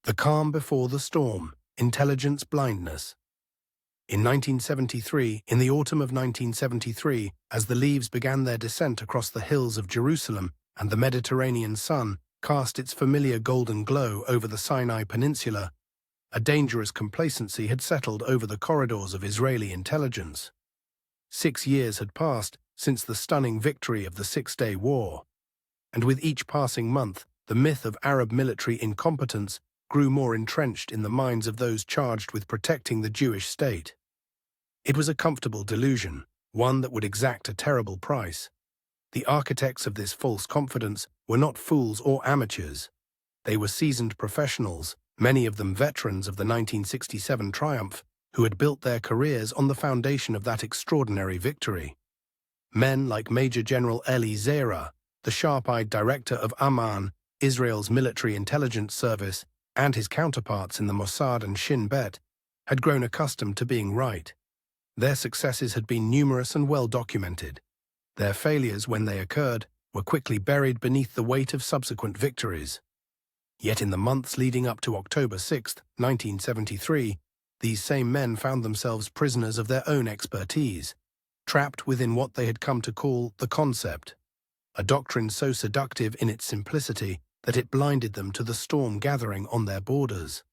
The calm before the storm, intelligence blindness. In the autumn of 1973, as the leaves began their descent across the hills of Jerusalem and the Mediterranean sun cast its familiar golden glow over the Sinai Peninsula, a dangerous complacency had settled over the corridors of Israeli intelligence. 6 years had passed since the stunning victory of the Six-Day War, and with each passing month, the myth of Arab military incompetence grew more entrenched in the minds of those charged with protecting the Jewish state. It was a comfortable delusion, one that would exact a terrible price. The architects of this false confidence were not fools or amateurs. They were seasoned professionals, many of them veterans of the 1967 triumph, who had built their careers on the foundation of that extraordinary victory. Men like Major General Eli Zera, the sharp-eyed director of Amman, Israel's military intelligence service, and his counterparts in the Mossad and Shin Bet, had grown accustomed to being right. Their successes had been numerous and well documented. Their failures, when they occurred, were quickly buried beneath the weight of subsequent victories. Yet in the months leading up to October 6, 1973, these same men found themselves prisoners of their own expertise, trapped within what they had come to call the concept, a doctrine so seductive in its simplicity that it blinded them to the storm gathering on their borders.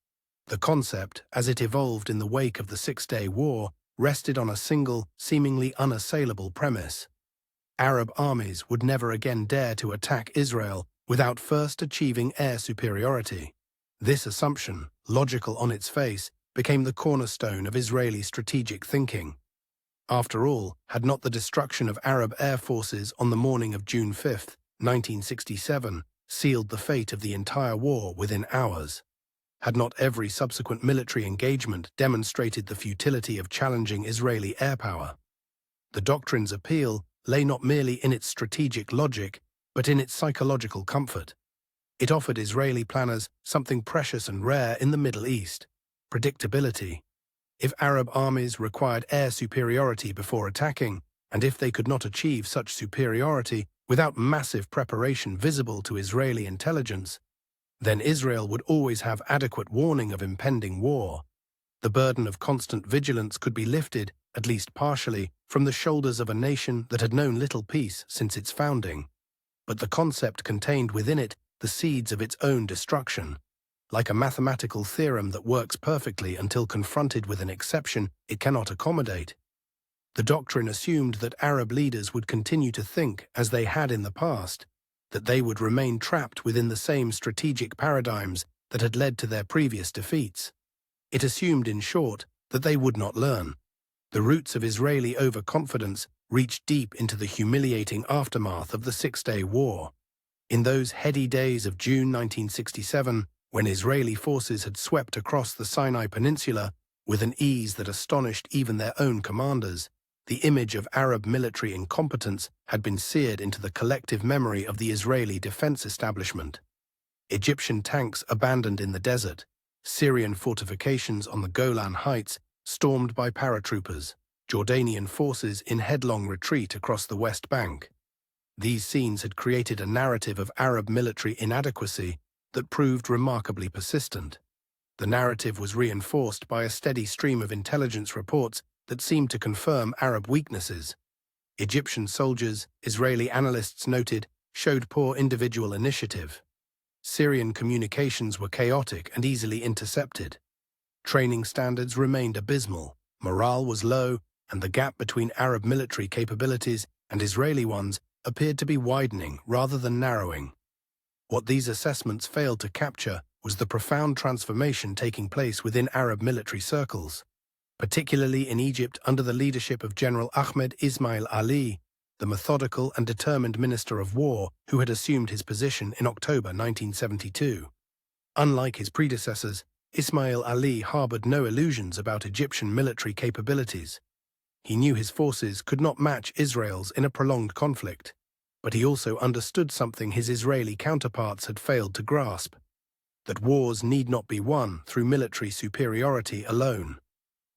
The concept, as it evolved in the wake of the Six-Day War, rested on a single, seemingly unassailable premise. Arab armies would never again dare to attack Israel without first achieving air superiority. This assumption, logical on its face, became the cornerstone of Israeli strategic thinking. After all, had not the destruction of Arab air forces on the morning of June 5, 1967, sealed the fate of the entire war within hours? Had not every subsequent military engagement demonstrated the futility of challenging Israeli air power? The doctrine's appeal lay not merely in its strategic logic, but in its psychological comfort. It offered Israeli planners something precious and rare in the Middle East: predictability. If Arab armies required air superiority before attacking, and if they could not achieve such superiority without massive preparation visible to Israeli intelligence, then Israel would always have adequate warning of impending war. The burden of constant vigilance could be lifted, at least partially, from the shoulders of a nation that had known little peace since its founding. But the concept contained within it the seeds of its own destruction. Like a mathematical theorem that works perfectly until confronted with an exception it cannot accommodate, the doctrine assumed that Arab leaders would continue to think as they had in the past, that they would remain trapped within the same strategic paradigms that had led to their previous defeats. It assumed, in short, that they would not learn. The roots of Israeli overconfidence reached deep into the humiliating aftermath of the Six-Day War. In those heady days of June 1967, when Israeli forces had swept across the Sinai Peninsula with an ease that astonished even their own commanders, the image of Arab military incompetence had been seared into the collective memory of the Israeli defense establishment. Egyptian tanks abandoned in the desert, Syrian fortifications on the Golan heights stormed by paratroopers, Jordanian forces in headlong retreat across the West Bank. These scenes had created a narrative of Arab military inadequacy that proved remarkably persistent. The narrative was reinforced by a steady stream of intelligence reports that seemed to confirm Arab weaknesses. Egyptian soldiers, Israeli analysts noted, showed poor individual initiative. Syrian communications were chaotic and easily intercepted. Training standards remained abysmal, morale was low, and the gap between Arab military capabilities and Israeli ones appeared to be widening rather than narrowing. What these assessments failed to capture was the profound transformation taking place within Arab military circles, particularly in Egypt under the leadership of General Ahmed Ismail Ali, the methodical and determined Minister of War who had assumed his position in October 1972. Unlike his predecessors, Ismail Ali harbored no illusions about Egyptian military capabilities. He knew his forces could not match Israel's in a prolonged conflict, but he also understood something his Israeli counterparts had failed to grasp: that wars need not be won through military superiority alone.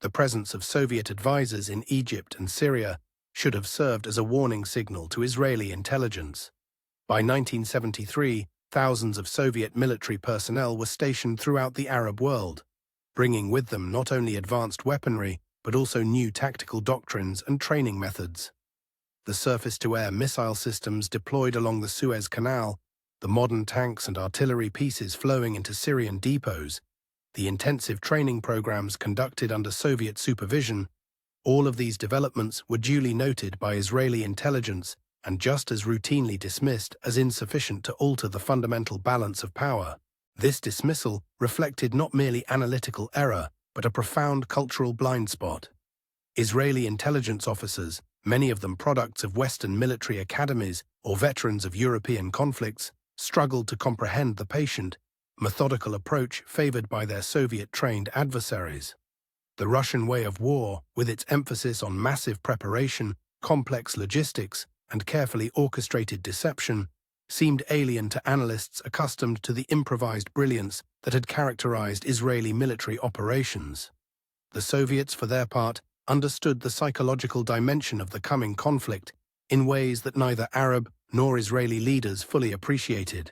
The presence of Soviet advisors in Egypt and Syria should have served as a warning signal to Israeli intelligence. By 1973, thousands of Soviet military personnel were stationed throughout the Arab world, bringing with them not only advanced weaponry, but also new tactical doctrines and training methods. The surface-to-air missile systems deployed along the Suez Canal, the modern tanks and artillery pieces flowing into Syrian depots, the intensive training programs conducted under Soviet supervision, all of these developments were duly noted by Israeli intelligence and just as routinely dismissed as insufficient to alter the fundamental balance of power. This dismissal reflected not merely analytical error, but a profound cultural blind spot. Israeli intelligence officers, many of them products of Western military academies or veterans of European conflicts, struggled to comprehend the patient, methodical approach favored by their Soviet-trained adversaries. The Russian way of war, with its emphasis on massive preparation, complex logistics, and carefully orchestrated deception, seemed alien to analysts accustomed to the improvised brilliance that had characterized Israeli military operations. The Soviets, for their part, understood the psychological dimension of the coming conflict in ways that neither Arab nor Israeli leaders fully appreciated.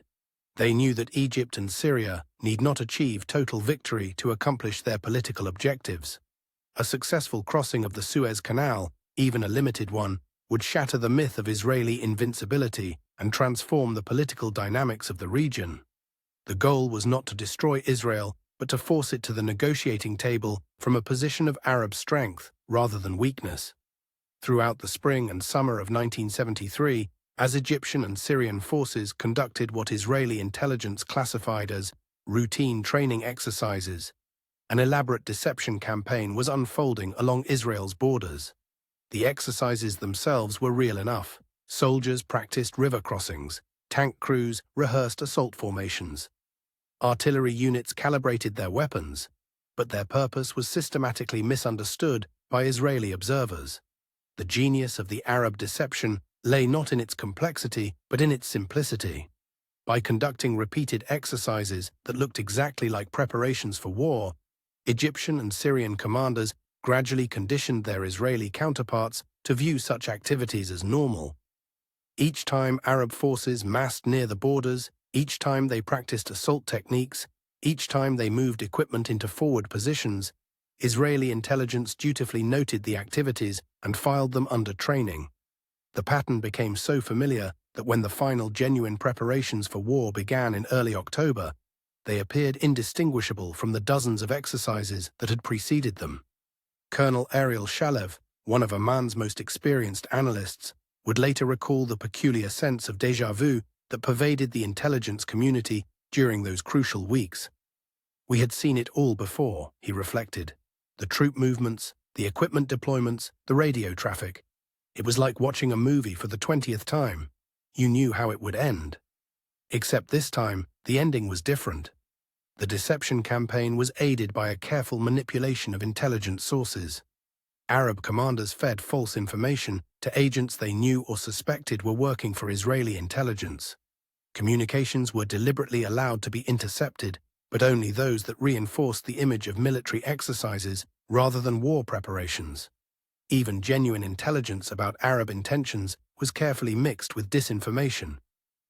They knew that Egypt and Syria need not achieve total victory to accomplish their political objectives. A successful crossing of the Suez Canal, even a limited one, would shatter the myth of Israeli invincibility and transform the political dynamics of the region. The goal was not to destroy Israel, but to force it to the negotiating table from a position of Arab strength rather than weakness. Throughout the spring and summer of 1973, as Egyptian and Syrian forces conducted what Israeli intelligence classified as routine training exercises, an elaborate deception campaign was unfolding along Israel's borders. The exercises themselves were real enough. Soldiers practiced river crossings, tank crews rehearsed assault formations. Artillery units calibrated their weapons, but their purpose was systematically misunderstood by Israeli observers. The genius of the Arab deception lay not in its complexity, but in its simplicity. By conducting repeated exercises that looked exactly like preparations for war, Egyptian and Syrian commanders gradually conditioned their Israeli counterparts to view such activities as normal. Each time Arab forces massed near the borders, each time they practiced assault techniques, each time they moved equipment into forward positions, Israeli intelligence dutifully noted the activities and filed them under training. The pattern became so familiar that when the final genuine preparations for war began in early October, they appeared indistinguishable from the dozens of exercises that had preceded them. Colonel Ariel Shalev, one of Amman's most experienced analysts, would later recall the peculiar sense of déjà vu that pervaded the intelligence community during those crucial weeks. We had seen it all before, he reflected. The troop movements, the equipment deployments, the radio traffic. It was like watching a movie for the 20th time. You knew how it would end. Except this time, the ending was different. The deception campaign was aided by a careful manipulation of intelligence sources. Arab commanders fed false information to agents they knew or suspected were working for Israeli intelligence. Communications were deliberately allowed to be intercepted, but only those that reinforced the image of military exercises rather than war preparations. Even genuine intelligence about Arab intentions was carefully mixed with disinformation,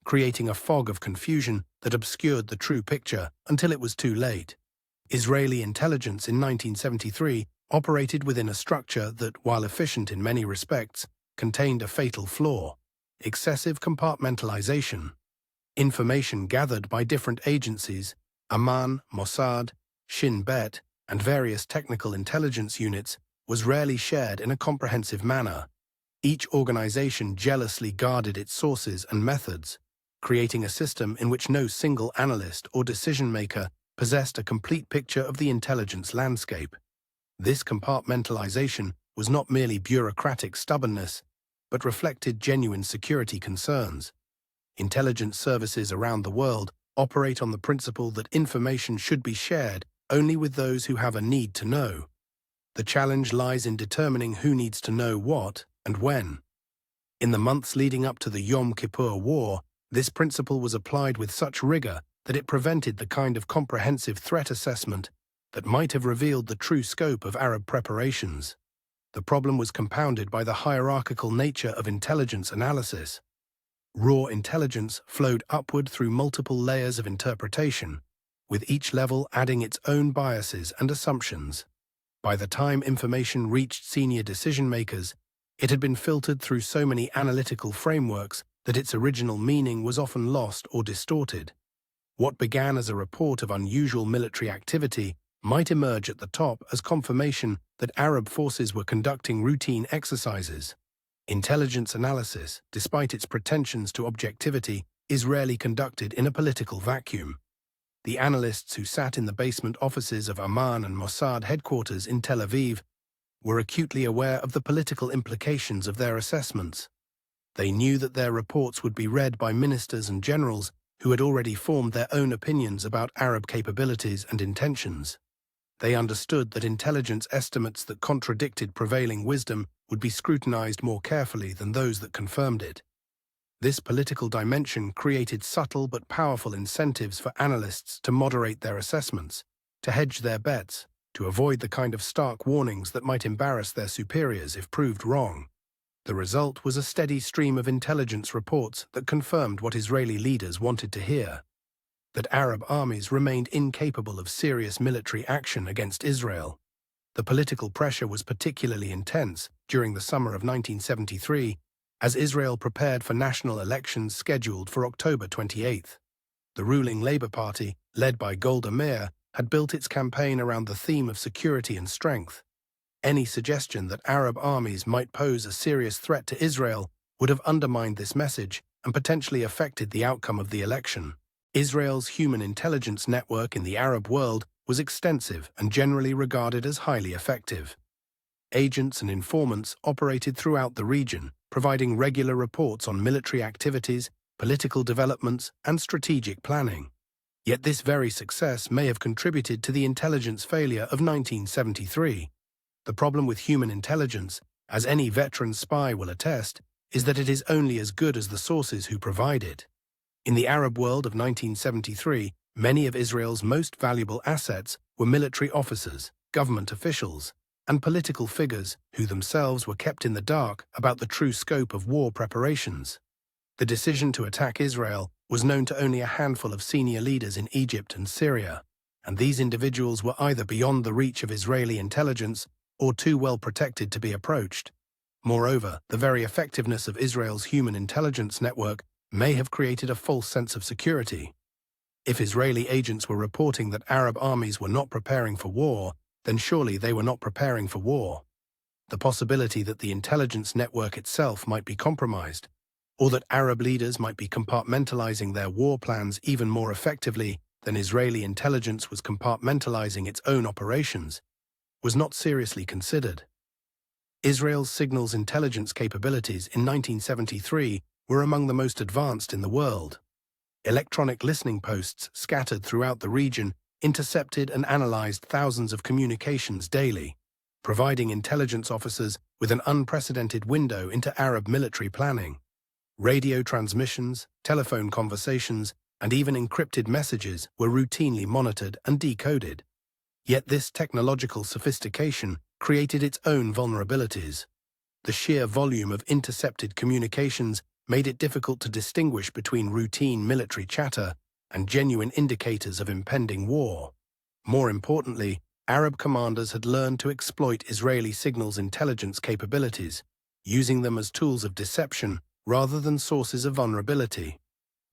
creating a fog of confusion that obscured the true picture until it was too late. Israeli intelligence in 1973 operated within a structure that, while efficient in many respects, contained a fatal flaw: excessive compartmentalization. Information gathered by different agencies, Amman, Mossad, Shin Bet, and various technical intelligence units, was rarely shared in a comprehensive manner. Each organization jealously guarded its sources and methods, creating a system in which no single analyst or decision-maker possessed a complete picture of the intelligence landscape. This compartmentalization was not merely bureaucratic stubbornness, but reflected genuine security concerns. Intelligence services around the world operate on the principle that information should be shared only with those who have a need to know. The challenge lies in determining who needs to know what and when. In the months leading up to the Yom Kippur War, this principle was applied with such rigor that it prevented the kind of comprehensive threat assessment that might have revealed the true scope of Arab preparations. The problem was compounded by the hierarchical nature of intelligence analysis. Raw intelligence flowed upward through multiple layers of interpretation, with each level adding its own biases and assumptions. By the time information reached senior decision-makers, it had been filtered through so many analytical frameworks that its original meaning was often lost or distorted. What began as a report of unusual military activity might emerge at the top as confirmation that Arab forces were conducting routine exercises. Intelligence analysis, despite its pretensions to objectivity, is rarely conducted in a political vacuum. The analysts who sat in the basement offices of Amman and Mossad headquarters in Tel Aviv were acutely aware of the political implications of their assessments. They knew that their reports would be read by ministers and generals who had already formed their own opinions about Arab capabilities and intentions. They understood that intelligence estimates that contradicted prevailing wisdom would be scrutinized more carefully than those that confirmed it. This political dimension created subtle but powerful incentives for analysts to moderate their assessments, to hedge their bets, to avoid the kind of stark warnings that might embarrass their superiors if proved wrong. The result was a steady stream of intelligence reports that confirmed what Israeli leaders wanted to hear: that Arab armies remained incapable of serious military action against Israel. The political pressure was particularly intense during the summer of 1973, as Israel prepared for national elections scheduled for October 28. The ruling Labour Party, led by Golda Meir, had built its campaign around the theme of security and strength. Any suggestion that Arab armies might pose a serious threat to Israel would have undermined this message and potentially affected the outcome of the election. Israel's human intelligence network in the Arab world was extensive and generally regarded as highly effective. Agents and informants operated throughout the region, providing regular reports on military activities, political developments, and strategic planning. Yet this very success may have contributed to the intelligence failure of 1973. The problem with human intelligence, as any veteran spy will attest, is that it is only as good as the sources who provide it. In the Arab world of 1973, many of Israel's most valuable assets were military officers, government officials, and political figures who themselves were kept in the dark about the true scope of war preparations. The decision to attack Israel was known to only a handful of senior leaders in Egypt and Syria, and these individuals were either beyond the reach of Israeli intelligence or too well protected to be approached. Moreover, the very effectiveness of Israel's human intelligence network may have created a false sense of security. If Israeli agents were reporting that Arab armies were not preparing for war, then surely they were not preparing for war. The possibility that the intelligence network itself might be compromised, or that Arab leaders might be compartmentalizing their war plans even more effectively than Israeli intelligence was compartmentalizing its own operations, was not seriously considered. Israel's signals intelligence capabilities in 1973 were among the most advanced in the world. Electronic listening posts scattered throughout the region intercepted and analyzed thousands of communications daily, providing intelligence officers with an unprecedented window into Arab military planning. Radio transmissions, telephone conversations, and even encrypted messages were routinely monitored and decoded. Yet this technological sophistication created its own vulnerabilities. The sheer volume of intercepted communications made it difficult to distinguish between routine military chatter and genuine indicators of impending war. More importantly, Arab commanders had learned to exploit Israeli signals intelligence capabilities, using them as tools of deception rather than sources of vulnerability.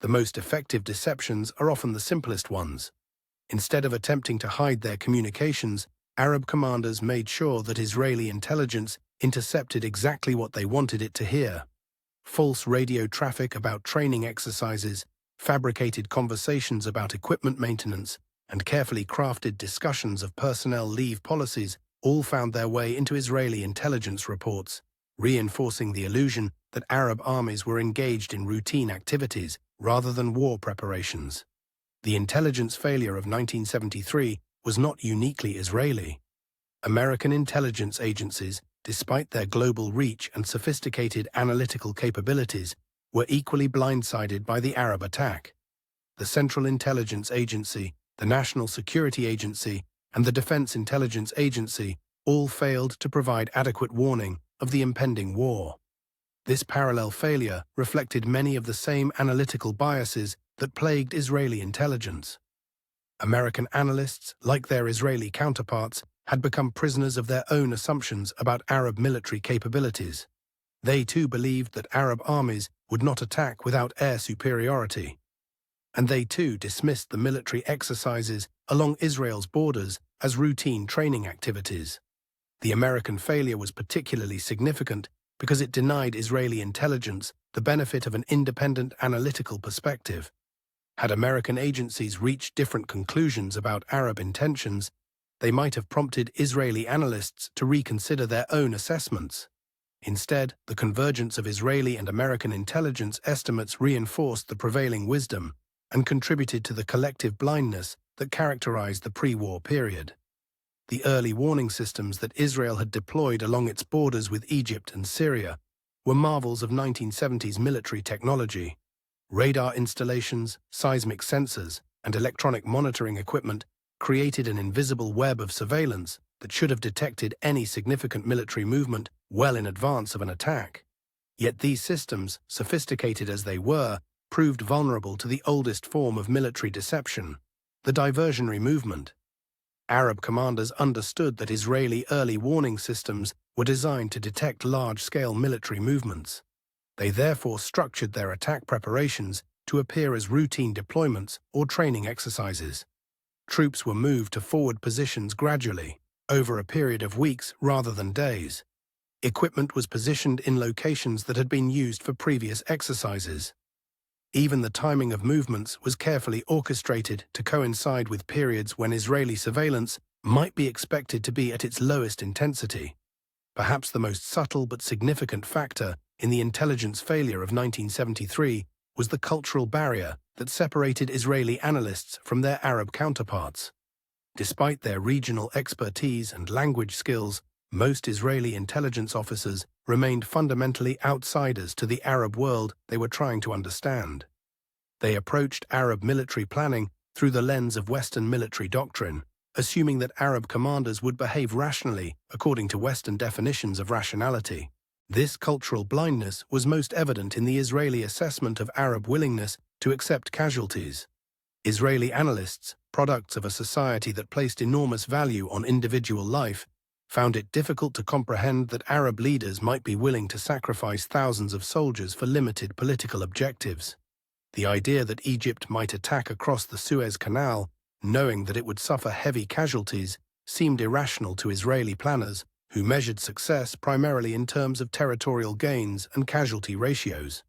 The most effective deceptions are often the simplest ones. Instead of attempting to hide their communications, Arab commanders made sure that Israeli intelligence intercepted exactly what they wanted it to hear. False radio traffic about training exercises, fabricated conversations about equipment maintenance, and carefully crafted discussions of personnel leave policies all found their way into Israeli intelligence reports, reinforcing the illusion that Arab armies were engaged in routine activities rather than war preparations. The intelligence failure of 1973 was not uniquely Israeli. American intelligence agencies, despite their global reach and sophisticated analytical capabilities, were equally blindsided by the Arab attack. The Central Intelligence Agency, the National Security Agency, and the Defense Intelligence Agency all failed to provide adequate warning of the impending war. This parallel failure reflected many of the same analytical biases that plagued Israeli intelligence. American analysts, like their Israeli counterparts, had become prisoners of their own assumptions about Arab military capabilities. They too believed that Arab armies would not attack without air superiority. And they too dismissed the military exercises along Israel's borders as routine training activities. The American failure was particularly significant because it denied Israeli intelligence the benefit of an independent analytical perspective. Had American agencies reached different conclusions about Arab intentions, they might have prompted Israeli analysts to reconsider their own assessments. Instead, the convergence of Israeli and American intelligence estimates reinforced the prevailing wisdom and contributed to the collective blindness that characterized the pre-war period. The early warning systems that Israel had deployed along its borders with Egypt and Syria were marvels of 1970s military technology. Radar installations, seismic sensors, and electronic monitoring equipment created an invisible web of surveillance that should have detected any significant military movement well in advance of an attack. Yet these systems, sophisticated as they were, proved vulnerable to the oldest form of military deception, the diversionary movement. Arab commanders understood that Israeli early warning systems were designed to detect large-scale military movements. They therefore structured their attack preparations to appear as routine deployments or training exercises. Troops were moved to forward positions gradually, over a period of weeks rather than days. Equipment was positioned in locations that had been used for previous exercises. Even the timing of movements was carefully orchestrated to coincide with periods when Israeli surveillance might be expected to be at its lowest intensity. Perhaps the most subtle but significant factor in the intelligence failure of 1973 was the cultural barrier that separated Israeli analysts from their Arab counterparts. Despite their regional expertise and language skills, most Israeli intelligence officers remained fundamentally outsiders to the Arab world they were trying to understand. They approached Arab military planning through the lens of Western military doctrine, assuming that Arab commanders would behave rationally according to Western definitions of rationality. This cultural blindness was most evident in the Israeli assessment of Arab willingness to accept casualties. Israeli analysts, products of a society that placed enormous value on individual life, found it difficult to comprehend that Arab leaders might be willing to sacrifice thousands of soldiers for limited political objectives. The idea that Egypt might attack across the Suez Canal, knowing that it would suffer heavy casualties, seemed irrational to Israeli planners, who measured success primarily in terms of territorial gains and casualty ratios.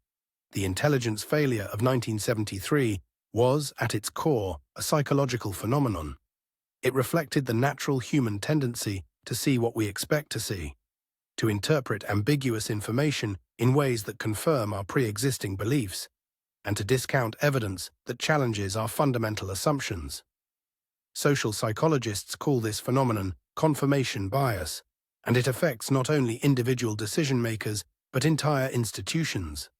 The intelligence failure of 1973 was, at its core, a psychological phenomenon. It reflected the natural human tendency to see what we expect to see, to interpret ambiguous information in ways that confirm our pre-existing beliefs, and to discount evidence that challenges our fundamental assumptions. Social psychologists call this phenomenon confirmation bias, and it affects not only individual decision-makers but entire institutions.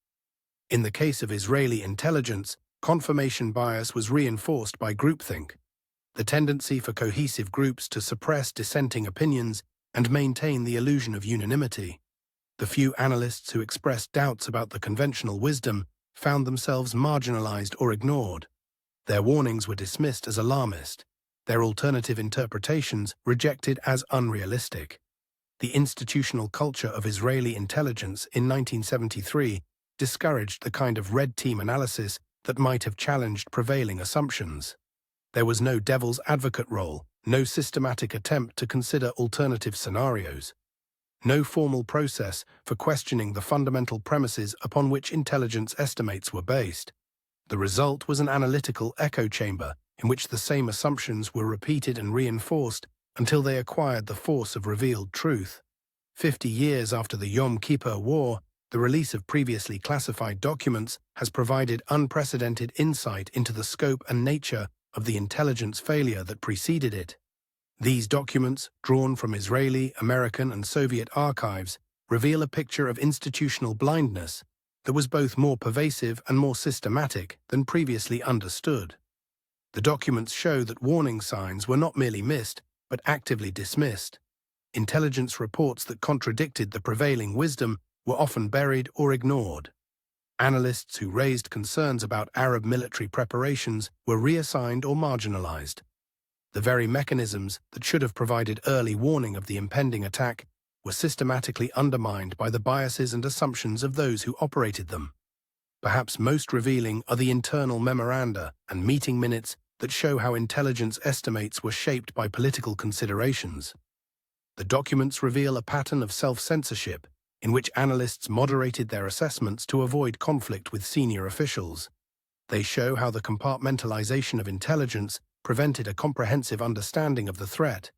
In the case of Israeli intelligence, confirmation bias was reinforced by groupthink, the tendency for cohesive groups to suppress dissenting opinions and maintain the illusion of unanimity. The few analysts who expressed doubts about the conventional wisdom found themselves marginalized or ignored. Their warnings were dismissed as alarmist, their alternative interpretations rejected as unrealistic. The institutional culture of Israeli intelligence in 1973 discouraged the kind of red team analysis that might have challenged prevailing assumptions. There was no devil's advocate role, no systematic attempt to consider alternative scenarios, no formal process for questioning the fundamental premises upon which intelligence estimates were based. The result was an analytical echo chamber in which the same assumptions were repeated and reinforced until they acquired the force of revealed truth. 50 years after the Yom Kippur War, the release of previously classified documents has provided unprecedented insight into the scope and nature of the intelligence failure that preceded it. These documents, drawn from Israeli, American, and Soviet archives, reveal a picture of institutional blindness that was both more pervasive and more systematic than previously understood. The documents show that warning signs were not merely missed, but actively dismissed. Intelligence reports that contradicted the prevailing wisdom were often buried or ignored. Analysts who raised concerns about Arab military preparations were reassigned or marginalized. The very mechanisms that should have provided early warning of the impending attack were systematically undermined by the biases and assumptions of those who operated them. Perhaps most revealing are the internal memoranda and meeting minutes that show how intelligence estimates were shaped by political considerations. The documents reveal a pattern of self-censorship in which analysts moderated their assessments to avoid conflict with senior officials. They show how the compartmentalization of intelligence prevented a comprehensive understanding of the threat,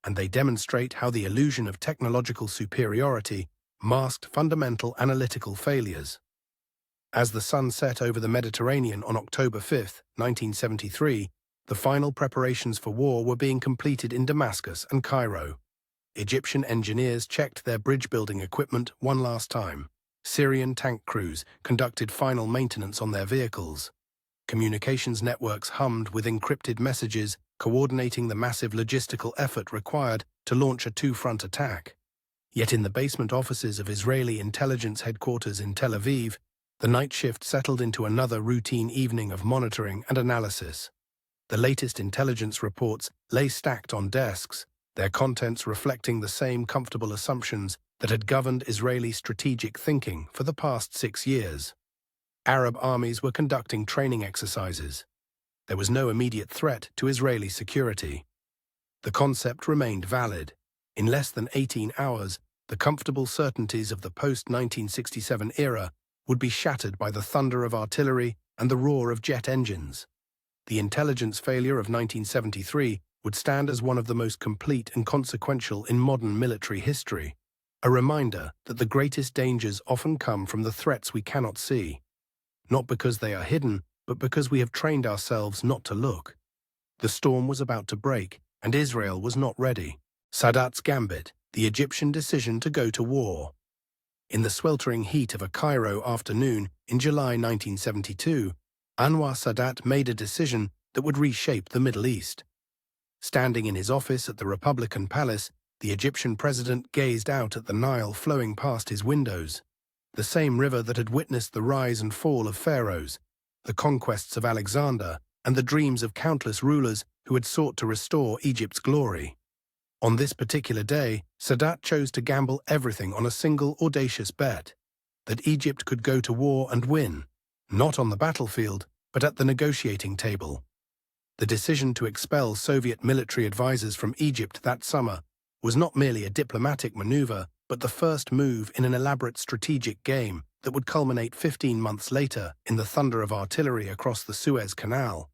and they demonstrate how the illusion of technological superiority masked fundamental analytical failures. As the sun set over the Mediterranean on October 5, 1973, the final preparations for war were being completed in Damascus and Cairo. Egyptian engineers checked their bridge-building equipment one last time. Syrian tank crews conducted final maintenance on their vehicles. Communications networks hummed with encrypted messages, coordinating the massive logistical effort required to launch a two-front attack. Yet in the basement offices of Israeli intelligence headquarters in Tel Aviv, the night shift settled into another routine evening of monitoring and analysis. The latest intelligence reports lay stacked on desks, their contents reflecting the same comfortable assumptions that had governed Israeli strategic thinking for the past 6 years. Arab armies were conducting training exercises. There was no immediate threat to Israeli security. The concept remained valid. In less than 18 hours, the comfortable certainties of the post-1967 era would be shattered by the thunder of artillery and the roar of jet engines. The intelligence failure of 1973 would stand as one of the most complete and consequential in modern military history, a reminder that the greatest dangers often come from the threats we cannot see, not because they are hidden, but because we have trained ourselves not to look. The storm was about to break, and Israel was not ready. Sadat's gambit, the Egyptian decision to go to war. In the sweltering heat of a Cairo afternoon in July 1972, Anwar Sadat made a decision that would reshape the Middle East. Standing in his office at the Republican Palace, the Egyptian president gazed out at the Nile flowing past his windows, the same river that had witnessed the rise and fall of pharaohs, the conquests of Alexander, and the dreams of countless rulers who had sought to restore Egypt's glory. On this particular day, Sadat chose to gamble everything on a single audacious bet, that Egypt could go to war and win, not on the battlefield, but at the negotiating table. The decision to expel Soviet military advisors from Egypt that summer was not merely a diplomatic maneuver, but the first move in an elaborate strategic game that would culminate 15 months later in the thunder of artillery across the Suez Canal.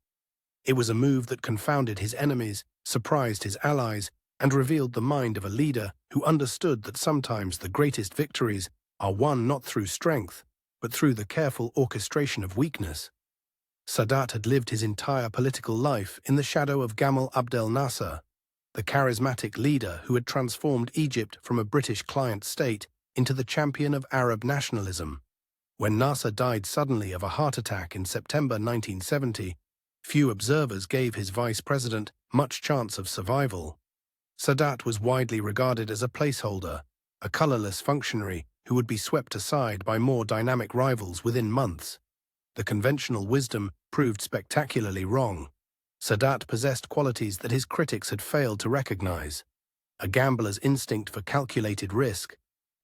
It was a move that confounded his enemies, surprised his allies, and revealed the mind of a leader who understood that sometimes the greatest victories are won not through strength, but through the careful orchestration of weakness. Sadat had lived his entire political life in the shadow of Gamal Abdel Nasser, the charismatic leader who had transformed Egypt from a British client state into the champion of Arab nationalism. When Nasser died suddenly of a heart attack in September 1970, few observers gave his vice president much chance of survival. Sadat was widely regarded as a placeholder, a colorless functionary who would be swept aside by more dynamic rivals within months. The conventional wisdom proved spectacularly wrong. Sadat possessed qualities that his critics had failed to recognize: a gambler's instinct for calculated risk,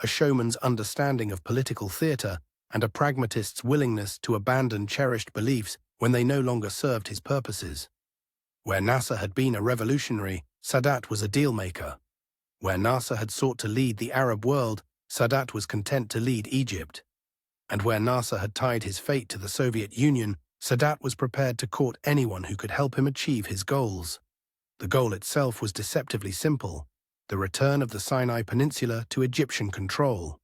a showman's understanding of political theater, and a pragmatist's willingness to abandon cherished beliefs when they no longer served his purposes. Where Nasser had been a revolutionary, Sadat was a dealmaker. Where Nasser had sought to lead the Arab world, Sadat was content to lead Egypt. And where Nasser had tied his fate to the Soviet Union, Sadat was prepared to court anyone who could help him achieve his goals. The goal itself was deceptively simple: the return of the Sinai Peninsula to Egyptian control.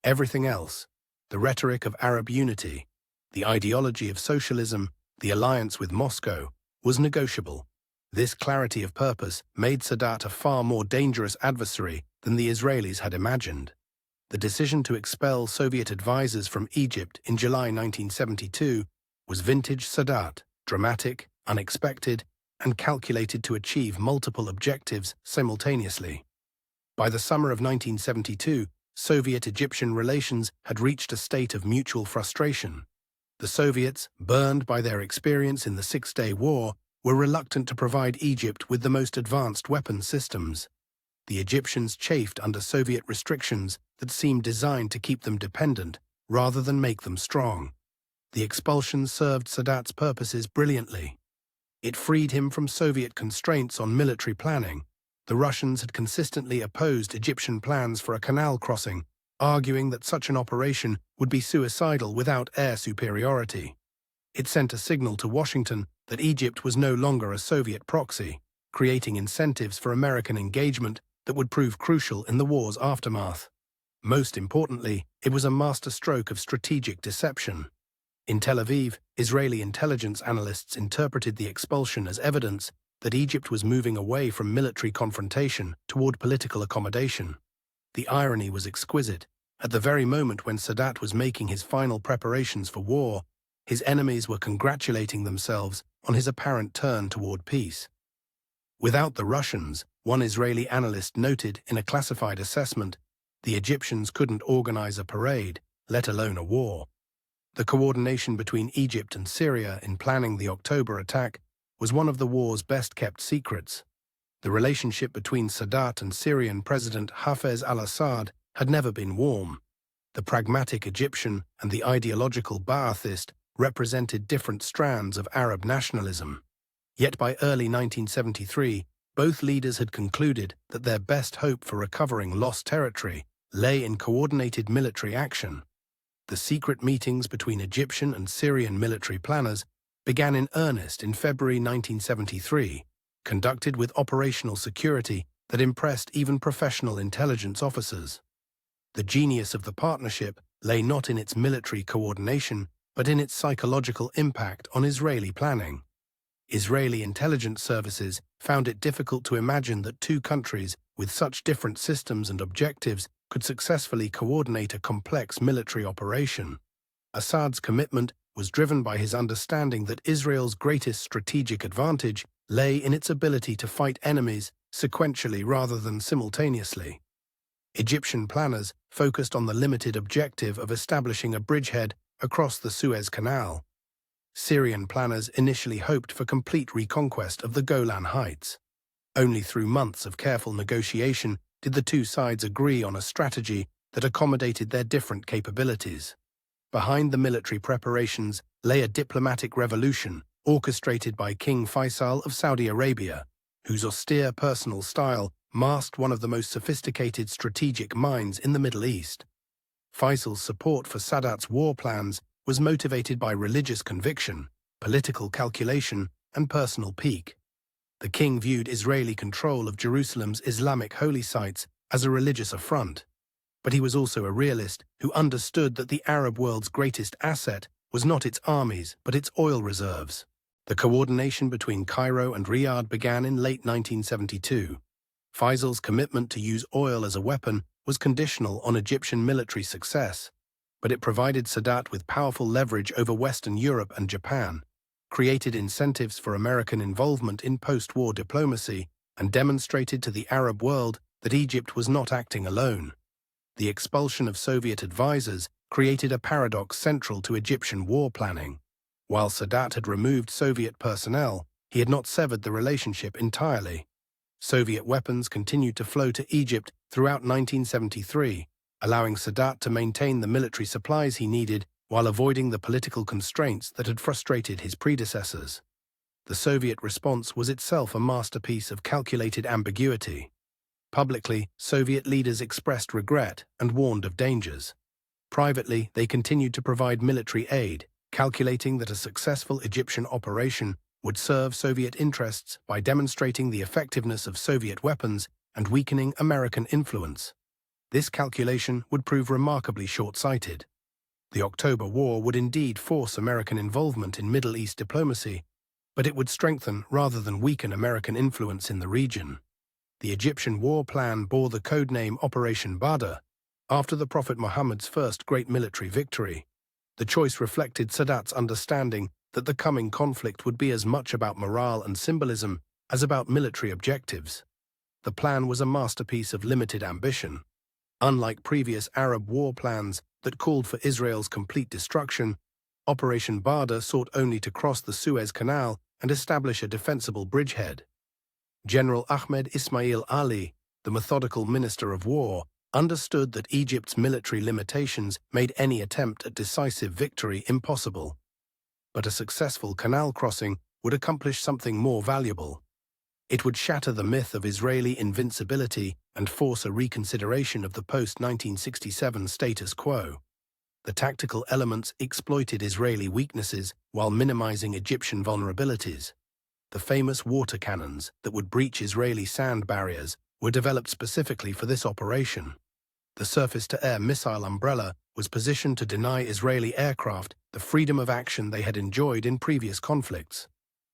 Everything else, the rhetoric of Arab unity, the ideology of socialism, the alliance with Moscow, was negotiable. This clarity of purpose made Sadat a far more dangerous adversary than the Israelis had imagined. The decision to expel Soviet advisors from Egypt in July 1972 was vintage Sadat, dramatic, unexpected, and calculated to achieve multiple objectives simultaneously. By the summer of 1972, Soviet-Egyptian relations had reached a state of mutual frustration. The Soviets, burned by their experience in the Six-Day War, were reluctant to provide Egypt with the most advanced weapon systems. The Egyptians chafed under Soviet restrictions that seemed designed to keep them dependent rather than make them strong. The expulsion served Sadat's purposes brilliantly. It freed him from Soviet constraints on military planning. The Russians had consistently opposed Egyptian plans for a canal crossing, arguing that such an operation would be suicidal without air superiority. It sent a signal to Washington that Egypt was no longer a Soviet proxy, creating incentives for American engagement that would prove crucial in the war's aftermath. Most importantly, it was a masterstroke of strategic deception. In Tel Aviv, Israeli intelligence analysts interpreted the expulsion as evidence that Egypt was moving away from military confrontation toward political accommodation. The irony was exquisite. At the very moment when Sadat was making his final preparations for war, his enemies were congratulating themselves on his apparent turn toward peace. Without the Russians, one Israeli analyst noted in a classified assessment, the Egyptians couldn't organize a parade, let alone a war. The coordination between Egypt and Syria in planning the October attack was one of the war's best-kept secrets. The relationship between Sadat and Syrian President Hafez al-Assad had never been warm. The pragmatic Egyptian and the ideological Ba'athist represented different strands of Arab nationalism. Yet by early 1973, both leaders had concluded that their best hope for recovering lost territory lay in coordinated military action. The secret meetings between Egyptian and Syrian military planners began in earnest in February 1973, conducted with operational security that impressed even professional intelligence officers. The genius of the partnership lay not in its military coordination, but in its psychological impact on Israeli planning. Israeli intelligence services found it difficult to imagine that two countries with such different systems and objectives could successfully coordinate a complex military operation. Assad's commitment was driven by his understanding that Israel's greatest strategic advantage lay in its ability to fight enemies sequentially rather than simultaneously. Egyptian planners focused on the limited objective of establishing a bridgehead across the Suez Canal. Syrian planners initially hoped for complete reconquest of the Golan Heights. Only through months of careful negotiation did the two sides agree on a strategy that accommodated their different capabilities. Behind the military preparations lay a diplomatic revolution orchestrated by King Faisal of Saudi Arabia, whose austere personal style masked one of the most sophisticated strategic minds in the Middle East. Faisal's support for Sadat's war plans was motivated by religious conviction, political calculation, and personal pique. The king viewed Israeli control of Jerusalem's Islamic holy sites as a religious affront, but he was also a realist who understood that the Arab world's greatest asset was not its armies but its oil reserves. The coordination between Cairo and Riyadh began in late 1972. Faisal's commitment to use oil as a weapon was conditional on Egyptian military success, but it provided Sadat with powerful leverage over Western Europe and Japan, created incentives for American involvement in post-war diplomacy, and demonstrated to the Arab world that Egypt was not acting alone. The expulsion of Soviet advisors created a paradox central to Egyptian war planning. While Sadat had removed Soviet personnel, he had not severed the relationship entirely. Soviet weapons continued to flow to Egypt throughout 1973, allowing Sadat to maintain the military supplies he needed while avoiding the political constraints that had frustrated his predecessors. The Soviet response was itself a masterpiece of calculated ambiguity. Publicly, Soviet leaders expressed regret and warned of dangers. Privately, they continued to provide military aid, calculating that a successful Egyptian operation would serve Soviet interests by demonstrating the effectiveness of Soviet weapons and weakening American influence. This calculation would prove remarkably short-sighted. The October War would indeed force American involvement in Middle East diplomacy, but it would strengthen rather than weaken American influence in the region. The Egyptian war plan bore the codename Operation Badr, after the Prophet Muhammad's first great military victory. The choice reflected Sadat's understanding that the coming conflict would be as much about morale and symbolism as about military objectives. The plan was a masterpiece of limited ambition. Unlike previous Arab war plans that called for Israel's complete destruction, Operation Badr sought only to cross the Suez Canal and establish a defensible bridgehead. General Ahmed Ismail Ali, the methodical Minister of War, understood that Egypt's military limitations made any attempt at decisive victory impossible. But a successful canal crossing would accomplish something more valuable. It would shatter the myth of Israeli invincibility and force a reconsideration of the post-1967 status quo. The tactical elements exploited Israeli weaknesses while minimizing Egyptian vulnerabilities. The famous water cannons that would breach Israeli sand barriers were developed specifically for this operation. The surface-to-air missile umbrella was positioned to deny Israeli aircraft the freedom of action they had enjoyed in previous conflicts.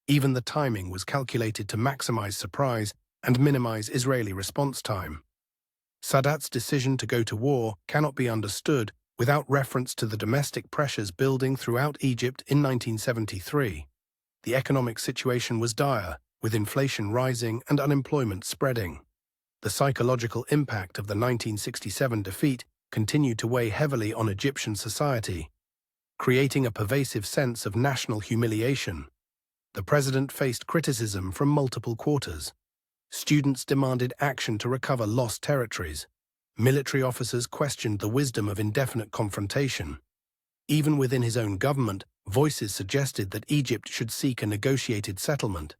Even the timing was calculated to maximize surprise and minimize Israeli response time. Sadat's decision to go to war cannot be understood without reference to the domestic pressures building throughout Egypt in 1973. The economic situation was dire, with inflation rising and unemployment spreading. The psychological impact of the 1967 defeat continued to weigh heavily on Egyptian society, creating a pervasive sense of national humiliation. The president faced criticism from multiple quarters. Students demanded action to recover lost territories. Military officers questioned the wisdom of indefinite confrontation. Even within his own government, voices suggested that Egypt should seek a negotiated settlement.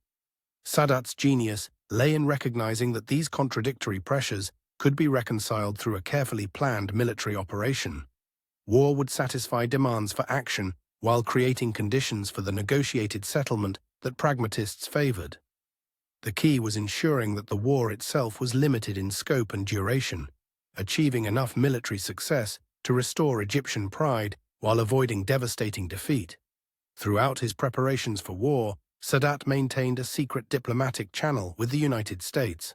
Sadat's genius lay in recognizing that these contradictory pressures could be reconciled through a carefully planned military operation. War would satisfy demands for action while creating conditions for the negotiated settlement that pragmatists favored. The key was ensuring that the war itself was limited in scope and duration, achieving enough military success to restore Egyptian pride while avoiding devastating defeat. Throughout his preparations for war, Sadat maintained a secret diplomatic channel with the United States.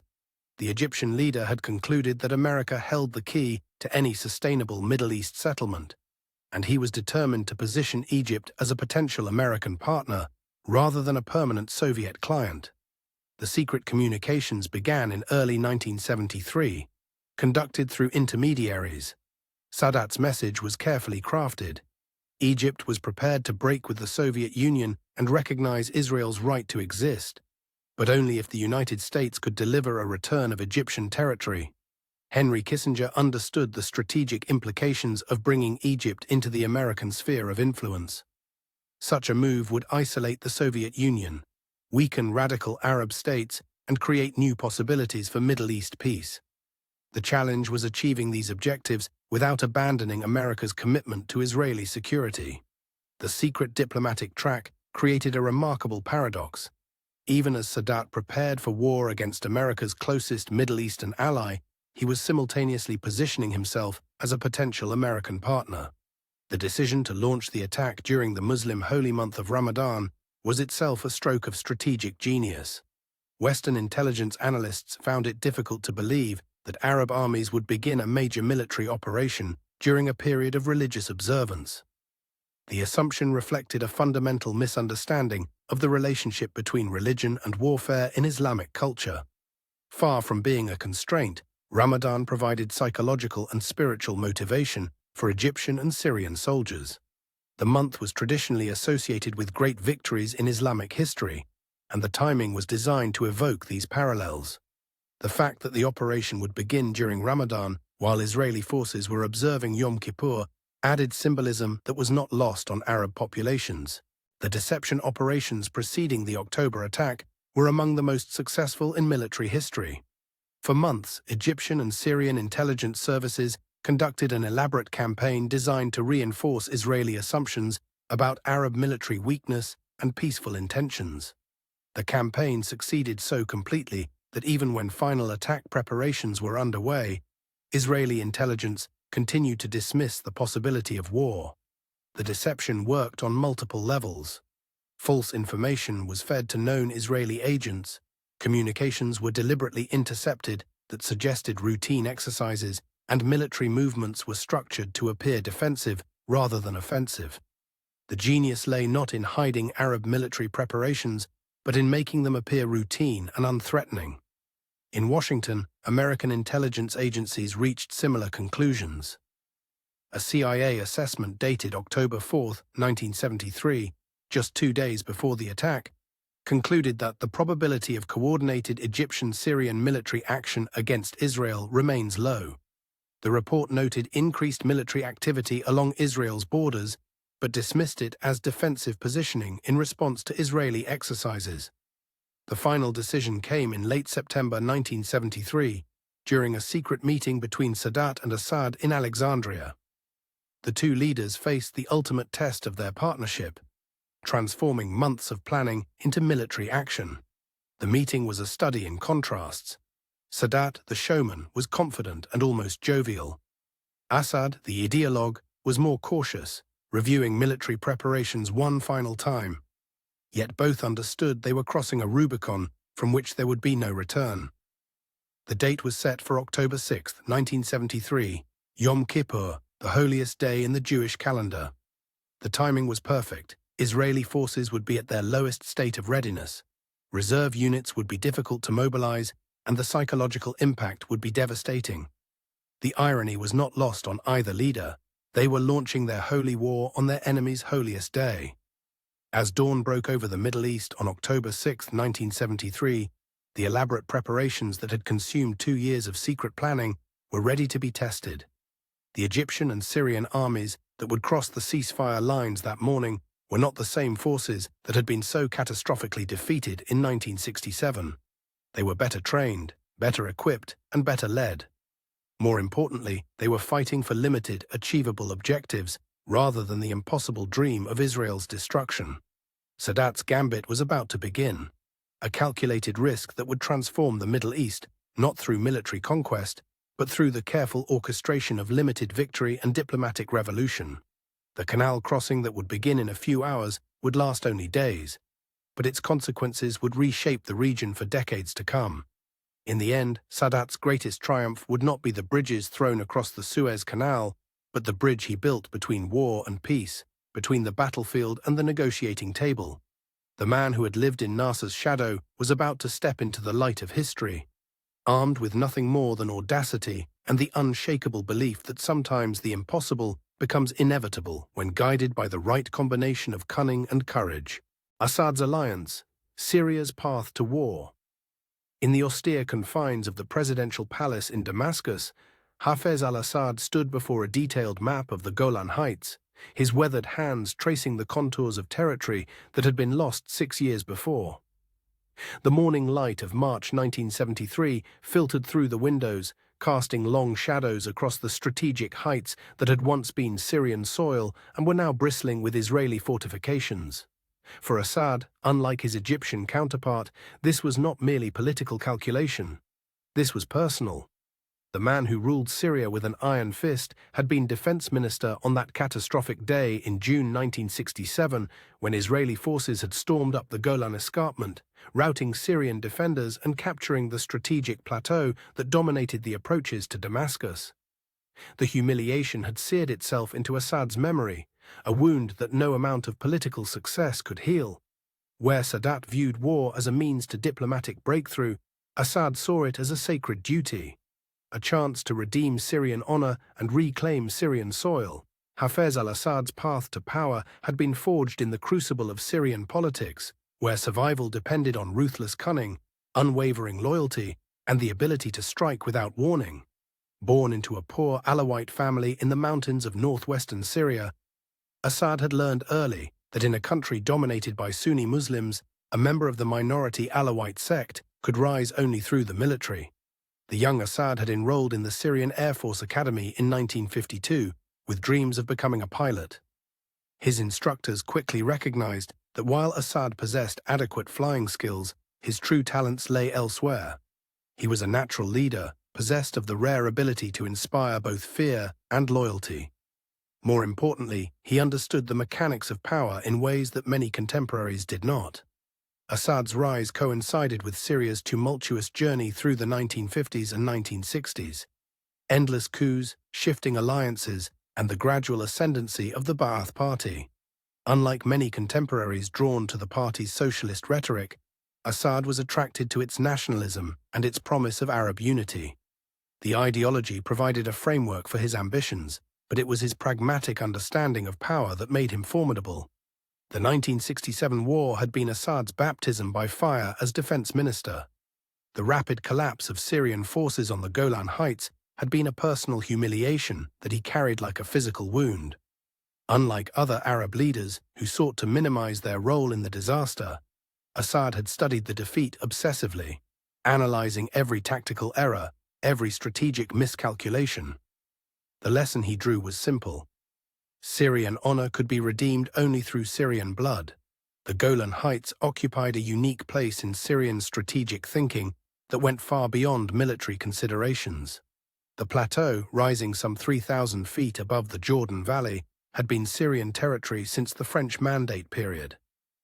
The Egyptian leader had concluded that America held the key to any sustainable Middle East settlement, and he was determined to position Egypt as a potential American partner rather than a permanent Soviet client. The secret communications began in early 1973, conducted through intermediaries. Sadat's message was carefully crafted. Egypt was prepared to break with the Soviet Union and recognize Israel's right to exist, but only if the United States could deliver a return of Egyptian territory. Henry Kissinger understood the strategic implications of bringing Egypt into the American sphere of influence. Such a move would isolate the Soviet Union, weaken radical Arab states, and create new possibilities for Middle East peace. The challenge was achieving these objectives without abandoning America's commitment to Israeli security. The secret diplomatic track created a remarkable paradox. Even as Sadat prepared for war against America's closest Middle Eastern ally, he was simultaneously positioning himself as a potential American partner. The decision to launch the attack during the Muslim holy month of Ramadan was itself a stroke of strategic genius. Western intelligence analysts found it difficult to believe that Arab armies would begin a major military operation during a period of religious observance. The assumption reflected a fundamental misunderstanding of the relationship between religion and warfare in Islamic culture. Far from being a constraint, Ramadan provided psychological and spiritual motivation for Egyptian and Syrian soldiers. The month was traditionally associated with great victories in Islamic history, and the timing was designed to evoke these parallels. The fact that the operation would begin during Ramadan while Israeli forces were observing Yom Kippur added symbolism that was not lost on Arab populations. The deception operations preceding the October attack were among the most successful in military history. For months, Egyptian and Syrian intelligence services conducted an elaborate campaign designed to reinforce Israeli assumptions about Arab military weakness and peaceful intentions. The campaign succeeded so completely that even when final attack preparations were underway, Israeli intelligence continued to dismiss the possibility of war. The deception worked on multiple levels. False information was fed to known Israeli agents. Communications were deliberately intercepted that suggested routine exercises, and military movements were structured to appear defensive rather than offensive. The genius lay not in hiding Arab military preparations, but in making them appear routine and unthreatening. In Washington, American intelligence agencies reached similar conclusions. A CIA assessment dated October 4, 1973, just 2 days before the attack, concluded that the probability of coordinated Egyptian-Syrian military action against Israel remains low. The report noted increased military activity along Israel's borders, but dismissed it as defensive positioning in response to Israeli exercises. The final decision came in late September 1973, during a secret meeting between Sadat and Assad in Alexandria. The two leaders faced the ultimate test of their partnership, transforming months of planning into military action. The meeting was a study in contrasts. Sadat, the showman, was confident and almost jovial. Assad, the ideologue, was more cautious, reviewing military preparations one final time. Yet both understood they were crossing a Rubicon from which there would be no return. The date was set for October 6, 1973, Yom Kippur, the holiest day in the Jewish calendar. The timing was perfect. Israeli forces would be at their lowest state of readiness. Reserve units would be difficult to mobilize, and the psychological impact would be devastating. The irony was not lost on either leader. They were launching their holy war on their enemy's holiest day. As dawn broke over the Middle East on October 6, 1973, the elaborate preparations that had consumed 2 years of secret planning were ready to be tested. The Egyptian and Syrian armies that would cross the ceasefire lines that morning were not the same forces that had been so catastrophically defeated in 1967. They were better trained, better equipped, and better led. More importantly, they were fighting for limited, achievable objectives rather than the impossible dream of Israel's destruction. Sadat's gambit was about to begin, a calculated risk that would transform the Middle East, not through military conquest, but through the careful orchestration of limited victory and diplomatic revolution. The canal crossing that would begin in a few hours would last only days, but its consequences would reshape the region for decades to come. In the end, Sadat's greatest triumph would not be the bridges thrown across the Suez Canal, but the bridge he built between war and peace, between the battlefield and the negotiating table. The man who had lived in Nasser's shadow was about to step into the light of history, armed with nothing more than audacity and the unshakable belief that sometimes the impossible becomes inevitable when guided by the right combination of cunning and courage. Assad's alliance, Syria's path to war. In the austere confines of the presidential palace in Damascus, Hafez al-Assad stood before a detailed map of the Golan Heights, his weathered hands tracing the contours of territory that had been lost 6 years before. The morning light of March 1973 filtered through the windows, casting long shadows across the strategic heights that had once been Syrian soil and were now bristling with Israeli fortifications. For Assad, unlike his Egyptian counterpart, this was not merely political calculation. This was personal. The man who ruled Syria with an iron fist had been defense minister on that catastrophic day in June 1967 when Israeli forces had stormed up the Golan Escarpment, routing Syrian defenders and capturing the strategic plateau that dominated the approaches to Damascus. The humiliation had seared itself into Assad's memory, a wound that no amount of political success could heal. Where Sadat viewed war as a means to diplomatic breakthrough, Assad saw it as a sacred duty, a chance to redeem Syrian honor and reclaim Syrian soil. Hafez al-Assad's path to power had been forged in the crucible of Syrian politics, where survival depended on ruthless cunning, unwavering loyalty, and the ability to strike without warning. Born into a poor Alawite family in the mountains of northwestern Syria, Assad had learned early that in a country dominated by Sunni Muslims, a member of the minority Alawite sect could rise only through the military. The young Assad had enrolled in the Syrian Air Force Academy in 1952, with dreams of becoming a pilot. His instructors quickly recognized that while Assad possessed adequate flying skills, his true talents lay elsewhere. He was a natural leader, possessed of the rare ability to inspire both fear and loyalty. More importantly, he understood the mechanics of power in ways that many contemporaries did not. Assad's rise coincided with Syria's tumultuous journey through the 1950s and 1960s. Endless coups, shifting alliances, and the gradual ascendancy of the Ba'ath Party. Unlike many contemporaries drawn to the party's socialist rhetoric, Assad was attracted to its nationalism and its promise of Arab unity. The ideology provided a framework for his ambitions, but it was his pragmatic understanding of power that made him formidable. The 1967 war had been Assad's baptism by fire as defense minister. The rapid collapse of Syrian forces on the Golan Heights had been a personal humiliation that he carried like a physical wound. Unlike other Arab leaders who sought to minimize their role in the disaster, Assad had studied the defeat obsessively, analyzing every tactical error, every strategic miscalculation. The lesson he drew was simple. Syrian honor could be redeemed only through Syrian blood. The Golan Heights occupied a unique place in Syrian strategic thinking that went far beyond military considerations. The plateau, rising some 3,000 feet above the Jordan Valley, had been Syrian territory since the French Mandate period.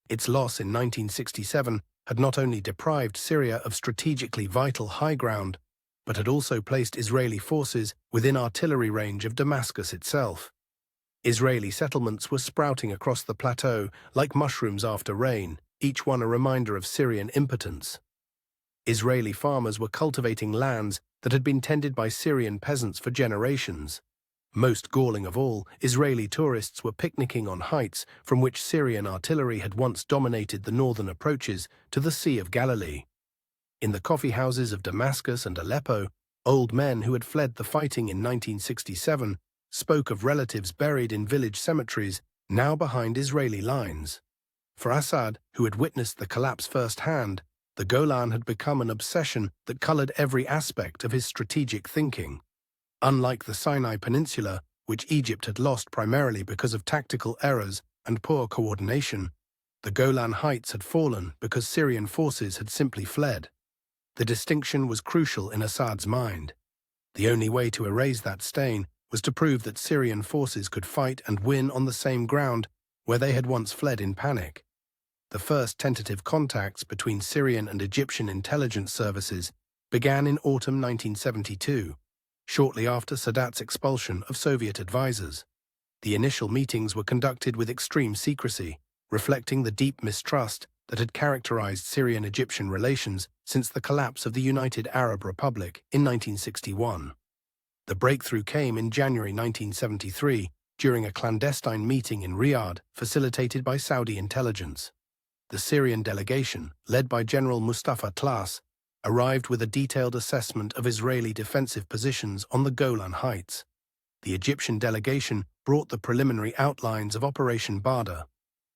Its loss in 1967 had not only deprived Syria of strategically vital high ground, but had also placed Israeli forces within artillery range of Damascus itself. Israeli settlements were sprouting across the plateau like mushrooms after rain, each one a reminder of Syrian impotence. Israeli farmers were cultivating lands that had been tended by Syrian peasants for generations. Most galling of all, Israeli tourists were picnicking on heights from which Syrian artillery had once dominated the northern approaches to the Sea of Galilee. In the coffee houses of Damascus and Aleppo, old men who had fled the fighting in 1967 spoke of relatives buried in village cemeteries now behind Israeli lines. For Assad, who had witnessed the collapse firsthand, the Golan had become an obsession that colored every aspect of his strategic thinking. Unlike the Sinai Peninsula, which Egypt had lost primarily because of tactical errors and poor coordination, the Golan Heights had fallen because Syrian forces had simply fled. The distinction was crucial in Assad's mind. The only way to erase that stain was to prove that Syrian forces could fight and win on the same ground where they had once fled in panic. The first tentative contacts between Syrian and Egyptian intelligence services began in autumn 1972, shortly after Sadat's expulsion of Soviet advisors. The initial meetings were conducted with extreme secrecy, reflecting the deep mistrust that had characterized Syrian-Egyptian relations since the collapse of the United Arab Republic in 1961. The breakthrough came in January 1973 during a clandestine meeting in Riyadh facilitated by Saudi intelligence. The Syrian delegation, led by General Mustafa Tlass, arrived with a detailed assessment of Israeli defensive positions on the Golan Heights. The Egyptian delegation brought the preliminary outlines of Operation Badr.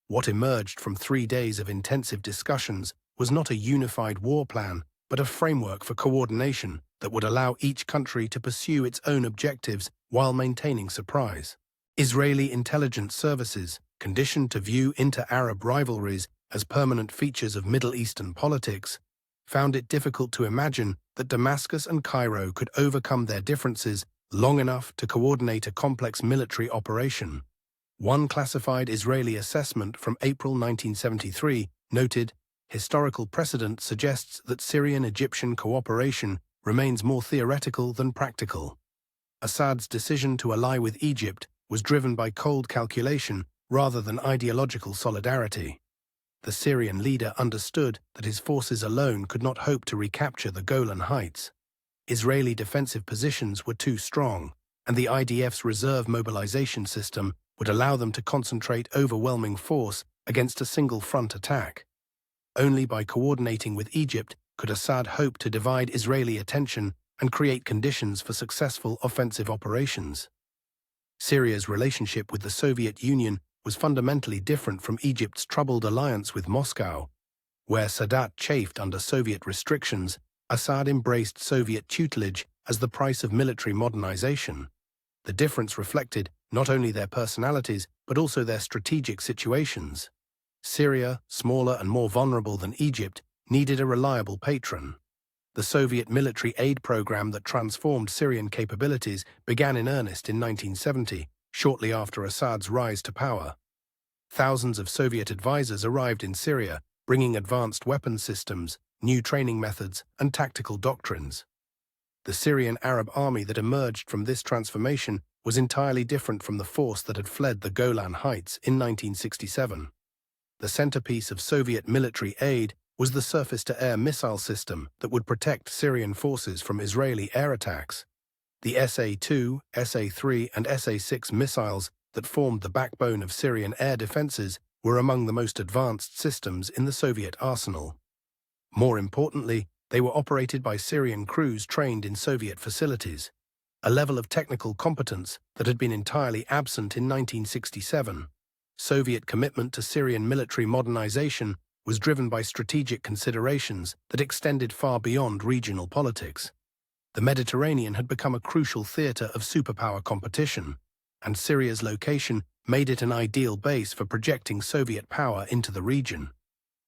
What emerged from 3 days of intensive discussions was not a unified war plan, but a framework for coordination that would allow each country to pursue its own objectives while maintaining surprise. Israeli intelligence services, conditioned to view inter-Arab rivalries as permanent features of Middle Eastern politics, found it difficult to imagine that Damascus and Cairo could overcome their differences long enough to coordinate a complex military operation. One classified Israeli assessment from April 1973 noted, "Historical precedent suggests that Syrian-Egyptian cooperation remains more theoretical than practical." Assad's decision to ally with Egypt was driven by cold calculation rather than ideological solidarity. The Syrian leader understood that his forces alone could not hope to recapture the Golan Heights. Israeli defensive positions were too strong, and the IDF's reserve mobilization system would allow them to concentrate overwhelming force against a single front attack. Only by coordinating with Egypt could Assad hope to divide Israeli attention and create conditions for successful offensive operations. Syria's relationship with the Soviet Union was fundamentally different from Egypt's troubled alliance with Moscow. Where Sadat chafed under Soviet restrictions, Assad embraced Soviet tutelage as the price of military modernization. The difference reflected not only their personalities, but also their strategic situations. Syria, smaller and more vulnerable than Egypt, needed a reliable patron. The Soviet military aid program that transformed Syrian capabilities began in earnest in 1970, shortly after Assad's rise to power. Thousands of Soviet advisors arrived in Syria, bringing advanced weapons systems, new training methods, and tactical doctrines. The Syrian Arab army that emerged from this transformation was entirely different from the force that had fled the Golan Heights in 1967. The centerpiece of Soviet military aid was the surface-to-air missile system that would protect Syrian forces from Israeli air attacks. The SA-2, SA-3 and SA-6 missiles that formed the backbone of Syrian air defenses were among the most advanced systems in the Soviet arsenal. More importantly, they were operated by Syrian crews trained in Soviet facilities, a level of technical competence that had been entirely absent in 1967. Soviet commitment to Syrian military modernization was driven by strategic considerations that extended far beyond regional politics. The Mediterranean had become a crucial theater of superpower competition, and Syria's location made it an ideal base for projecting Soviet power into the region.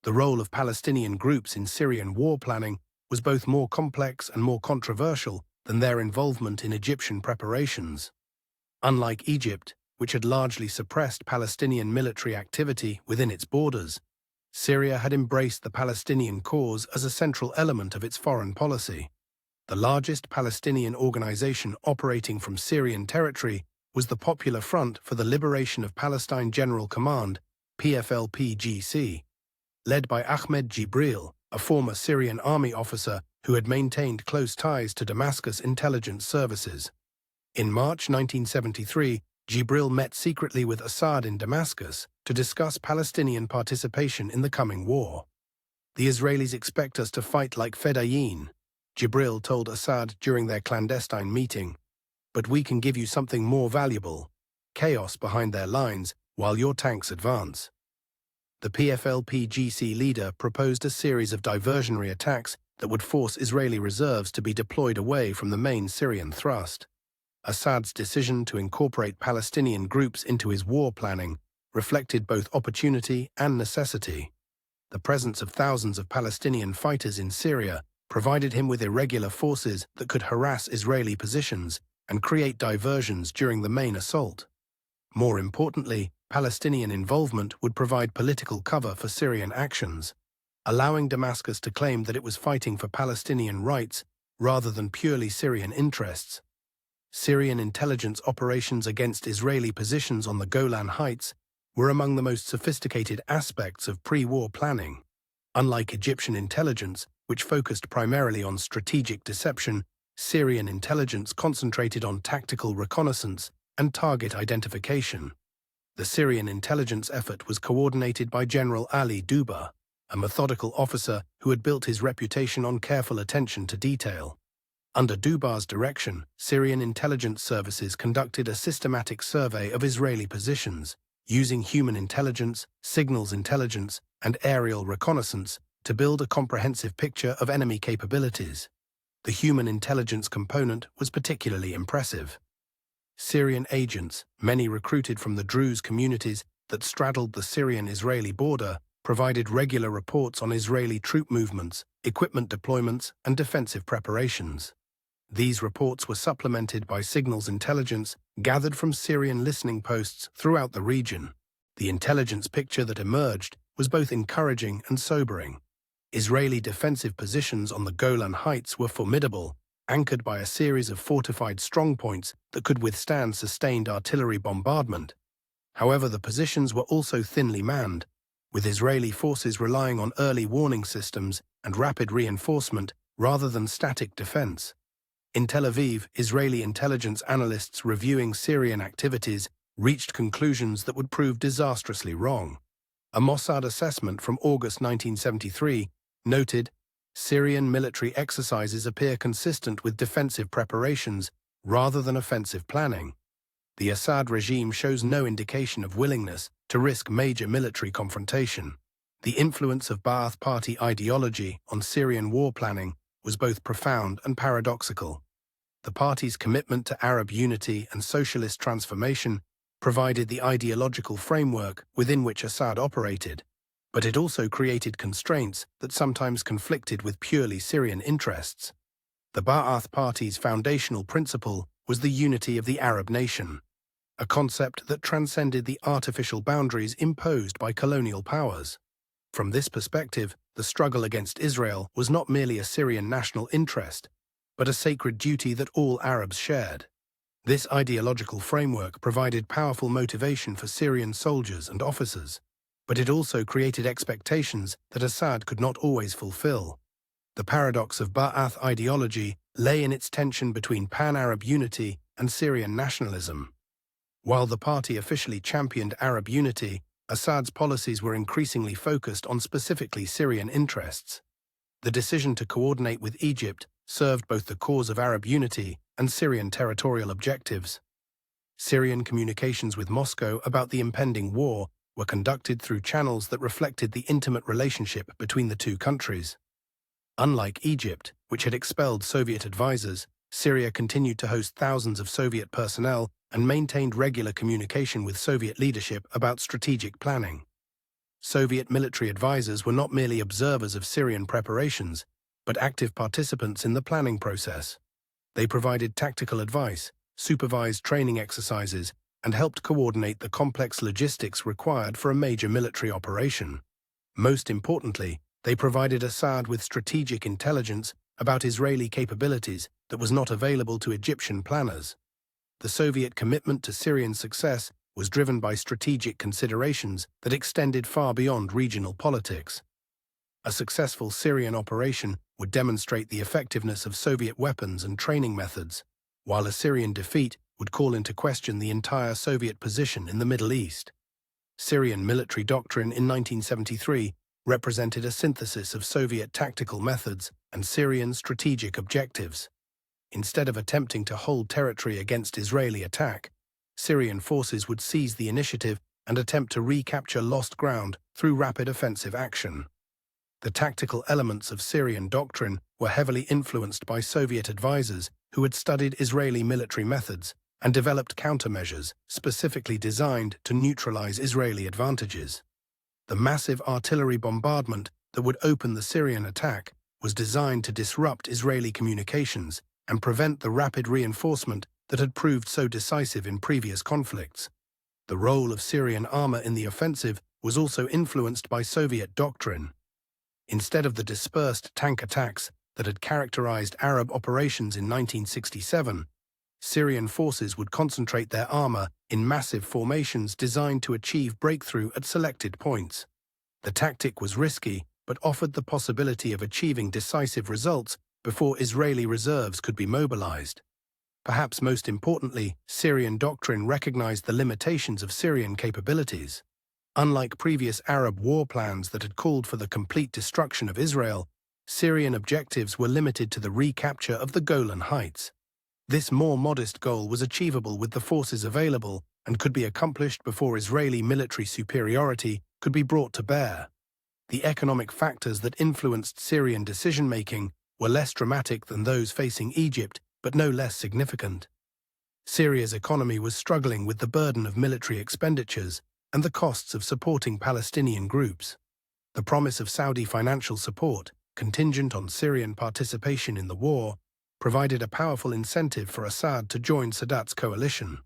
The role of Palestinian groups in Syrian war planning was both more complex and more controversial than their involvement in Egyptian preparations. Unlike Egypt, which had largely suppressed Palestinian military activity within its borders, Syria had embraced the Palestinian cause as a central element of its foreign policy. The largest Palestinian organization operating from Syrian territory was the Popular Front for the Liberation of Palestine General Command, PFLP-GC, led by Ahmed Jibril, a former Syrian army officer who had maintained close ties to Damascus intelligence services. In March 1973, Jibril met secretly with Assad in Damascus to discuss Palestinian participation in the coming war. "The Israelis expect us to fight like Fedayeen," Jibril told Assad during their clandestine meeting, "but we can give you something more valuable: chaos behind their lines while your tanks advance." The PFLP-GC leader proposed a series of diversionary attacks that would force Israeli reserves to be deployed away from the main Syrian thrust. Assad's decision to incorporate Palestinian groups into his war planning reflected both opportunity and necessity. The presence of thousands of Palestinian fighters in Syria provided him with irregular forces that could harass Israeli positions and create diversions during the main assault. More importantly, Palestinian involvement would provide political cover for Syrian actions, allowing Damascus to claim that it was fighting for Palestinian rights rather than purely Syrian interests. Syrian intelligence operations against Israeli positions on the Golan Heights were among the most sophisticated aspects of pre-war planning. Unlike Egyptian intelligence, which focused primarily on strategic deception, Syrian intelligence concentrated on tactical reconnaissance and target identification. The Syrian intelligence effort was coordinated by General Ali Duba, a methodical officer who had built his reputation on careful attention to detail. Under Duba's direction, Syrian intelligence services conducted a systematic survey of Israeli positions, using human intelligence, signals intelligence, and aerial reconnaissance to build a comprehensive picture of enemy capabilities. The human intelligence component was particularly impressive. Syrian agents, many recruited from the Druze communities that straddled the Syrian-Israeli border, provided regular reports on Israeli troop movements, equipment deployments, and defensive preparations. These reports were supplemented by signals intelligence gathered from Syrian listening posts throughout the region. The intelligence picture that emerged was both encouraging and sobering. Israeli defensive positions on the Golan Heights were formidable, anchored by a series of fortified strongpoints that could withstand sustained artillery bombardment. However, the positions were also thinly manned, with Israeli forces relying on early warning systems and rapid reinforcement rather than static defense. In Tel Aviv, Israeli intelligence analysts reviewing Syrian activities reached conclusions that would prove disastrously wrong. A Mossad assessment from August 1973 noted, "Syrian military exercises appear consistent with defensive preparations rather than offensive planning. The Assad regime shows no indication of willingness to risk major military confrontation." The influence of Ba'ath Party ideology on Syrian war planning was both profound and paradoxical. The party's commitment to Arab unity and socialist transformation provided the ideological framework within which Assad operated, but it also created constraints that sometimes conflicted with purely Syrian interests. The Ba'ath Party's foundational principle was the unity of the Arab nation, a concept that transcended the artificial boundaries imposed by colonial powers. From this perspective, the struggle against Israel was not merely a Syrian national interest, but a sacred duty that all Arabs shared. This ideological framework provided powerful motivation for Syrian soldiers and officers. but it also created expectations that Assad could not always fulfill. The paradox of Ba'ath ideology lay in its tension between pan-Arab unity and Syrian nationalism. While the party officially championed Arab unity, Assad's policies were increasingly focused on specifically Syrian interests. The decision to coordinate with Egypt served both the cause of Arab unity and Syrian territorial objectives. Syrian communications with Moscow about the impending war were conducted through channels that reflected the intimate relationship between the two countries. Unlike Egypt, which had expelled Soviet advisors, Syria continued to host thousands of Soviet personnel and maintained regular communication with Soviet leadership about strategic planning. Soviet military advisors were not merely observers of Syrian preparations, but active participants in the planning process. They provided tactical advice, supervised training exercises, and helped coordinate the complex logistics required for a major military operation. Most importantly, they provided Assad with strategic intelligence about Israeli capabilities that was not available to Egyptian planners. The Soviet commitment to Syrian success was driven by strategic considerations that extended far beyond regional politics. A successful Syrian operation would demonstrate the effectiveness of Soviet weapons and training methods, while a Syrian defeat would call into question the entire Soviet position in the Middle East. Syrian military doctrine in 1973 represented a synthesis of Soviet tactical methods and Syrian strategic objectives. Instead of attempting to hold territory against Israeli attack, Syrian forces would seize the initiative and attempt to recapture lost ground through rapid offensive action. The tactical elements of Syrian doctrine were heavily influenced by Soviet advisors who had studied Israeli military methods and developed countermeasures specifically designed to neutralize Israeli advantages. The massive artillery bombardment that would open the Syrian attack was designed to disrupt Israeli communications and prevent the rapid reinforcement that had proved so decisive in previous conflicts. The role of Syrian armor in the offensive was also influenced by Soviet doctrine. Instead of the dispersed tank attacks that had characterized Arab operations in 1967, Syrian forces would concentrate their armor in massive formations designed to achieve breakthrough at selected points. The tactic was risky, but offered the possibility of achieving decisive results before Israeli reserves could be mobilized. Perhaps most importantly, Syrian doctrine recognized the limitations of Syrian capabilities. Unlike previous Arab war plans that had called for the complete destruction of Israel, Syrian objectives were limited to the recapture of the Golan Heights. This more modest goal was achievable with the forces available and could be accomplished before Israeli military superiority could be brought to bear. The economic factors that influenced Syrian decision-making were less dramatic than those facing Egypt, but no less significant. Syria's economy was struggling with the burden of military expenditures and the costs of supporting Palestinian groups. The promise of Saudi financial support, contingent on Syrian participation in the war, provided a powerful incentive for Assad to join Sadat's coalition.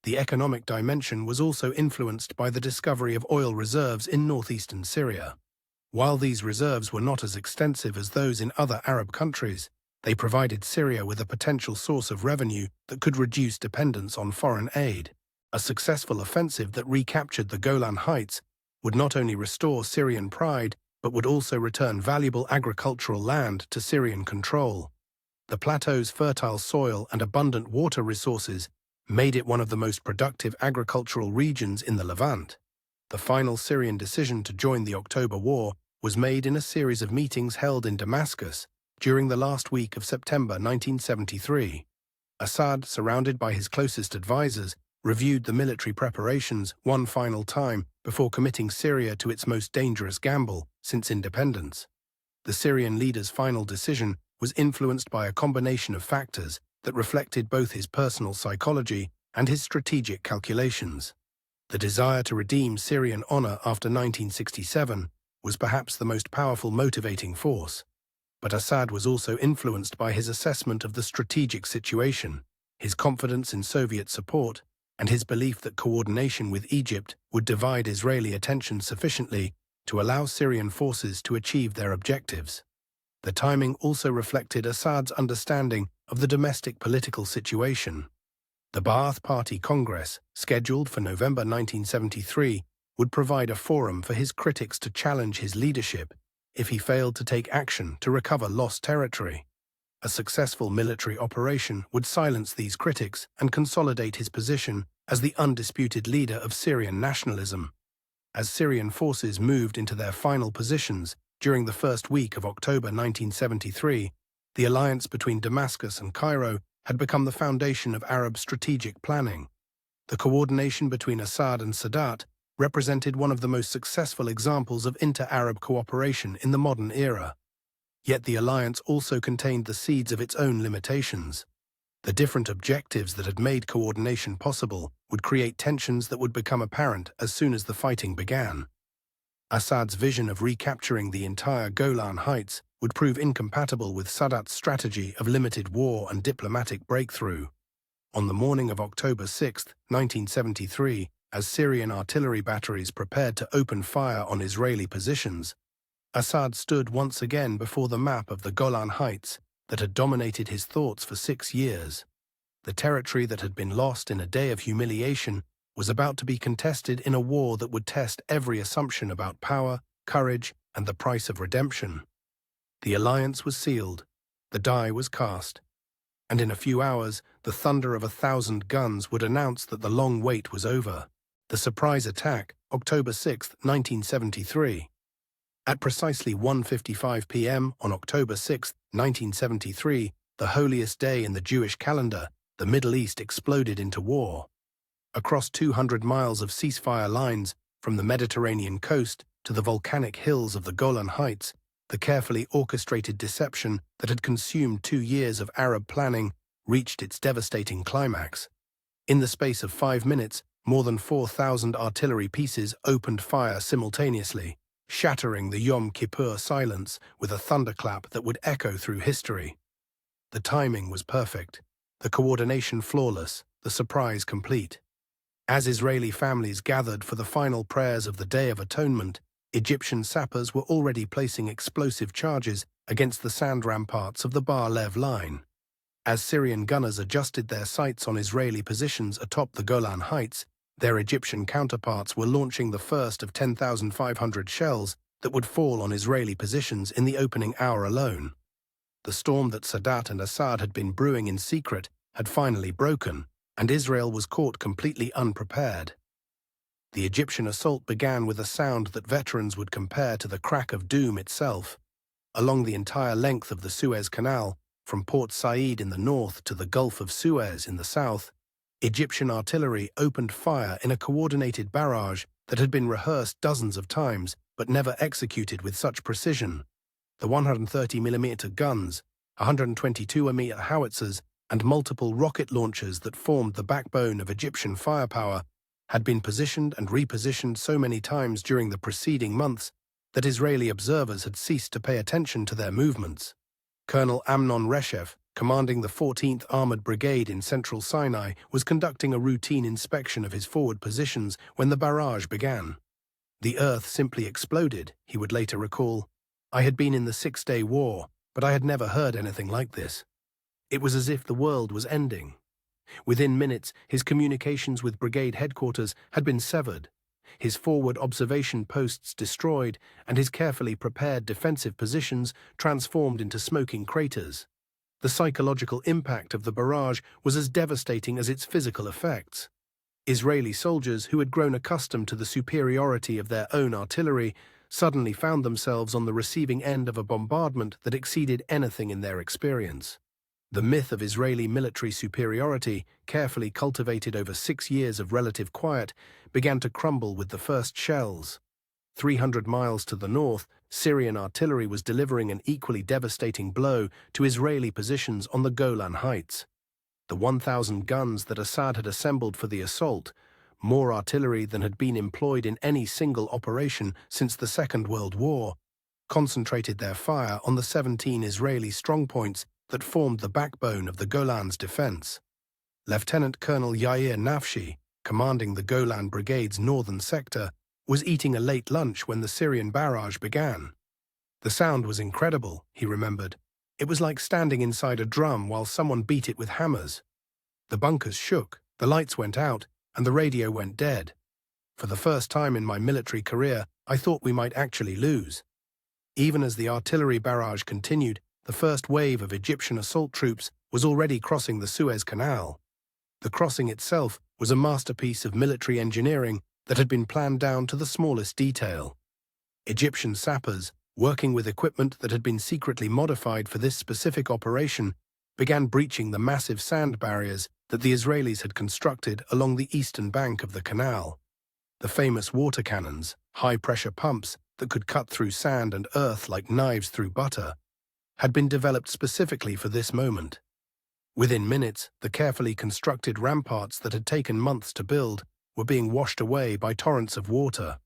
The economic dimension was also influenced by the discovery of oil reserves in northeastern Syria. While these reserves were not as extensive as those in other Arab countries, they provided Syria with a potential source of revenue that could reduce dependence on foreign aid. A successful offensive that recaptured the Golan Heights would not only restore Syrian pride, but would also return valuable agricultural land to Syrian control. The plateau's fertile soil and abundant water resources made it one of the most productive agricultural regions in the Levant. The final Syrian decision to join the October War was made in a series of meetings held in Damascus during the last week of September 1973. Assad, surrounded by his closest advisors, reviewed the military preparations one final time before committing Syria to its most dangerous gamble since independence. The Syrian leader's final decision was influenced by a combination of factors that reflected both his personal psychology and his strategic calculations. The desire to redeem Syrian honor after 1967 was perhaps the most powerful motivating force. But Assad was also influenced by his assessment of the strategic situation, his confidence in Soviet support, and his belief that coordination with Egypt would divide Israeli attention sufficiently to allow Syrian forces to achieve their objectives. The timing also reflected Assad's understanding of the domestic political situation. The Ba'ath Party Congress, scheduled for November 1973, would provide a forum for his critics to challenge his leadership if he failed to take action to recover lost territory. A successful military operation would silence these critics and consolidate his position as the undisputed leader of Syrian nationalism. As Syrian forces moved into their final positions during the first week of October 1973, the alliance between Damascus and Cairo had become the foundation of Arab strategic planning. The coordination between Assad and Sadat represented one of the most successful examples of inter-Arab cooperation in the modern era. Yet the alliance also contained the seeds of its own limitations. The different objectives that had made coordination possible would create tensions that would become apparent as soon as the fighting began. Assad's vision of recapturing the entire Golan Heights would prove incompatible with Sadat's strategy of limited war and diplomatic breakthrough. On the morning of October 6, 1973, as Syrian artillery batteries prepared to open fire on Israeli positions, Assad stood once again before the map of the Golan Heights that had dominated his thoughts for 6 years. The territory that had been lost in a day of humiliation was about to be contested in a war that would test every assumption about power, courage, and the price of redemption. The alliance was sealed, the die was cast, and in a few hours the thunder of 1,000 guns would announce that the long wait was over. The surprise attack, October 6, 1973. At precisely 1:55 p.m. on October 6, 1973, the holiest day in the Jewish calendar, the Middle East exploded into war. Across 200 miles of ceasefire lines, from the Mediterranean coast to the volcanic hills of the Golan Heights, the carefully orchestrated deception that had consumed 2 years of Arab planning reached its devastating climax. In the space of 5 minutes, more than 4,000 artillery pieces opened fire simultaneously, shattering the Yom Kippur silence with a thunderclap that would echo through history. The timing was perfect, the coordination flawless, the surprise complete. As Israeli families gathered for the final prayers of the Day of Atonement, Egyptian sappers were already placing explosive charges against the sand ramparts of the Bar Lev line. As Syrian gunners adjusted their sights on Israeli positions atop the Golan Heights, their Egyptian counterparts were launching the first of 10,500 shells that would fall on Israeli positions in the opening hour alone. The storm that Sadat and Assad had been brewing in secret had finally broken, and Israel was caught completely unprepared. The Egyptian assault began with a sound that veterans would compare to the crack of doom itself. Along the entire length of the Suez Canal, from Port Said in the north to the Gulf of Suez in the south, Egyptian artillery opened fire in a coordinated barrage that had been rehearsed dozens of times but never executed with such precision. The 130mm guns, 122mm howitzers, and multiple rocket launchers that formed the backbone of Egyptian firepower had been positioned and repositioned so many times during the preceding months that Israeli observers had ceased to pay attention to their movements. Colonel Amnon Reshev, commanding the 14th Armored Brigade in central Sinai, was conducting a routine inspection of his forward positions when the barrage began. "The earth simply exploded," he would later recall. "I had been in the 6-day war, but I had never heard anything like this. It was as if the world was ending." Within minutes, his communications with brigade headquarters had been severed, his forward observation posts destroyed, and his carefully prepared defensive positions transformed into smoking craters. The psychological impact of the barrage was as devastating as its physical effects. Israeli soldiers who had grown accustomed to the superiority of their own artillery suddenly found themselves on the receiving end of a bombardment that exceeded anything in their experience. The myth of Israeli military superiority, carefully cultivated over 6 years of relative quiet, began to crumble with the first shells. 300 miles to the north, Syrian artillery was delivering an equally devastating blow to Israeli positions on the Golan Heights. The 1,000 guns that Assad had assembled for the assault, more artillery than had been employed in any single operation since the Second World War, concentrated their fire on the 17 Israeli strongpoints that formed the backbone of the Golan's defense. Lieutenant Colonel Yair Nafshi, commanding the Golan Brigade's northern sector, was eating a late lunch when the Syrian barrage began. "The sound was incredible," he remembered. "It was like standing inside a drum while someone beat it with hammers. The bunkers shook, the lights went out, and the radio went dead. For the first time in my military career, I thought we might actually lose. Even as the artillery barrage continued, the first wave of Egyptian assault troops was already crossing the Suez Canal. The crossing itself was a masterpiece of military engineering that had been planned down to the smallest detail. Egyptian sappers, working with equipment that had been secretly modified for this specific operation, began breaching the massive sand barriers that the Israelis had constructed along the eastern bank of the canal. The famous water cannons, high-pressure pumps that could cut through sand and earth like knives through butter, had been developed specifically for this moment. Within minutes, the carefully constructed ramparts that had taken months to build were being washed away by torrents of water.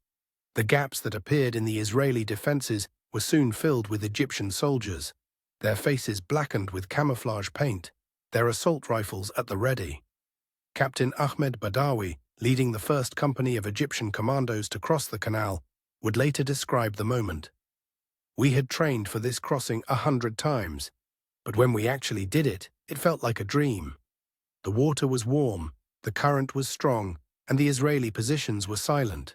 The gaps that appeared in the Israeli defenses were soon filled with Egyptian soldiers, their faces blackened with camouflage paint, their assault rifles at the ready. Captain Ahmed Badawi, leading the first company of Egyptian commandos to cross the canal, would later describe the moment. "We had trained for this crossing 100 times, but when we actually did it, it felt like a dream. The water was warm, the current was strong, and the Israeli positions were silent.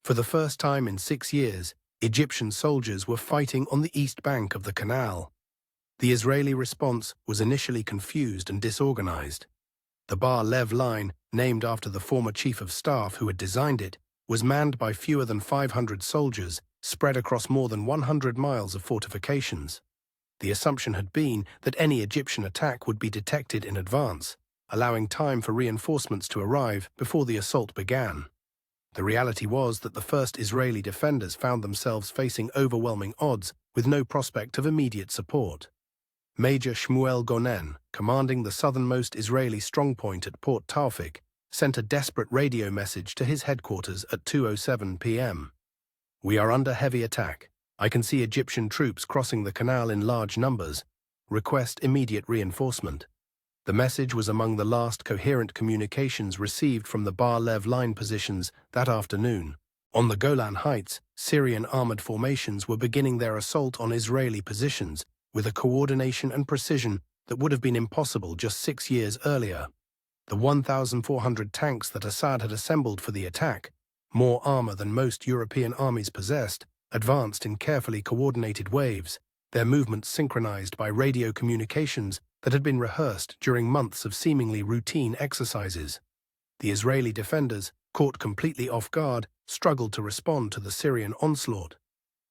For the first time in 6 years, Egyptian soldiers were fighting on the east bank of the canal. The Israeli response was initially confused and disorganized. The Bar Lev line, named after the former chief of staff who had designed it, was manned by fewer than 500 soldiers spread across more than 100 miles of fortifications. The assumption had been that any Egyptian attack would be detected in advance, allowing time for reinforcements to arrive before the assault began. The reality was that the first Israeli defenders found themselves facing overwhelming odds with no prospect of immediate support. Major Shmuel Golan, commanding the southernmost Israeli strongpoint at Port Taufik, sent a desperate radio message to his headquarters at 2:07 p.m. "We are under heavy attack. I can see Egyptian troops crossing the canal in large numbers. Request immediate reinforcement." The message was among the last coherent communications received from the Bar Lev line positions that afternoon. On the Golan Heights, Syrian armored formations were beginning their assault on Israeli positions with a coordination and precision that would have been impossible just 6 years earlier. The 1,400 tanks that Assad had assembled for the attack, more armor than most European armies possessed, advanced in carefully coordinated waves, their movements synchronized by radio communications that had been rehearsed during months of seemingly routine exercises. The Israeli defenders, caught completely off guard, struggled to respond to the Syrian onslaught.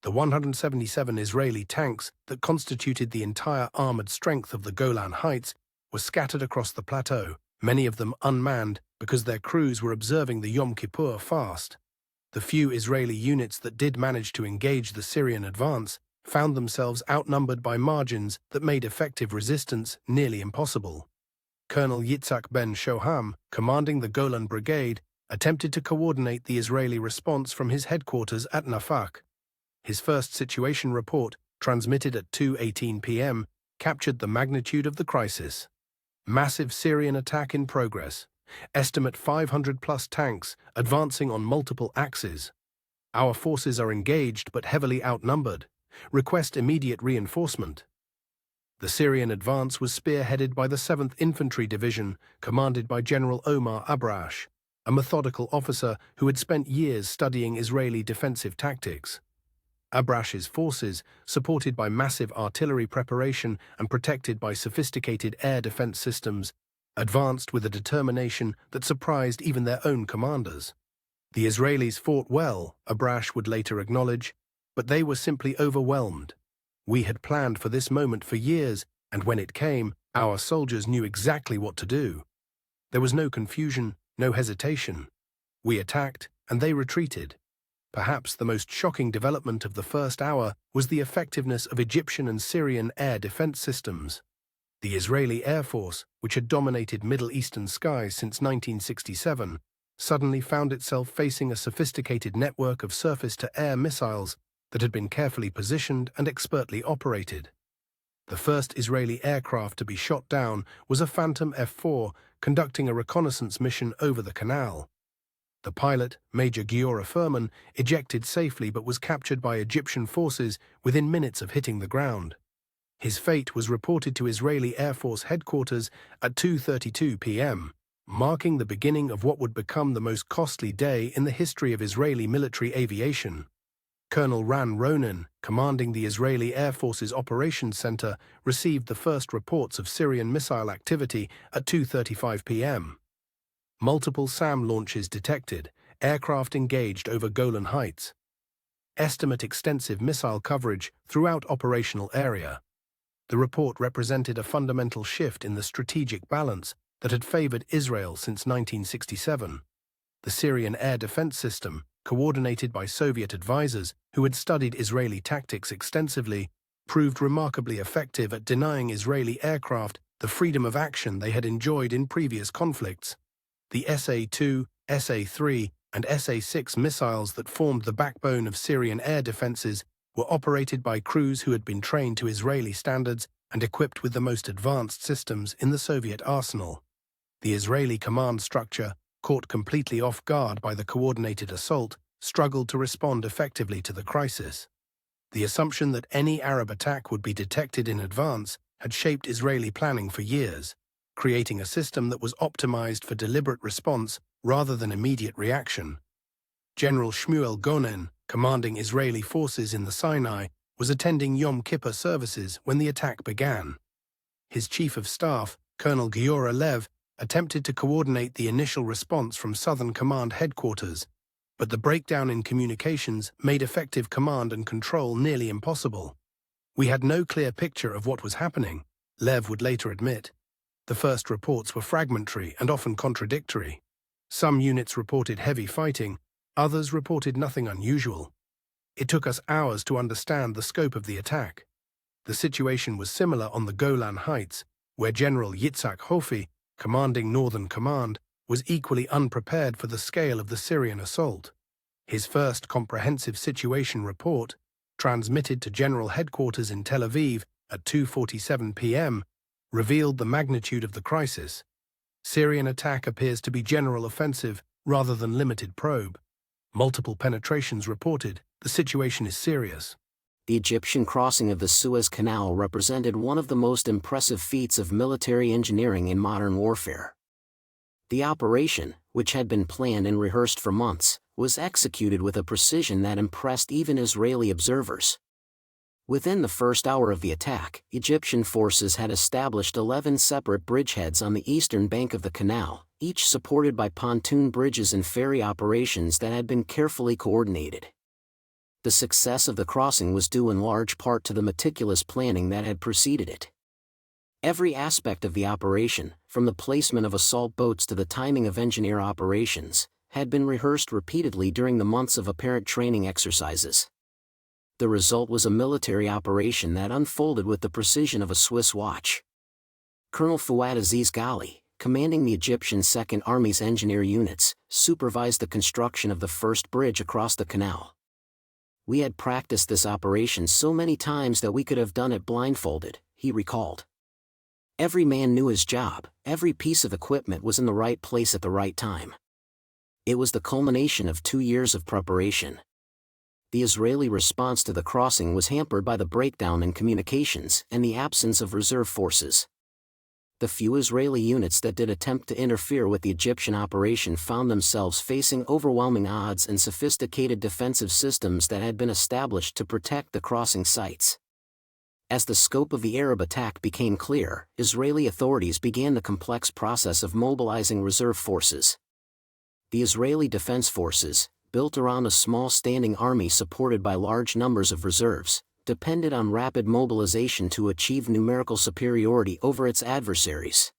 The 177 Israeli tanks that constituted the entire armored strength of the Golan Heights were scattered across the plateau, many of them unmanned because their crews were observing the Yom Kippur fast. The few Israeli units that did manage to engage the Syrian advance found themselves outnumbered by margins that made effective resistance nearly impossible. Colonel Yitzhak ben Shoham, commanding the Golan Brigade, attempted to coordinate the Israeli response from his headquarters at Nafak. His first situation report, transmitted at 2:18 p.m., captured the magnitude of the crisis. Massive Syrian attack in progress. Estimate 500-plus tanks advancing on multiple axes. Our forces are engaged but heavily outnumbered. Request immediate reinforcement. The Syrian advance was spearheaded by the 7th Infantry Division, commanded by General Omar Abrash, a methodical officer who had spent years studying Israeli defensive tactics. Abrash's forces, supported by massive artillery preparation and protected by sophisticated air defense systems, advanced with a determination that surprised even their own commanders. The Israelis fought well, Abrash would later acknowledge, but they were simply overwhelmed. "We had planned for this moment for years, and when it came, our soldiers knew exactly what to do. There was no confusion, no hesitation. We attacked, and they retreated." Perhaps the most shocking development of the first hour was the effectiveness of Egyptian and Syrian air defense systems. The Israeli Air Force, which had dominated Middle Eastern skies since 1967, suddenly found itself facing a sophisticated network of surface-to-air missiles that had been carefully positioned and expertly operated. The first Israeli aircraft to be shot down was a Phantom F-4 conducting a reconnaissance mission over the canal. The pilot, Major Giora Furman, ejected safely but was captured by Egyptian forces within minutes of hitting the ground. His fate was reported to Israeli Air Force headquarters at 2:32 p.m., marking the beginning of what would become the most costly day in the history of Israeli military aviation. Colonel Ran Ronen, commanding the Israeli Air Force's Operations Center, received the first reports of Syrian missile activity at 2:35 p.m. Multiple SAM launches detected, aircraft engaged over Golan Heights. Estimate extensive missile coverage throughout operational area. The report represented a fundamental shift in the strategic balance that had favored Israel since 1967. The Syrian air defense system, coordinated by Soviet advisors who had studied Israeli tactics extensively, proved remarkably effective at denying Israeli aircraft the freedom of action they had enjoyed in previous conflicts. The SA-2, SA-3, and SA-6 missiles that formed the backbone of Syrian air defenses were operated by crews who had been trained to Israeli standards and equipped with the most advanced systems in the Soviet arsenal. The Israeli command structure, caught completely off guard by the coordinated assault, struggled to respond effectively to the crisis. The assumption that any Arab attack would be detected in advance had shaped Israeli planning for years, creating a system that was optimized for deliberate response rather than immediate reaction. General Shmuel Golan, commanding Israeli forces in the Sinai, was attending Yom Kippur services when the attack began. His chief of staff, Colonel Giora Lev, attempted to coordinate the initial response from Southern Command headquarters, but the breakdown in communications made effective command and control nearly impossible. "We had no clear picture of what was happening," Lev would later admit. The first reports were fragmentary and often contradictory. Some units reported heavy fighting, others reported nothing unusual. It took us hours to understand the scope of the attack. The situation was similar on the Golan Heights, where General Yitzhak Hofi, commanding Northern Command, was equally unprepared for the scale of the Syrian assault. His first comprehensive situation report, transmitted to General Headquarters in Tel Aviv at 2:47 p.m., revealed the magnitude of the crisis. Syrian attack appears to be general offensive rather than limited probe. Multiple penetrations reported. The situation is serious. The Egyptian crossing of the Suez Canal represented one of the most impressive feats of military engineering in modern warfare. The operation, which had been planned and rehearsed for months, was executed with a precision that impressed even Israeli observers. Within the first hour of the attack, Egyptian forces had established 11 separate bridgeheads on the eastern bank of the canal, each supported by pontoon bridges and ferry operations that had been carefully coordinated. The success of the crossing was due in large part to the meticulous planning that had preceded it. Every aspect of the operation, from the placement of assault boats to the timing of engineer operations, had been rehearsed repeatedly during the months of apparent training exercises. The result was a military operation that unfolded with the precision of a Swiss watch. Colonel Fuad Aziz Ghali, commanding the Egyptian Second Army's engineer units, supervised the construction of the first bridge across the canal. "We had practiced this operation so many times that we could have done it blindfolded," he recalled. Every man knew his job, every piece of equipment was in the right place at the right time. It was the culmination of 2 years of preparation. The Israeli response to the crossing was hampered by the breakdown in communications and the absence of reserve forces. The few Israeli units that did attempt to interfere with the Egyptian operation found themselves facing overwhelming odds and sophisticated defensive systems that had been established to protect the crossing sites. As the scope of the Arab attack became clear, Israeli authorities began the complex process of mobilizing reserve forces. The Israeli Defense Forces, built around a small standing army supported by large numbers of reserves, depended on rapid mobilization to achieve numerical superiority over its adversaries.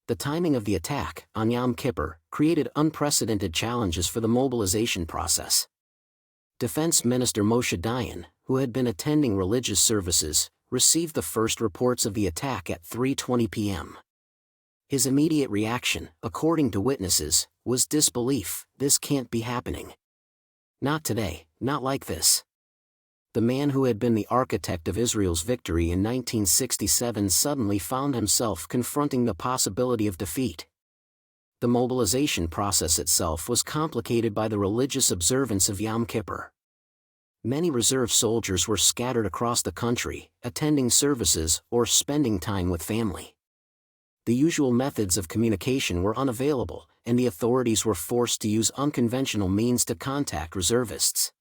The timing of the attack, on Yom Kippur, created unprecedented challenges for the mobilization process. Defense Minister Moshe Dayan, who had been attending religious services, received the first reports of the attack at 3:20 p.m. His immediate reaction, according to witnesses, was disbelief. "This can't be happening. Not today, not like this." The man who had been the architect of Israel's victory in 1967 suddenly found himself confronting the possibility of defeat. The mobilization process itself was complicated by the religious observance of Yom Kippur. Many reserve soldiers were scattered across the country, attending services or spending time with family. The usual methods of communication were unavailable, and the authorities were forced to use unconventional means to contact reservists.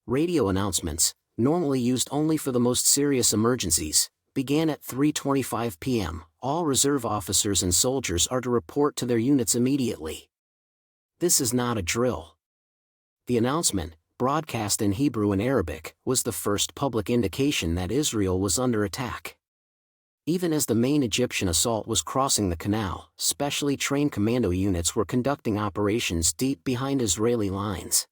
Radio announcements, normally used only for the most serious emergencies, began at 3:25 p.m. All reserve officers and soldiers are to report to their units immediately. This is not a drill. The announcement, broadcast in Hebrew and Arabic, was the first public indication that Israel was under attack. Even as the main Egyptian assault was crossing the canal, specially trained commando units were conducting operations deep behind Israeli lines.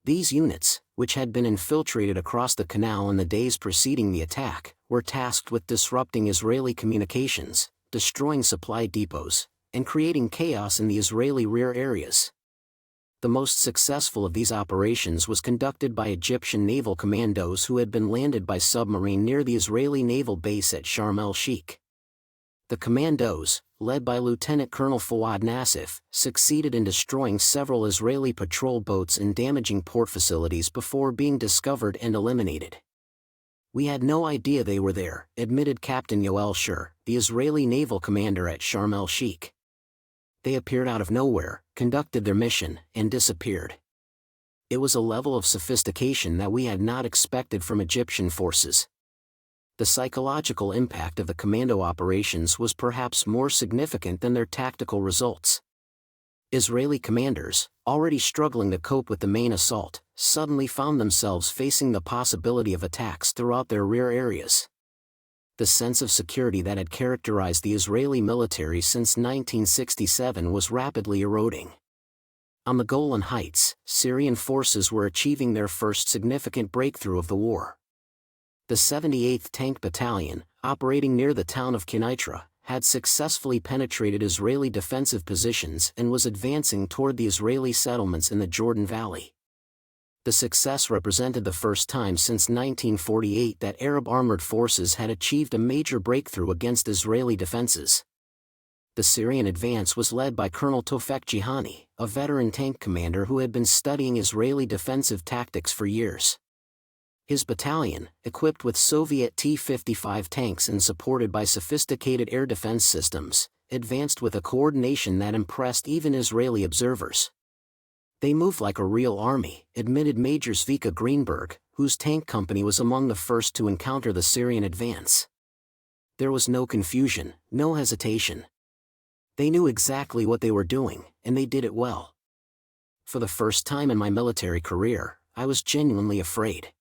These units, which had been infiltrated across the canal in the days preceding the attack, were tasked with disrupting Israeli communications, destroying supply depots, and creating chaos in the Israeli rear areas. The most successful of these operations was conducted by Egyptian naval commandos who had been landed by submarine near the Israeli naval base at Sharm el-Sheikh. The commandos, led by Lieutenant Colonel Fawad Nassif, succeeded in destroying several Israeli patrol boats and damaging port facilities before being discovered and eliminated. "We had no idea they were there," admitted Captain Yoel Shur, the Israeli naval commander at Sharm el-Sheikh. "They appeared out of nowhere, conducted their mission, and disappeared." It was a level of sophistication that we had not expected from Egyptian forces. The psychological impact of the commando operations was perhaps more significant than their tactical results. Israeli commanders, already struggling to cope with the main assault, suddenly found themselves facing the possibility of attacks throughout their rear areas. The sense of security that had characterized the Israeli military since 1967 was rapidly eroding. On the Golan Heights, Syrian forces were achieving their first significant breakthrough of the war. The 78th Tank Battalion, operating near the town of Quneitra, had successfully penetrated Israeli defensive positions and was advancing toward the Israeli settlements in the Jordan Valley. The success represented the first time since 1948 that Arab armored forces had achieved a major breakthrough against Israeli defenses. The Syrian advance was led by Colonel Tofek Jihani, a veteran tank commander who had been studying Israeli defensive tactics for years. His battalion, equipped with Soviet T-55 tanks and supported by sophisticated air defense systems, advanced with a coordination that impressed even Israeli observers. "They move like a real army," admitted Major Zvika Greenberg, whose tank company was among the first to encounter the Syrian advance. "There was no confusion, no hesitation. They knew exactly what they were doing, and they did it well. For the first time in my military career, I was genuinely afraid."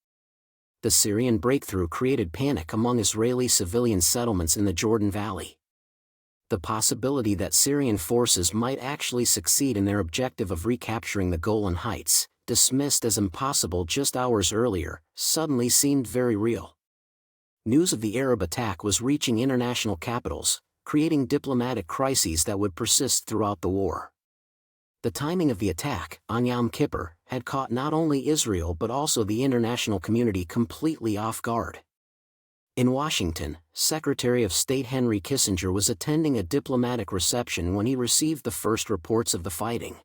The Syrian breakthrough created panic among Israeli civilian settlements in the Jordan Valley. The possibility that Syrian forces might actually succeed in their objective of recapturing the Golan Heights, dismissed as impossible just hours earlier, suddenly seemed very real. News of the Arab attack was reaching international capitals, creating diplomatic crises that would persist throughout the war. The timing of the attack, on Yom Kippur, had caught not only Israel but also the international community completely off guard. In Washington, Secretary of State Henry Kissinger was attending a diplomatic reception when he received the first reports of the fighting.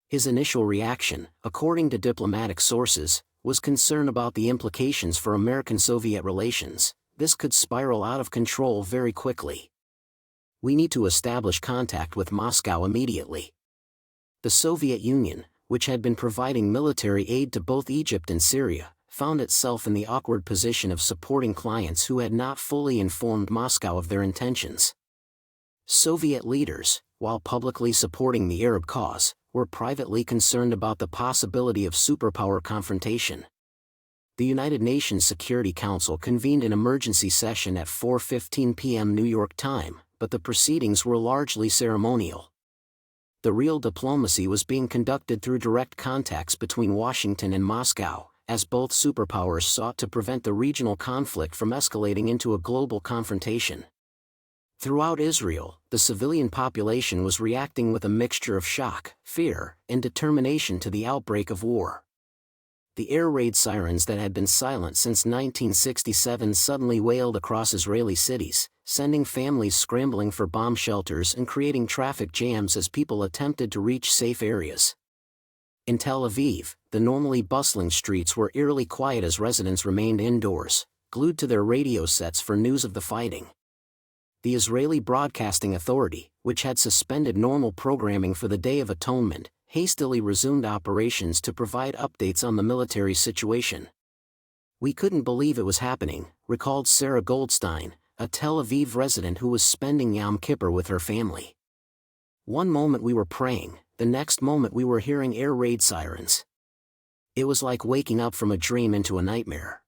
His initial reaction, according to diplomatic sources, was concern about the implications for American-Soviet relations. This could spiral out of control very quickly. "We need to establish contact with Moscow immediately." The Soviet Union, which had been providing military aid to both Egypt and Syria, found itself in the awkward position of supporting clients who had not fully informed Moscow of their intentions. Soviet leaders, while publicly supporting the Arab cause, were privately concerned about the possibility of superpower confrontation. The United Nations Security Council convened an emergency session at 4:15 p.m. New York time, but the proceedings were largely ceremonial. The real diplomacy was being conducted through direct contacts between Washington and Moscow, as both superpowers sought to prevent the regional conflict from escalating into a global confrontation. Throughout Israel, the civilian population was reacting with a mixture of shock, fear, and determination to the outbreak of war. The air raid sirens that had been silent since 1967 suddenly wailed across Israeli cities, sending families scrambling for bomb shelters and creating traffic jams as people attempted to reach safe areas. In Tel Aviv, the normally bustling streets were eerily quiet as residents remained indoors, glued to their radio sets for news of the fighting. The Israeli Broadcasting Authority, which had suspended normal programming for the Day of Atonement, hastily resumed operations to provide updates on the military situation. "We couldn't believe it was happening," recalled Sarah Goldstein, a Tel Aviv resident who was spending Yom Kippur with her family. "One moment we were praying, the next moment we were hearing air raid sirens. It was like waking up from a dream into a nightmare."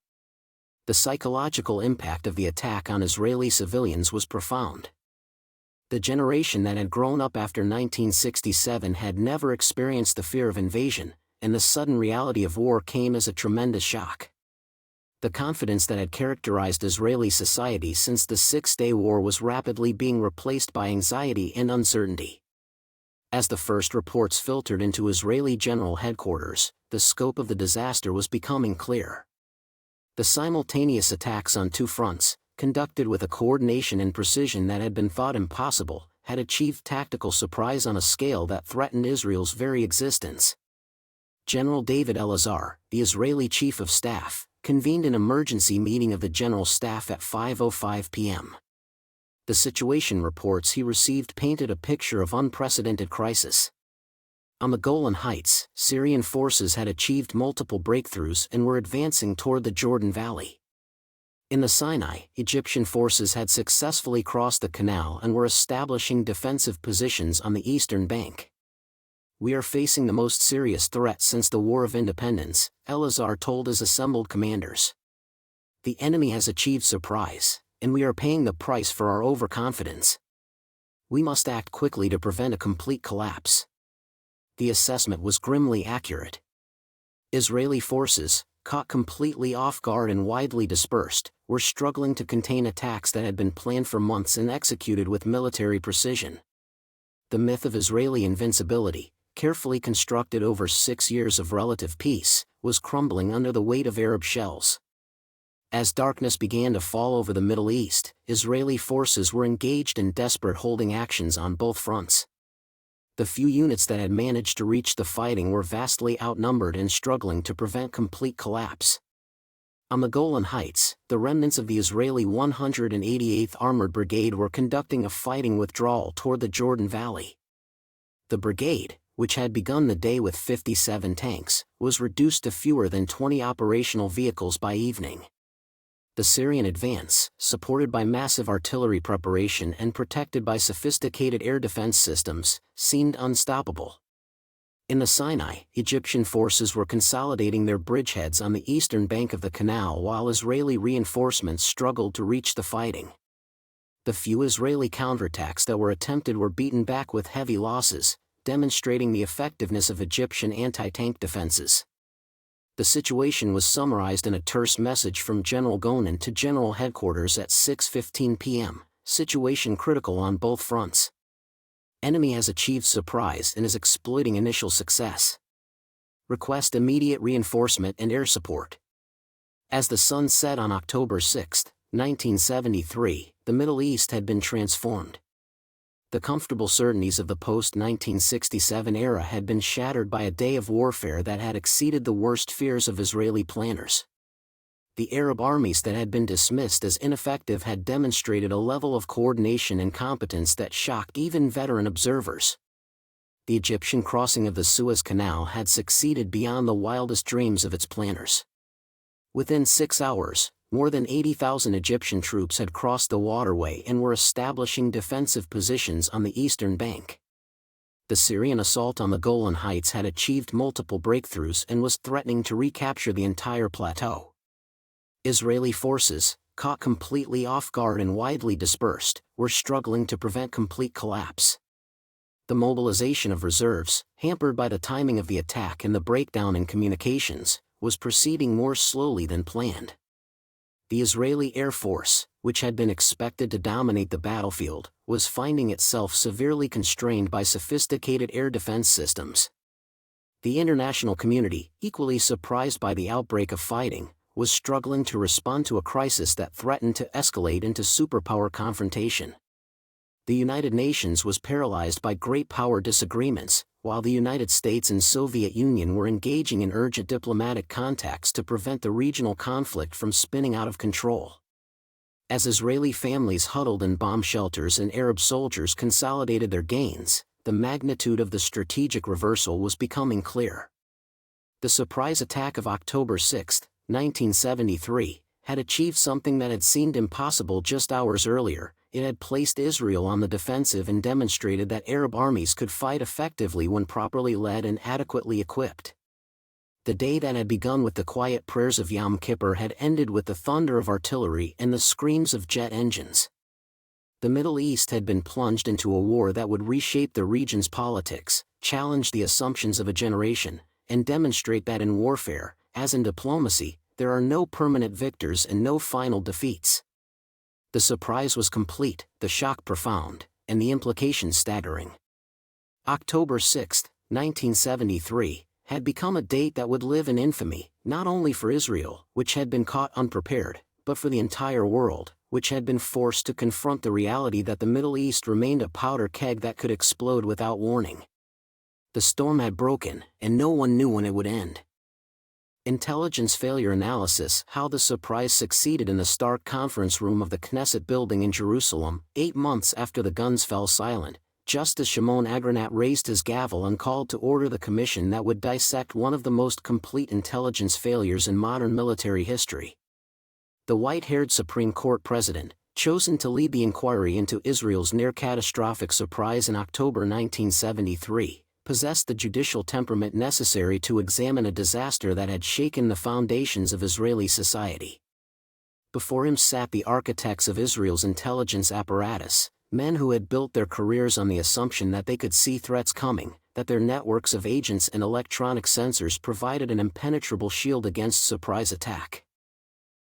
The psychological impact of the attack on Israeli civilians was profound. The generation that had grown up after 1967 had never experienced the fear of invasion, and the sudden reality of war came as a tremendous shock. The confidence that had characterized Israeli society since the Six-Day War was rapidly being replaced by anxiety and uncertainty. As the first reports filtered into Israeli general headquarters, the scope of the disaster was becoming clear. The simultaneous attacks on two fronts, conducted with a coordination and precision that had been thought impossible, had achieved tactical surprise on a scale that threatened Israel's very existence. General David Elazar, the Israeli Chief of Staff, convened an emergency meeting of the General Staff at 5:05 p.m. The situation reports he received painted a picture of unprecedented crisis. On the Golan Heights, Syrian forces had achieved multiple breakthroughs and were advancing toward the Jordan Valley. In the Sinai, Egyptian forces had successfully crossed the canal and were establishing defensive positions on the eastern bank. "We are facing the most serious threat since the War of Independence," Elazar told his assembled commanders. "The enemy has achieved surprise, and we are paying the price for our overconfidence. We must act quickly to prevent a complete collapse." The assessment was grimly accurate. Israeli forces, caught completely off guard and widely dispersed, were struggling to contain attacks that had been planned for months and executed with military precision. The myth of Israeli invincibility, carefully constructed over 6 years of relative peace, was crumbling under the weight of Arab shells. As darkness began to fall over the Middle East, Israeli forces were engaged in desperate holding actions on both fronts. The few units that had managed to reach the fighting were vastly outnumbered and struggling to prevent complete collapse. On the Golan Heights, the remnants of the Israeli 188th Armored Brigade were conducting a fighting withdrawal toward the Jordan Valley. The brigade, which had begun the day with 57 tanks, was reduced to fewer than 20 operational vehicles by evening. The Syrian advance, supported by massive artillery preparation and protected by sophisticated air defense systems, seemed unstoppable. In the Sinai, Egyptian forces were consolidating their bridgeheads on the eastern bank of the canal while Israeli reinforcements struggled to reach the fighting. The few Israeli counterattacks that were attempted were beaten back with heavy losses, demonstrating the effectiveness of Egyptian anti-tank defenses. The situation was summarized in a terse message from General Golan to General Headquarters at 6:15 p.m., "Situation critical on both fronts. Enemy has achieved surprise and is exploiting initial success. Request immediate reinforcement and air support." As the sun set on October 6, 1973, the Middle East had been transformed. The comfortable certainties of the post-1967 era had been shattered by a day of warfare that had exceeded the worst fears of Israeli planners. The Arab armies that had been dismissed as ineffective had demonstrated a level of coordination and competence that shocked even veteran observers. The Egyptian crossing of the Suez Canal had succeeded beyond the wildest dreams of its planners. Within 6 hours, more than 80,000 Egyptian troops had crossed the waterway and were establishing defensive positions on the eastern bank. The Syrian assault on the Golan Heights had achieved multiple breakthroughs and was threatening to recapture the entire plateau. Israeli forces, caught completely off guard and widely dispersed, were struggling to prevent complete collapse. The mobilization of reserves, hampered by the timing of the attack and the breakdown in communications, was proceeding more slowly than planned. The Israeli Air Force, which had been expected to dominate the battlefield, was finding itself severely constrained by sophisticated air defense systems. The international community, equally surprised by the outbreak of fighting, was struggling to respond to a crisis that threatened to escalate into superpower confrontation. The United Nations was paralyzed by great power disagreements, while the United States and Soviet Union were engaging in urgent diplomatic contacts to prevent the regional conflict from spinning out of control. As Israeli families huddled in bomb shelters and Arab soldiers consolidated their gains, the magnitude of the strategic reversal was becoming clear. The surprise attack of October 6, 1973, had achieved something that had seemed impossible just hours earlier. It had placed Israel on the defensive and demonstrated that Arab armies could fight effectively when properly led and adequately equipped. The day that had begun with the quiet prayers of Yom Kippur had ended with the thunder of artillery and the screams of jet engines. The Middle East had been plunged into a war that would reshape the region's politics, challenge the assumptions of a generation, and demonstrate that in warfare, as in diplomacy, there are no permanent victors and no final defeats. The surprise was complete, the shock profound, and the implications staggering. October 6, 1973, had become a date that would live in infamy, not only for Israel, which had been caught unprepared, but for the entire world, which had been forced to confront the reality that the Middle East remained a powder keg that could explode without warning. The storm had broken, and no one knew when it would end. Intelligence failure analysis: how the surprise succeeded. In the stark conference room of the Knesset building in Jerusalem, 8 months after the guns fell silent, Justice Shimon Agranat raised his gavel and called to order the commission that would dissect one of the most complete intelligence failures in modern military history. The white-haired Supreme Court president, chosen to lead the inquiry into Israel's near-catastrophic surprise in October 1973, possessed the judicial temperament necessary to examine a disaster that had shaken the foundations of Israeli society. Before him sat the architects of Israel's intelligence apparatus, men who had built their careers on the assumption that they could see threats coming, that their networks of agents and electronic sensors provided an impenetrable shield against surprise attack.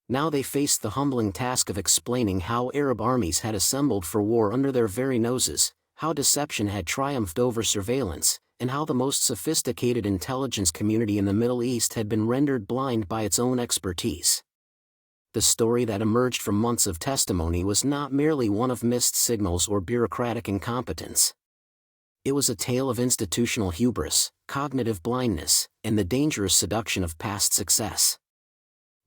Now they faced the humbling task of explaining how Arab armies had assembled for war under their very noses, how deception had triumphed over surveillance, and how the most sophisticated intelligence community in the Middle East had been rendered blind by its own expertise. The story that emerged from months of testimony was not merely one of missed signals or bureaucratic incompetence. It was a tale of institutional hubris, cognitive blindness, and the dangerous seduction of past success.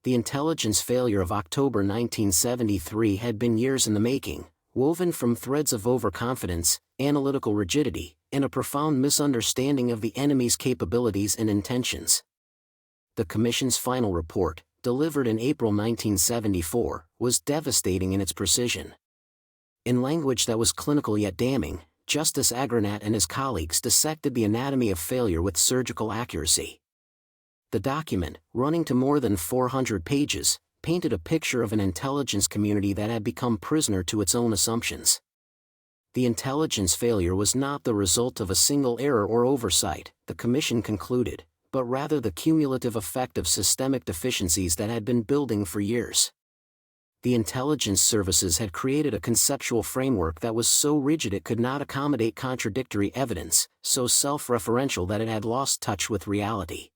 The intelligence failure of October 1973 had been years in the making, woven from threads of overconfidence, analytical rigidity, and a profound misunderstanding of the enemy's capabilities and intentions. The Commission's final report, delivered in April 1974, was devastating in its precision. In language that was clinical yet damning, Justice Agranat and his colleagues dissected the anatomy of failure with surgical accuracy. The document, running to more than 400 pages, painted a picture of an intelligence community that had become prisoner to its own assumptions. The intelligence failure was not the result of a single error or oversight, the Commission concluded, but rather the cumulative effect of systemic deficiencies that had been building for years. The intelligence services had created a conceptual framework that was so rigid it could not accommodate contradictory evidence, so self-referential that it had lost touch with reality.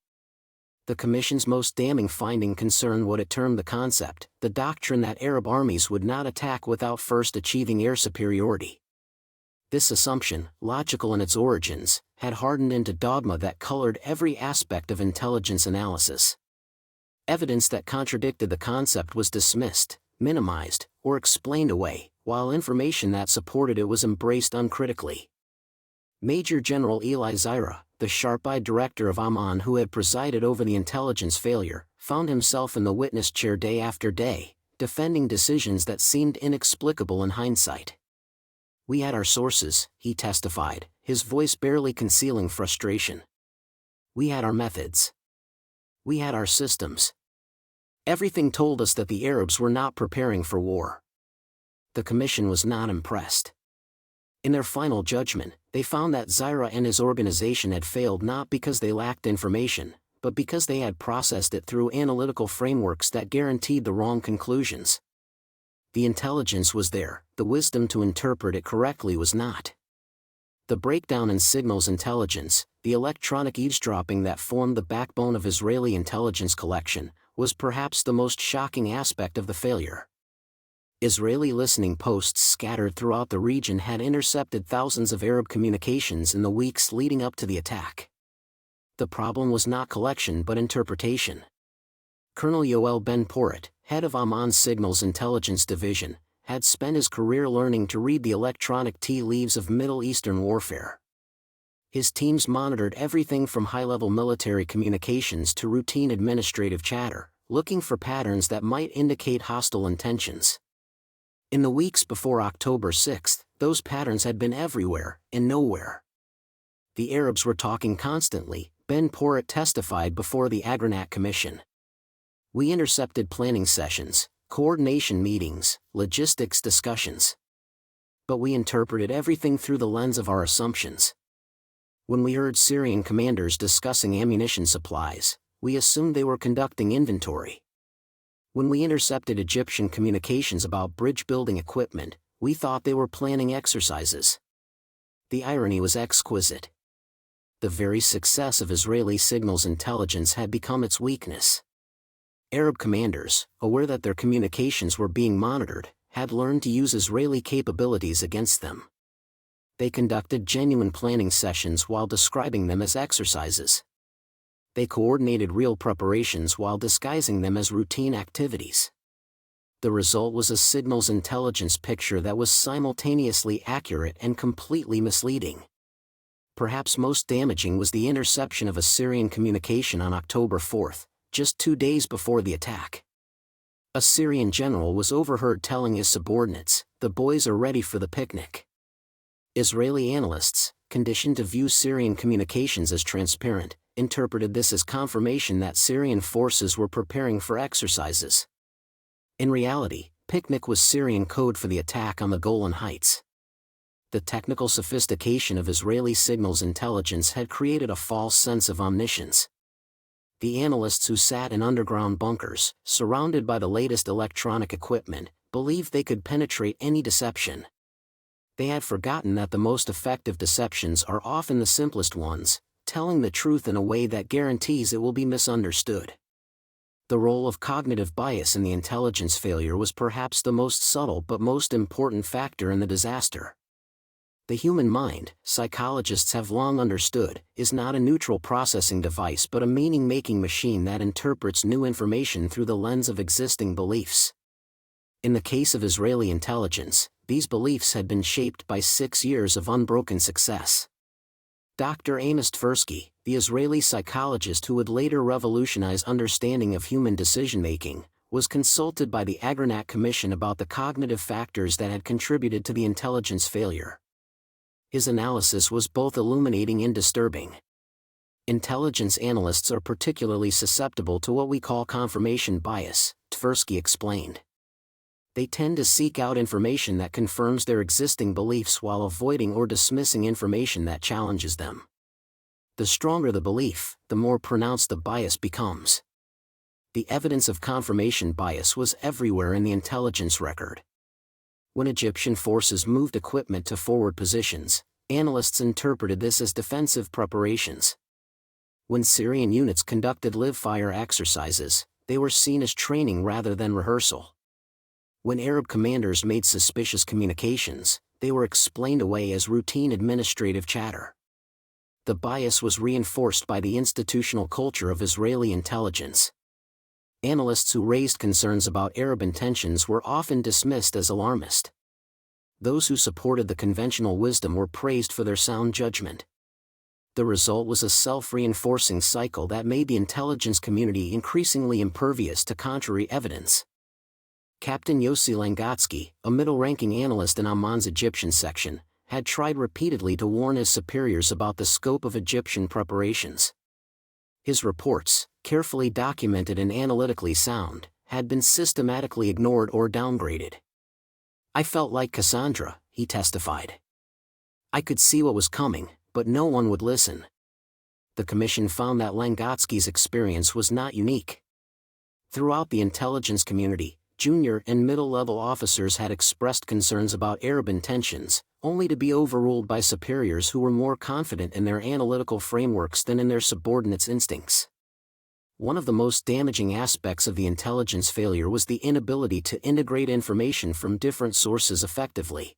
The Commission's most damning finding concerned what it termed the concept, the doctrine that Arab armies would not attack without first achieving air superiority. This assumption, logical in its origins, had hardened into dogma that colored every aspect of intelligence analysis. Evidence that contradicted the concept was dismissed, minimized, or explained away, while information that supported it was embraced uncritically. Major General Eli Zira, the sharp-eyed director of Amman who had presided over the intelligence failure, found himself in the witness chair day after day, defending decisions that seemed inexplicable in hindsight. "We had our sources," he testified, his voice barely concealing frustration. "We had our methods. We had our systems. Everything told us that the Arabs were not preparing for war." The Commission was not impressed. In their final judgment, they found that Zira and his organization had failed not because they lacked information, but because they had processed it through analytical frameworks that guaranteed the wrong conclusions. The intelligence was there, the wisdom to interpret it correctly was not. The breakdown in signals intelligence, the electronic eavesdropping that formed the backbone of Israeli intelligence collection, was perhaps the most shocking aspect of the failure. Israeli listening posts scattered throughout the region had intercepted thousands of Arab communications in the weeks leading up to the attack. The problem was not collection but interpretation. Colonel Yoel Ben Porat, head of Amman's Signals Intelligence Division, had spent his career learning to read the electronic tea leaves of Middle Eastern warfare. His teams monitored everything from high-level military communications to routine administrative chatter, looking for patterns that might indicate hostile intentions. In the weeks before October 6, those patterns had been everywhere and nowhere. The Arabs were talking constantly, Ben Porat testified before the Agranat Commission. We intercepted planning sessions, coordination meetings, logistics discussions. But we interpreted everything through the lens of our assumptions. When we heard Syrian commanders discussing ammunition supplies, we assumed they were conducting inventory. When we intercepted Egyptian communications about bridge-building equipment, we thought they were planning exercises. The irony was exquisite. The very success of Israeli signals intelligence had become its weakness. Arab commanders, aware that their communications were being monitored, had learned to use Israeli capabilities against them. They conducted genuine planning sessions while describing them as exercises. They coordinated real preparations while disguising them as routine activities. The result was a signals intelligence picture that was simultaneously accurate and completely misleading. Perhaps most damaging was the interception of a Syrian communication on October 4, just 2 days before the attack. A Syrian general was overheard telling his subordinates, "The boys are ready for the picnic." Israeli analysts, conditioned to view Syrian communications as transparent, interpreted this as confirmation that Syrian forces were preparing for exercises. In reality, picnic was Syrian code for the attack on the Golan Heights. The technical sophistication of Israeli signals intelligence had created a false sense of omniscience. The analysts who sat in underground bunkers, surrounded by the latest electronic equipment, believed they could penetrate any deception. They had forgotten that the most effective deceptions are often the simplest ones, telling the truth in a way that guarantees it will be misunderstood. The role of cognitive bias in the intelligence failure was perhaps the most subtle but most important factor in the disaster. The human mind, psychologists have long understood, is not a neutral processing device but a meaning-making machine that interprets new information through the lens of existing beliefs. In the case of Israeli intelligence, these beliefs had been shaped by 6 years of unbroken success. Dr. Amos Tversky, the Israeli psychologist who would later revolutionize understanding of human decision-making, was consulted by the Agranat Commission about the cognitive factors that had contributed to the intelligence failure. His analysis was both illuminating and disturbing. Intelligence analysts are particularly susceptible to what we call confirmation bias, Tversky explained. They tend to seek out information that confirms their existing beliefs while avoiding or dismissing information that challenges them. The stronger the belief, the more pronounced the bias becomes. The evidence of confirmation bias was everywhere in the intelligence record. When Egyptian forces moved equipment to forward positions, analysts interpreted this as defensive preparations. When Syrian units conducted live-fire exercises, they were seen as training rather than rehearsal. When Arab commanders made suspicious communications, they were explained away as routine administrative chatter. The bias was reinforced by the institutional culture of Israeli intelligence. Analysts who raised concerns about Arab intentions were often dismissed as alarmist. Those who supported the conventional wisdom were praised for their sound judgment. The result was a self-reinforcing cycle that made the intelligence community increasingly impervious to contrary evidence. Captain Yossi Langotsky, a middle-ranking analyst in Amman's Egyptian section, had tried repeatedly to warn his superiors about the scope of Egyptian preparations. His reports, carefully documented and analytically sound, had been systematically ignored or downgraded. "I felt like Cassandra," he testified. "I could see what was coming, but no one would listen." The commission found that Langotsky's experience was not unique. Throughout the intelligence community, junior and middle-level officers had expressed concerns about Arab intentions, only to be overruled by superiors who were more confident in their analytical frameworks than in their subordinates' instincts. One of the most damaging aspects of the intelligence failure was the inability to integrate information from different sources effectively.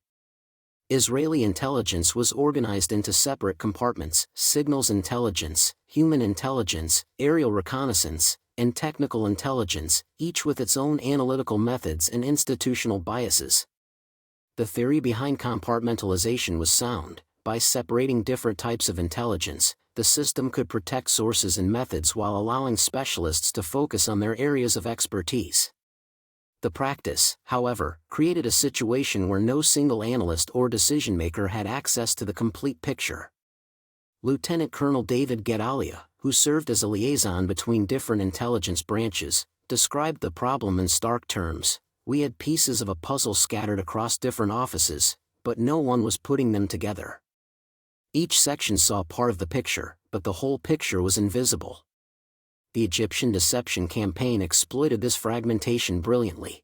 Israeli intelligence was organized into separate compartments: signals intelligence, human intelligence, aerial reconnaissance, and technical intelligence, each with its own analytical methods and institutional biases. The theory behind compartmentalization was sound. By separating different types of intelligence, the system could protect sources and methods while allowing specialists to focus on their areas of expertise. The practice, however, created a situation where no single analyst or decision-maker had access to the complete picture. Lieutenant Colonel David Gedalia, who served as a liaison between different intelligence branches, described the problem in stark terms. We had pieces of a puzzle scattered across different offices, but no one was putting them together. Each section saw part of the picture, but the whole picture was invisible. The Egyptian deception campaign exploited this fragmentation brilliantly.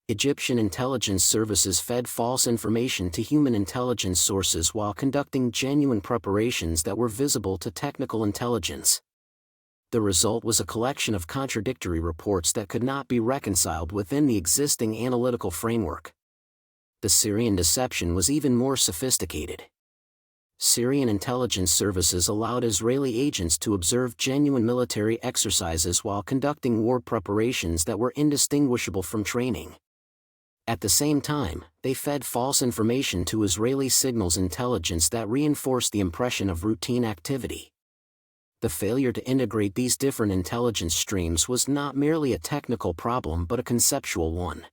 Egyptian intelligence services fed false information to human intelligence sources while conducting genuine preparations that were visible to technical intelligence. The result was a collection of contradictory reports that could not be reconciled within the existing analytical framework. The Syrian deception was even more sophisticated. Syrian intelligence services allowed Israeli agents to observe genuine military exercises while conducting war preparations that were indistinguishable from training. At the same time, they fed false information to Israeli signals intelligence that reinforced the impression of routine activity. The failure to integrate these different intelligence streams was not merely a technical problem but a conceptual one.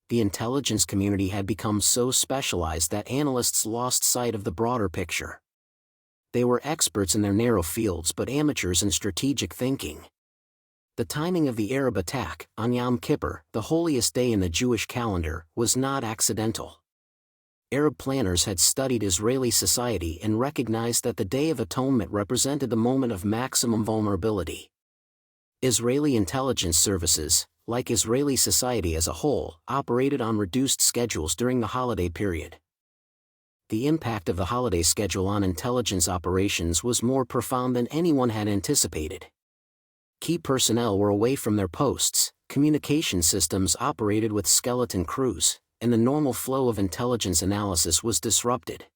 The intelligence community had become so specialized that analysts lost sight of the broader picture. They were experts in their narrow fields but amateurs in strategic thinking. The timing of the Arab attack, on Yom Kippur, the holiest day in the Jewish calendar, was not accidental. Arab planners had studied Israeli society and recognized that the Day of Atonement represented the moment of maximum vulnerability. Israeli intelligence services, like Israeli society as a whole, operated on reduced schedules during the holiday period. The impact of the holiday schedule on intelligence operations was more profound than anyone had anticipated. Key personnel were away from their posts, communication systems operated with skeleton crews, and the normal flow of intelligence analysis was disrupted.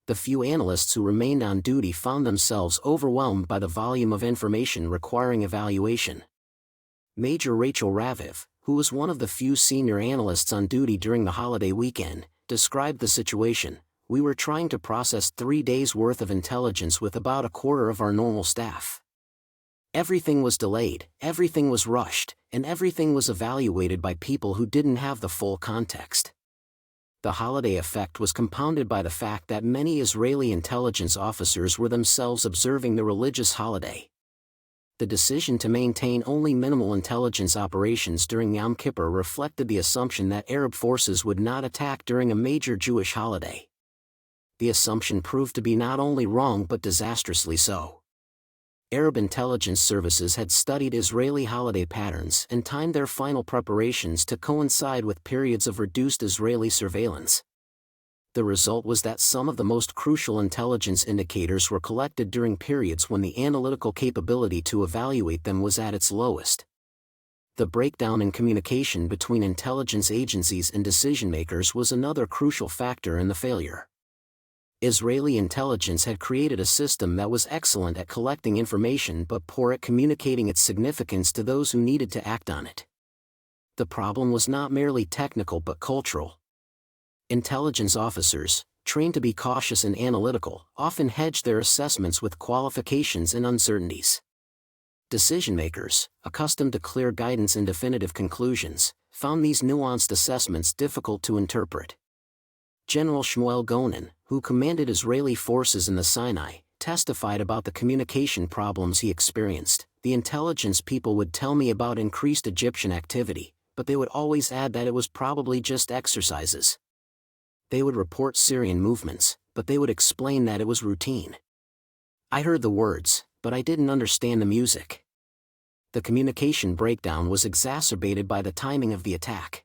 The few analysts who remained on duty found themselves overwhelmed by the volume of information requiring evaluation. Major Rachel Raviv, who was one of the few senior analysts on duty during the holiday weekend, described the situation. We were trying to process 3 days' worth of intelligence with about a quarter of our normal staff. Everything was delayed, everything was rushed, and everything was evaluated by people who didn't have the full context. The holiday effect was compounded by the fact that many Israeli intelligence officers were themselves observing the religious holiday. The decision to maintain only minimal intelligence operations during Yom Kippur reflected the assumption that Arab forces would not attack during a major Jewish holiday. The assumption proved to be not only wrong but disastrously so. Arab intelligence services had studied Israeli holiday patterns and timed their final preparations to coincide with periods of reduced Israeli surveillance. The result was that some of the most crucial intelligence indicators were collected during periods when the analytical capability to evaluate them was at its lowest. The breakdown in communication between intelligence agencies and decision-makers was another crucial factor in the failure. Israeli intelligence had created a system that was excellent at collecting information but poor at communicating its significance to those who needed to act on it. The problem was not merely technical but cultural. Intelligence officers, trained to be cautious and analytical, often hedged their assessments with qualifications and uncertainties. Decision-makers, accustomed to clear guidance and definitive conclusions, found these nuanced assessments difficult to interpret. General Shmuel Golan, who commanded Israeli forces in the Sinai, testified about the communication problems he experienced. The intelligence people would tell me about increased Egyptian activity, but they would always add that it was probably just exercises. They would report Syrian movements, but they would explain that it was routine. I heard the words, but I didn't understand the music. The communication breakdown was exacerbated by the timing of the attack.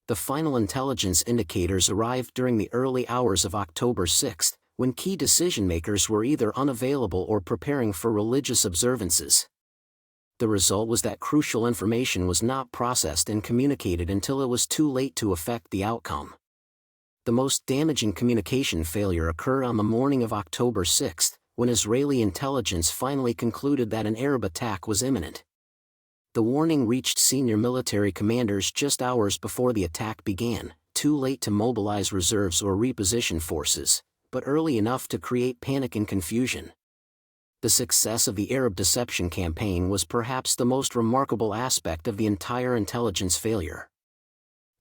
The final intelligence indicators arrived during the early hours of October 6, when key decision-makers were either unavailable or preparing for religious observances. The result was that crucial information was not processed and communicated until it was too late to affect the outcome. The most damaging communication failure occurred on the morning of October 6, when Israeli intelligence finally concluded that an Arab attack was imminent. The warning reached senior military commanders just hours before the attack began, too late to mobilize reserves or reposition forces, but early enough to create panic and confusion. The success of the Arab deception campaign was perhaps the most remarkable aspect of the entire intelligence failure.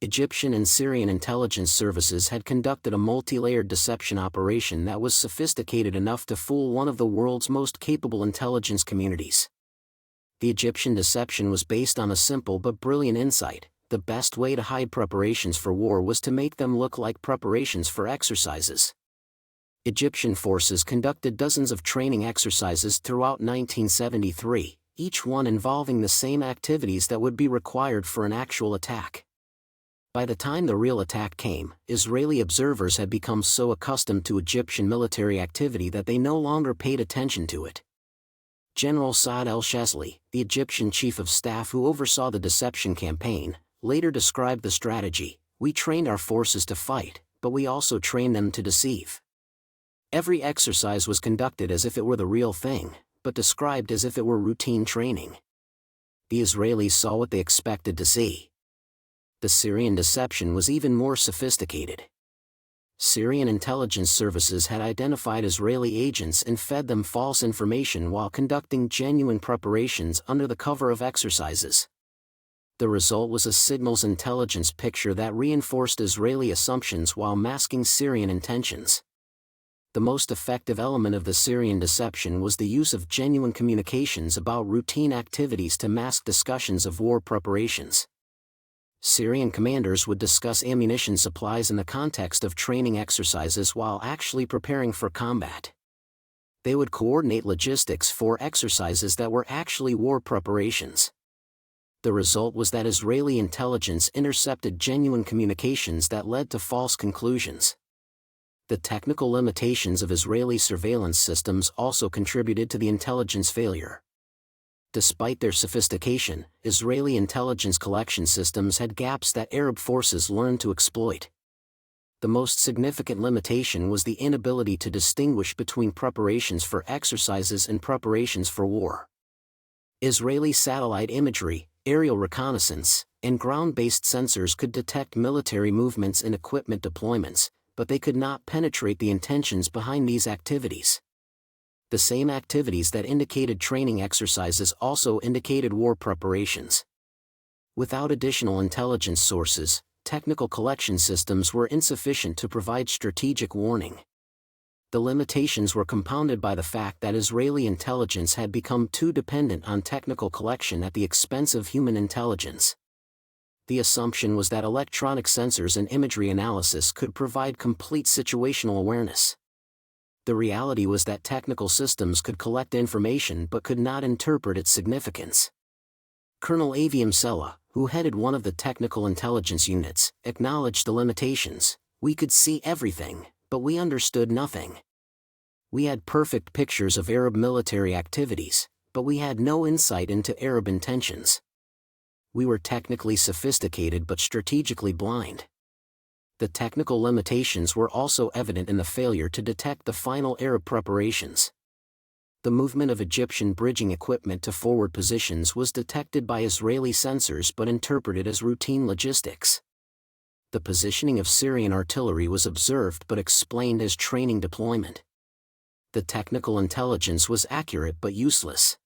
Egyptian and Syrian intelligence services had conducted a multi-layered deception operation that was sophisticated enough to fool one of the world's most capable intelligence communities. The Egyptian deception was based on a simple but brilliant insight: the best way to hide preparations for war was to make them look like preparations for exercises. Egyptian forces conducted dozens of training exercises throughout 1973, each one involving the same activities that would be required for an actual attack. By the time the real attack came, Israeli observers had become so accustomed to Egyptian military activity that they no longer paid attention to it. General Saad el-Shazli, the Egyptian chief of staff who oversaw the deception campaign, later described the strategy: "We trained our forces to fight, but we also trained them to deceive." Every exercise was conducted as if it were the real thing, but described as if it were routine training. The Israelis saw what they expected to see. The Syrian deception was even more sophisticated. Syrian intelligence services had identified Israeli agents and fed them false information while conducting genuine preparations under the cover of exercises. The result was a signals intelligence picture that reinforced Israeli assumptions while masking Syrian intentions. The most effective element of the Syrian deception was the use of genuine communications about routine activities to mask discussions of war preparations. Syrian commanders would discuss ammunition supplies in the context of training exercises while actually preparing for combat. They would coordinate logistics for exercises that were actually war preparations. The result was that Israeli intelligence intercepted genuine communications that led to false conclusions. The technical limitations of Israeli surveillance systems also contributed to the intelligence failure. Despite their sophistication, Israeli intelligence collection systems had gaps that Arab forces learned to exploit. The most significant limitation was the inability to distinguish between preparations for exercises and preparations for war. Israeli satellite imagery, aerial reconnaissance, and ground-based sensors could detect military movements and equipment deployments, but they could not penetrate the intentions behind these activities. The same activities that indicated training exercises also indicated war preparations. Without additional intelligence sources, technical collection systems were insufficient to provide strategic warning. The limitations were compounded by the fact that Israeli intelligence had become too dependent on technical collection at the expense of human intelligence. The assumption was that electronic sensors and imagery analysis could provide complete situational awareness. The reality was that technical systems could collect information but could not interpret its significance. Colonel Aviam Sella, who headed one of the technical intelligence units, acknowledged the limitations. "We could see everything, but we understood nothing. We had perfect pictures of Arab military activities, but we had no insight into Arab intentions. We were technically sophisticated but strategically blind." The technical limitations were also evident in the failure to detect the final Arab preparations. The movement of Egyptian bridging equipment to forward positions was detected by Israeli sensors but interpreted as routine logistics. The positioning of Syrian artillery was observed but explained as training deployment. The technical intelligence was accurate but useless.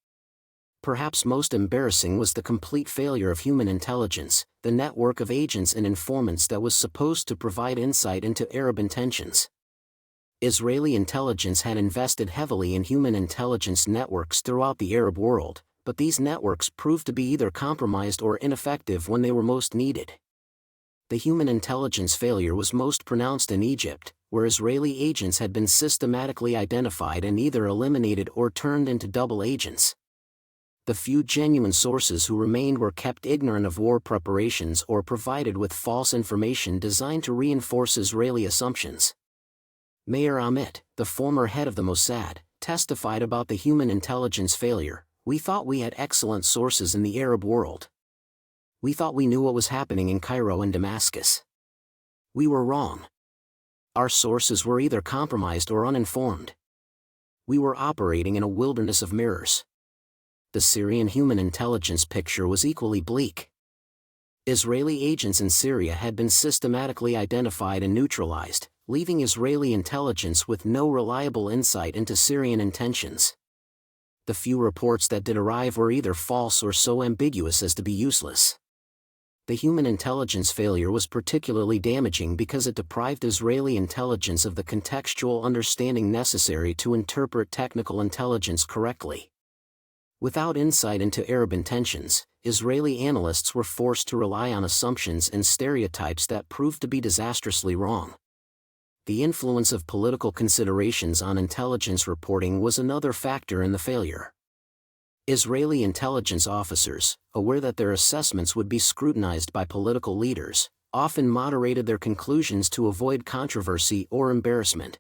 Perhaps most embarrassing was the complete failure of human intelligence, the network of agents and informants that was supposed to provide insight into Arab intentions. Israeli intelligence had invested heavily in human intelligence networks throughout the Arab world, but these networks proved to be either compromised or ineffective when they were most needed. The human intelligence failure was most pronounced in Egypt, where Israeli agents had been systematically identified and either eliminated or turned into double agents. The few genuine sources who remained were kept ignorant of war preparations or provided with false information designed to reinforce Israeli assumptions. Mayor Amit, the former head of the Mossad, testified about the human intelligence failure. "We thought we had excellent sources in the Arab world. We thought we knew what was happening in Cairo and Damascus. We were wrong. Our sources were either compromised or uninformed. We were operating in a wilderness of mirrors. The Syrian human intelligence picture was equally bleak. Israeli agents in Syria had been systematically identified and neutralized, leaving Israeli intelligence with no reliable insight into Syrian intentions. The few reports that did arrive were either false or so ambiguous as to be useless. The human intelligence failure was particularly damaging because it deprived Israeli intelligence of the contextual understanding necessary to interpret technical intelligence correctly. Without insight into Arab intentions, Israeli analysts were forced to rely on assumptions and stereotypes that proved to be disastrously wrong. The influence of political considerations on intelligence reporting was another factor in the failure. Israeli intelligence officers, aware that their assessments would be scrutinized by political leaders, often moderated their conclusions to avoid controversy or embarrassment.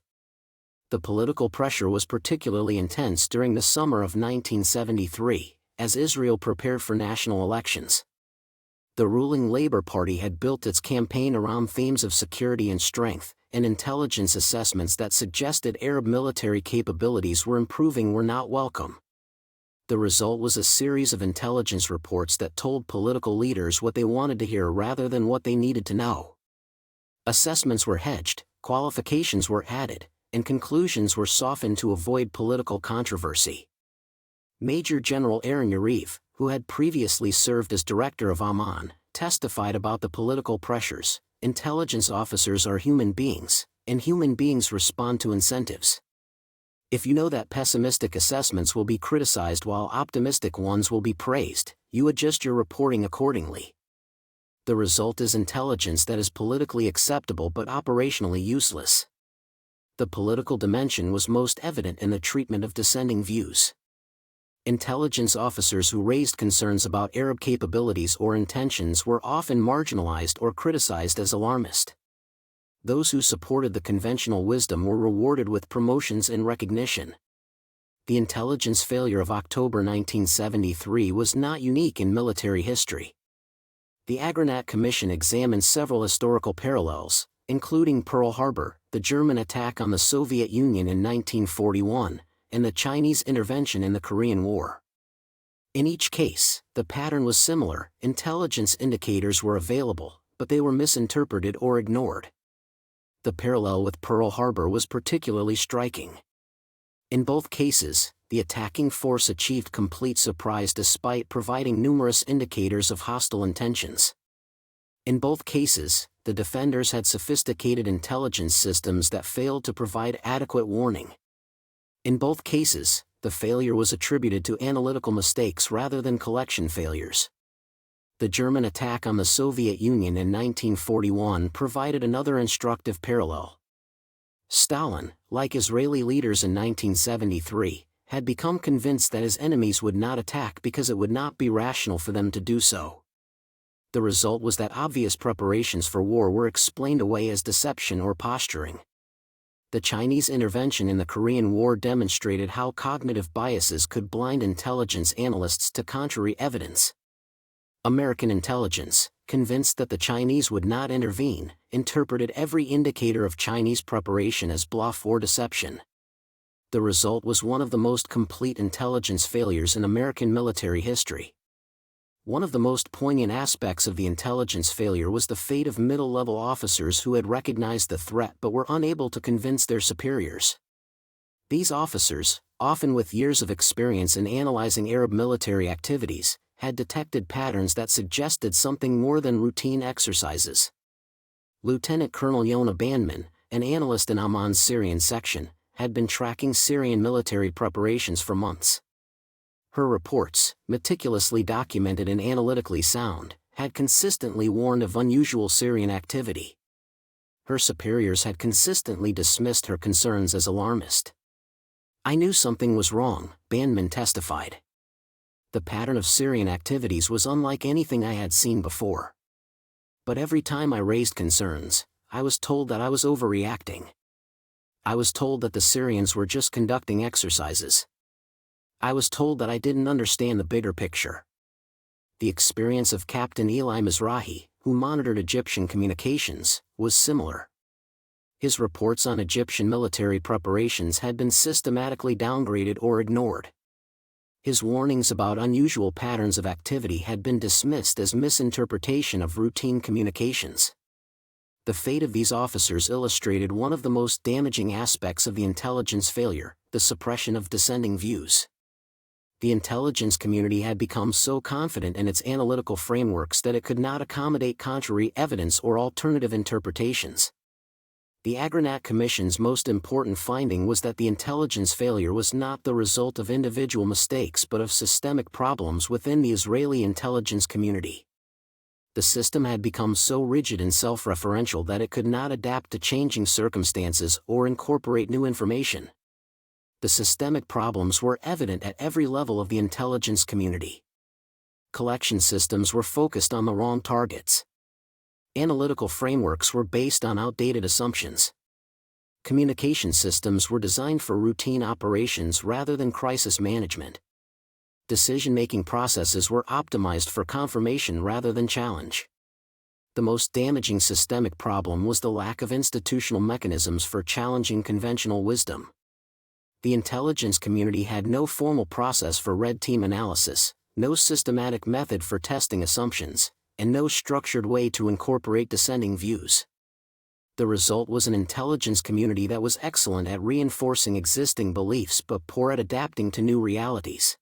The political pressure was particularly intense during the summer of 1973, as Israel prepared for national elections. The ruling Labour Party had built its campaign around themes of security and strength, and intelligence assessments that suggested Arab military capabilities were improving were not welcome. The result was a series of intelligence reports that told political leaders what they wanted to hear rather than what they needed to know. Assessments were hedged, qualifications were added, and conclusions were softened to avoid political controversy. Major General Aaron Yariv, who had previously served as director of Amman, testified about the political pressures. Intelligence officers are human beings, and human beings respond to incentives. If you know that pessimistic assessments will be criticized while optimistic ones will be praised, you adjust your reporting accordingly. The result is intelligence that is politically acceptable but operationally useless. The political dimension was most evident in the treatment of dissenting views. Intelligence officers who raised concerns about Arab capabilities or intentions were often marginalized or criticized as alarmist. Those who supported the conventional wisdom were rewarded with promotions and recognition. The intelligence failure of October 1973 was not unique in military history. The Agranat Commission examined several historical parallels, including Pearl Harbor, the German attack on the Soviet Union in 1941, and the Chinese intervention in the Korean War. In each case, the pattern was similar: intelligence indicators were available, but they were misinterpreted or ignored. The parallel with Pearl Harbor was particularly striking. In both cases, the attacking force achieved complete surprise despite providing numerous indicators of hostile intentions. In both cases, the defenders had sophisticated intelligence systems that failed to provide adequate warning. In both cases, the failure was attributed to analytical mistakes rather than collection failures. The German attack on the Soviet Union in 1941 provided another instructive parallel. Stalin, like Israeli leaders in 1973, had become convinced that his enemies would not attack because it would not be rational for them to do so. The result was that obvious preparations for war were explained away as deception or posturing. The Chinese intervention in the Korean War demonstrated how cognitive biases could blind intelligence analysts to contrary evidence. American intelligence, convinced that the Chinese would not intervene, interpreted every indicator of Chinese preparation as bluff or deception. The result was one of the most complete intelligence failures in American military history. One of the most poignant aspects of the intelligence failure was the fate of middle-level officers who had recognized the threat but were unable to convince their superiors. These officers, often with years of experience in analyzing Arab military activities, had detected patterns that suggested something more than routine exercises. Lieutenant Colonel Yona Bandman, an analyst in Amman's Syrian section, had been tracking Syrian military preparations for months. Her reports, meticulously documented and analytically sound, had consistently warned of unusual Syrian activity. Her superiors had consistently dismissed her concerns as alarmist. "I knew something was wrong," Bandman testified. The pattern of Syrian activities was unlike anything I had seen before. But every time I raised concerns, I was told that I was overreacting. I was told that the Syrians were just conducting exercises. I was told that I didn't understand the bigger picture. The experience of Captain Eli Mizrahi, who monitored Egyptian communications, was similar. His reports on Egyptian military preparations had been systematically downgraded or ignored. His warnings about unusual patterns of activity had been dismissed as misinterpretation of routine communications. The fate of these officers illustrated one of the most damaging aspects of the intelligence failure: the suppression of dissenting views. The intelligence community had become so confident in its analytical frameworks that it could not accommodate contrary evidence or alternative interpretations. The Agranat Commission's most important finding was that the intelligence failure was not the result of individual mistakes but of systemic problems within the Israeli intelligence community. The system had become so rigid and self-referential that it could not adapt to changing circumstances or incorporate new information. The systemic problems were evident at every level of the intelligence community. Collection systems were focused on the wrong targets. Analytical frameworks were based on outdated assumptions. Communication systems were designed for routine operations rather than crisis management. Decision-making processes were optimized for confirmation rather than challenge. The most damaging systemic problem was the lack of institutional mechanisms for challenging conventional wisdom. The intelligence community had no formal process for red team analysis, no systematic method for testing assumptions, and no structured way to incorporate dissenting views. The result was an intelligence community that was excellent at reinforcing existing beliefs but poor at adapting to new realities.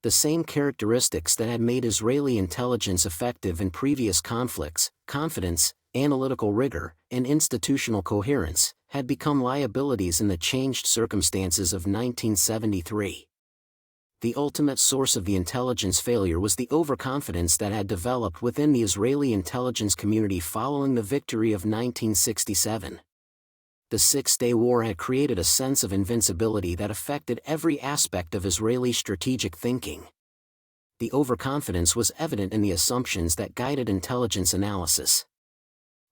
The same characteristics that had made Israeli intelligence effective in previous conflicts, confidence, analytical rigor, and institutional coherence, had become liabilities in the changed circumstances of 1973. The ultimate source of the intelligence failure was the overconfidence that had developed within the Israeli intelligence community following the victory of 1967. The Six-Day War had created a sense of invincibility that affected every aspect of Israeli strategic thinking. The overconfidence was evident in the assumptions that guided intelligence analysis.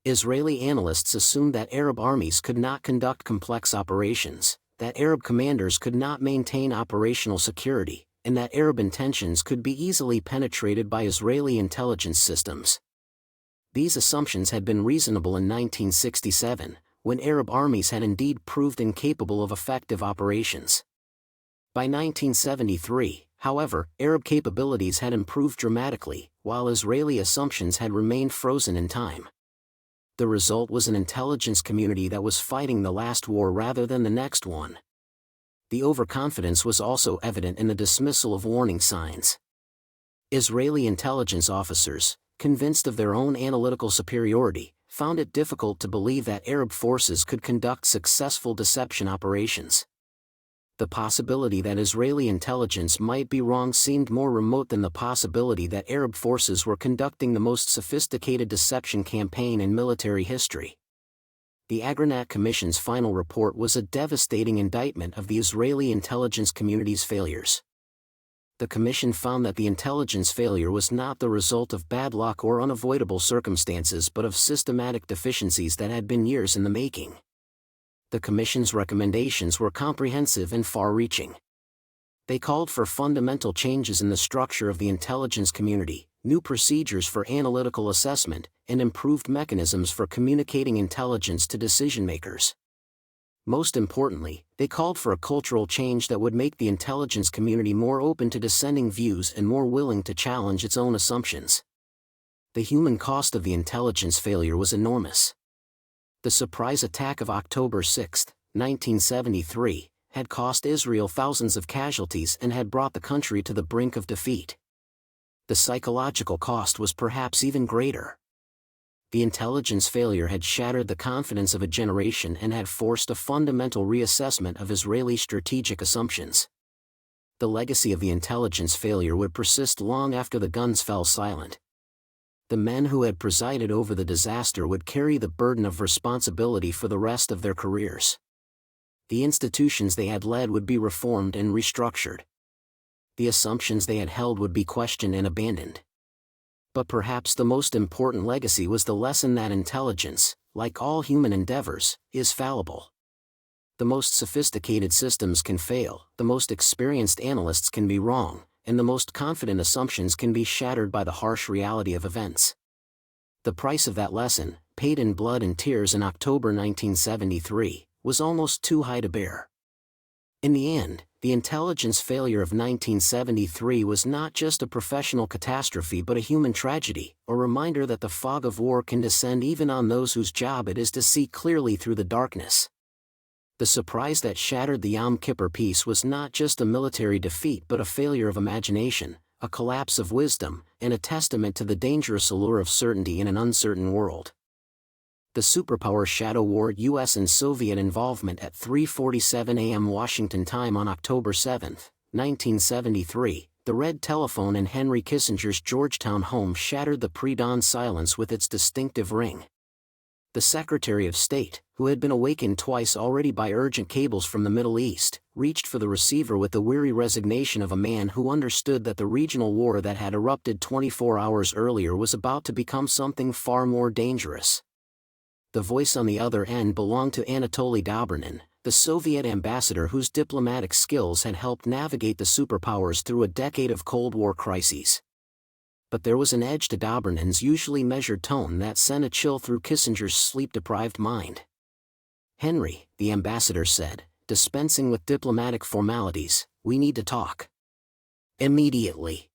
Israeli analysts assumed that Arab armies could not conduct complex operations, that Arab commanders could not maintain operational security, and that Arab intentions could be easily penetrated by Israeli intelligence systems. These assumptions had been reasonable in 1967, when Arab armies had indeed proved incapable of effective operations. By 1973, however, Arab capabilities had improved dramatically, while Israeli assumptions had remained frozen in time. The result was an intelligence community that was fighting the last war rather than the next one. The overconfidence was also evident in the dismissal of warning signs. Israeli intelligence officers, convinced of their own analytical superiority, found it difficult to believe that Arab forces could conduct successful deception operations. The possibility that Israeli intelligence might be wrong seemed more remote than the possibility that Arab forces were conducting the most sophisticated deception campaign in military history. The Agranat Commission's final report was a devastating indictment of the Israeli intelligence community's failures. The Commission found that the intelligence failure was not the result of bad luck or unavoidable circumstances but of systematic deficiencies that had been years in the making. The Commission's recommendations were comprehensive and far-reaching. They called for fundamental changes in the structure of the intelligence community, new procedures for analytical assessment, and improved mechanisms for communicating intelligence to decision-makers. Most importantly, they called for a cultural change that would make the intelligence community more open to dissenting views and more willing to challenge its own assumptions. The human cost of the intelligence failure was enormous. The surprise attack of October 6, 1973, had cost Israel thousands of casualties and had brought the country to the brink of defeat. The psychological cost was perhaps even greater. The intelligence failure had shattered the confidence of a generation and had forced a fundamental reassessment of Israeli strategic assumptions. The legacy of the intelligence failure would persist long after the guns fell silent. The men who had presided over the disaster would carry the burden of responsibility for the rest of their careers. The institutions they had led would be reformed and restructured. The assumptions they had held would be questioned and abandoned. But perhaps the most important legacy was the lesson that intelligence, like all human endeavors, is fallible. The most sophisticated systems can fail, the most experienced analysts can be wrong, and the most confident assumptions can be shattered by the harsh reality of events. The price of that lesson, paid in blood and tears in October 1973, was almost too high to bear. In the end, the intelligence failure of 1973 was not just a professional catastrophe but a human tragedy, a reminder that the fog of war can descend even on those whose job it is to see clearly through the darkness. The surprise that shattered the Yom Kippur peace was not just a military defeat but a failure of imagination, a collapse of wisdom, and a testament to the dangerous allure of certainty in an uncertain world. The superpower shadow war U.S. and Soviet involvement at 3:47 a.m. Washington time on October 7, 1973, the red telephone in Henry Kissinger's Georgetown home shattered the pre-dawn silence with its distinctive ring. The Secretary of State, who had been awakened twice already by urgent cables from the Middle East, reached for the receiver with the weary resignation of a man who understood that the regional war that had erupted 24 hours earlier was about to become something far more dangerous. The voice on the other end belonged to Anatoly Dobrinin, the Soviet ambassador whose diplomatic skills had helped navigate the superpowers through a decade of Cold War crises. But there was an edge to Dobrinin's usually measured tone that sent a chill through Kissinger's sleep-deprived mind. "Henry," the ambassador said, dispensing with diplomatic formalities, "we need to talk. Immediately."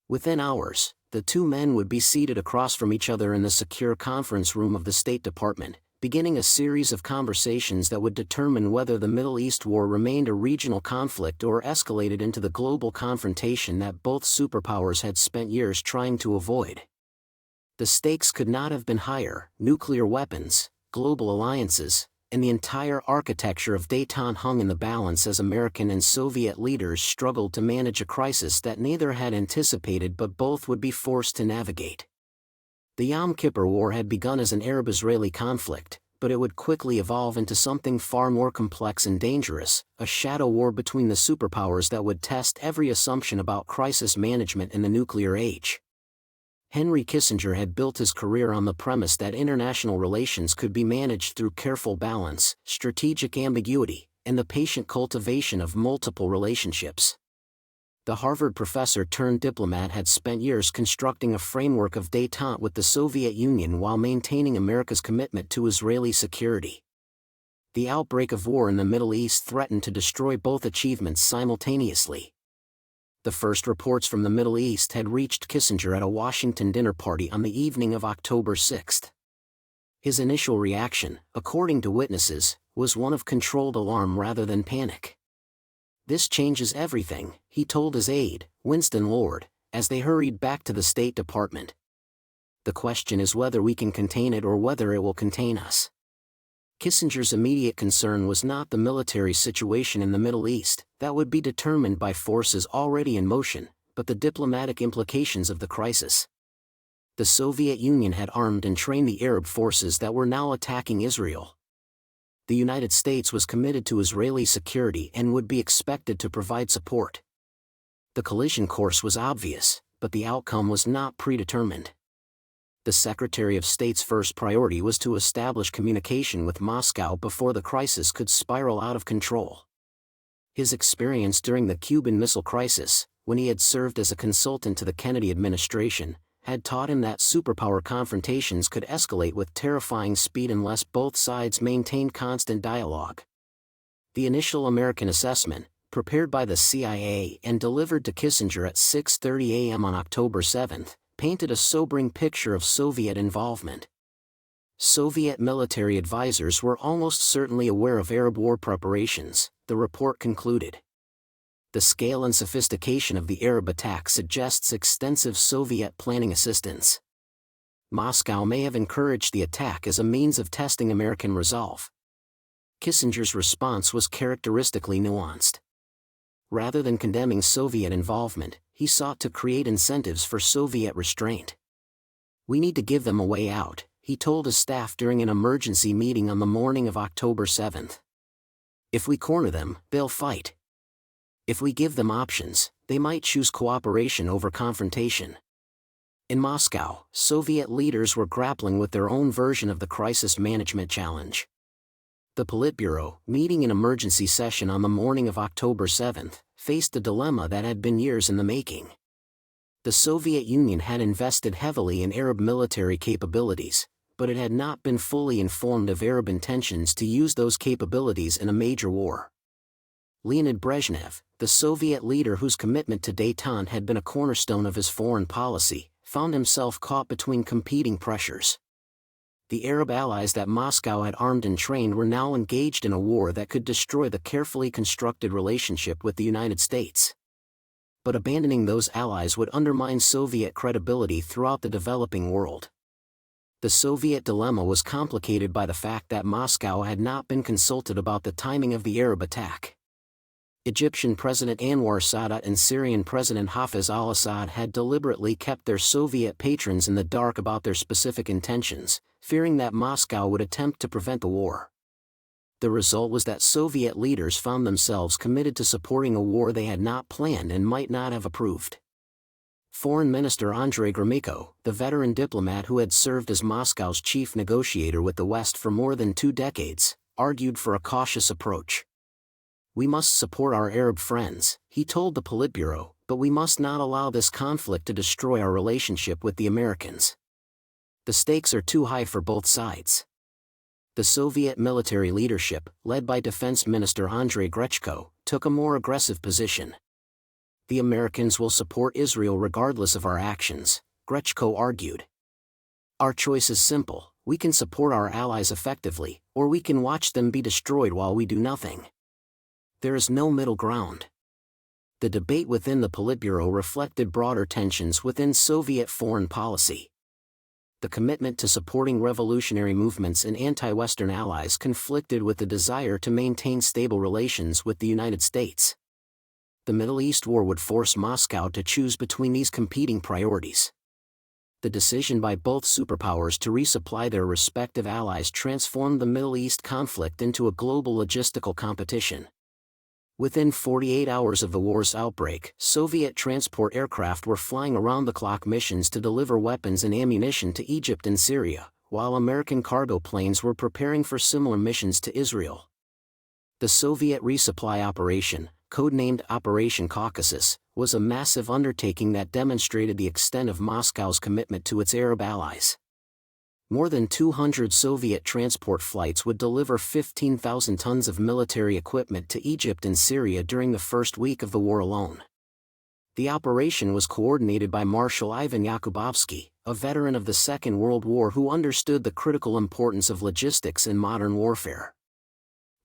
Within hours, the two men would be seated across from each other in the secure conference room of the State Department, beginning a series of conversations that would determine whether the Middle East war remained a regional conflict or escalated into the global confrontation that both superpowers had spent years trying to avoid. The stakes could not have been higher: nuclear weapons, global alliances, and the entire architecture of détente hung in the balance as American and Soviet leaders struggled to manage a crisis that neither had anticipated but both would be forced to navigate. The Yom Kippur War had begun as an Arab-Israeli conflict, but it would quickly evolve into something far more complex and dangerous, a shadow war between the superpowers that would test every assumption about crisis management in the nuclear age. Henry Kissinger had built his career on the premise that international relations could be managed through careful balance, strategic ambiguity, and the patient cultivation of multiple relationships. The Harvard professor turned diplomat had spent years constructing a framework of détente with the Soviet Union while maintaining America's commitment to Israeli security. The outbreak of war in the Middle East threatened to destroy both achievements simultaneously. The first reports from the Middle East had reached Kissinger at a Washington dinner party on the evening of October 6. His initial reaction, according to witnesses, was one of controlled alarm rather than panic. "This changes everything," he told his aide, Winston Lord, as they hurried back to the State Department. "The question is whether we can contain it or whether it will contain us." Kissinger's immediate concern was not the military situation in the Middle East, that would be determined by forces already in motion, but the diplomatic implications of the crisis. The Soviet Union had armed and trained the Arab forces that were now attacking Israel. The United States was committed to Israeli security and would be expected to provide support. The collision course was obvious, but the outcome was not predetermined. The Secretary of State's first priority was to establish communication with Moscow before the crisis could spiral out of control. His experience during the Cuban Missile Crisis, when he had served as a consultant to the Kennedy administration, had taught him that superpower confrontations could escalate with terrifying speed unless both sides maintained constant dialogue. The initial American assessment, prepared by the CIA and delivered to Kissinger at 6:30 a.m. on October 7, painted a sobering picture of Soviet involvement. Soviet military advisors were almost certainly aware of Arab war preparations, the report concluded. The scale and sophistication of the Arab attack suggests extensive Soviet planning assistance. Moscow may have encouraged the attack as a means of testing American resolve. Kissinger's response was characteristically nuanced. Rather than condemning Soviet involvement, he sought to create incentives for Soviet restraint. "We need to give them a way out," he told his staff during an emergency meeting on the morning of October 7. "If we corner them, they'll fight. If we give them options, they might choose cooperation over confrontation." In Moscow, Soviet leaders were grappling with their own version of the crisis management challenge. The Politburo, meeting in emergency session on the morning of October 7, faced a dilemma that had been years in the making. The Soviet Union had invested heavily in Arab military capabilities, but it had not been fully informed of Arab intentions to use those capabilities in a major war. Leonid Brezhnev, the Soviet leader whose commitment to détente had been a cornerstone of his foreign policy, found himself caught between competing pressures. The Arab allies that Moscow had armed and trained were now engaged in a war that could destroy the carefully constructed relationship with the United States. But abandoning those allies would undermine Soviet credibility throughout the developing world. The Soviet dilemma was complicated by the fact that Moscow had not been consulted about the timing of the Arab attack. Egyptian President Anwar Sadat and Syrian President Hafez al-Assad had deliberately kept their Soviet patrons in the dark about their specific intentions, fearing that Moscow would attempt to prevent the war. The result was that Soviet leaders found themselves committed to supporting a war they had not planned and might not have approved. Foreign Minister Andrei Gromyko, the veteran diplomat who had served as Moscow's chief negotiator with the West for more than 2 decades, argued for a cautious approach. "We must support our Arab friends," he told the Politburo, "but we must not allow this conflict to destroy our relationship with the Americans. The stakes are too high for both sides." The Soviet military leadership, led by Defense Minister Andrei Grechko, took a more aggressive position. "The Americans will support Israel regardless of our actions," Grechko argued. "Our choice is simple: we can support our allies effectively, or we can watch them be destroyed while we do nothing. There is no middle ground." The debate within the Politburo reflected broader tensions within Soviet foreign policy. The commitment to supporting revolutionary movements and anti-Western allies conflicted with the desire to maintain stable relations with the United States. The Middle East war would force Moscow to choose between these competing priorities. The decision by both superpowers to resupply their respective allies transformed the Middle East conflict into a global logistical competition. Within 48 hours of the war's outbreak, Soviet transport aircraft were flying around-the-clock missions to deliver weapons and ammunition to Egypt and Syria, while American cargo planes were preparing for similar missions to Israel. The Soviet resupply operation, codenamed Operation Caucasus, was a massive undertaking that demonstrated the extent of Moscow's commitment to its Arab allies. More than 200 Soviet transport flights would deliver 15,000 tons of military equipment to Egypt and Syria during the first week of the war alone. The operation was coordinated by Marshal Ivan Yakubovsky, a veteran of the Second World War who understood the critical importance of logistics in modern warfare.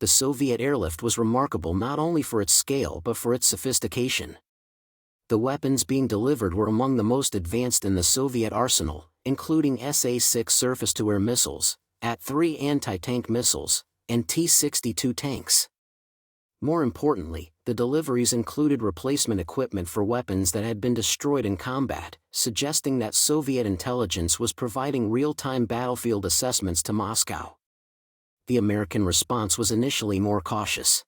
The Soviet airlift was remarkable not only for its scale but for its sophistication. The weapons being delivered were among the most advanced in the Soviet arsenal, including SA-6 surface-to-air missiles, AT-3 anti-tank missiles, and T-62 tanks. More importantly, the deliveries included replacement equipment for weapons that had been destroyed in combat, suggesting that Soviet intelligence was providing real-time battlefield assessments to Moscow. The American response was initially more cautious.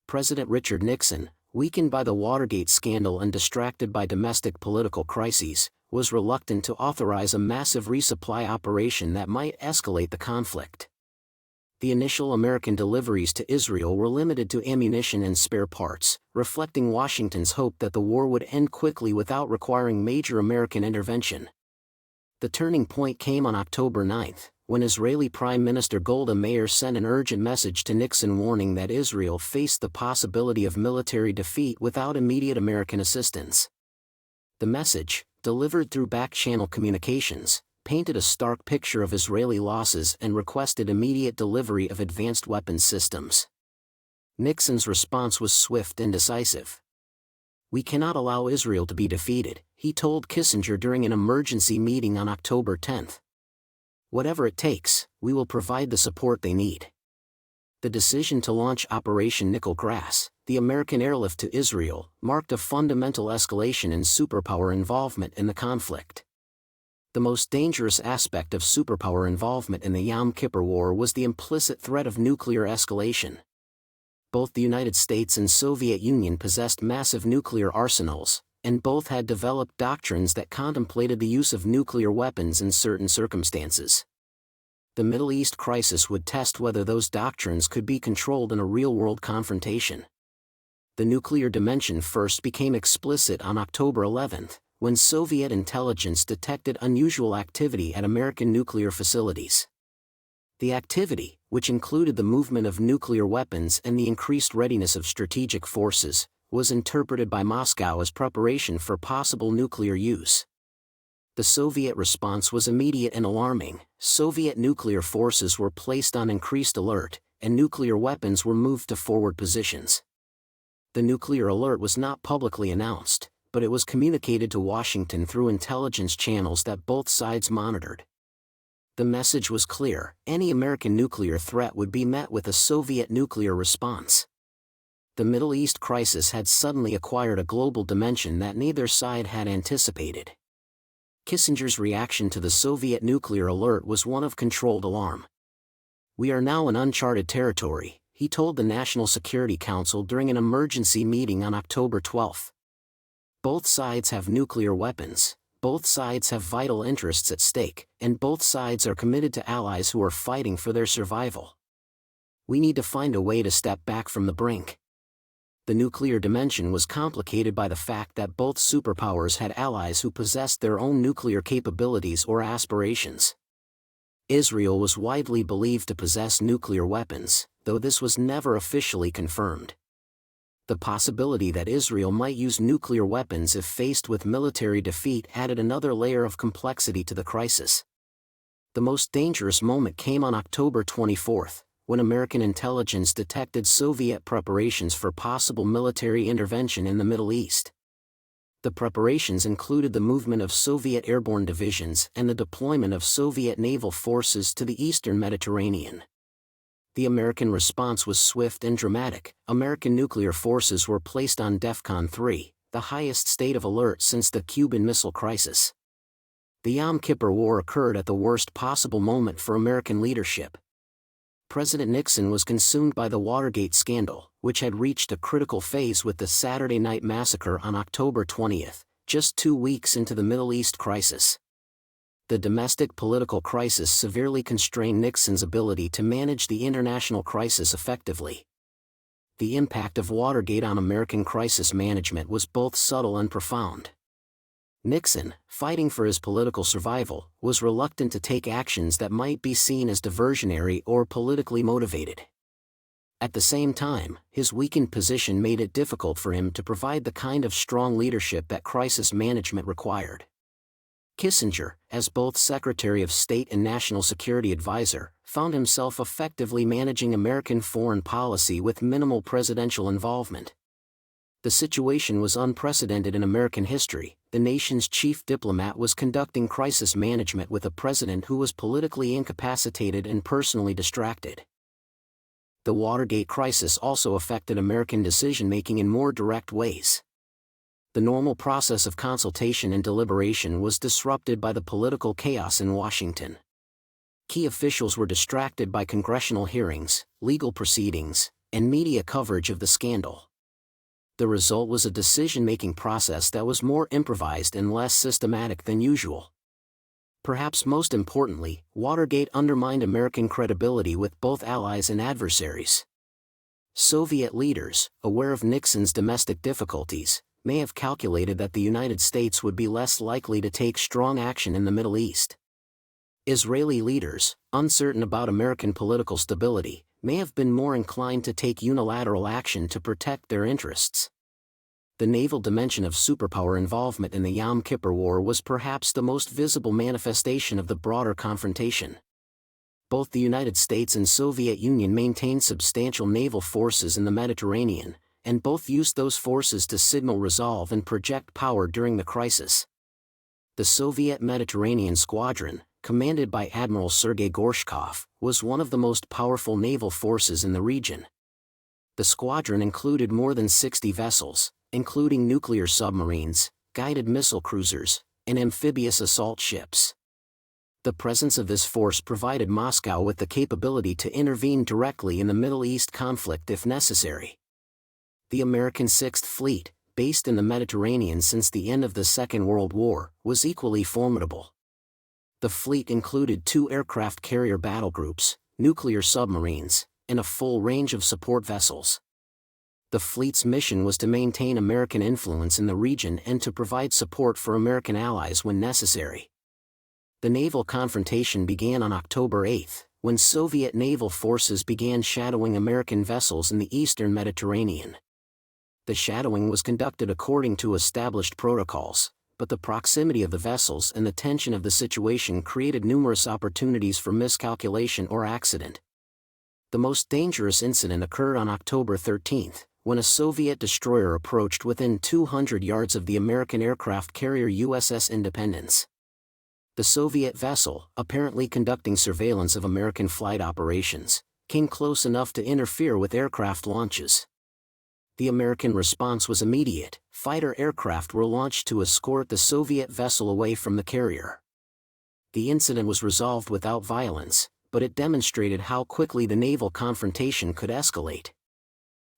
President Richard Nixon, weakened by the Watergate scandal and distracted by domestic political crises, was reluctant to authorize a massive resupply operation that might escalate the conflict. The initial American deliveries to Israel were limited to ammunition and spare parts, reflecting Washington's hope that the war would end quickly without requiring major American intervention. The turning point came on October 9, when Israeli Prime Minister Golda Meir sent an urgent message to Nixon warning that Israel faced the possibility of military defeat without immediate American assistance. The message, delivered through back-channel communications, painted a stark picture of Israeli losses and requested immediate delivery of advanced weapons systems. Nixon's response was swift and decisive. "We cannot allow Israel to be defeated," he told Kissinger during an emergency meeting on October 10. "Whatever it takes, we will provide the support they need." The decision to launch Operation Nickel Grass, the American airlift to Israel, marked a fundamental escalation in superpower involvement in the conflict. The most dangerous aspect of superpower involvement in the Yom Kippur War was the implicit threat of nuclear escalation. Both the United States and Soviet Union possessed massive nuclear arsenals, and both had developed doctrines that contemplated the use of nuclear weapons in certain circumstances. The Middle East crisis would test whether those doctrines could be controlled in a real-world confrontation. The nuclear dimension first became explicit on October 11, when Soviet intelligence detected unusual activity at American nuclear facilities. The activity, which included the movement of nuclear weapons and the increased readiness of strategic forces, was interpreted by Moscow as preparation for possible nuclear use. The Soviet response was immediate and alarming. Soviet nuclear forces were placed on increased alert, and nuclear weapons were moved to forward positions. The nuclear alert was not publicly announced, but it was communicated to Washington through intelligence channels that both sides monitored. The message was clear: any American nuclear threat would be met with a Soviet nuclear response. The Middle East crisis had suddenly acquired a global dimension that neither side had anticipated. Kissinger's reaction to the Soviet nuclear alert was one of controlled alarm. "We are now in uncharted territory," he told the National Security Council during an emergency meeting on October 12. "Both sides have nuclear weapons, both sides have vital interests at stake, and both sides are committed to allies who are fighting for their survival. We need to find a way to step back from the brink." The nuclear dimension was complicated by the fact that both superpowers had allies who possessed their own nuclear capabilities or aspirations. Israel was widely believed to possess nuclear weapons, though this was never officially confirmed. The possibility that Israel might use nuclear weapons if faced with military defeat added another layer of complexity to the crisis. The most dangerous moment came on October 24, when American intelligence detected Soviet preparations for possible military intervention in the Middle East. The preparations included the movement of Soviet airborne divisions and the deployment of Soviet naval forces to the eastern Mediterranean. The American response was swift and dramatic. American nuclear forces were placed on DEFCON 3, the highest state of alert since the Cuban Missile Crisis. The Yom Kippur War occurred at the worst possible moment for American leadership. President Nixon was consumed by the Watergate scandal, which had reached a critical phase with the Saturday Night Massacre on October 20, just 2 weeks into the Middle East crisis. The domestic political crisis severely constrained Nixon's ability to manage the international crisis effectively. The impact of Watergate on American crisis management was both subtle and profound. Nixon, fighting for his political survival, was reluctant to take actions that might be seen as diversionary or politically motivated. At the same time, his weakened position made it difficult for him to provide the kind of strong leadership that crisis management required. Kissinger, as both Secretary of State and National Security Advisor, found himself effectively managing American foreign policy with minimal presidential involvement. The situation was unprecedented in American history. The nation's chief diplomat was conducting crisis management with a president who was politically incapacitated and personally distracted. The Watergate crisis also affected American decision-making in more direct ways. The normal process of consultation and deliberation was disrupted by the political chaos in Washington. Key officials were distracted by congressional hearings, legal proceedings, and media coverage of the scandal. The result was a decision-making process that was more improvised and less systematic than usual. Perhaps most importantly, Watergate undermined American credibility with both allies and adversaries. Soviet leaders, aware of Nixon's domestic difficulties, may have calculated that the United States would be less likely to take strong action in the Middle East. Israeli leaders, uncertain about American political stability, may have been more inclined to take unilateral action to protect their interests. The naval dimension of superpower involvement in the Yom Kippur War was perhaps the most visible manifestation of the broader confrontation. Both the United States and Soviet Union maintained substantial naval forces in the Mediterranean, and both used those forces to signal resolve and project power during the crisis. The Soviet Mediterranean Squadron, commanded by Admiral Sergei Gorshkov, was one of the most powerful naval forces in the region. The squadron included more than 60 vessels, including nuclear submarines, guided missile cruisers, and amphibious assault ships. The presence of this force provided Moscow with the capability to intervene directly in the Middle East conflict if necessary. The American Sixth Fleet, based in the Mediterranean since the end of the Second World War, was equally formidable. The fleet included 2 aircraft carrier battle groups, nuclear submarines, and a full range of support vessels. The fleet's mission was to maintain American influence in the region and to provide support for American allies when necessary. The naval confrontation began on October 8, when Soviet naval forces began shadowing American vessels in the eastern Mediterranean. The shadowing was conducted according to established protocols, but the proximity of the vessels and the tension of the situation created numerous opportunities for miscalculation or accident. The most dangerous incident occurred on October 13, when a Soviet destroyer approached within 200 yards of the American aircraft carrier USS Independence. The Soviet vessel, apparently conducting surveillance of American flight operations, came close enough to interfere with aircraft launches. The American response was immediate. Fighter aircraft were launched to escort the Soviet vessel away from the carrier. The incident was resolved without violence, but it demonstrated how quickly the naval confrontation could escalate.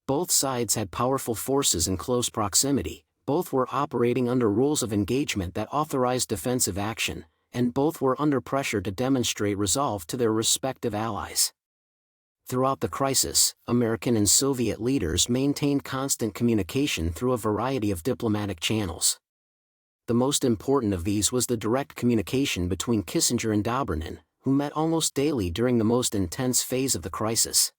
Both sides had powerful forces in close proximity, both were operating under rules of engagement that authorized defensive action, and both were under pressure to demonstrate resolve to their respective allies. Throughout the crisis, American and Soviet leaders maintained constant communication through a variety of diplomatic channels. The most important of these was the direct communication between Kissinger and Dobrynin, who met almost daily during the most intense phase of the crisis.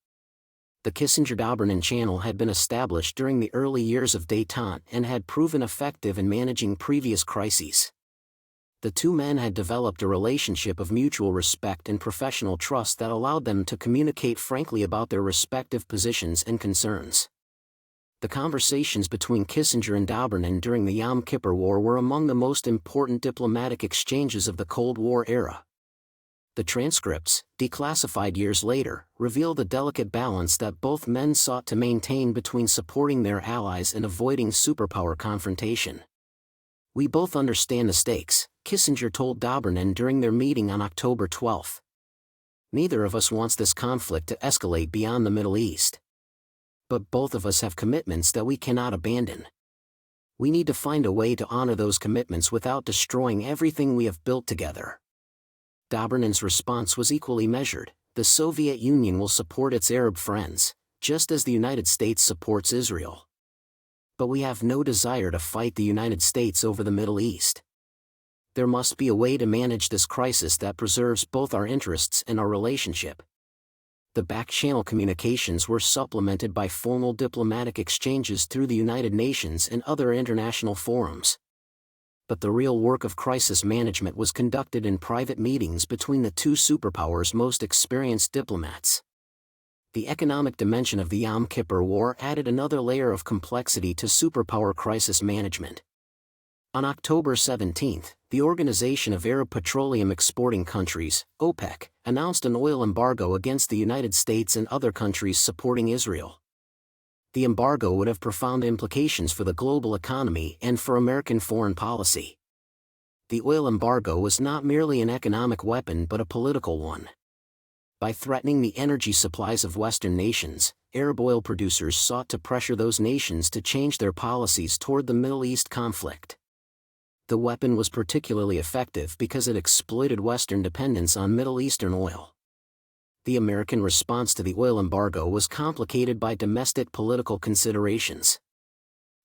The Kissinger-Dobrynin channel had been established during the early years of détente and had proven effective in managing previous crises. The two men had developed a relationship of mutual respect and professional trust that allowed them to communicate frankly about their respective positions and concerns. The conversations between Kissinger and Dobrynin during the Yom Kippur War were among the most important diplomatic exchanges of the Cold War era. The transcripts, declassified years later, reveal the delicate balance that both men sought to maintain between supporting their allies and avoiding superpower confrontation. "We both understand the stakes," Kissinger told Dobrynin during their meeting on October 12. "Neither of us wants this conflict to escalate beyond the Middle East. But both of us have commitments that we cannot abandon. We need to find a way to honor those commitments without destroying everything we have built together." Dobrynin's response was equally measured. "The Soviet Union will support its Arab friends, just as the United States supports Israel. But we have no desire to fight the United States over the Middle East. There must be a way to manage this crisis that preserves both our interests and our relationship." The back-channel communications were supplemented by formal diplomatic exchanges through the United Nations and other international forums. But the real work of crisis management was conducted in private meetings between the two superpowers' most experienced diplomats. The economic dimension of the Yom Kippur War added another layer of complexity to superpower crisis management. On October 17, the Organization of Arab Petroleum Exporting Countries, OPEC, announced an oil embargo against the United States and other countries supporting Israel. The embargo would have profound implications for the global economy and for American foreign policy. The oil embargo was not merely an economic weapon but a political one. By threatening the energy supplies of Western nations, Arab oil producers sought to pressure those nations to change their policies toward the Middle East conflict. The weapon was particularly effective because it exploited Western dependence on Middle Eastern oil. The American response to the oil embargo was complicated by domestic political considerations.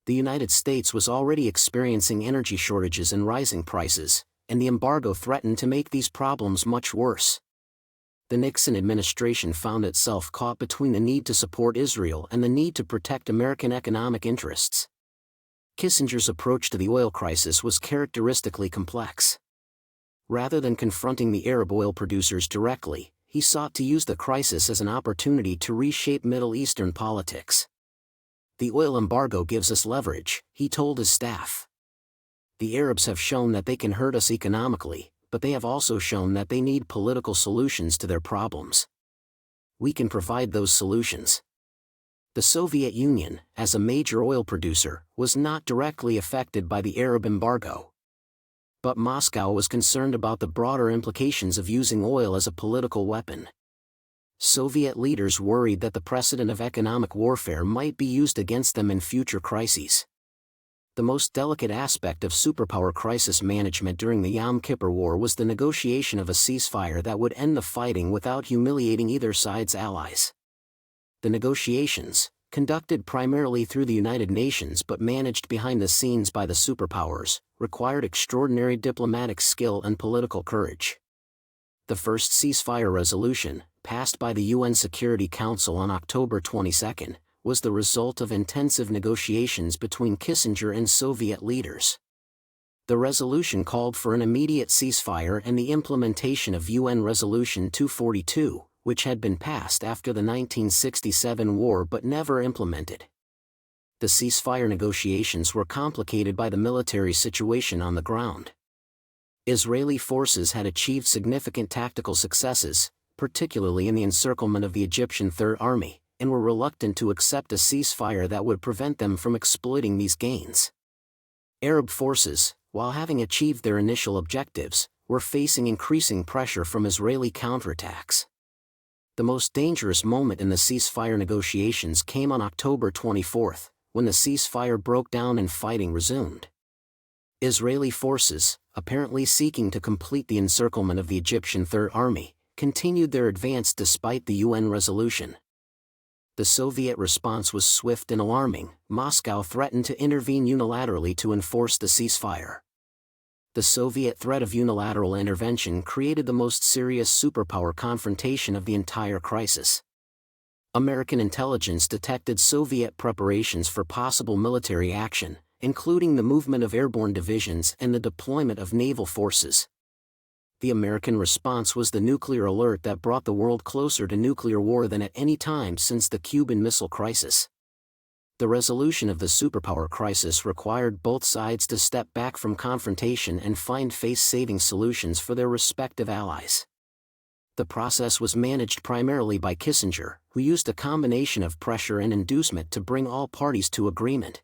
The United States was already experiencing energy shortages and rising prices, and the embargo threatened to make these problems much worse. The Nixon administration found itself caught between the need to support Israel and the need to protect American economic interests. Kissinger's approach to the oil crisis was characteristically complex. Rather than confronting the Arab oil producers directly, he sought to use the crisis as an opportunity to reshape Middle Eastern politics. "The oil embargo gives us leverage," he told his staff. "The Arabs have shown that they can hurt us economically, but they have also shown that they need political solutions to their problems. We can provide those solutions." The Soviet Union, as a major oil producer, was not directly affected by the Arab embargo. But Moscow was concerned about the broader implications of using oil as a political weapon. Soviet leaders worried that the precedent of economic warfare might be used against them in future crises. The most delicate aspect of superpower crisis management during the Yom Kippur War was the negotiation of a ceasefire that would end the fighting without humiliating either side's allies. The negotiations, conducted primarily through the United Nations but managed behind the scenes by the superpowers, required extraordinary diplomatic skill and political courage. The first ceasefire resolution, passed by the UN Security Council on October 22, was the result of intensive negotiations between Kissinger and Soviet leaders. The resolution called for an immediate ceasefire and the implementation of UN Resolution 242, which had been passed after the 1967 war but never implemented. The ceasefire negotiations were complicated by the military situation on the ground. Israeli forces had achieved significant tactical successes, particularly in the encirclement of the Egyptian Third Army, and were reluctant to accept a ceasefire that would prevent them from exploiting these gains. Arab forces, while having achieved their initial objectives, were facing increasing pressure from Israeli counterattacks. The most dangerous moment in the ceasefire negotiations came on October 24, when the ceasefire broke down and fighting resumed. Israeli forces, apparently seeking to complete the encirclement of the Egyptian Third Army, continued their advance despite the UN resolution. The Soviet response was swift and alarming. Moscow threatened to intervene unilaterally to enforce the ceasefire. The Soviet threat of unilateral intervention created the most serious superpower confrontation of the entire crisis. American intelligence detected Soviet preparations for possible military action, including the movement of airborne divisions and the deployment of naval forces. The American response was the nuclear alert that brought the world closer to nuclear war than at any time since the Cuban Missile Crisis. The resolution of the superpower crisis required both sides to step back from confrontation and find face-saving solutions for their respective allies. The process was managed primarily by Kissinger, who used a combination of pressure and inducement to bring all parties to agreement.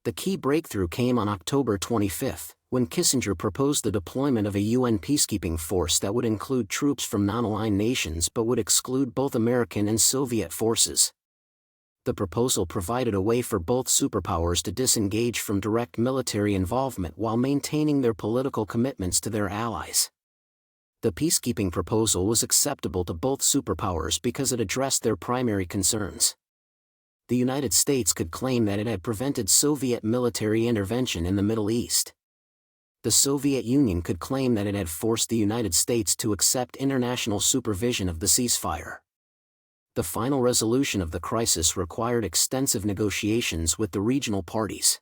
The key breakthrough came on October 25, when Kissinger proposed the deployment of a UN peacekeeping force that would include troops from non-aligned nations but would exclude both American and Soviet forces. The proposal provided a way for both superpowers to disengage from direct military involvement while maintaining their political commitments to their allies. The peacekeeping proposal was acceptable to both superpowers because it addressed their primary concerns. The United States could claim that it had prevented Soviet military intervention in the Middle East. The Soviet Union could claim that it had forced the United States to accept international supervision of the ceasefire. The final resolution of the crisis required extensive negotiations with the regional parties.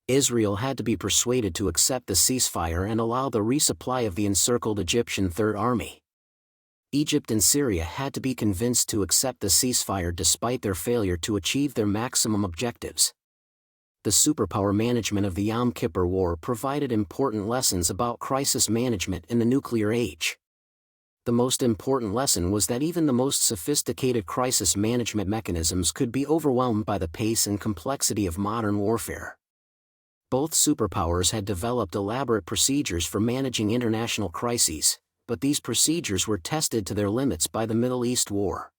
Israel had to be persuaded to accept the ceasefire and allow the resupply of the encircled Egyptian Third Army. Egypt and Syria had to be convinced to accept the ceasefire despite their failure to achieve their maximum objectives. The superpower management of the Yom Kippur War provided important lessons about crisis management in the nuclear age. The most important lesson was that even the most sophisticated crisis management mechanisms could be overwhelmed by the pace and complexity of modern warfare. Both superpowers had developed elaborate procedures for managing international crises, but these procedures were tested to their limits by the Middle East War.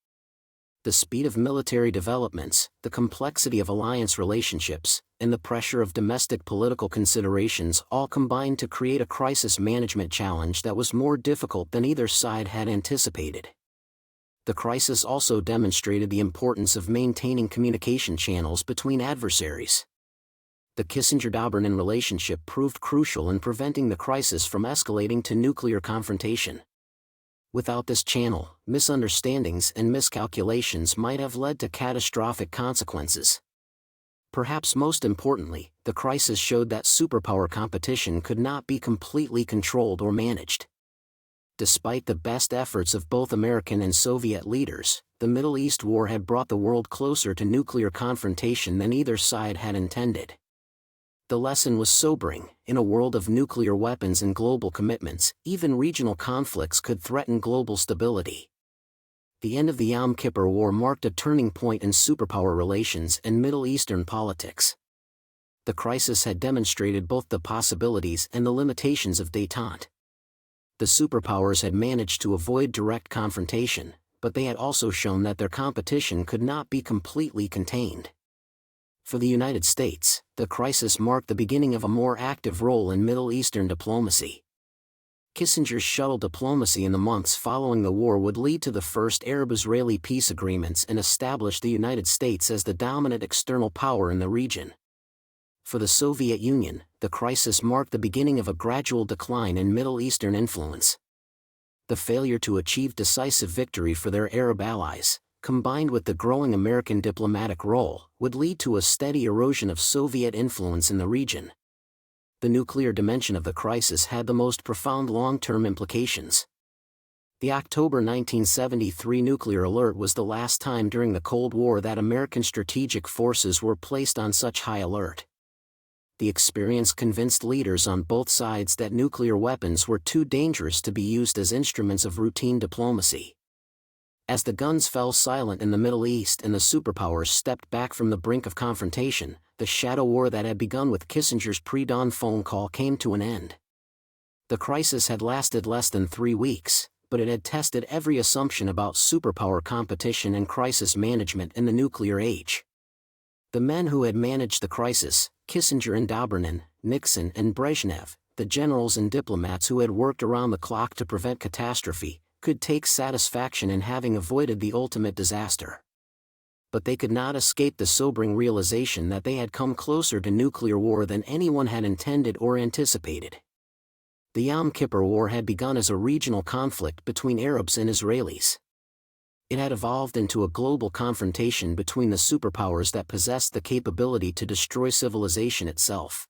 The speed of military developments, the complexity of alliance relationships, and the pressure of domestic political considerations all combined to create a crisis management challenge that was more difficult than either side had anticipated. The crisis also demonstrated the importance of maintaining communication channels between adversaries. The Kissinger-Dobrynin relationship proved crucial in preventing the crisis from escalating to nuclear confrontation. Without this channel, misunderstandings and miscalculations might have led to catastrophic consequences. Perhaps most importantly, the crisis showed that superpower competition could not be completely controlled or managed. Despite the best efforts of both American and Soviet leaders, the Middle East War had brought the world closer to nuclear confrontation than either side had intended. The lesson was sobering. In a world of nuclear weapons and global commitments, even regional conflicts could threaten global stability. The end of the Yom Kippur War marked a turning point in superpower relations and Middle Eastern politics. The crisis had demonstrated both the possibilities and the limitations of détente. The superpowers had managed to avoid direct confrontation, but they had also shown that their competition could not be completely contained. For the United States, the crisis marked the beginning of a more active role in Middle Eastern diplomacy. Kissinger's shuttle diplomacy in the months following the war would lead to the first Arab-Israeli peace agreements and establish the United States as the dominant external power in the region. For the Soviet Union, the crisis marked the beginning of a gradual decline in Middle Eastern influence. The failure to achieve decisive victory for their Arab allies, combined with the growing American diplomatic role, would lead to a steady erosion of Soviet influence in the region. The nuclear dimension of the crisis had the most profound long-term implications. The October 1973 nuclear alert was the last time during the Cold War that American strategic forces were placed on such high alert. The experience convinced leaders on both sides that nuclear weapons were too dangerous to be used as instruments of routine diplomacy. As the guns fell silent in the Middle East and the superpowers stepped back from the brink of confrontation, the shadow war that had begun with Kissinger's pre-dawn phone call came to an end. The crisis had lasted less than 3 weeks, but it had tested every assumption about superpower competition and crisis management in the nuclear age. The men who had managed the crisis, Kissinger and Dobrynin, Nixon and Brezhnev, the generals and diplomats who had worked around the clock to prevent catastrophe, could take satisfaction in having avoided the ultimate disaster. But they could not escape the sobering realization that they had come closer to nuclear war than anyone had intended or anticipated. The Yom Kippur War had begun as a regional conflict between Arabs and Israelis. It had evolved into a global confrontation between the superpowers that possessed the capability to destroy civilization itself.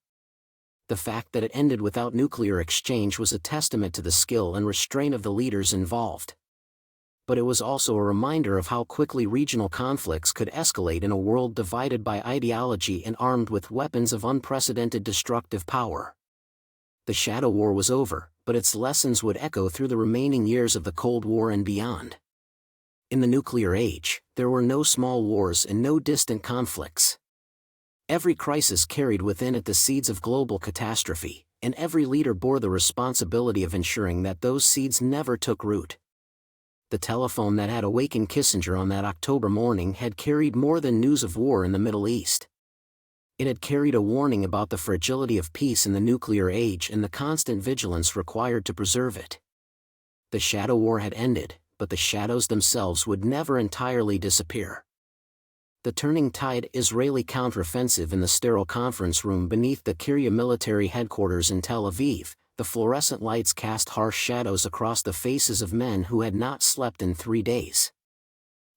The fact that it ended without nuclear exchange was a testament to the skill and restraint of the leaders involved. But it was also a reminder of how quickly regional conflicts could escalate in a world divided by ideology and armed with weapons of unprecedented destructive power. The Shadow War was over, but its lessons would echo through the remaining years of the Cold War and beyond. In the nuclear age, there were no small wars and no distant conflicts. Every crisis carried within it the seeds of global catastrophe, and every leader bore the responsibility of ensuring that those seeds never took root. The telephone that had awakened Kissinger on that October morning had carried more than news of war in the Middle East. It had carried a warning about the fragility of peace in the nuclear age and the constant vigilance required to preserve it. The Shadow War had ended, but the shadows themselves would never entirely disappear. The turning tide Israeli counteroffensive in the sterile conference room beneath the Kiryat military headquarters in Tel Aviv, the fluorescent lights cast harsh shadows across the faces of men who had not slept in 3 days.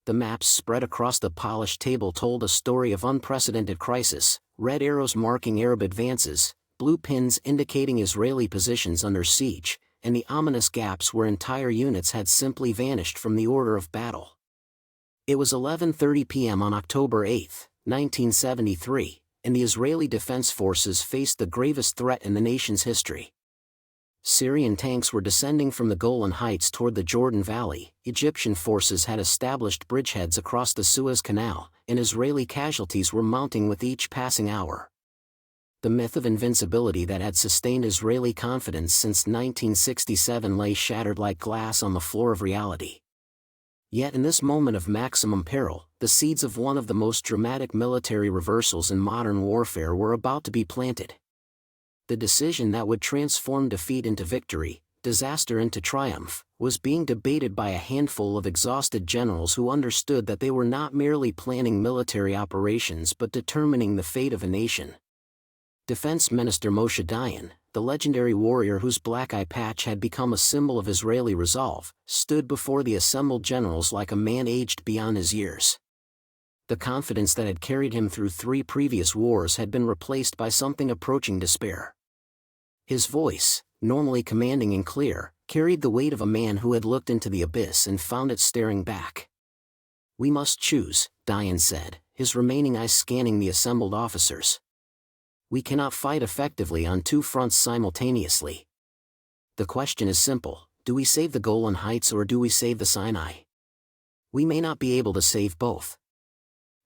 The maps spread across the polished table told a story of unprecedented crisis, red arrows marking Arab advances, blue pins indicating Israeli positions under siege, and the ominous gaps where entire units had simply vanished from the order of battle. It was 11:30 p.m. on October 8, 1973, and the Israeli Defense Forces faced the gravest threat in the nation's history. Syrian tanks were descending from the Golan Heights toward the Jordan Valley, Egyptian forces had established bridgeheads across the Suez Canal, and Israeli casualties were mounting with each passing hour. The myth of invincibility that had sustained Israeli confidence since 1967 lay shattered like glass on the floor of reality. Yet in this moment of maximum peril, the seeds of one of the most dramatic military reversals in modern warfare were about to be planted. The decision that would transform defeat into victory, disaster into triumph, was being debated by a handful of exhausted generals who understood that they were not merely planning military operations but determining the fate of a nation. Defense Minister Moshe Dayan, the legendary warrior whose black eye patch had become a symbol of Israeli resolve, stood before the assembled generals like a man aged beyond his years. The confidence that had carried him through 3 previous wars had been replaced by something approaching despair. His voice, normally commanding and clear, carried the weight of a man who had looked into the abyss and found it staring back. "We must choose," Dayan said, his remaining eyes scanning the assembled officers. "We cannot fight effectively on 2 fronts simultaneously. The question is simple: do we save the Golan Heights or do we save the Sinai? We may not be able to save both."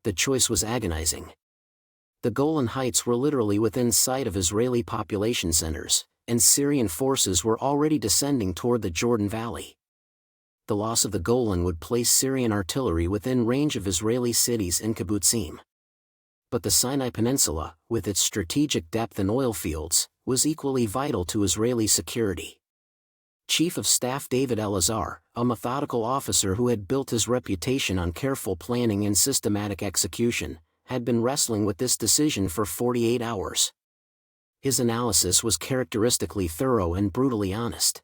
The choice was agonizing. The Golan Heights were literally within sight of Israeli population centers, and Syrian forces were already descending toward the Jordan Valley. The loss of the Golan would place Syrian artillery within range of Israeli cities and kibbutzim. But the Sinai Peninsula, with its strategic depth and oil fields, was equally vital to Israeli security. Chief of Staff David Elazar, a methodical officer who had built his reputation on careful planning and systematic execution, had been wrestling with this decision for 48 hours. His analysis was characteristically thorough and brutally honest.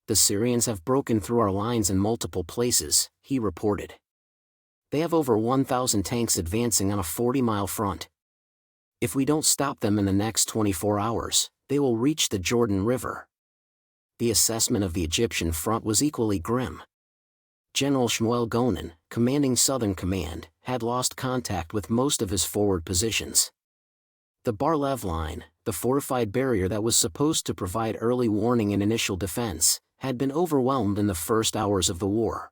"The Syrians have broken through our lines in multiple places," he reported. "They have over 1,000 tanks advancing on a 40-mile front. If we don't stop them in the next 24 hours, they will reach the Jordan River." The assessment of the Egyptian front was equally grim. General Shmuel Golan, commanding Southern Command, had lost contact with most of his forward positions. The Bar-Lev line, the fortified barrier that was supposed to provide early warning and initial defense, had been overwhelmed in the first hours of the war.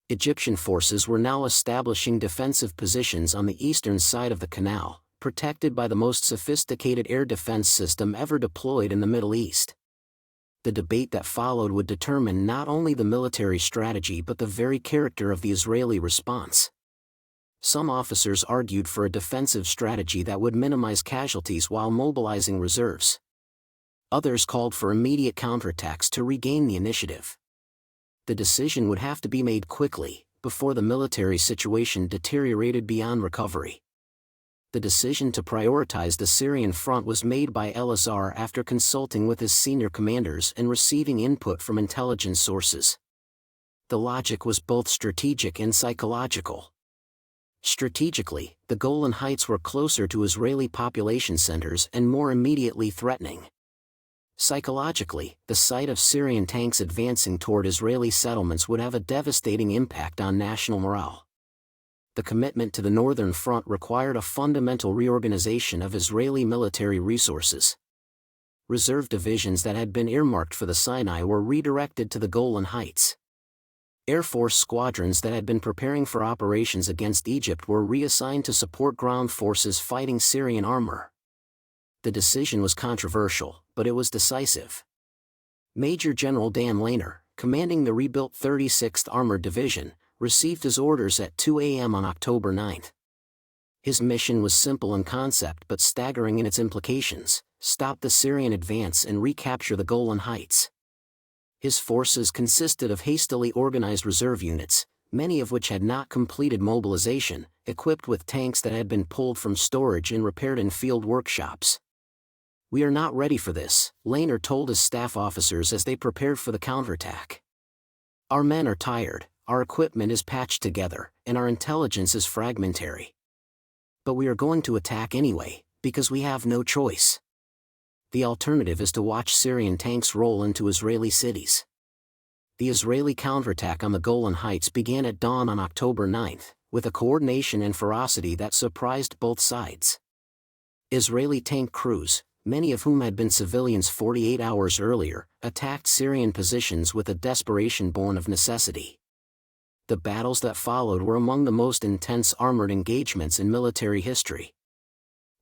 Egyptian forces were now establishing defensive positions on the eastern side of the canal, protected by the most sophisticated air defense system ever deployed in the Middle East. The debate that followed would determine not only the military strategy but the very character of the Israeli response. Some officers argued for a defensive strategy that would minimize casualties while mobilizing reserves. Others called for immediate counterattacks to regain the initiative. The decision would have to be made quickly, before the military situation deteriorated beyond recovery. The decision to prioritize the Syrian front was made by Elazar after consulting with his senior commanders and receiving input from intelligence sources. The logic was both strategic and psychological. Strategically, the Golan Heights were closer to Israeli population centers and more immediately threatening. Psychologically, the sight of Syrian tanks advancing toward Israeli settlements would have a devastating impact on national morale. The commitment to the Northern Front required a fundamental reorganization of Israeli military resources. Reserve divisions that had been earmarked for the Sinai were redirected to the Golan Heights. Air Force squadrons that had been preparing for operations against Egypt were reassigned to support ground forces fighting Syrian armor. The decision was controversial, but it was decisive. Major General Dan Lehner, commanding the rebuilt 36th Armored Division, received his orders at 2 a.m. on October 9. His mission was simple in concept but staggering in its implications: stop the Syrian advance and recapture the Golan Heights. His forces consisted of hastily organized reserve units, many of which had not completed mobilization, equipped with tanks that had been pulled from storage and repaired in field workshops. "We are not ready for this," Lehner told his staff officers as they prepared for the counterattack. "Our men are tired, our equipment is patched together, and our intelligence is fragmentary. But we are going to attack anyway, because we have no choice. The alternative is to watch Syrian tanks roll into Israeli cities." The Israeli counterattack on the Golan Heights began at dawn on October 9, with a coordination and ferocity that surprised both sides. Israeli tank crews, many of whom had been civilians 48 hours earlier, attacked Syrian positions with a desperation born of necessity. The battles that followed were among the most intense armored engagements in military history.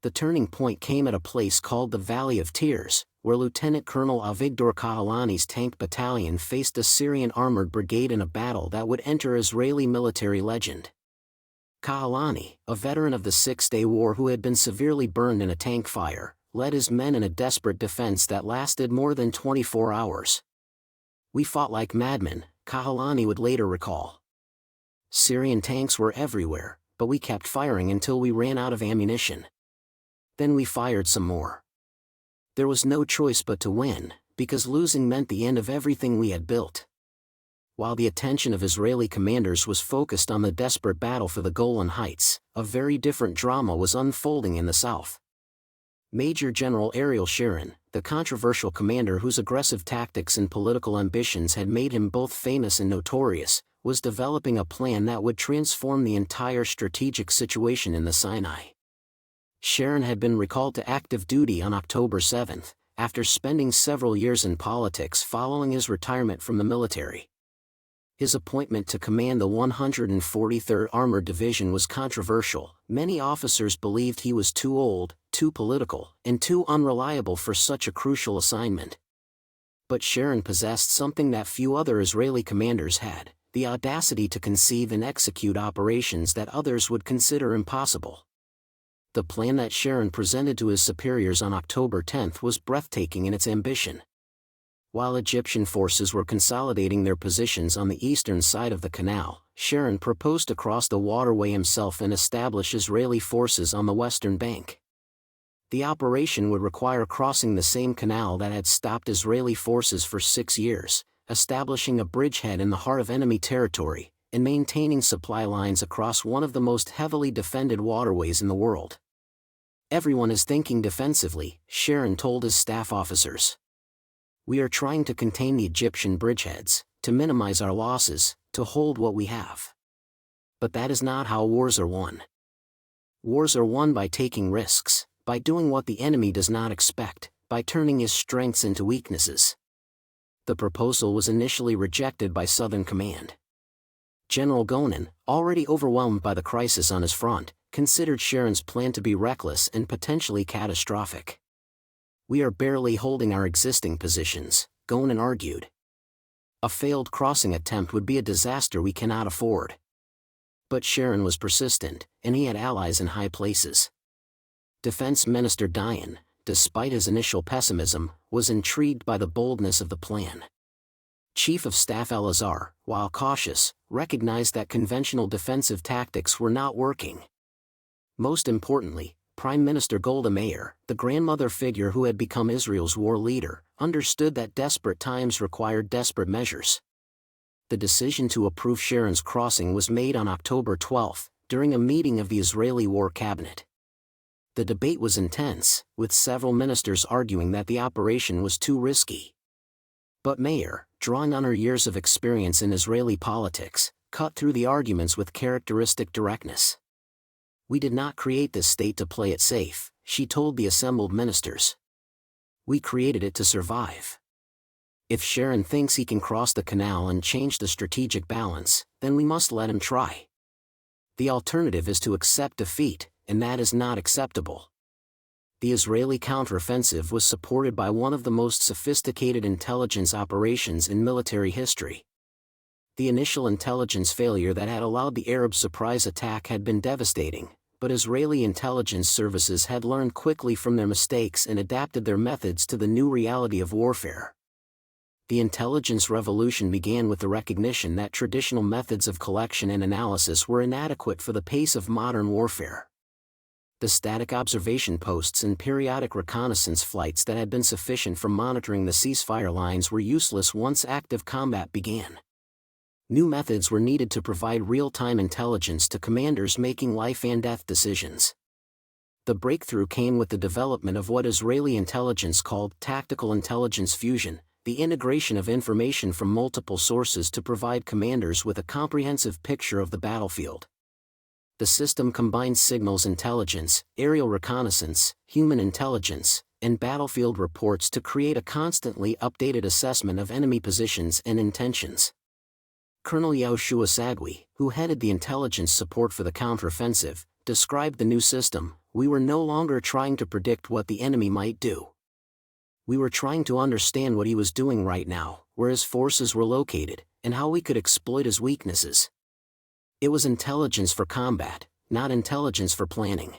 The turning point came at a place called the Valley of Tears, where Lieutenant Colonel Avigdor Kahalani's tank battalion faced a Syrian armored brigade in a battle that would enter Israeli military legend. Kahalani, a veteran of the Six-Day War who had been severely burned in a tank fire, led his men in a desperate defense that lasted more than 24 hours. "We fought like madmen," Kahalani would later recall. "Syrian tanks were everywhere, but we kept firing until we ran out of ammunition. Then we fired some more. There was no choice but to win, because losing meant the end of everything we had built." While the attention of Israeli commanders was focused on the desperate battle for the Golan Heights, a very different drama was unfolding in the south. Major General Ariel Sharon, the controversial commander whose aggressive tactics and political ambitions had made him both famous and notorious, was developing a plan that would transform the entire strategic situation in the Sinai. Sharon had been recalled to active duty on October 7, after spending several years in politics following his retirement from the military. His appointment to command the 143rd Armored Division was controversial. Many officers believed he was too old, too political, and too unreliable for such a crucial assignment. But Sharon possessed something that few other Israeli commanders had: the audacity to conceive and execute operations that others would consider impossible. The plan that Sharon presented to his superiors on October 10 was breathtaking in its ambition. While Egyptian forces were consolidating their positions on the eastern side of the canal, Sharon proposed to cross the waterway himself and establish Israeli forces on the western bank. The operation would require crossing the same canal that had stopped Israeli forces for 6 years, establishing a bridgehead in the heart of enemy territory, and maintaining supply lines across one of the most heavily defended waterways in the world. "Everyone is thinking defensively," Sharon told his staff officers. "We are trying to contain the Egyptian bridgeheads, to minimize our losses, to hold what we have. But that is not how wars are won. Wars are won by taking risks, by doing what the enemy does not expect, by turning his strengths into weaknesses." The proposal was initially rejected by Southern Command. General Golan, already overwhelmed by the crisis on his front, considered Sharon's plan to be reckless and potentially catastrophic. "We are barely holding our existing positions," Golan argued. "A failed crossing attempt would be a disaster we cannot afford." But Sharon was persistent, and he had allies in high places. Defense Minister Dayan, despite his initial pessimism, was intrigued by the boldness of the plan. Chief of Staff Elazar, while cautious, recognized that conventional defensive tactics were not working. Most importantly, Prime Minister Golda Meir, the grandmother figure who had become Israel's war leader, understood that desperate times required desperate measures. The decision to approve Sharon's crossing was made on October 12, during a meeting of the Israeli War Cabinet. The debate was intense, with several ministers arguing that the operation was too risky. But Meir, drawing on her years of experience in Israeli politics, cut through the arguments with characteristic directness. "We did not create this state to play it safe," she told the assembled ministers. "We created it to survive. If Sharon thinks he can cross the canal and change the strategic balance, then we must let him try. The alternative is to accept defeat, and that is not acceptable." The Israeli counteroffensive was supported by one of the most sophisticated intelligence operations in military history. The initial intelligence failure that had allowed the Arab surprise attack had been devastating, but Israeli intelligence services had learned quickly from their mistakes and adapted their methods to the new reality of warfare. The intelligence revolution began with the recognition that traditional methods of collection and analysis were inadequate for the pace of modern warfare. The static observation posts and periodic reconnaissance flights that had been sufficient for monitoring the ceasefire lines were useless once active combat began. New methods were needed to provide real-time intelligence to commanders making life-and-death decisions. The breakthrough came with the development of what Israeli intelligence called tactical intelligence fusion, the integration of information from multiple sources to provide commanders with a comprehensive picture of the battlefield. The system combines signals intelligence, aerial reconnaissance, human intelligence, and battlefield reports to create a constantly updated assessment of enemy positions and intentions. Colonel Yoshua Sagui, who headed the intelligence support for the counteroffensive, described the new system. "We were no longer trying to predict what the enemy might do. We were trying to understand what he was doing right now, where his forces were located, and how we could exploit his weaknesses." It was intelligence for combat, not intelligence for planning.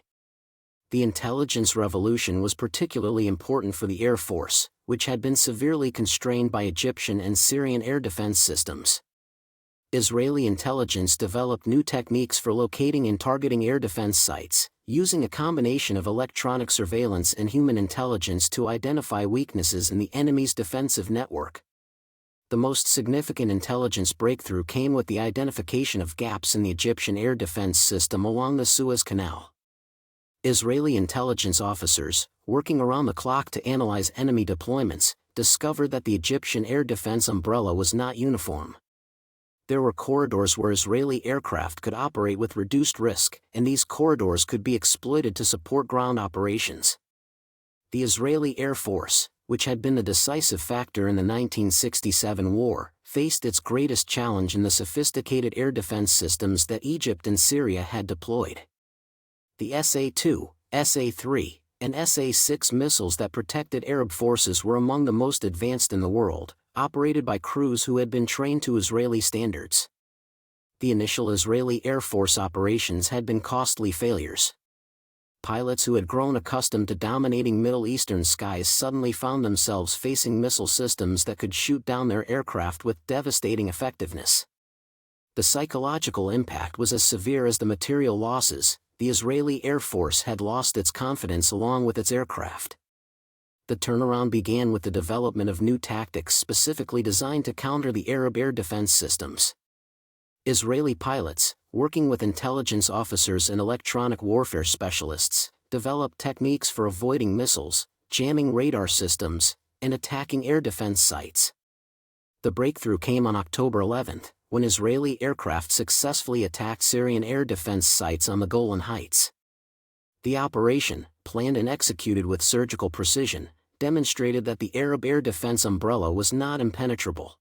The intelligence revolution was particularly important for the Air Force, which had been severely constrained by Egyptian and Syrian air defense systems. Israeli intelligence developed new techniques for locating and targeting air defense sites, using a combination of electronic surveillance and human intelligence to identify weaknesses in the enemy's defensive network. The most significant intelligence breakthrough came with the identification of gaps in the Egyptian air defense system along the Suez Canal. Israeli intelligence officers, working around the clock to analyze enemy deployments, discovered that the Egyptian air defense umbrella was not uniform. There were corridors where Israeli aircraft could operate with reduced risk, and these corridors could be exploited to support ground operations. The Israeli Air Force, which had been the decisive factor in the 1967 war, faced its greatest challenge in the sophisticated air defense systems that Egypt and Syria had deployed. The SA-2, SA-3, and SA-6 missiles that protected Arab forces were among the most advanced in the world, operated by crews who had been trained to Israeli standards. The initial Israeli Air Force operations had been costly failures. pilots who had grown accustomed to dominating Middle Eastern skies suddenly found themselves facing missile systems that could shoot down their aircraft with devastating effectiveness. The psychological impact was as severe as the material losses. The Israeli Air Force had lost its confidence along with its aircraft. The turnaround began with the development of new tactics specifically designed to counter the Arab air defense systems. Israeli pilots, working with intelligence officers and electronic warfare specialists, developed techniques for avoiding missiles, jamming radar systems, and attacking air defense sites. The breakthrough came on October 11, when Israeli aircraft successfully attacked Syrian air defense sites on the Golan Heights. The operation, planned and executed with surgical precision, demonstrated that the Arab air defense umbrella was not impenetrable.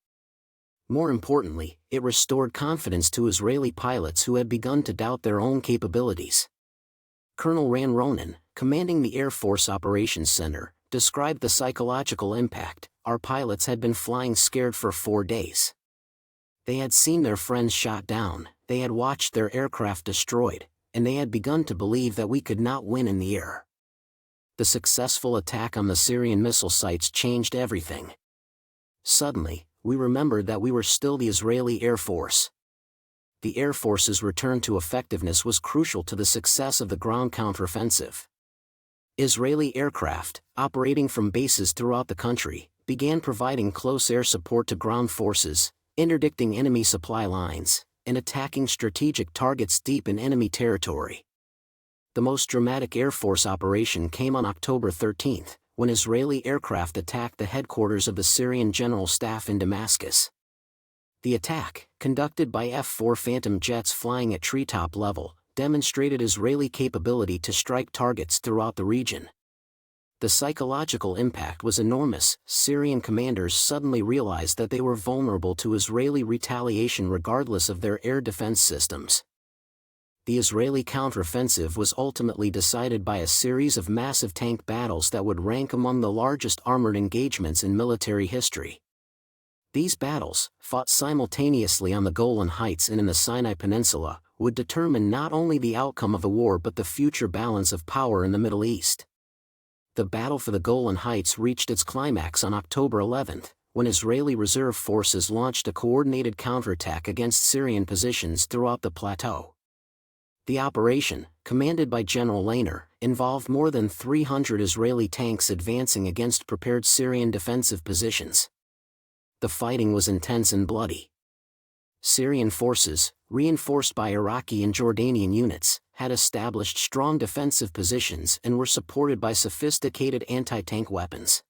More importantly, it restored confidence to Israeli pilots who had begun to doubt their own capabilities. Colonel Ran Ronan, commanding the Air Force Operations Center, described the psychological impact. Our pilots had been flying scared for 4 days. They had seen their friends shot down, they had watched their aircraft destroyed, and they had begun to believe that we could not win in the air. The successful attack on the Syrian missile sites changed everything. Suddenly, we remembered that we were still the Israeli Air Force. The Air Force's return to effectiveness was crucial to the success of the ground counteroffensive. Israeli aircraft, operating from bases throughout the country, began providing close air support to ground forces, interdicting enemy supply lines, and attacking strategic targets deep in enemy territory. The most dramatic Air Force operation came on October 13, when Israeli aircraft attacked the headquarters of the Syrian General Staff in Damascus. The attack, conducted by F-4 Phantom jets flying at treetop level, demonstrated Israeli capability to strike targets throughout the region. The psychological impact was enormous. Syrian commanders suddenly realized that they were vulnerable to Israeli retaliation regardless of their air defense systems. The Israeli counteroffensive was ultimately decided by a series of massive tank battles that would rank among the largest armored engagements in military history. These battles, fought simultaneously on the Golan Heights and in the Sinai Peninsula, would determine not only the outcome of the war but the future balance of power in the Middle East. The battle for the Golan Heights reached its climax on October 11, when Israeli reserve forces launched a coordinated counterattack against Syrian positions throughout the plateau. The operation, commanded by General Lehner, involved more than 300 Israeli tanks advancing against prepared Syrian defensive positions. The fighting was intense and bloody. Syrian forces, reinforced by Iraqi and Jordanian units, had established strong defensive positions and were supported by sophisticated anti-tank weapons.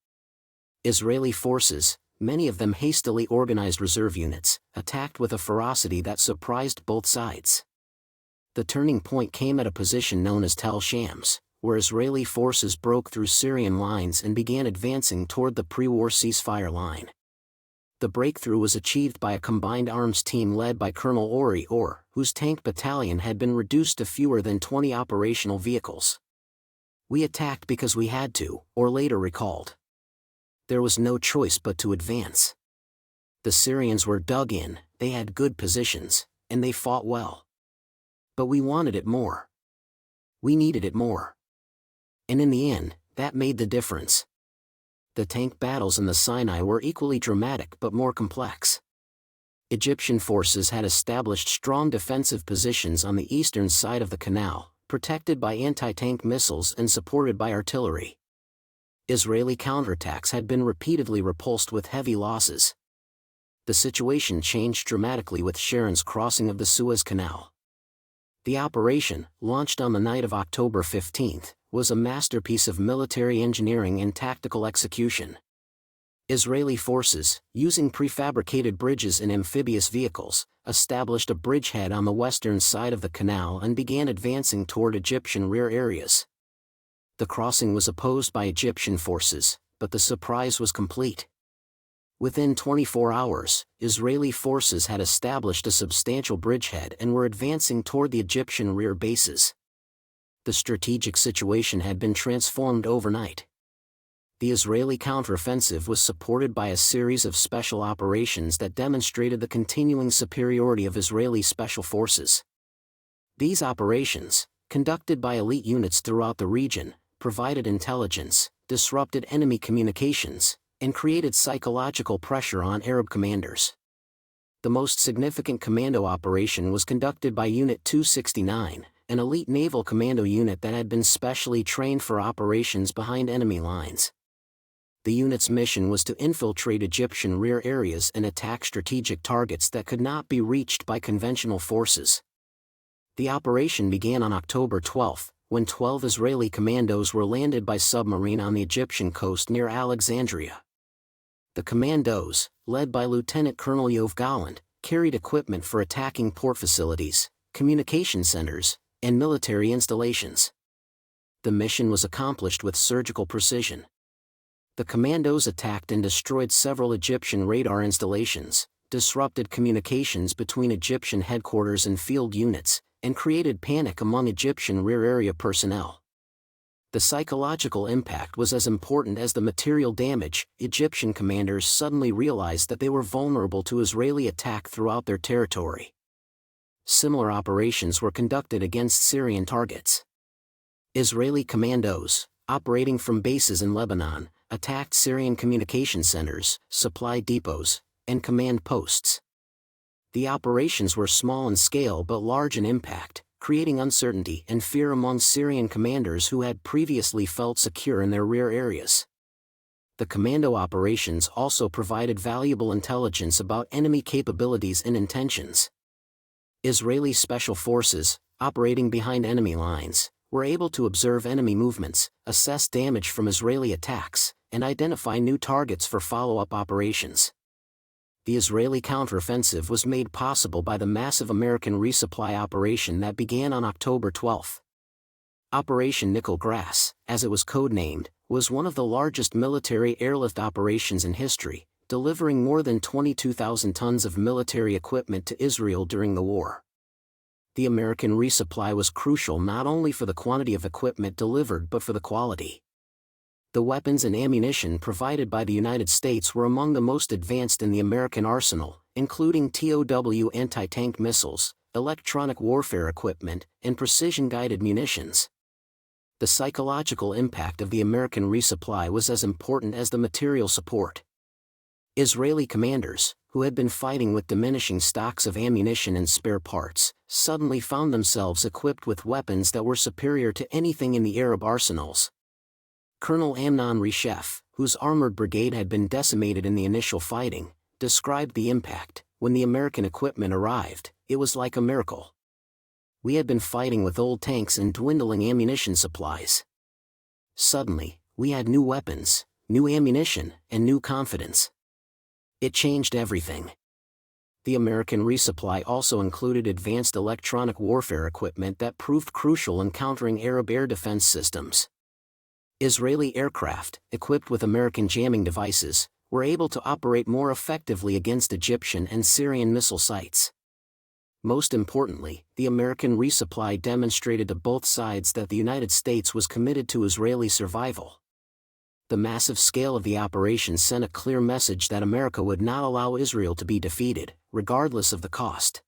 Israeli forces, many of them hastily organized reserve units, attacked with a ferocity that surprised both sides. The turning point came at a position known as Tel Shams, where Israeli forces broke through Syrian lines and began advancing toward the pre-war ceasefire line. The breakthrough was achieved by a combined arms team led by Colonel Ori Or, whose tank battalion had been reduced to fewer than 20 operational vehicles. "We attacked because we had to," Or later recalled. "There was no choice but to advance. The Syrians were dug in, they had good positions, and they fought well. But we wanted it more. We needed it more. And in the end, that made the difference." The tank battles in the Sinai were equally dramatic but more complex. Egyptian forces had established strong defensive positions on the eastern side of the canal, protected by anti-tank missiles and supported by artillery. Israeli counterattacks had been repeatedly repulsed with heavy losses. The situation changed dramatically with Sharon's crossing of the Suez Canal. The operation, launched on the night of October 15, was a masterpiece of military engineering and tactical execution. Israeli forces, using prefabricated bridges and amphibious vehicles, established a bridgehead on the western side of the canal and began advancing toward Egyptian rear areas. The crossing was opposed by Egyptian forces, but the surprise was complete. Within 24 hours, Israeli forces had established a substantial bridgehead and were advancing toward the Egyptian rear bases. The strategic situation had been transformed overnight. The Israeli counteroffensive was supported by a series of special operations that demonstrated the continuing superiority of Israeli special forces. These operations, conducted by elite units throughout the region, provided intelligence, disrupted enemy communications, and created psychological pressure on Arab commanders. The most significant commando operation was conducted by Unit 269, an elite naval commando unit that had been specially trained for operations behind enemy lines. The unit's mission was to infiltrate Egyptian rear areas and attack strategic targets that could not be reached by conventional forces. The operation began on October 12, when 12 Israeli commandos were landed by submarine on the Egyptian coast near Alexandria. The commandos, led by Lieutenant Colonel Golan, carried equipment for attacking port facilities, communication centers, and military installations. The mission was accomplished with surgical precision. The commandos attacked and destroyed several Egyptian radar installations, disrupted communications between Egyptian headquarters and field units, and created panic among Egyptian rear area personnel. The psychological impact was as important as the material damage. Egyptian commanders suddenly realized that they were vulnerable to Israeli attack throughout their territory. Similar operations were conducted against Syrian targets. Israeli commandos, operating from bases in Lebanon, attacked Syrian communication centers, supply depots, and command posts. The operations were small in scale but large in impact, creating uncertainty and fear among Syrian commanders who had previously felt secure in their rear areas. The commando operations also provided valuable intelligence about enemy capabilities and intentions. Israeli special forces, operating behind enemy lines, were able to observe enemy movements, assess damage from Israeli attacks, and identify new targets for follow-up operations. The Israeli counteroffensive was made possible by the massive American resupply operation that began on October 12. Operation Nickel Grass, as it was codenamed, was one of the largest military airlift operations in history, delivering more than 22,000 tons of military equipment to Israel during the war. The American resupply was crucial not only for the quantity of equipment delivered but for the quality. The weapons and ammunition provided by the United States were among the most advanced in the American arsenal, including TOW anti-tank missiles, electronic warfare equipment, and precision-guided munitions. The psychological impact of the American resupply was as important as the material support. Israeli commanders, who had been fighting with diminishing stocks of ammunition and spare parts, suddenly found themselves equipped with weapons that were superior to anything in the Arab arsenals. Colonel Amnon Reshef, whose armored brigade had been decimated in the initial fighting, described the impact. When the American equipment arrived, it was like a miracle. We had been fighting with old tanks and dwindling ammunition supplies. Suddenly, we had new weapons, new ammunition, and new confidence. It changed everything. The American resupply also included advanced electronic warfare equipment that proved crucial in countering Arab air defense systems. Israeli aircraft, equipped with American jamming devices, were able to operate more effectively against Egyptian and Syrian missile sites. Most importantly, the American resupply demonstrated to both sides that the United States was committed to Israeli survival. The massive scale of the operation sent a clear message that America would not allow Israel to be defeated, regardless of the cost.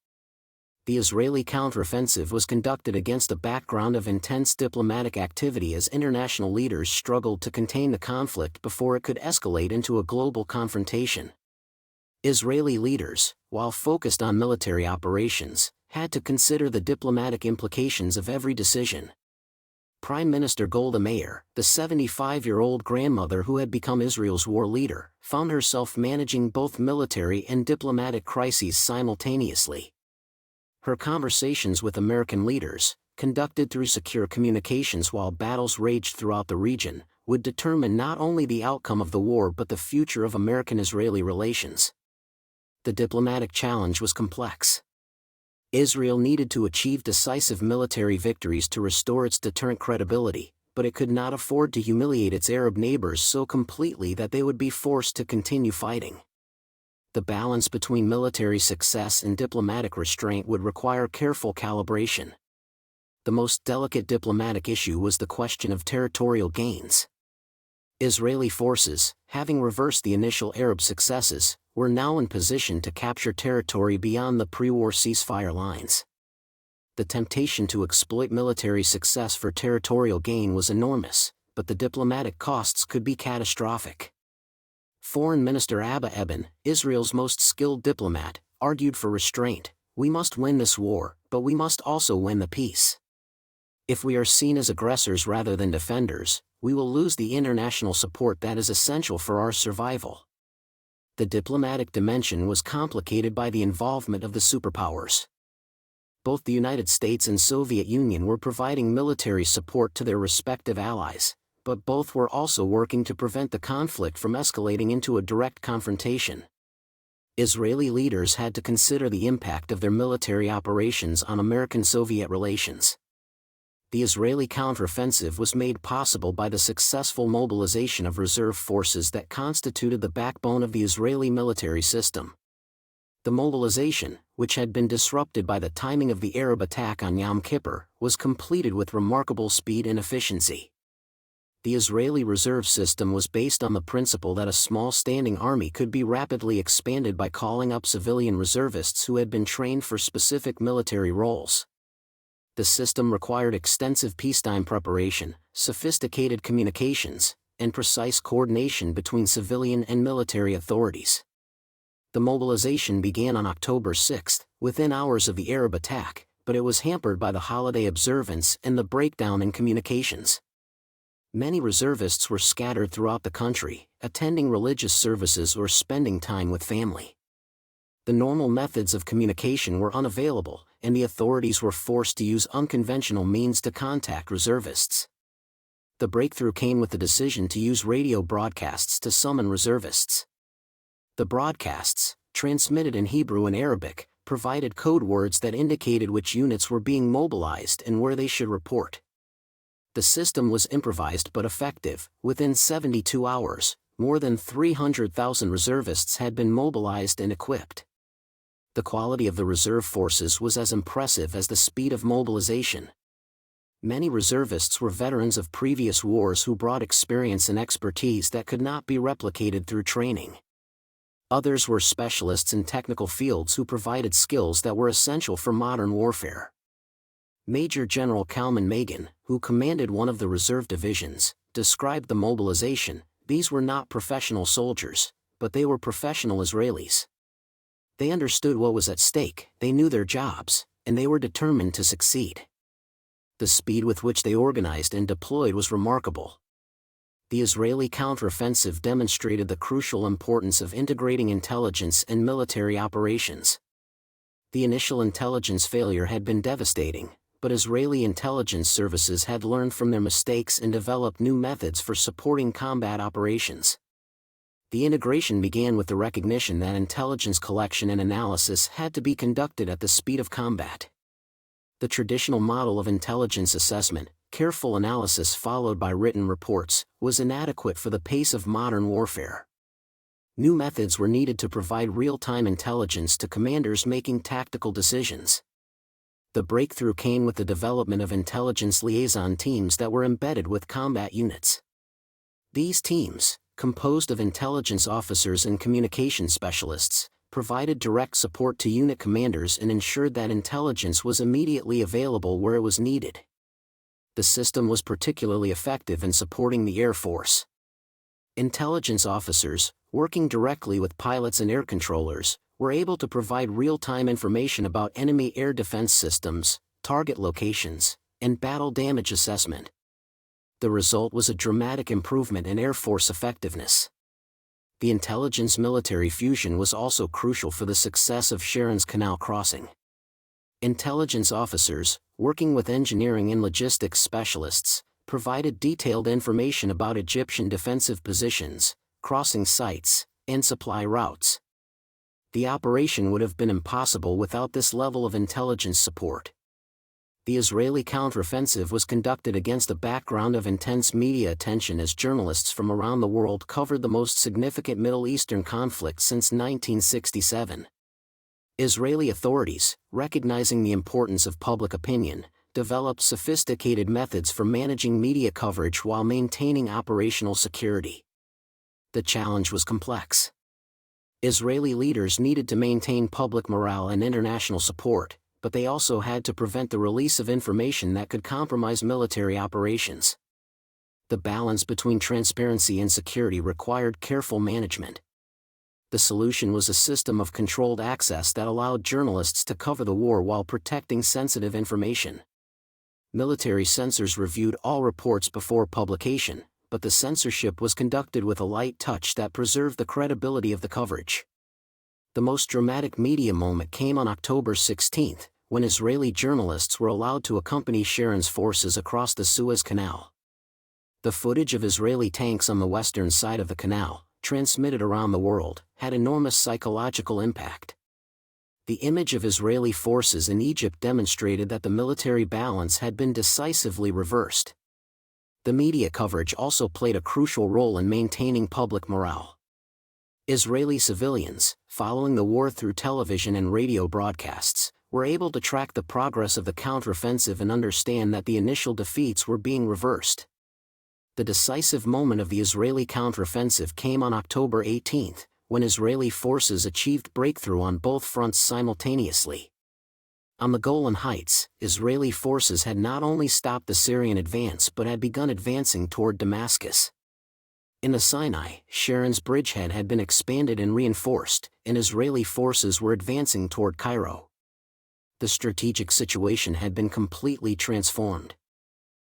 The Israeli counteroffensive was conducted against a background of intense diplomatic activity as international leaders struggled to contain the conflict before it could escalate into a global confrontation. Israeli leaders, while focused on military operations, had to consider the diplomatic implications of every decision. Prime Minister Golda Meir, the 75-year-old grandmother who had become Israel's war leader, found herself managing both military and diplomatic crises simultaneously. Her conversations with American leaders, conducted through secure communications while battles raged throughout the region, would determine not only the outcome of the war but the future of American-Israeli relations. The diplomatic challenge was complex. Israel needed to achieve decisive military victories to restore its deterrent credibility, but it could not afford to humiliate its Arab neighbors so completely that they would be forced to continue fighting. The balance between military success and diplomatic restraint would require careful calibration. The most delicate diplomatic issue was the question of territorial gains. Israeli forces, having reversed the initial Arab successes, were now in position to capture territory beyond the pre-war ceasefire lines. The temptation to exploit military success for territorial gain was enormous, but the diplomatic costs could be catastrophic. Foreign Minister Abba Eban, Israel's most skilled diplomat, argued for restraint. We must win this war, but we must also win the peace. If we are seen as aggressors rather than defenders, we will lose the international support that is essential for our survival. The diplomatic dimension was complicated by the involvement of the superpowers. Both the United States and Soviet Union were providing military support to their respective allies, but both were also working to prevent the conflict from escalating into a direct confrontation. Israeli leaders had to consider the impact of their military operations on American-Soviet relations. The Israeli counteroffensive was made possible by the successful mobilization of reserve forces that constituted the backbone of the Israeli military system. The mobilization, which had been disrupted by the timing of the Arab attack on Yom Kippur, was completed with remarkable speed and efficiency. The Israeli reserve system was based on the principle that a small standing army could be rapidly expanded by calling up civilian reservists who had been trained for specific military roles. The system required extensive peacetime preparation, sophisticated communications, and precise coordination between civilian and military authorities. The mobilization began on October 6, within hours of the Arab attack, but it was hampered by the holiday observance and the breakdown in communications. Many reservists were scattered throughout the country, attending religious services or spending time with family. The normal methods of communication were unavailable, and the authorities were forced to use unconventional means to contact reservists. The breakthrough came with the decision to use radio broadcasts to summon reservists. The broadcasts, transmitted in Hebrew and Arabic, provided code words that indicated which units were being mobilized and where they should report. The system was improvised but effective. Within 72 hours, more than 300,000 reservists had been mobilized and equipped. The quality of the reserve forces was as impressive as the speed of mobilization. Many reservists were veterans of previous wars who brought experience and expertise that could not be replicated through training. Others were specialists in technical fields who provided skills that were essential for modern warfare. Major General Kalman Magan, who commanded one of the reserve divisions, described the mobilization. These were not professional soldiers, but they were professional Israelis. They understood what was at stake, they knew their jobs, and they were determined to succeed. The speed with which they organized and deployed was remarkable. The Israeli counteroffensive demonstrated the crucial importance of integrating intelligence and military operations. The initial intelligence failure had been devastating, but Israeli intelligence services had learned from their mistakes and developed new methods for supporting combat operations. The integration began with the recognition that intelligence collection and analysis had to be conducted at the speed of combat. The traditional model of intelligence assessment, careful analysis followed by written reports, was inadequate for the pace of modern warfare. New methods were needed to provide real-time intelligence to commanders making tactical decisions. The breakthrough came with the development of intelligence liaison teams that were embedded with combat units. These teams, composed of intelligence officers and communication specialists, provided direct support to unit commanders and ensured that intelligence was immediately available where it was needed. The system was particularly effective in supporting the Air Force. Intelligence officers, working directly with pilots and air controllers, were able to provide real-time information about enemy air defense systems, target locations, and battle damage assessment. The result was a dramatic improvement in Air Force effectiveness. The intelligence-military fusion was also crucial for the success of Sharon's Canal crossing. Intelligence officers, working with engineering and logistics specialists, provided detailed information about Egyptian defensive positions, crossing sites, and supply routes. The operation would have been impossible without this level of intelligence support. The Israeli counteroffensive was conducted against a background of intense media attention as journalists from around the world covered the most significant Middle Eastern conflict since 1967. Israeli authorities, recognizing the importance of public opinion, developed sophisticated methods for managing media coverage while maintaining operational security. The challenge was complex. Israeli leaders needed to maintain public morale and international support, but they also had to prevent the release of information that could compromise military operations. The balance between transparency and security required careful management. The solution was a system of controlled access that allowed journalists to cover the war while protecting sensitive information. Military censors reviewed all reports before publication, but the censorship was conducted with a light touch that preserved the credibility of the coverage. The most dramatic media moment came on October 16, when Israeli journalists were allowed to accompany Sharon's forces across the Suez Canal. The footage of Israeli tanks on the western side of the canal, transmitted around the world, had enormous psychological impact. The image of Israeli forces in Egypt demonstrated that the military balance had been decisively reversed. The media coverage also played a crucial role in maintaining public morale. Israeli civilians, following the war through television and radio broadcasts, were able to track the progress of the counteroffensive and understand that the initial defeats were being reversed. The decisive moment of the Israeli counteroffensive came on October 18, when Israeli forces achieved breakthrough on both fronts simultaneously. On the Golan Heights, Israeli forces had not only stopped the Syrian advance but had begun advancing toward Damascus. In the Sinai, Sharon's bridgehead had been expanded and reinforced, and Israeli forces were advancing toward Cairo. The strategic situation had been completely transformed.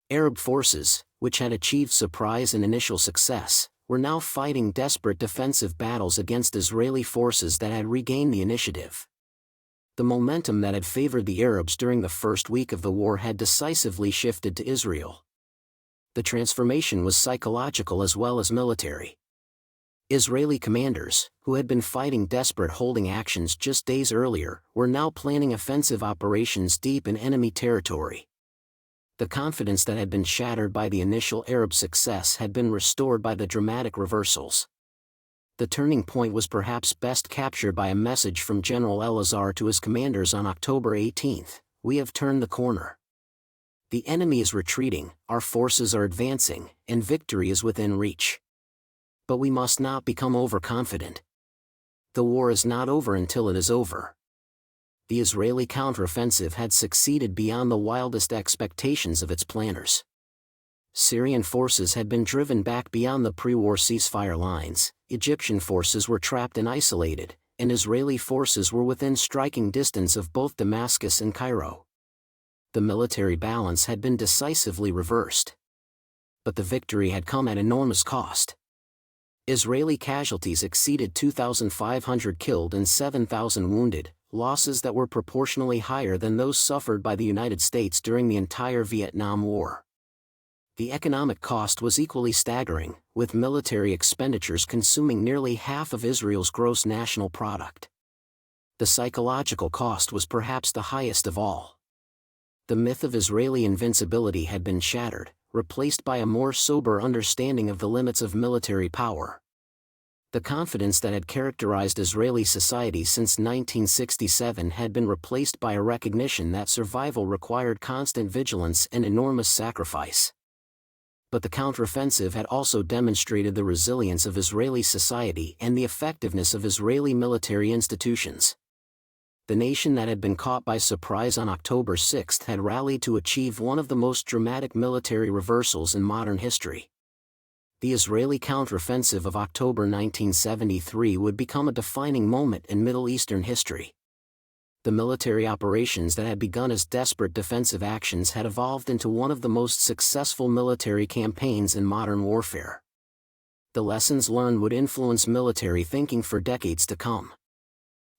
Arab forces, which had achieved surprise and initial success, were now fighting desperate defensive battles against Israeli forces that had regained the initiative. The momentum that had favored the Arabs during the first week of the war had decisively shifted to Israel. The transformation was psychological as well as military. Israeli commanders, who had been fighting desperate holding actions just days earlier, were now planning offensive operations deep in enemy territory. The confidence that had been shattered by the initial Arab success had been restored by the dramatic reversals. The turning point was perhaps best captured by a message from General Elazar to his commanders on October 18, "We have turned the corner. The enemy is retreating, our forces are advancing, and victory is within reach. But we must not become overconfident. The war is not over until it is over." The Israeli counteroffensive had succeeded beyond the wildest expectations of its planners. Syrian forces had been driven back beyond the pre-war ceasefire lines, Egyptian forces were trapped and isolated, and Israeli forces were within striking distance of both Damascus and Cairo. The military balance had been decisively reversed. But the victory had come at enormous cost. Israeli casualties exceeded 2,500 killed and 7,000 wounded, losses that were proportionally higher than those suffered by the United States during the entire Vietnam War. The economic cost was equally staggering, with military expenditures consuming nearly half of Israel's gross national product. The psychological cost was perhaps the highest of all. The myth of Israeli invincibility had been shattered, replaced by a more sober understanding of the limits of military power. The confidence that had characterized Israeli society since 1967 had been replaced by a recognition that survival required constant vigilance and enormous sacrifice. But the counteroffensive had also demonstrated the resilience of Israeli society and the effectiveness of Israeli military institutions. The nation that had been caught by surprise on October 6 had rallied to achieve one of the most dramatic military reversals in modern history. The Israeli counteroffensive of October 1973 would become a defining moment in Middle Eastern history. The military operations that had begun as desperate defensive actions had evolved into one of the most successful military campaigns in modern warfare. The lessons learned would influence military thinking for decades to come.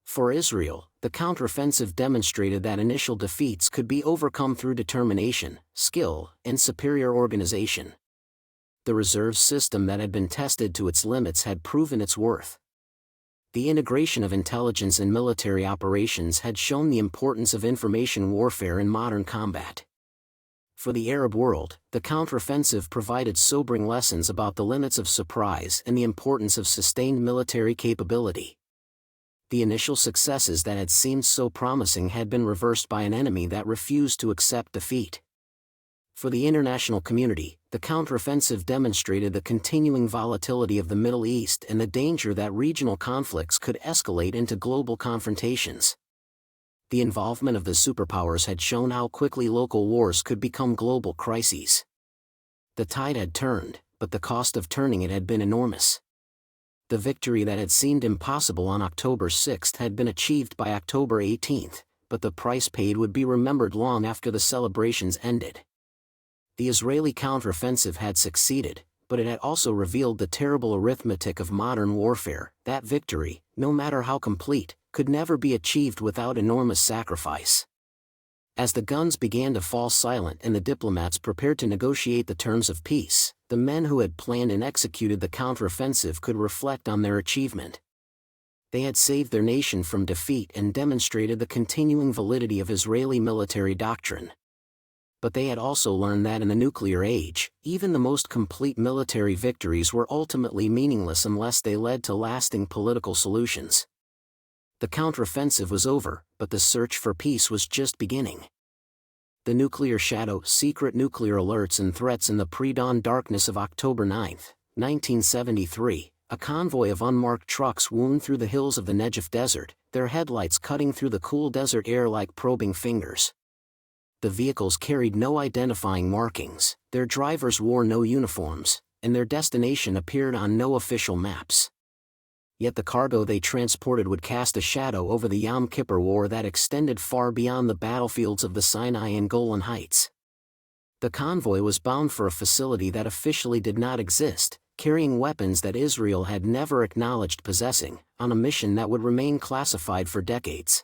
For Israel, the counteroffensive demonstrated that initial defeats could be overcome through determination, skill, and superior organization. The reserve system that had been tested to its limits had proven its worth. The integration of intelligence and military operations had shown the importance of information warfare in modern combat. For the Arab world, the counteroffensive provided sobering lessons about the limits of surprise and the importance of sustained military capability. The initial successes that had seemed so promising had been reversed by an enemy that refused to accept defeat. For the international community, the counteroffensive demonstrated the continuing volatility of the Middle East and the danger that regional conflicts could escalate into global confrontations. The involvement of the superpowers had shown how quickly local wars could become global crises. The tide had turned, but the cost of turning it had been enormous. The victory that had seemed impossible on October 6 had been achieved by October 18, but the price paid would be remembered long after the celebrations ended. The Israeli counteroffensive had succeeded, but it had also revealed the terrible arithmetic of modern warfare. That victory, no matter how complete, could never be achieved without enormous sacrifice. As the guns began to fall silent and the diplomats prepared to negotiate the terms of peace, the men who had planned and executed the counteroffensive could reflect on their achievement. They had saved their nation from defeat and demonstrated the continuing validity of Israeli military doctrine. But they had also learned that in the nuclear age, even the most complete military victories were ultimately meaningless unless they led to lasting political solutions. The counteroffensive was over, but the search for peace was just beginning. The nuclear shadow, secret nuclear alerts and threats in the pre-dawn darkness of October 9, 1973, a convoy of unmarked trucks wound through the hills of the Negev desert, their headlights cutting through the cool desert air like probing fingers. The vehicles carried no identifying markings, their drivers wore no uniforms, and their destination appeared on no official maps. Yet the cargo they transported would cast a shadow over the Yom Kippur War that extended far beyond the battlefields of the Sinai and Golan Heights. The convoy was bound for a facility that officially did not exist, carrying weapons that Israel had never acknowledged possessing, on a mission that would remain classified for decades.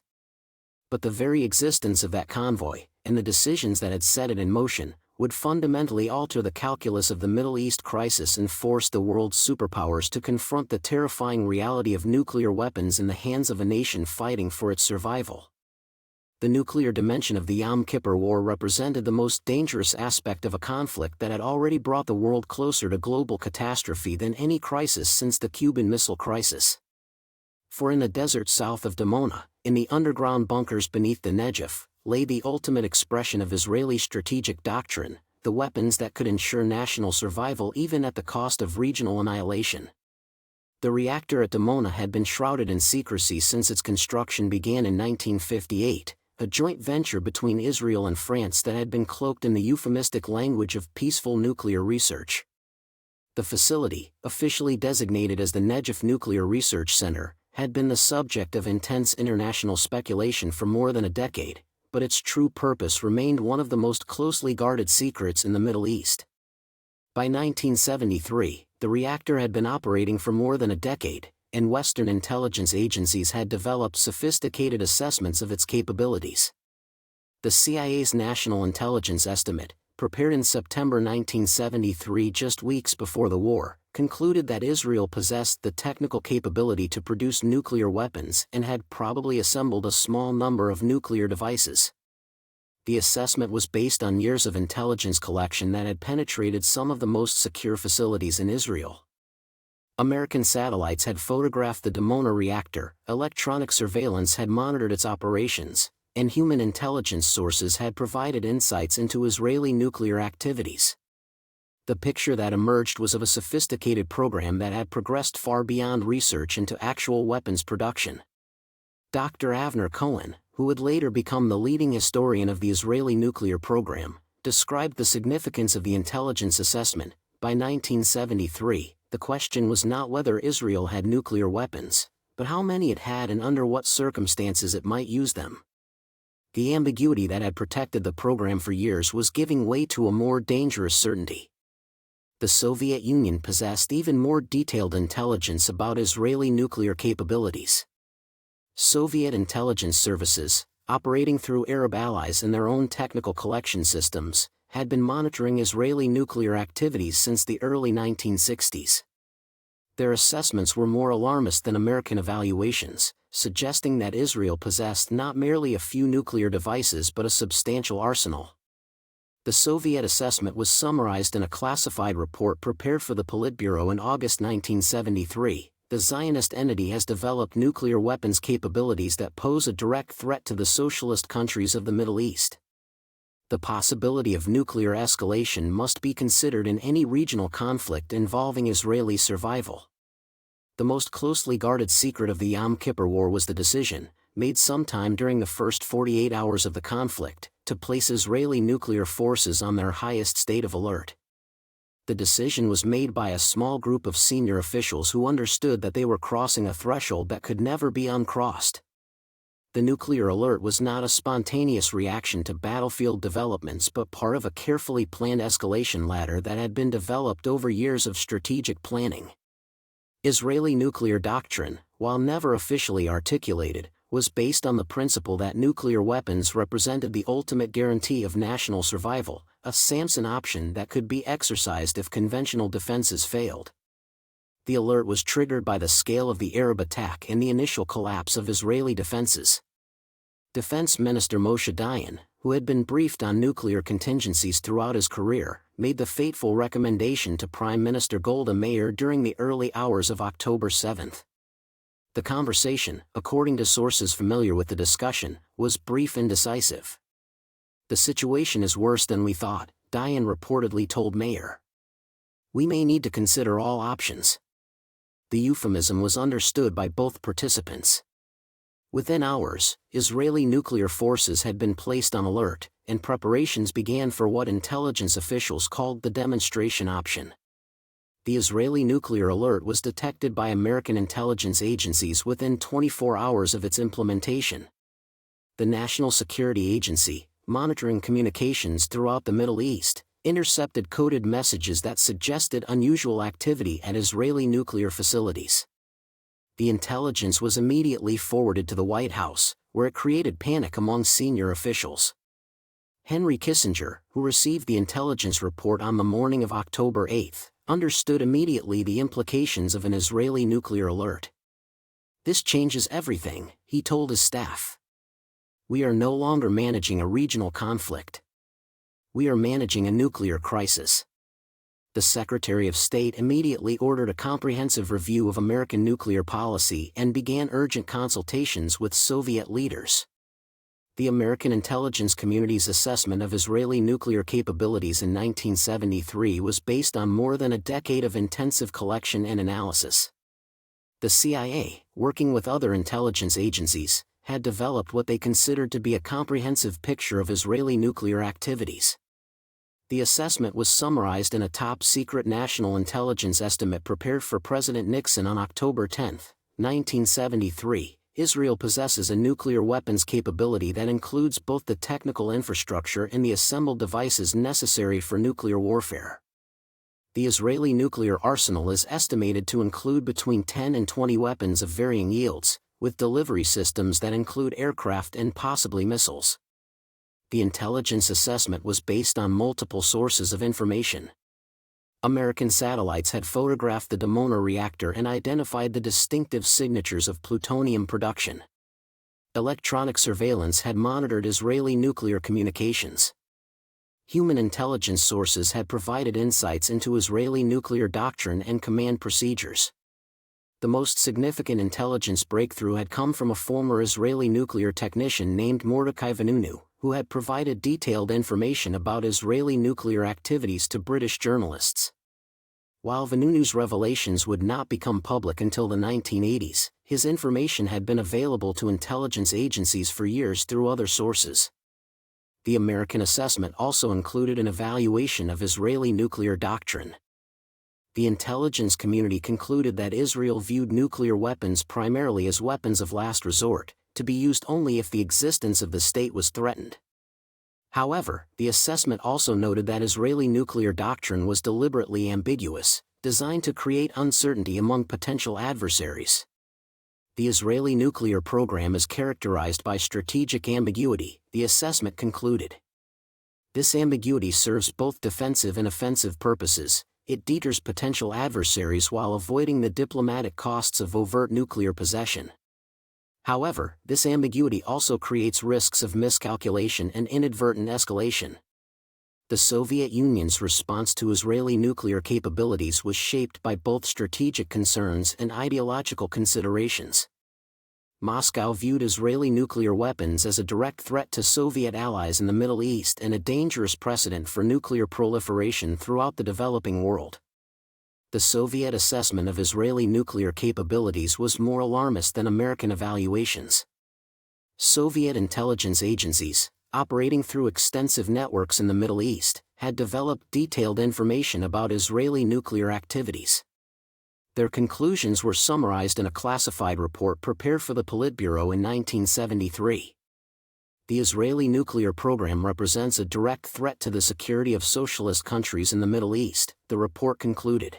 But the very existence of that convoy, and the decisions that had set it in motion, would fundamentally alter the calculus of the Middle East crisis and force the world's superpowers to confront the terrifying reality of nuclear weapons in the hands of a nation fighting for its survival. The nuclear dimension of the Yom Kippur War represented the most dangerous aspect of a conflict that had already brought the world closer to global catastrophe than any crisis since the Cuban Missile Crisis. For in the desert south of Dimona, in the underground bunkers beneath the Negev, lay the ultimate expression of Israeli strategic doctrine, the weapons that could ensure national survival even at the cost of regional annihilation. The reactor at Dimona had been shrouded in secrecy since its construction began in 1958, a joint venture between Israel and France that had been cloaked in the euphemistic language of peaceful nuclear research. The facility, officially designated as the Negev Nuclear Research Center, had been the subject of intense international speculation for more than a decade, but its true purpose remained one of the most closely guarded secrets in the Middle East. By 1973, the reactor had been operating for more than a decade, and Western intelligence agencies had developed sophisticated assessments of its capabilities. The CIA's National Intelligence Estimate, prepared in September 1973, just weeks before the war, concluded that Israel possessed the technical capability to produce nuclear weapons and had probably assembled a small number of nuclear devices. The assessment was based on years of intelligence collection that had penetrated some of the most secure facilities in Israel. American satellites had photographed the Dimona reactor, electronic surveillance had monitored its operations, and human intelligence sources had provided insights into Israeli nuclear activities. The picture that emerged was of a sophisticated program that had progressed far beyond research into actual weapons production. Dr. Avner Cohen, who would later become the leading historian of the Israeli nuclear program, described the significance of the intelligence assessment. By 1973, the question was not whether Israel had nuclear weapons, but how many it had and under what circumstances it might use them. The ambiguity that had protected the program for years was giving way to a more dangerous certainty. The Soviet Union possessed even more detailed intelligence about Israeli nuclear capabilities. Soviet intelligence services, operating through Arab allies and their own technical collection systems, had been monitoring Israeli nuclear activities since the early 1960s. Their assessments were more alarmist than American evaluations, suggesting that Israel possessed not merely a few nuclear devices but a substantial arsenal. The Soviet assessment was summarized in a classified report prepared for the Politburo in August 1973. The Zionist entity has developed nuclear weapons capabilities that pose a direct threat to the socialist countries of the Middle East. The possibility of nuclear escalation must be considered in any regional conflict involving Israeli survival. The most closely guarded secret of the Yom Kippur War was the decision, made sometime during the first 48 hours of the conflict, to place Israeli nuclear forces on their highest state of alert. The decision was made by a small group of senior officials who understood that they were crossing a threshold that could never be uncrossed. The nuclear alert was not a spontaneous reaction to battlefield developments but part of a carefully planned escalation ladder that had been developed over years of strategic planning. Israeli nuclear doctrine, while never officially articulated, was based on the principle that nuclear weapons represented the ultimate guarantee of national survival, a Samson option that could be exercised if conventional defenses failed. The alert was triggered by the scale of the Arab attack and the initial collapse of Israeli defenses. Defense Minister Moshe Dayan, who had been briefed on nuclear contingencies throughout his career, made the fateful recommendation to Prime Minister Golda Meir during the early hours of October 7. The conversation, according to sources familiar with the discussion, was brief and decisive. "The situation is worse than we thought," Dayan reportedly told Meir. "We may need to consider all options." The euphemism was understood by both participants. Within hours, Israeli nuclear forces had been placed on alert, and preparations began for what intelligence officials called the demonstration option. The Israeli nuclear alert was detected by American intelligence agencies within 24 hours of its implementation. The National Security Agency, monitoring communications throughout the Middle East, intercepted coded messages that suggested unusual activity at Israeli nuclear facilities. The intelligence was immediately forwarded to the White House, where it created panic among senior officials. Henry Kissinger, who received the intelligence report on the morning of October 8, understood immediately the implications of an Israeli nuclear alert. "This changes everything," he told his staff. "We are no longer managing a regional conflict. We are managing a nuclear crisis." The Secretary of State immediately ordered a comprehensive review of American nuclear policy and began urgent consultations with Soviet leaders. The American intelligence community's assessment of Israeli nuclear capabilities in 1973 was based on more than a decade of intensive collection and analysis. The CIA, working with other intelligence agencies, had developed what they considered to be a comprehensive picture of Israeli nuclear activities. The assessment was summarized in a top-secret national intelligence estimate prepared for President Nixon on October 10, 1973. Israel possesses a nuclear weapons capability that includes both the technical infrastructure and the assembled devices necessary for nuclear warfare. The Israeli nuclear arsenal is estimated to include between 10 and 20 weapons of varying yields, with delivery systems that include aircraft and possibly missiles. The intelligence assessment was based on multiple sources of information. American satellites had photographed the Dimona reactor and identified the distinctive signatures of plutonium production. Electronic surveillance had monitored Israeli nuclear communications. Human intelligence sources had provided insights into Israeli nuclear doctrine and command procedures. The most significant intelligence breakthrough had come from a former Israeli nuclear technician named Mordecai Vanunu, who had provided detailed information about Israeli nuclear activities to British journalists. While Vanunu's revelations would not become public until the 1980s, his information had been available to intelligence agencies for years through other sources. The American assessment also included an evaluation of Israeli nuclear doctrine. The intelligence community concluded that Israel viewed nuclear weapons primarily as weapons of last resort, to be used only if the existence of the state was threatened. However, the assessment also noted that Israeli nuclear doctrine was deliberately ambiguous, designed to create uncertainty among potential adversaries. The Israeli nuclear program is characterized by strategic ambiguity, the assessment concluded. This ambiguity serves both defensive and offensive purposes. It deters potential adversaries while avoiding the diplomatic costs of overt nuclear possession. However, this ambiguity also creates risks of miscalculation and inadvertent escalation. The Soviet Union's response to Israeli nuclear capabilities was shaped by both strategic concerns and ideological considerations. Moscow viewed Israeli nuclear weapons as a direct threat to Soviet allies in the Middle East and a dangerous precedent for nuclear proliferation throughout the developing world. The Soviet assessment of Israeli nuclear capabilities was more alarmist than American evaluations. Soviet intelligence agencies, operating through extensive networks in the Middle East, had developed detailed information about Israeli nuclear activities. Their conclusions were summarized in a classified report prepared for the Politburo in 1973. The Israeli nuclear program represents a direct threat to the security of socialist countries in the Middle East, the report concluded.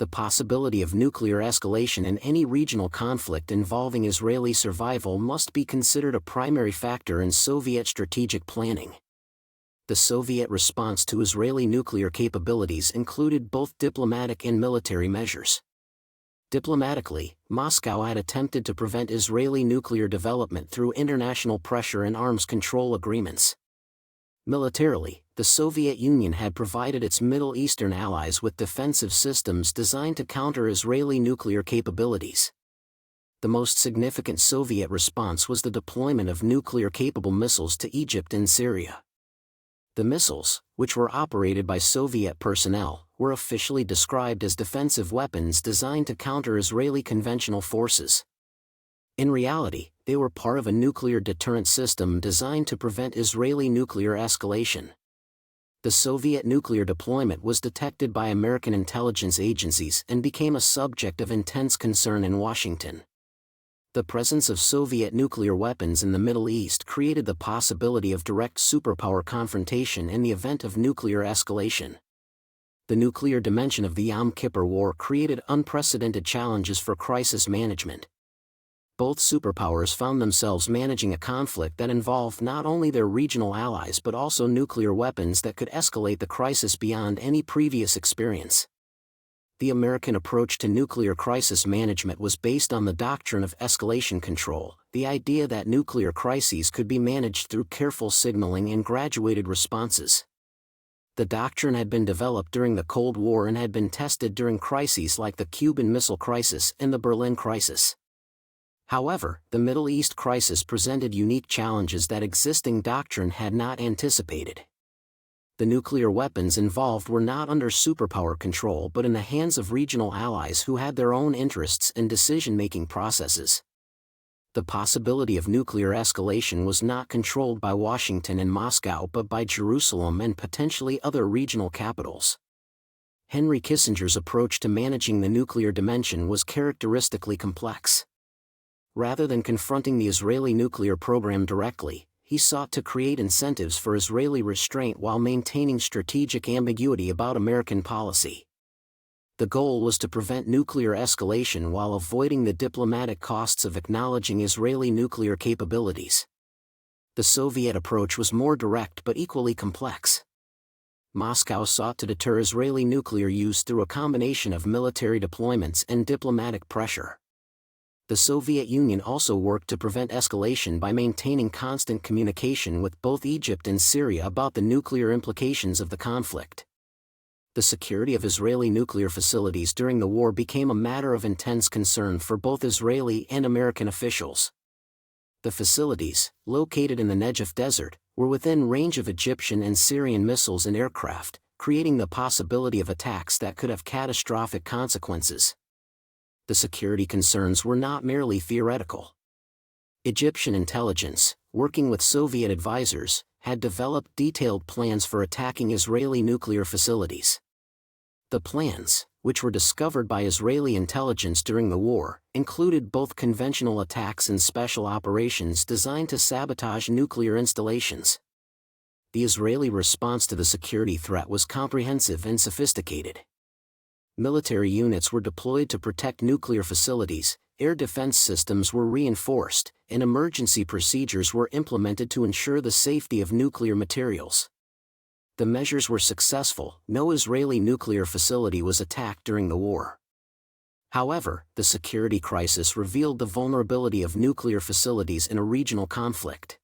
The possibility of nuclear escalation in any regional conflict involving Israeli survival must be considered a primary factor in Soviet strategic planning. The Soviet response to Israeli nuclear capabilities included both diplomatic and military measures. Diplomatically, Moscow had attempted to prevent Israeli nuclear development through international pressure and arms control agreements. Militarily, the Soviet Union had provided its Middle Eastern allies with defensive systems designed to counter Israeli nuclear capabilities. The most significant Soviet response was the deployment of nuclear-capable missiles to Egypt and Syria. The missiles, which were operated by Soviet personnel, were officially described as defensive weapons designed to counter Israeli conventional forces. In reality, they were part of a nuclear deterrent system designed to prevent Israeli nuclear escalation. The Soviet nuclear deployment was detected by American intelligence agencies and became a subject of intense concern in Washington. The presence of Soviet nuclear weapons in the Middle East created the possibility of direct superpower confrontation in the event of nuclear escalation. The nuclear dimension of the Yom Kippur War created unprecedented challenges for crisis management. Both superpowers found themselves managing a conflict that involved not only their regional allies but also nuclear weapons that could escalate the crisis beyond any previous experience. The American approach to nuclear crisis management was based on the doctrine of escalation control, the idea that nuclear crises could be managed through careful signaling and graduated responses. The doctrine had been developed during the Cold War and had been tested during crises like the Cuban Missile Crisis and the Berlin Crisis. However, the Middle East crisis presented unique challenges that existing doctrine had not anticipated. The nuclear weapons involved were not under superpower control but in the hands of regional allies who had their own interests and decision-making processes. The possibility of nuclear escalation was not controlled by Washington and Moscow but by Jerusalem and potentially other regional capitals. Henry Kissinger's approach to managing the nuclear dimension was characteristically complex. Rather than confronting the Israeli nuclear program directly, he sought to create incentives for Israeli restraint while maintaining strategic ambiguity about American policy. The goal was to prevent nuclear escalation while avoiding the diplomatic costs of acknowledging Israeli nuclear capabilities. The Soviet approach was more direct but equally complex. Moscow sought to deter Israeli nuclear use through a combination of military deployments and diplomatic pressure. The Soviet Union also worked to prevent escalation by maintaining constant communication with both Egypt and Syria about the nuclear implications of the conflict. The security of Israeli nuclear facilities during the war became a matter of intense concern for both Israeli and American officials. The facilities, located in the Negev Desert, were within range of Egyptian and Syrian missiles and aircraft, creating the possibility of attacks that could have catastrophic consequences. The security concerns were not merely theoretical. Egyptian intelligence, working with Soviet advisors, had developed detailed plans for attacking Israeli nuclear facilities. The plans, which were discovered by Israeli intelligence during the war, included both conventional attacks and special operations designed to sabotage nuclear installations. The Israeli response to the security threat was comprehensive and sophisticated. Military units were deployed to protect nuclear facilities, air defense systems were reinforced, and emergency procedures were implemented to ensure the safety of nuclear materials. The measures were successful. No Israeli nuclear facility was attacked during the war. However, the security crisis revealed the vulnerability of nuclear facilities in a regional conflict.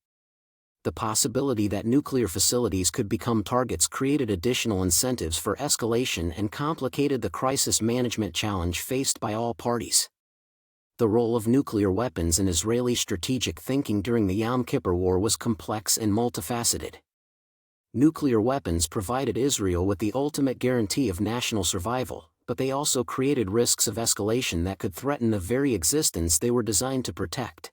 The possibility that nuclear facilities could become targets created additional incentives for escalation and complicated the crisis management challenge faced by all parties. The role of nuclear weapons in Israeli strategic thinking during the Yom Kippur War was complex and multifaceted. Nuclear weapons provided Israel with the ultimate guarantee of national survival, but they also created risks of escalation that could threaten the very existence they were designed to protect.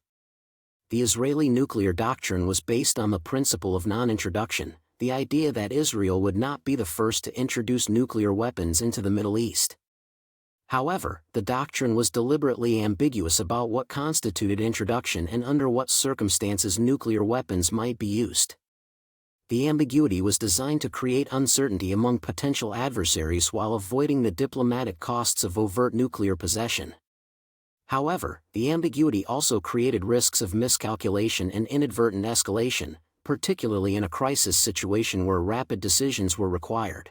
The Israeli nuclear doctrine was based on the principle of non-introduction, the idea that Israel would not be the first to introduce nuclear weapons into the Middle East. However, the doctrine was deliberately ambiguous about what constituted introduction and under what circumstances nuclear weapons might be used. The ambiguity was designed to create uncertainty among potential adversaries while avoiding the diplomatic costs of overt nuclear possession. However, the ambiguity also created risks of miscalculation and inadvertent escalation, particularly in a crisis situation where rapid decisions were required.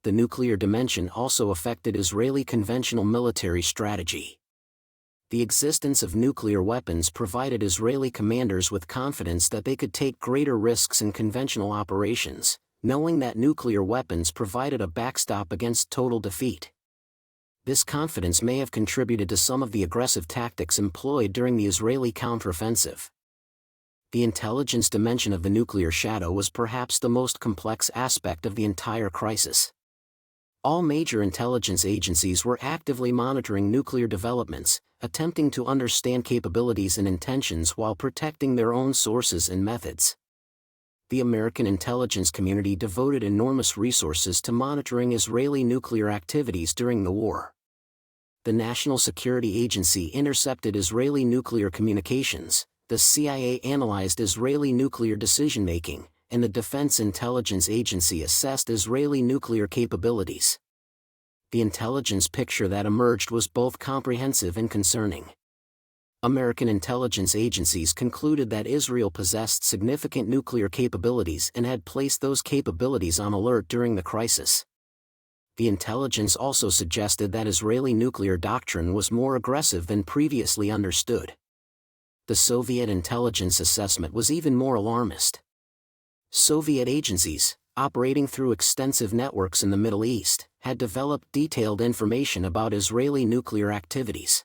The nuclear dimension also affected Israeli conventional military strategy. The existence of nuclear weapons provided Israeli commanders with confidence that they could take greater risks in conventional operations, knowing that nuclear weapons provided a backstop against total defeat. This confidence may have contributed to some of the aggressive tactics employed during the Israeli counteroffensive. The intelligence dimension of the nuclear shadow was perhaps the most complex aspect of the entire crisis. All major intelligence agencies were actively monitoring nuclear developments, attempting to understand capabilities and intentions while protecting their own sources and methods. The American intelligence community devoted enormous resources to monitoring Israeli nuclear activities during the war. The National Security Agency intercepted Israeli nuclear communications, the CIA analyzed Israeli nuclear decision-making, and the Defense Intelligence Agency assessed Israeli nuclear capabilities. The intelligence picture that emerged was both comprehensive and concerning. American intelligence agencies concluded that Israel possessed significant nuclear capabilities and had placed those capabilities on alert during the crisis. The intelligence also suggested that Israeli nuclear doctrine was more aggressive than previously understood. The Soviet intelligence assessment was even more alarmist. Soviet agencies, operating through extensive networks in the Middle East, had developed detailed information about Israeli nuclear activities.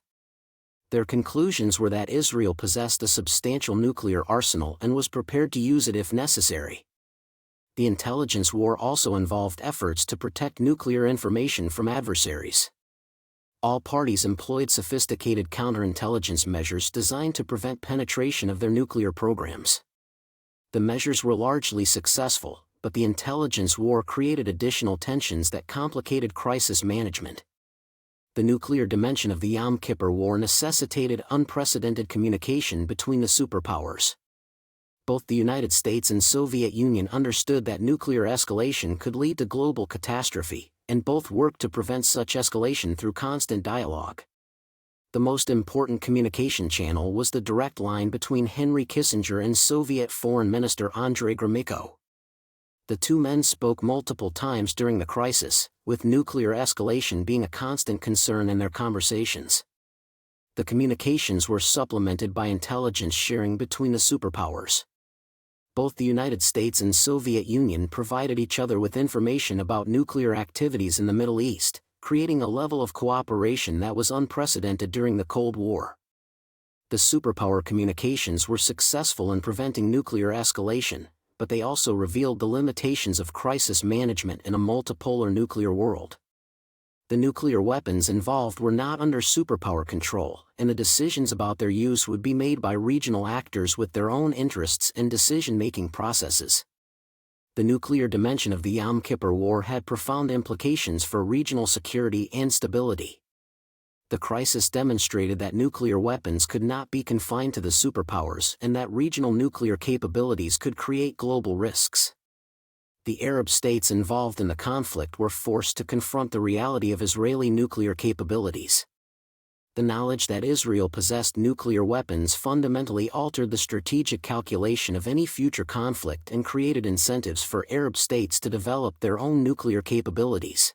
Their conclusions were that Israel possessed a substantial nuclear arsenal and was prepared to use it if necessary. The intelligence war also involved efforts to protect nuclear information from adversaries. All parties employed sophisticated counterintelligence measures designed to prevent penetration of their nuclear programs. The measures were largely successful, but the intelligence war created additional tensions that complicated crisis management. The nuclear dimension of the Yom Kippur War necessitated unprecedented communication between the superpowers. Both the United States and Soviet Union understood that nuclear escalation could lead to global catastrophe, and both worked to prevent such escalation through constant dialogue. The most important communication channel was the direct line between Henry Kissinger and Soviet Foreign Minister Andrei Gromyko. The two men spoke multiple times during the crisis, with nuclear escalation being a constant concern in their conversations. The communications were supplemented by intelligence sharing between the superpowers. Both the United States and Soviet Union provided each other with information about nuclear activities in the Middle East, creating a level of cooperation that was unprecedented during the Cold War. The superpower communications were successful in preventing nuclear escalation, but they also revealed the limitations of crisis management in a multipolar nuclear world. The nuclear weapons involved were not under superpower control, and the decisions about their use would be made by regional actors with their own interests and decision-making processes. The nuclear dimension of the Yom Kippur War had profound implications for regional security and stability. The crisis demonstrated that nuclear weapons could not be confined to the superpowers and that regional nuclear capabilities could create global risks. The Arab states involved in the conflict were forced to confront the reality of Israeli nuclear capabilities. The knowledge that Israel possessed nuclear weapons fundamentally altered the strategic calculation of any future conflict and created incentives for Arab states to develop their own nuclear capabilities.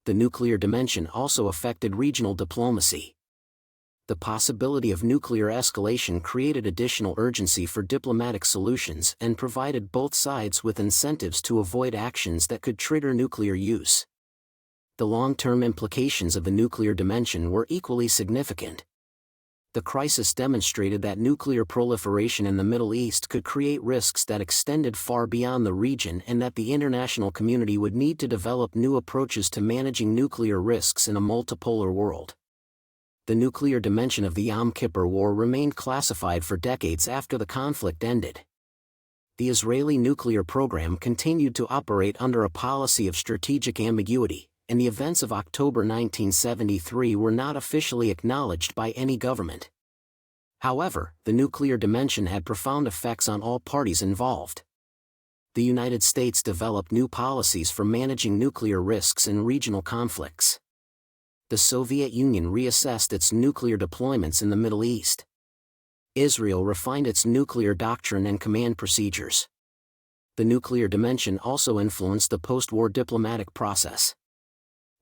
The nuclear dimension also affected regional diplomacy. The possibility of nuclear escalation created additional urgency for diplomatic solutions and provided both sides with incentives to avoid actions that could trigger nuclear use. The long-term implications of the nuclear dimension were equally significant. The crisis demonstrated that nuclear proliferation in the Middle East could create risks that extended far beyond the region and that the international community would need to develop new approaches to managing nuclear risks in a multipolar world. The nuclear dimension of the Yom Kippur War remained classified for decades after the conflict ended. The Israeli nuclear program continued to operate under a policy of strategic ambiguity, and the events of October 1973 were not officially acknowledged by any government. However, the nuclear dimension had profound effects on all parties involved. The United States developed new policies for managing nuclear risks and regional conflicts. The Soviet Union reassessed its nuclear deployments in the Middle East. Israel refined its nuclear doctrine and command procedures. The nuclear dimension also influenced the post-war diplomatic process.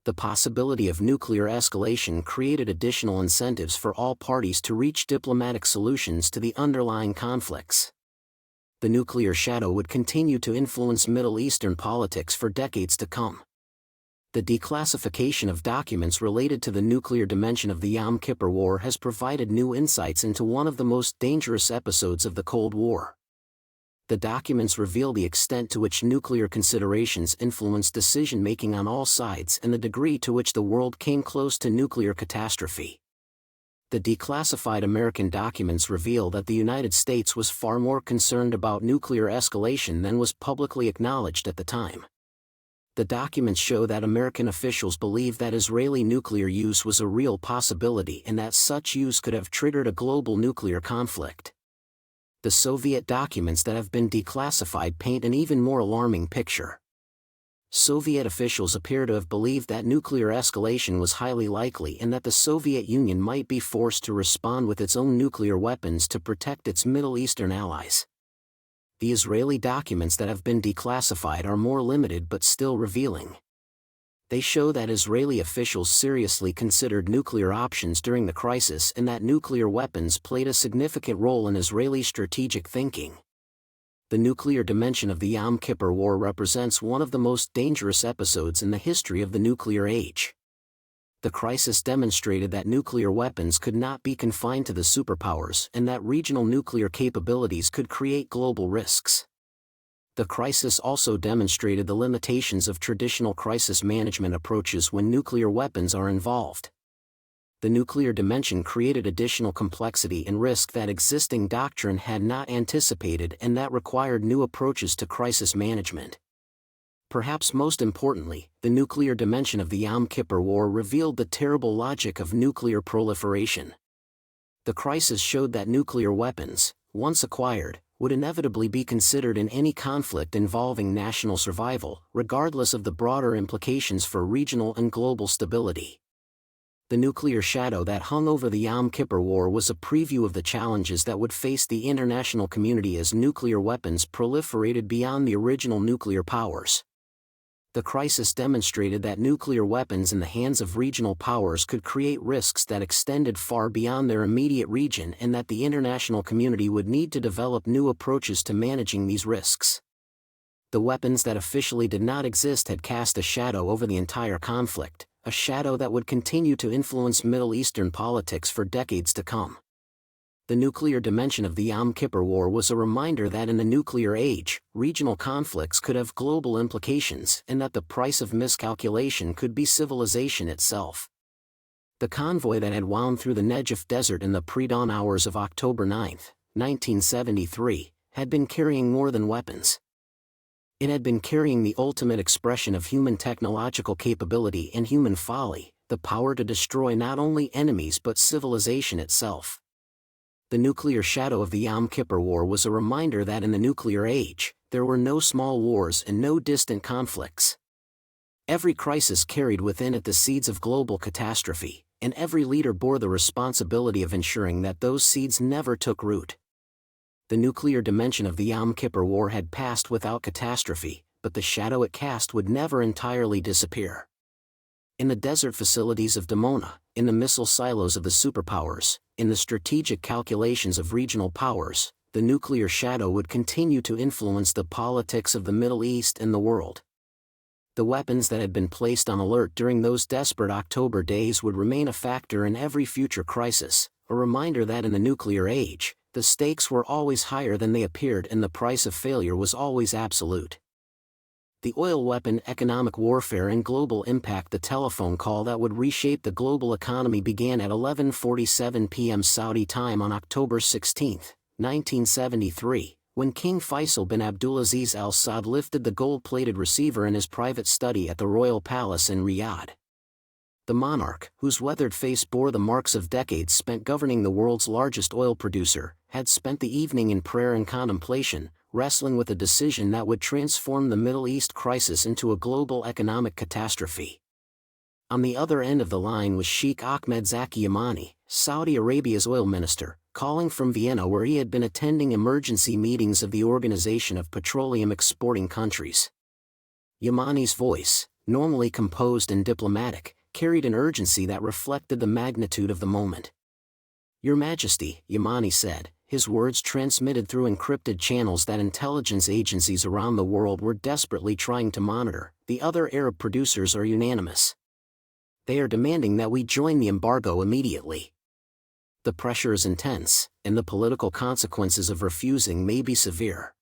The possibility of nuclear escalation created additional incentives for all parties to reach diplomatic solutions to the underlying conflicts. The nuclear shadow would continue to influence Middle Eastern politics for decades to come. The declassification of documents related to the nuclear dimension of the Yom Kippur War has provided new insights into one of the most dangerous episodes of the Cold War. The documents reveal the extent to which nuclear considerations influenced decision-making on all sides and the degree to which the world came close to nuclear catastrophe. The declassified American documents reveal that the United States was far more concerned about nuclear escalation than was publicly acknowledged at the time. The documents show that American officials believed that Israeli nuclear use was a real possibility and that such use could have triggered a global nuclear conflict. The Soviet documents that have been declassified paint an even more alarming picture. Soviet officials appear to have believed that nuclear escalation was highly likely and that the Soviet Union might be forced to respond with its own nuclear weapons to protect its Middle Eastern allies. The Israeli documents that have been declassified are more limited but still revealing. They show that Israeli officials seriously considered nuclear options during the crisis and that nuclear weapons played a significant role in Israeli strategic thinking. The nuclear dimension of the Yom Kippur War represents one of the most dangerous episodes in the history of the nuclear age. The crisis demonstrated that nuclear weapons could not be confined to the superpowers and that regional nuclear capabilities could create global risks. The crisis also demonstrated the limitations of traditional crisis management approaches when nuclear weapons are involved. The nuclear dimension created additional complexity and risk that existing doctrine had not anticipated and that required new approaches to crisis management. Perhaps most importantly, the nuclear dimension of the Yom Kippur War revealed the terrible logic of nuclear proliferation. The crisis showed that nuclear weapons, once acquired, would inevitably be considered in any conflict involving national survival, regardless of the broader implications for regional and global stability. The nuclear shadow that hung over the Yom Kippur War was a preview of the challenges that would face the international community as nuclear weapons proliferated beyond the original nuclear powers. The crisis demonstrated that nuclear weapons in the hands of regional powers could create risks that extended far beyond their immediate region and that the international community would need to develop new approaches to managing these risks. The weapons that officially did not exist had cast a shadow over the entire conflict, a shadow that would continue to influence Middle Eastern politics for decades to come. The nuclear dimension of the Yom Kippur War was a reminder that in the nuclear age, regional conflicts could have global implications and that the price of miscalculation could be civilization itself. The convoy that had wound through the Negev desert in the pre-dawn hours of October 9, 1973, had been carrying more than weapons. It had been carrying the ultimate expression of human technological capability and human folly, the power to destroy not only enemies but civilization itself. The nuclear shadow of the Yom Kippur War was a reminder that in the nuclear age, there were no small wars and no distant conflicts. Every crisis carried within it the seeds of global catastrophe, and every leader bore the responsibility of ensuring that those seeds never took root. The nuclear dimension of the Yom Kippur War had passed without catastrophe, but the shadow it cast would never entirely disappear. In the desert facilities of Dimona, in the missile silos of the superpowers, in the strategic calculations of regional powers, the nuclear shadow would continue to influence the politics of the Middle East and the world. The weapons that had been placed on alert during those desperate October days would remain a factor in every future crisis, a reminder that in the nuclear age, the stakes were always higher than they appeared and the price of failure was always absolute. The oil weapon, economic warfare and global impact. The telephone call that would reshape the global economy began at 11:47 p.m. Saudi time on October 16, 1973, when King Faisal bin Abdulaziz Al Saud lifted the gold-plated receiver in his private study at the Royal Palace in Riyadh. The monarch, whose weathered face bore the marks of decades spent governing the world's largest oil producer, had spent the evening in prayer and contemplation, wrestling with a decision that would transform the Middle East crisis into a global economic catastrophe. On the other end of the line was Sheikh Ahmed Zaki Yamani, Saudi Arabia's oil minister, calling from Vienna where he had been attending emergency meetings of the Organization of Petroleum Exporting Countries. Yamani's voice, normally composed and diplomatic, carried an urgency that reflected the magnitude of the moment. "Your Majesty," Yamani said, his words transmitted through encrypted channels that intelligence agencies around the world were desperately trying to monitor, "the other Arab producers are unanimous. They are demanding that we join the embargo immediately. The pressure is intense, and the political consequences of refusing may be severe."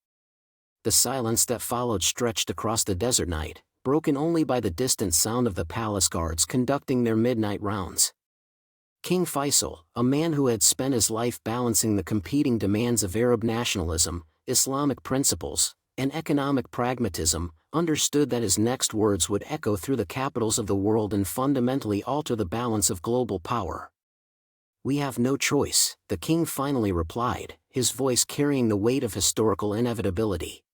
The silence that followed stretched across the desert night, broken only by the distant sound of the palace guards conducting their midnight rounds. King Faisal, a man who had spent his life balancing the competing demands of Arab nationalism, Islamic principles, and economic pragmatism, understood that his next words would echo through the capitals of the world and fundamentally alter the balance of global power. "We have no choice," the king finally replied, his voice carrying the weight of historical inevitability.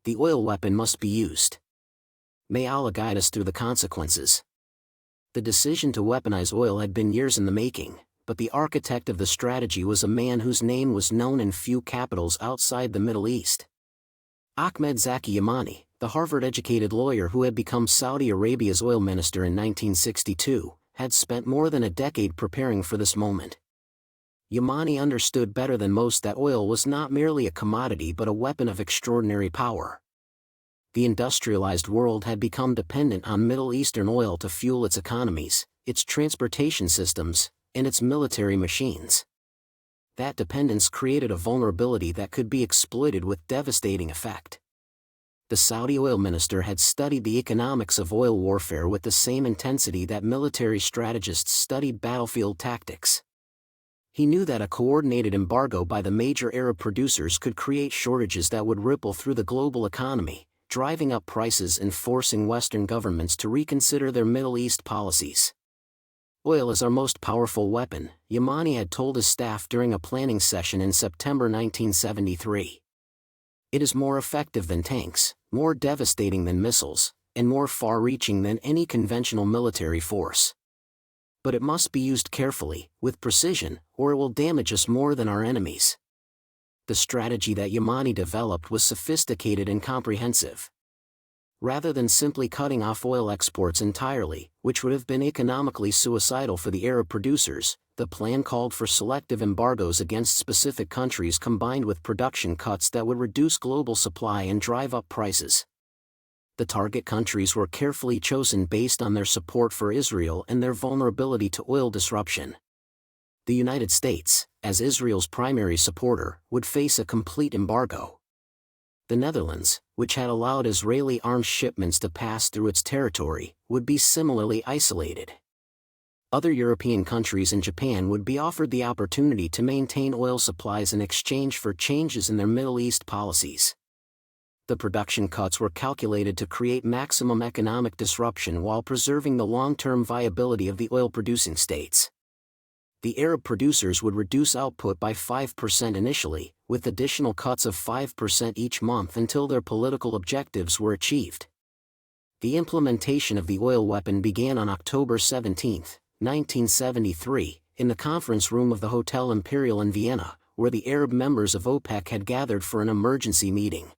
"The oil weapon must be used. May Allah guide us through the consequences." The decision to weaponize oil had been years in the making, but the architect of the strategy was a man whose name was known in few capitals outside the Middle East. Ahmed Zaki Yamani, the Harvard-educated lawyer who had become Saudi Arabia's oil minister in 1962, had spent more than a decade preparing for this moment. Yamani understood better than most that oil was not merely a commodity but a weapon of extraordinary power. The industrialized world had become dependent on Middle Eastern oil to fuel its economies, its transportation systems, and its military machines. That dependence created a vulnerability that could be exploited with devastating effect. The Saudi oil minister had studied the economics of oil warfare with the same intensity that military strategists studied battlefield tactics. He knew that a coordinated embargo by the major Arab producers could create shortages that would ripple through the global economy, driving up prices and forcing Western governments to reconsider their Middle East policies. "Oil is our most powerful weapon," Yamani had told his staff during a planning session in September 1973. "It is more effective than tanks, more devastating than missiles, and more far-reaching than any conventional military force. But it must be used carefully, with precision, or it will damage us more than our enemies." The strategy that Yamani developed was sophisticated and comprehensive. Rather than simply cutting off oil exports entirely, which would have been economically suicidal for the Arab producers, the plan called for selective embargoes against specific countries combined with production cuts that would reduce global supply and drive up prices. The target countries were carefully chosen based on their support for Israel and their vulnerability to oil disruption. The United States, as Israel's primary supporter, would face a complete embargo. The Netherlands, which had allowed Israeli arms shipments to pass through its territory, would be similarly isolated. Other European countries and Japan would be offered the opportunity to maintain oil supplies in exchange for changes in their Middle East policies. The production cuts were calculated to create maximum economic disruption while preserving the long-term viability of the oil-producing states. The Arab producers would reduce output by 5% initially, with additional cuts of 5% each month until their political objectives were achieved. The implementation of the oil weapon began on October 17, 1973, in the conference room of the Hotel Imperial in Vienna, where the Arab members of OPEC had gathered for an emergency meeting.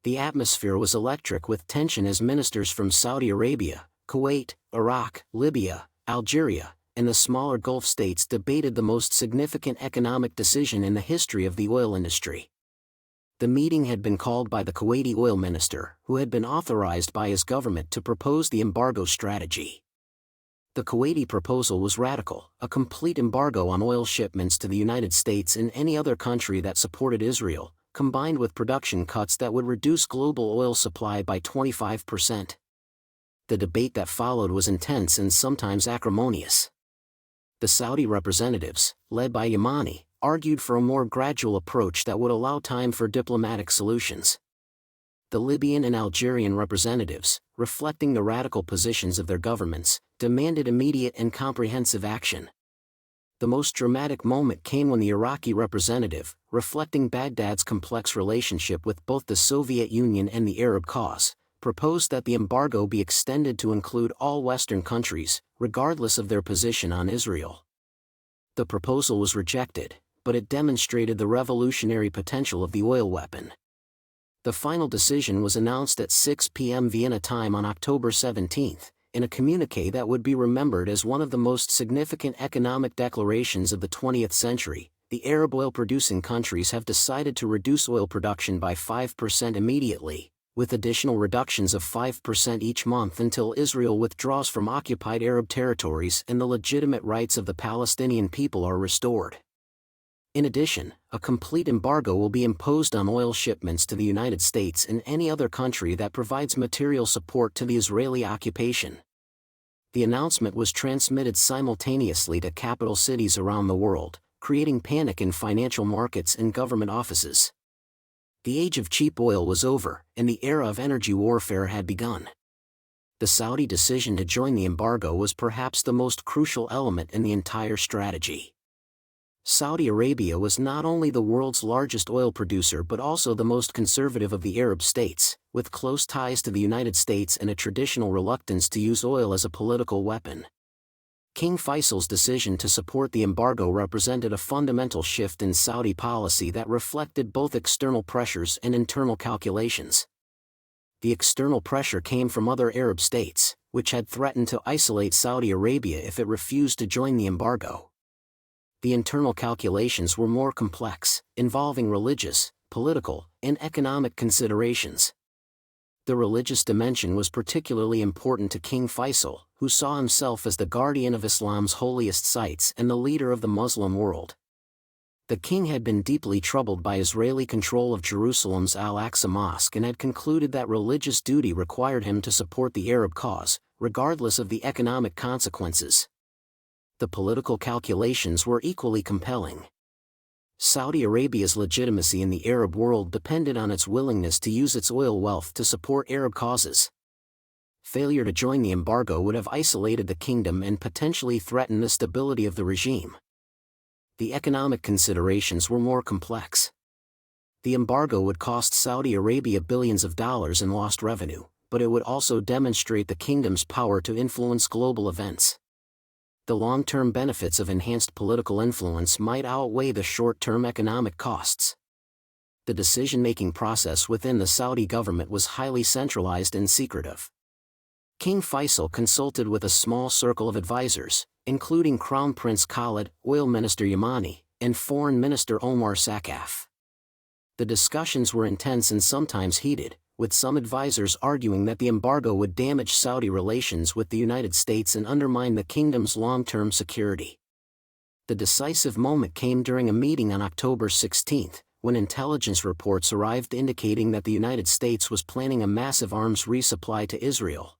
The atmosphere was electric with tension as ministers from Saudi Arabia, Kuwait, Iraq, Libya, Algeria, and the smaller Gulf states debated the most significant economic decision in the history of the oil industry. The meeting had been called by the Kuwaiti oil minister, who had been authorized by his government to propose the embargo strategy. The Kuwaiti proposal was radical: a complete embargo on oil shipments to the United States and any other country that supported Israel, combined with production cuts that would reduce global oil supply by 25%. The debate that followed was intense and sometimes acrimonious. The Saudi representatives, led by Yamani, argued for a more gradual approach that would allow time for diplomatic solutions. The Libyan and Algerian representatives, reflecting the radical positions of their governments, demanded immediate and comprehensive action. The most dramatic moment came when the Iraqi representative, reflecting Baghdad's complex relationship with both the Soviet Union and the Arab cause, proposed that the embargo be extended to include all Western countries, regardless of their position on Israel. The proposal was rejected, but it demonstrated the revolutionary potential of the oil weapon. The final decision was announced at 6 p.m. Vienna time on October 17, in a communiqué that would be remembered as one of the most significant economic declarations of the 20th century. The Arab oil-producing countries have decided to reduce oil production by 5% immediately, with additional reductions of 5% each month until Israel withdraws from occupied Arab territories and the legitimate rights of the Palestinian people are restored. In addition, a complete embargo will be imposed on oil shipments to the United States and any other country that provides material support to the Israeli occupation. The announcement was transmitted simultaneously to capital cities around the world, creating panic in financial markets and government offices. The age of cheap oil was over, and the era of energy warfare had begun. The Saudi decision to join the embargo was perhaps the most crucial element in the entire strategy. Saudi Arabia was not only the world's largest oil producer but also the most conservative of the Arab states, with close ties to the United States and a traditional reluctance to use oil as a political weapon. King Faisal's decision to support the embargo represented a fundamental shift in Saudi policy that reflected both external pressures and internal calculations. The external pressure came from other Arab states, which had threatened to isolate Saudi Arabia if it refused to join the embargo. The internal calculations were more complex, involving religious, political, and economic considerations. The religious dimension was particularly important to King Faisal, who saw himself as the guardian of Islam's holiest sites and the leader of the Muslim world. The king had been deeply troubled by Israeli control of Jerusalem's Al-Aqsa Mosque and had concluded that religious duty required him to support the Arab cause, regardless of the economic consequences. The political calculations were equally compelling. Saudi Arabia's legitimacy in the Arab world depended on its willingness to use its oil wealth to support Arab causes. Failure to join the embargo would have isolated the kingdom and potentially threatened the stability of the regime. The economic considerations were more complex. The embargo would cost Saudi Arabia billions of dollars in lost revenue, but it would also demonstrate the kingdom's power to influence global events. The long-term benefits of enhanced political influence might outweigh the short-term economic costs. The decision-making process within the Saudi government was highly centralized and secretive. King Faisal consulted with a small circle of advisors, including Crown Prince Khalid, Oil Minister Yamani, and Foreign Minister Omar Sakaf. The discussions were intense and sometimes heated, with some advisors arguing that the embargo would damage Saudi relations with the United States and undermine the kingdom's long-term security. The decisive moment came during a meeting on October 16, when intelligence reports arrived indicating that the United States was planning a massive arms resupply to Israel.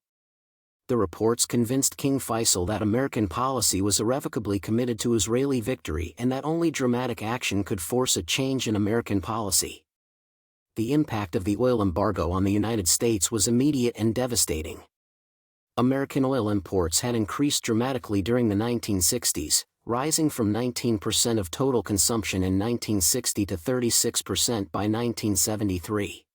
The reports convinced King Faisal that American policy was irrevocably committed to Israeli victory and that only dramatic action could force a change in American policy. The impact of the oil embargo on the United States was immediate and devastating. American oil imports had increased dramatically during the 1960s, rising from 19% of total consumption in 1960 to 36% by 1973.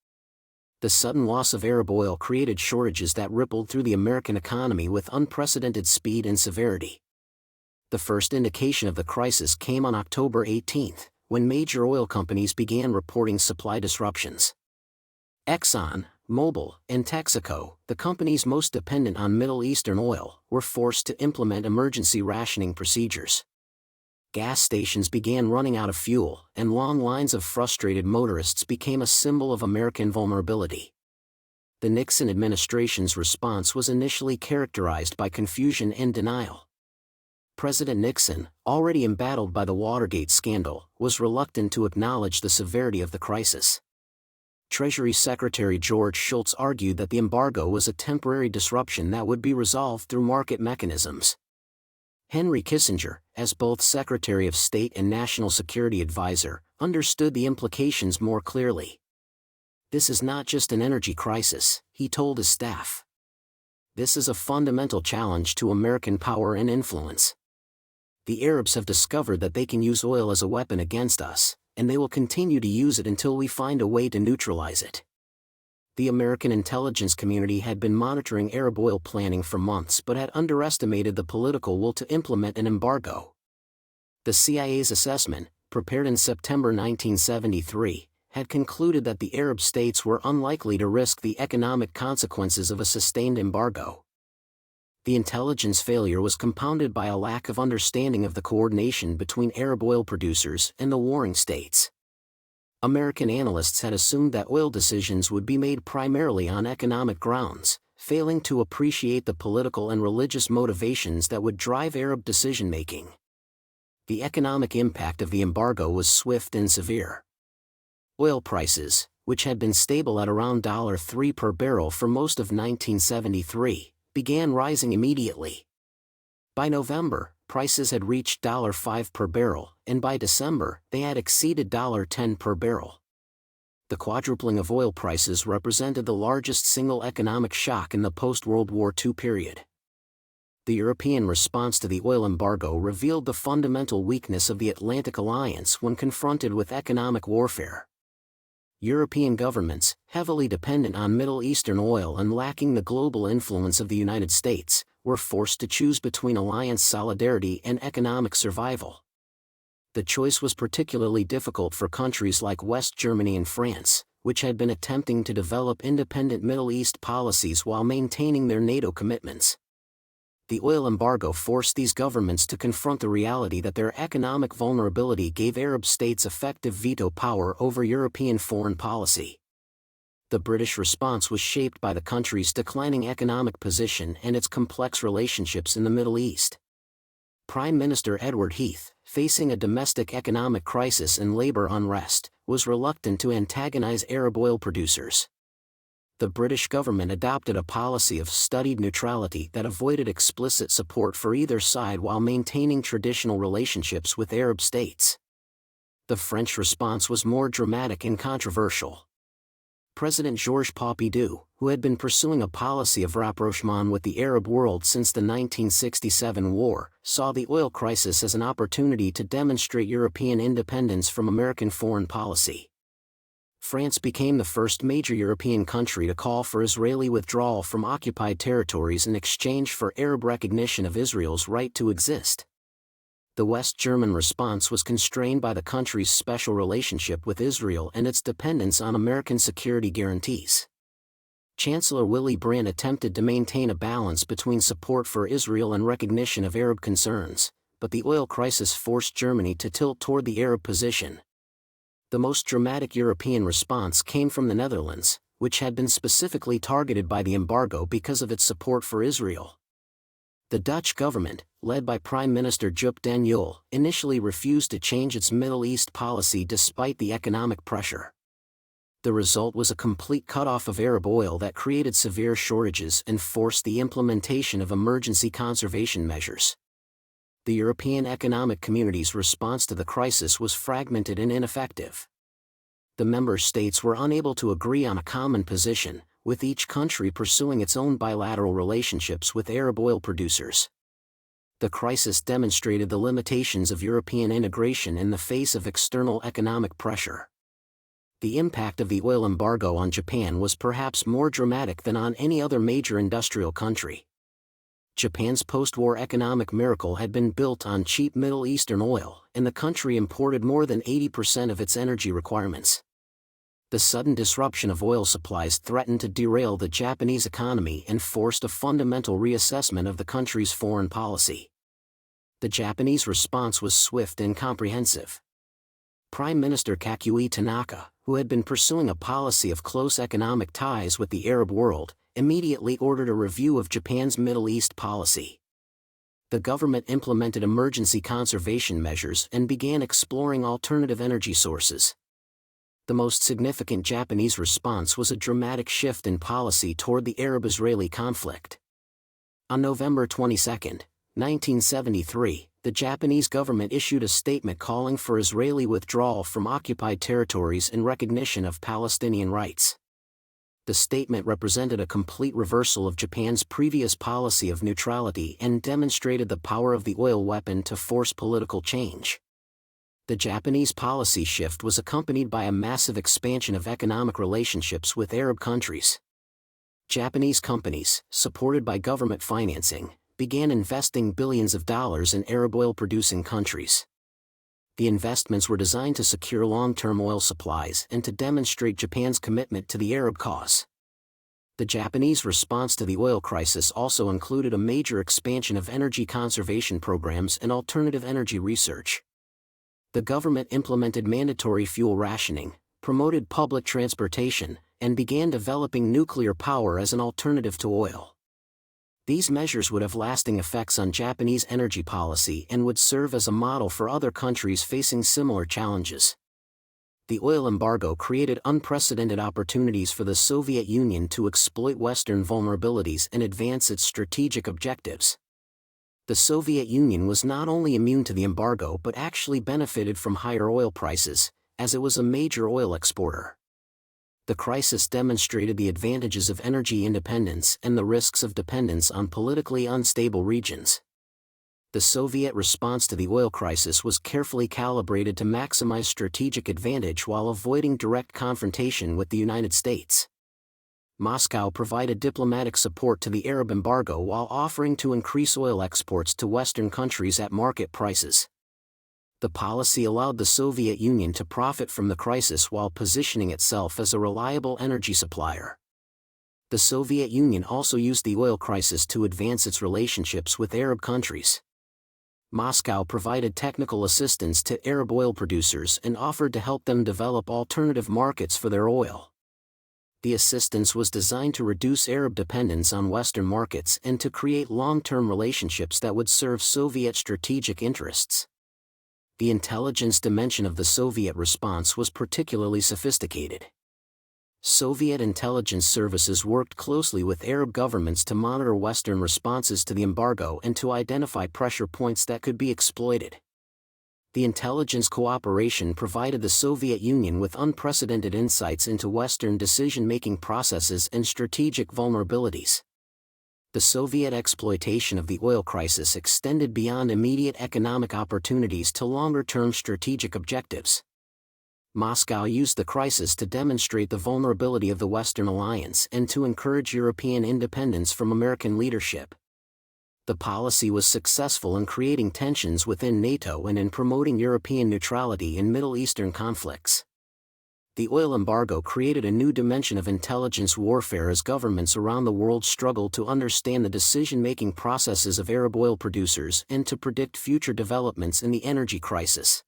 The sudden loss of Arab oil created shortages that rippled through the American economy with unprecedented speed and severity. The first indication of the crisis came on October 18, when major oil companies began reporting supply disruptions. Exxon, Mobil, and Texaco, the companies most dependent on Middle Eastern oil, were forced to implement emergency rationing procedures. Gas stations began running out of fuel, and long lines of frustrated motorists became a symbol of American vulnerability. The Nixon administration's response was initially characterized by confusion and denial. President Nixon, already embattled by the Watergate scandal, was reluctant to acknowledge the severity of the crisis. Treasury Secretary George Shultz argued that the embargo was a temporary disruption that would be resolved through market mechanisms. Henry Kissinger, as both Secretary of State and National Security Advisor, understood the implications more clearly. "This is not just an energy crisis," he told his staff. "This is a fundamental challenge to American power and influence. The Arabs have discovered that they can use oil as a weapon against us, and they will continue to use it until we find a way to neutralize it." The American intelligence community had been monitoring Arab oil planning for months but had underestimated the political will to implement an embargo. The CIA's assessment, prepared in September 1973, had concluded that the Arab states were unlikely to risk the economic consequences of a sustained embargo. The intelligence failure was compounded by a lack of understanding of the coordination between Arab oil producers and the warring states. American analysts had assumed that oil decisions would be made primarily on economic grounds, failing to appreciate the political and religious motivations that would drive Arab decision-making. The economic impact of the embargo was swift and severe. Oil prices, which had been stable at around $3 per barrel for most of 1973, began rising immediately. By November, prices had reached $5 per barrel, and by December, they had exceeded $10 per barrel. The quadrupling of oil prices represented the largest single economic shock in the post-World War II period. The European response to the oil embargo revealed the fundamental weakness of the Atlantic Alliance when confronted with economic warfare. European governments, heavily dependent on Middle Eastern oil and lacking the global influence of the United States, were forced to choose between alliance solidarity and economic survival. The choice was particularly difficult for countries like West Germany and France, which had been attempting to develop independent Middle East policies while maintaining their NATO commitments. The oil embargo forced these governments to confront the reality that their economic vulnerability gave Arab states effective veto power over European foreign policy. The British response was shaped by the country's declining economic position and its complex relationships in the Middle East. Prime Minister Edward Heath, facing a domestic economic crisis and labor unrest, was reluctant to antagonize Arab oil producers. The British government adopted a policy of studied neutrality that avoided explicit support for either side while maintaining traditional relationships with Arab states. The French response was more dramatic and controversial. President Georges Pompidou, who had been pursuing a policy of rapprochement with the Arab world since the 1967 war, saw the oil crisis as an opportunity to demonstrate European independence from American foreign policy. France became the first major European country to call for Israeli withdrawal from occupied territories in exchange for Arab recognition of Israel's right to exist. The West German response was constrained by the country's special relationship with Israel and its dependence on American security guarantees. Chancellor Willy Brandt attempted to maintain a balance between support for Israel and recognition of Arab concerns, but the oil crisis forced Germany to tilt toward the Arab position. The most dramatic European response came from the Netherlands, which had been specifically targeted by the embargo because of its support for Israel. The Dutch government, led by Prime Minister Joop den Uyl, initially refused to change its Middle East policy despite the economic pressure. The result was a complete cutoff of Arab oil that created severe shortages and forced the implementation of emergency conservation measures. The European Economic Community's response to the crisis was fragmented and ineffective. The member states were unable to agree on a common position, with each country pursuing its own bilateral relationships with Arab oil producers. The crisis demonstrated the limitations of European integration in the face of external economic pressure. The impact of the oil embargo on Japan was perhaps more dramatic than on any other major industrial country. Japan's post-war economic miracle had been built on cheap Middle Eastern oil, and the country imported more than 80% of its energy requirements. The sudden disruption of oil supplies threatened to derail the Japanese economy and forced a fundamental reassessment of the country's foreign policy. The Japanese response was swift and comprehensive. Prime Minister Kakuei Tanaka, who had been pursuing a policy of close economic ties with the Arab world, immediately ordered a review of Japan's Middle East policy. The government implemented emergency conservation measures and began exploring alternative energy sources. The most significant Japanese response was a dramatic shift in policy toward the Arab-Israeli conflict. On November 22, 1973, the Japanese government issued a statement calling for Israeli withdrawal from occupied territories in recognition of Palestinian rights. The statement represented a complete reversal of Japan's previous policy of neutrality and demonstrated the power of the oil weapon to force political change. The Japanese policy shift was accompanied by a massive expansion of economic relationships with Arab countries. Japanese companies, supported by government financing, began investing billions of dollars in Arab oil-producing countries. The investments were designed to secure long-term oil supplies and to demonstrate Japan's commitment to the Arab cause. The Japanese response to the oil crisis also included a major expansion of energy conservation programs and alternative energy research. The government implemented mandatory fuel rationing, promoted public transportation, and began developing nuclear power as an alternative to oil. These measures would have lasting effects on Japanese energy policy and would serve as a model for other countries facing similar challenges. The oil embargo created unprecedented opportunities for the Soviet Union to exploit Western vulnerabilities and advance its strategic objectives. The Soviet Union was not only immune to the embargo but actually benefited from higher oil prices, as it was a major oil exporter. The crisis demonstrated the advantages of energy independence and the risks of dependence on politically unstable regions. The Soviet response to the oil crisis was carefully calibrated to maximize strategic advantage while avoiding direct confrontation with the United States. Moscow provided diplomatic support to the Arab embargo while offering to increase oil exports to Western countries at market prices. The policy allowed the Soviet Union to profit from the crisis while positioning itself as a reliable energy supplier. The Soviet Union also used the oil crisis to advance its relationships with Arab countries. Moscow provided technical assistance to Arab oil producers and offered to help them develop alternative markets for their oil. The assistance was designed to reduce Arab dependence on Western markets and to create long-term relationships that would serve Soviet strategic interests. The intelligence dimension of the Soviet response was particularly sophisticated. Soviet intelligence services worked closely with Arab governments to monitor Western responses to the embargo and to identify pressure points that could be exploited. The intelligence cooperation provided the Soviet Union with unprecedented insights into Western decision-making processes and strategic vulnerabilities. The Soviet exploitation of the oil crisis extended beyond immediate economic opportunities to longer-term strategic objectives. Moscow used the crisis to demonstrate the vulnerability of the Western alliance and to encourage European independence from American leadership. The policy was successful in creating tensions within NATO and in promoting European neutrality in Middle Eastern conflicts. The oil embargo created a new dimension of intelligence warfare as governments around the world struggled to understand the decision-making processes of Arab oil producers and to predict future developments in the energy crisis.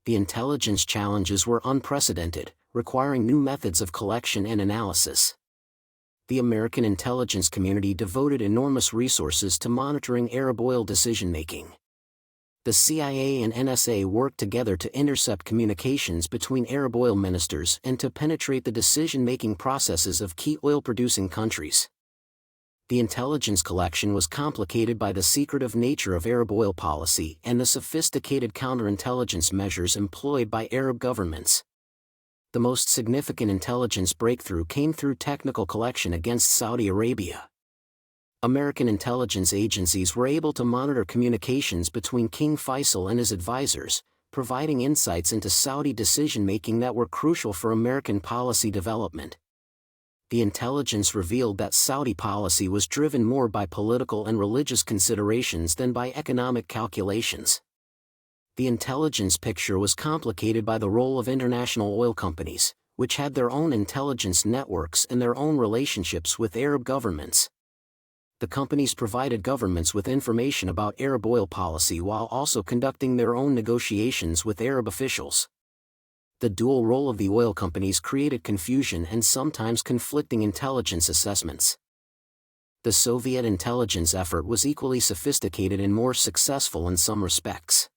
The intelligence challenges were unprecedented, requiring new methods of collection and analysis. The American intelligence community devoted enormous resources to monitoring Arab oil decision-making. The CIA and NSA worked together to intercept communications between Arab oil ministers and to penetrate the decision-making processes of key oil-producing countries. The intelligence collection was complicated by the secretive nature of Arab oil policy and the sophisticated counterintelligence measures employed by Arab governments. The most significant intelligence breakthrough came through technical collection against Saudi Arabia. American intelligence agencies were able to monitor communications between King Faisal and his advisors, providing insights into Saudi decision-making that were crucial for American policy development. The intelligence revealed that Saudi policy was driven more by political and religious considerations than by economic calculations. The intelligence picture was complicated by the role of international oil companies, which had their own intelligence networks and their own relationships with Arab governments. The companies provided governments with information about Arab oil policy while also conducting their own negotiations with Arab officials. The dual role of the oil companies created confusion and sometimes conflicting intelligence assessments. The Soviet intelligence effort was equally sophisticated and more successful in some respects.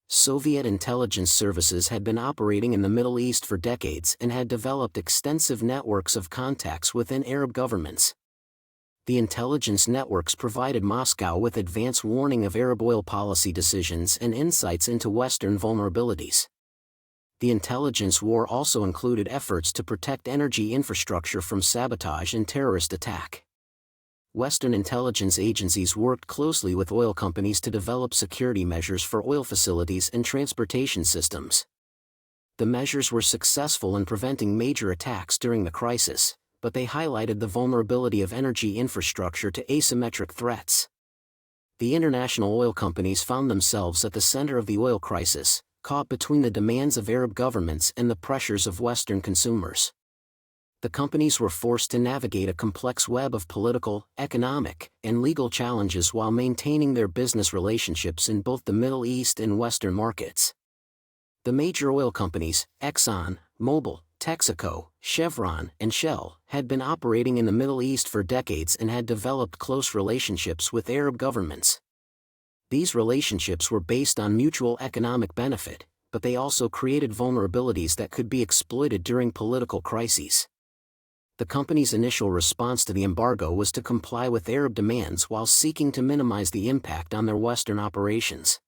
Soviet intelligence services had been operating in the Middle East for decades and had developed extensive networks of contacts within Arab governments. The intelligence networks provided Moscow with advance warning of Arab oil policy decisions and insights into Western vulnerabilities. The intelligence war also included efforts to protect energy infrastructure from sabotage and terrorist attack. Western intelligence agencies worked closely with oil companies to develop security measures for oil facilities and transportation systems. The measures were successful in preventing major attacks during the crisis, but they highlighted the vulnerability of energy infrastructure to asymmetric threats. The international oil companies found themselves at the center of the oil crisis, caught between the demands of Arab governments and the pressures of Western consumers. The companies were forced to navigate a complex web of political, economic, and legal challenges while maintaining their business relationships in both the Middle East and Western markets. The major oil companies, Exxon, Mobil, Texaco, Chevron, and Shell, had been operating in the Middle East for decades and had developed close relationships with Arab governments. These relationships were based on mutual economic benefit, but they also created vulnerabilities that could be exploited during political crises. The company's initial response to the embargo was to comply with Arab demands while seeking to minimize the impact on their Western operations.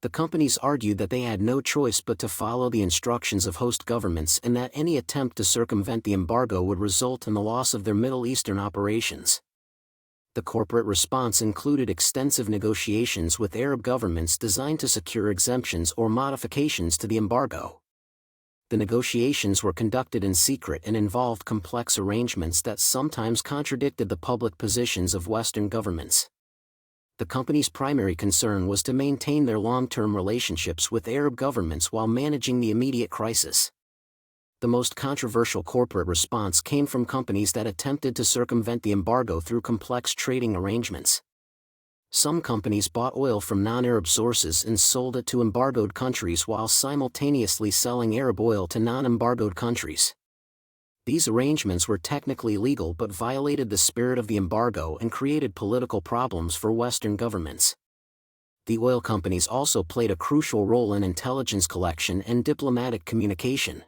The companies argued that they had no choice but to follow the instructions of host governments and that any attempt to circumvent the embargo would result in the loss of their Middle Eastern operations. The corporate response included extensive negotiations with Arab governments designed to secure exemptions or modifications to the embargo. The negotiations were conducted in secret and involved complex arrangements that sometimes contradicted the public positions of Western governments. The company's primary concern was to maintain their long-term relationships with Arab governments while managing the immediate crisis. The most controversial corporate response came from companies that attempted to circumvent the embargo through complex trading arrangements. Some companies bought oil from non-Arab sources and sold it to embargoed countries while simultaneously selling Arab oil to non-embargoed countries. These arrangements were technically legal but violated the spirit of the embargo and created political problems for Western governments. The oil companies also played a crucial role in intelligence collection and diplomatic communication.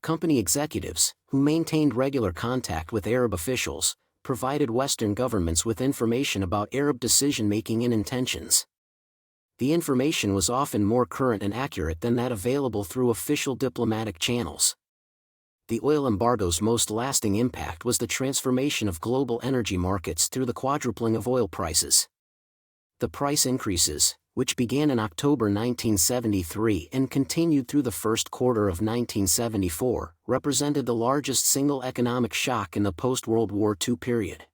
Company executives, who maintained regular contact with Arab officials, provided Western governments with information about Arab decision-making and intentions. The information was often more current and accurate than that available through official diplomatic channels. The oil embargo's most lasting impact was the transformation of global energy markets through the quadrupling of oil prices. The price increases, which began in October 1973 and continued through the first quarter of 1974, represented the largest single economic shock in the post-World War II period.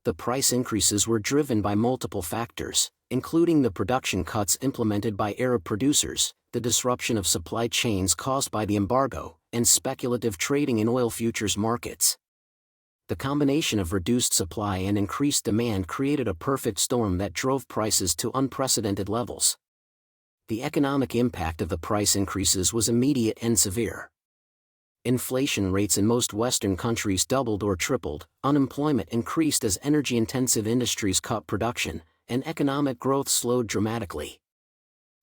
The price increases were driven by multiple factors, including the production cuts implemented by Arab producers, the disruption of supply chains caused by the embargo, and speculative trading in oil futures markets. The combination of reduced supply and increased demand created a perfect storm that drove prices to unprecedented levels. The economic impact of the price increases was immediate and severe. Inflation rates in most Western countries doubled or tripled, unemployment increased as energy-intensive industries cut production, and economic growth slowed dramatically.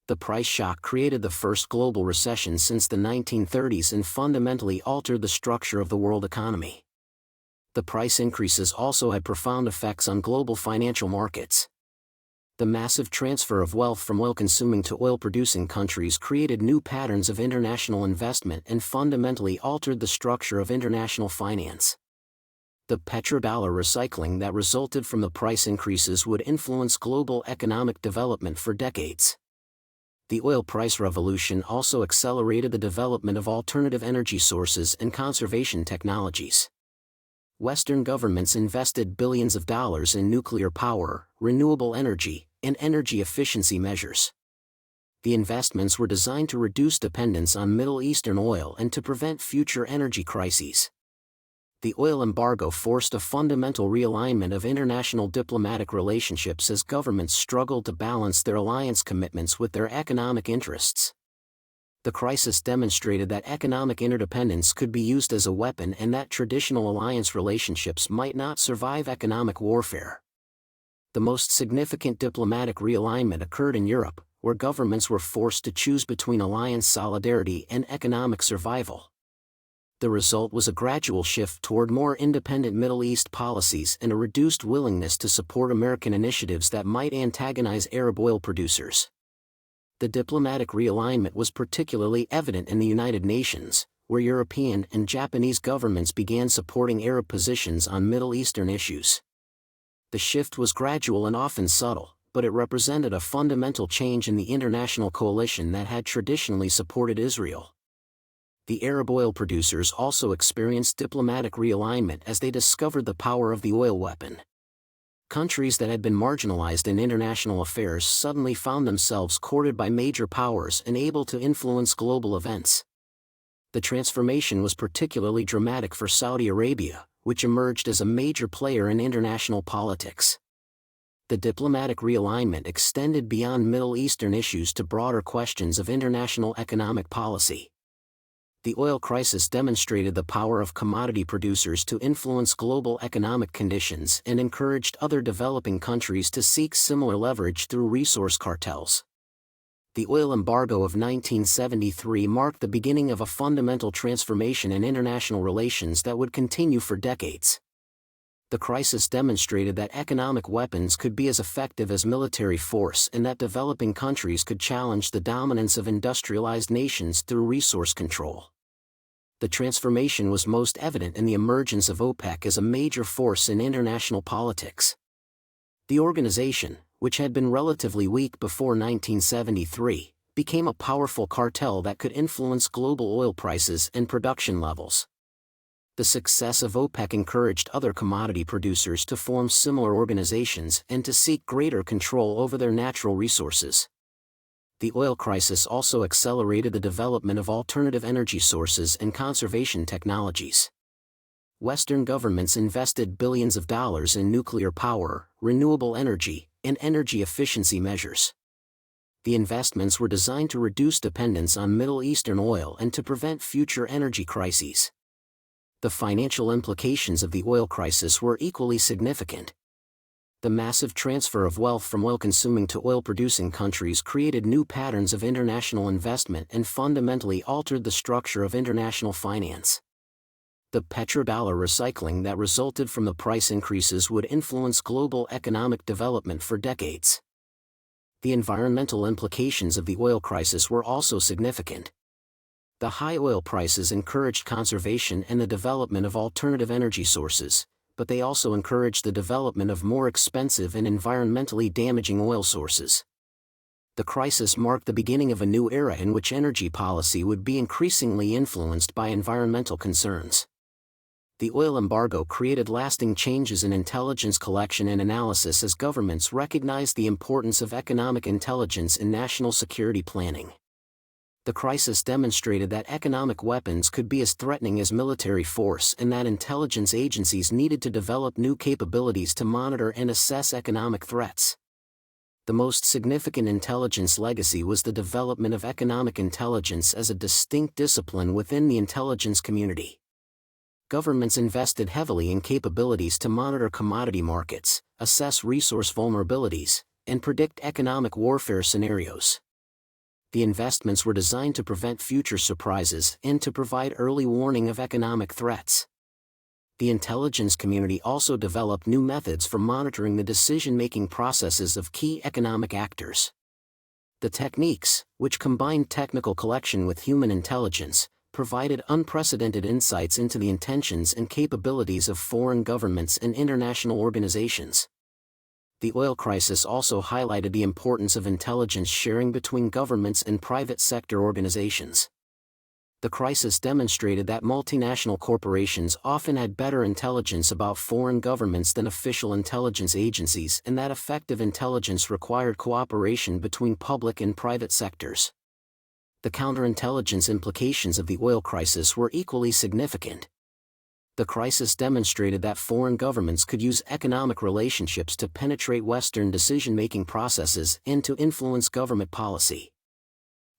The price shock created the first global recession since the 1930s and fundamentally altered the structure of the world economy. The price increases also had profound effects on global financial markets. The massive transfer of wealth from oil-consuming to oil-producing countries created new patterns of international investment and fundamentally altered the structure of international finance. The petrodollar recycling that resulted from the price increases would influence global economic development for decades. The oil price revolution also accelerated the development of alternative energy sources and conservation technologies. Western governments invested billions of dollars in nuclear power, renewable energy, and energy efficiency measures. The investments were designed to reduce dependence on Middle Eastern oil and to prevent future energy crises. The oil embargo forced a fundamental realignment of international diplomatic relationships as governments struggled to balance their alliance commitments with their economic interests. The crisis demonstrated that economic interdependence could be used as a weapon and that traditional alliance relationships might not survive economic warfare. The most significant diplomatic realignment occurred in Europe, where governments were forced to choose between alliance solidarity and economic survival. The result was a gradual shift toward more independent Middle East policies and a reduced willingness to support American initiatives that might antagonize Arab oil producers. The diplomatic realignment was particularly evident in the United Nations, where European and Japanese governments began supporting Arab positions on Middle Eastern issues. The shift was gradual and often subtle, but it represented a fundamental change in the international coalition that had traditionally supported Israel. The Arab oil producers also experienced diplomatic realignment as they discovered the power of the oil weapon. Countries that had been marginalized in international affairs suddenly found themselves courted by major powers and able to influence global events. The transformation was particularly dramatic for Saudi Arabia, which emerged as a major player in international politics. The diplomatic realignment extended beyond Middle Eastern issues to broader questions of international economic policy. The oil crisis demonstrated the power of commodity producers to influence global economic conditions and encouraged other developing countries to seek similar leverage through resource cartels. The oil embargo of 1973 marked the beginning of a fundamental transformation in international relations that would continue for decades. The crisis demonstrated that economic weapons could be as effective as military force and that developing countries could challenge the dominance of industrialized nations through resource control. The transformation was most evident in the emergence of OPEC as a major force in international politics. The organization, which had been relatively weak before 1973, became a powerful cartel that could influence global oil prices and production levels. The success of OPEC encouraged other commodity producers to form similar organizations and to seek greater control over their natural resources. The oil crisis also accelerated the development of alternative energy sources and conservation technologies. Western governments invested billions of dollars in nuclear power, renewable energy, and energy efficiency measures. The investments were designed to reduce dependence on Middle Eastern oil and to prevent future energy crises. The financial implications of the oil crisis were equally significant. The massive transfer of wealth from oil-consuming to oil-producing countries created new patterns of international investment and fundamentally altered the structure of international finance. The petrodollar recycling that resulted from the price increases would influence global economic development for decades. The environmental implications of the oil crisis were also significant. The high oil prices encouraged conservation and the development of alternative energy sources, but they also encouraged the development of more expensive and environmentally damaging oil sources. The crisis marked the beginning of a new era in which energy policy would be increasingly influenced by environmental concerns. The oil embargo created lasting changes in intelligence collection and analysis as governments recognized the importance of economic intelligence in national security planning. The crisis demonstrated that economic weapons could be as threatening as military force and that intelligence agencies needed to develop new capabilities to monitor and assess economic threats. The most significant intelligence legacy was the development of economic intelligence as a distinct discipline within the intelligence community. Governments invested heavily in capabilities to monitor commodity markets, assess resource vulnerabilities, and predict economic warfare scenarios. The investments were designed to prevent future surprises and to provide early warning of economic threats. The intelligence community also developed new methods for monitoring the decision-making processes of key economic actors. The techniques, which combined technical collection with human intelligence, provided unprecedented insights into the intentions and capabilities of foreign governments and international organizations. The oil crisis also highlighted the importance of intelligence sharing between governments and private sector organizations. The crisis demonstrated that multinational corporations often had better intelligence about foreign governments than official intelligence agencies and that effective intelligence required cooperation between public and private sectors. The counterintelligence implications of the oil crisis were equally significant. The crisis demonstrated that foreign governments could use economic relationships to penetrate Western decision-making processes and to influence government policy.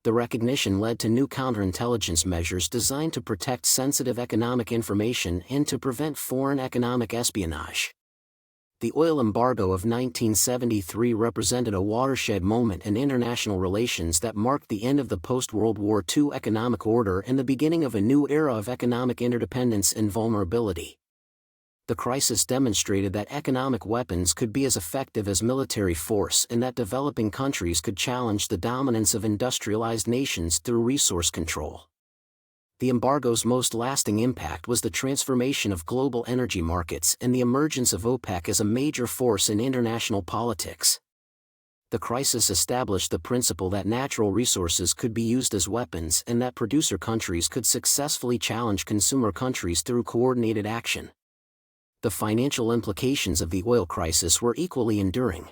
The recognition led to new counterintelligence measures designed to protect sensitive economic information and to prevent foreign economic espionage. The oil embargo of 1973 represented a watershed moment in international relations that marked the end of the post-World War II economic order and the beginning of a new era of economic interdependence and vulnerability. The crisis demonstrated that economic weapons could be as effective as military force and that developing countries could challenge the dominance of industrialized nations through resource control. The embargo's most lasting impact was the transformation of global energy markets and the emergence of OPEC as a major force in international politics. The crisis established the principle that natural resources could be used as weapons and that producer countries could successfully challenge consumer countries through coordinated action. The financial implications of the oil crisis were equally enduring.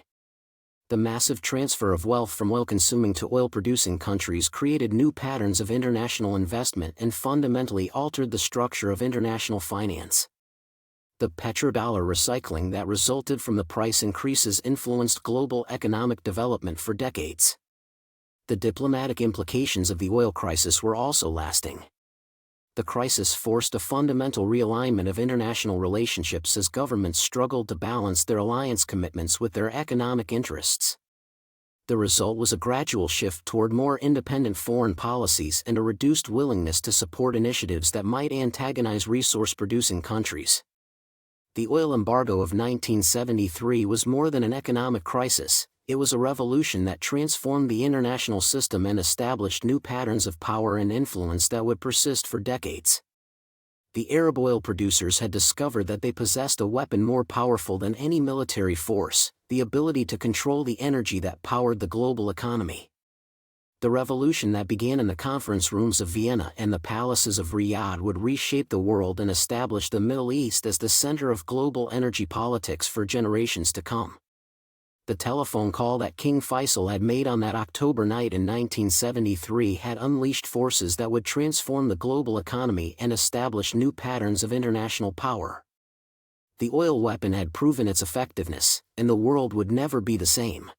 The massive transfer of wealth from oil-consuming to oil-producing countries created new patterns of international investment and fundamentally altered the structure of international finance. The petrodollar recycling that resulted from the price increases influenced global economic development for decades. The diplomatic implications of the oil crisis were also lasting. The crisis forced a fundamental realignment of international relationships as governments struggled to balance their alliance commitments with their economic interests. The result was a gradual shift toward more independent foreign policies and a reduced willingness to support initiatives that might antagonize resource-producing countries. The oil embargo of 1973 was more than an economic crisis. It was a revolution that transformed the international system and established new patterns of power and influence that would persist for decades. The Arab oil producers had discovered that they possessed a weapon more powerful than any military force, the ability to control the energy that powered the global economy. The revolution that began in the conference rooms of Vienna and the palaces of Riyadh would reshape the world and establish the Middle East as the center of global energy politics for generations to come. The telephone call that King Faisal had made on that October night in 1973 had unleashed forces that would transform the global economy and establish new patterns of international power. The oil weapon had proven its effectiveness, and the world would never be the same.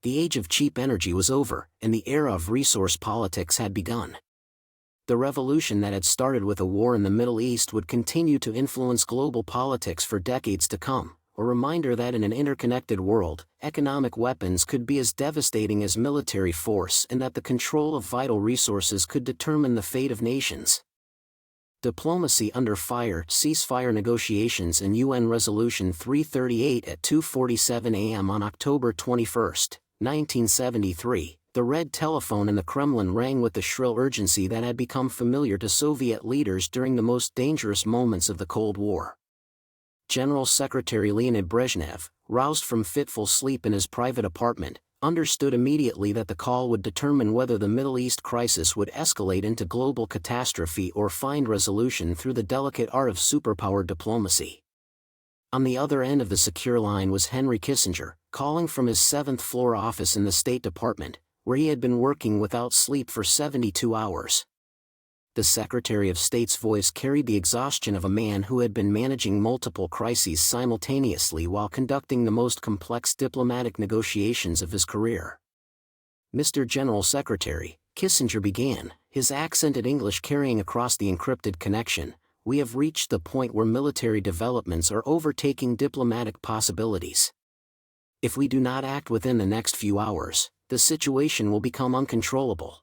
The age of cheap energy was over, and the era of resource politics had begun. The revolution that had started with a war in the Middle East would continue to influence global politics for decades to come. A reminder that in an interconnected world, economic weapons could be as devastating as military force and that the control of vital resources could determine the fate of nations. Diplomacy under fire. Ceasefire negotiations in UN Resolution 338 at 2:47 a.m. on October 21, 1973, the red telephone in the Kremlin rang with the shrill urgency that had become familiar to Soviet leaders during the most dangerous moments of the Cold War. General Secretary Leonid Brezhnev, roused from fitful sleep in his private apartment, understood immediately that the call would determine whether the Middle East crisis would escalate into global catastrophe or find resolution through the delicate art of superpower diplomacy. On the other end of the secure line was Henry Kissinger, calling from his 7th-floor office in the State Department, where he had been working without sleep for 72 hours. The Secretary of State's voice carried the exhaustion of a man who had been managing multiple crises simultaneously while conducting the most complex diplomatic negotiations of his career. "Mr. General Secretary," Kissinger began, his accented English carrying across the encrypted connection, "we have reached the point where military developments are overtaking diplomatic possibilities. If we do not act within the next few hours, the situation will become uncontrollable."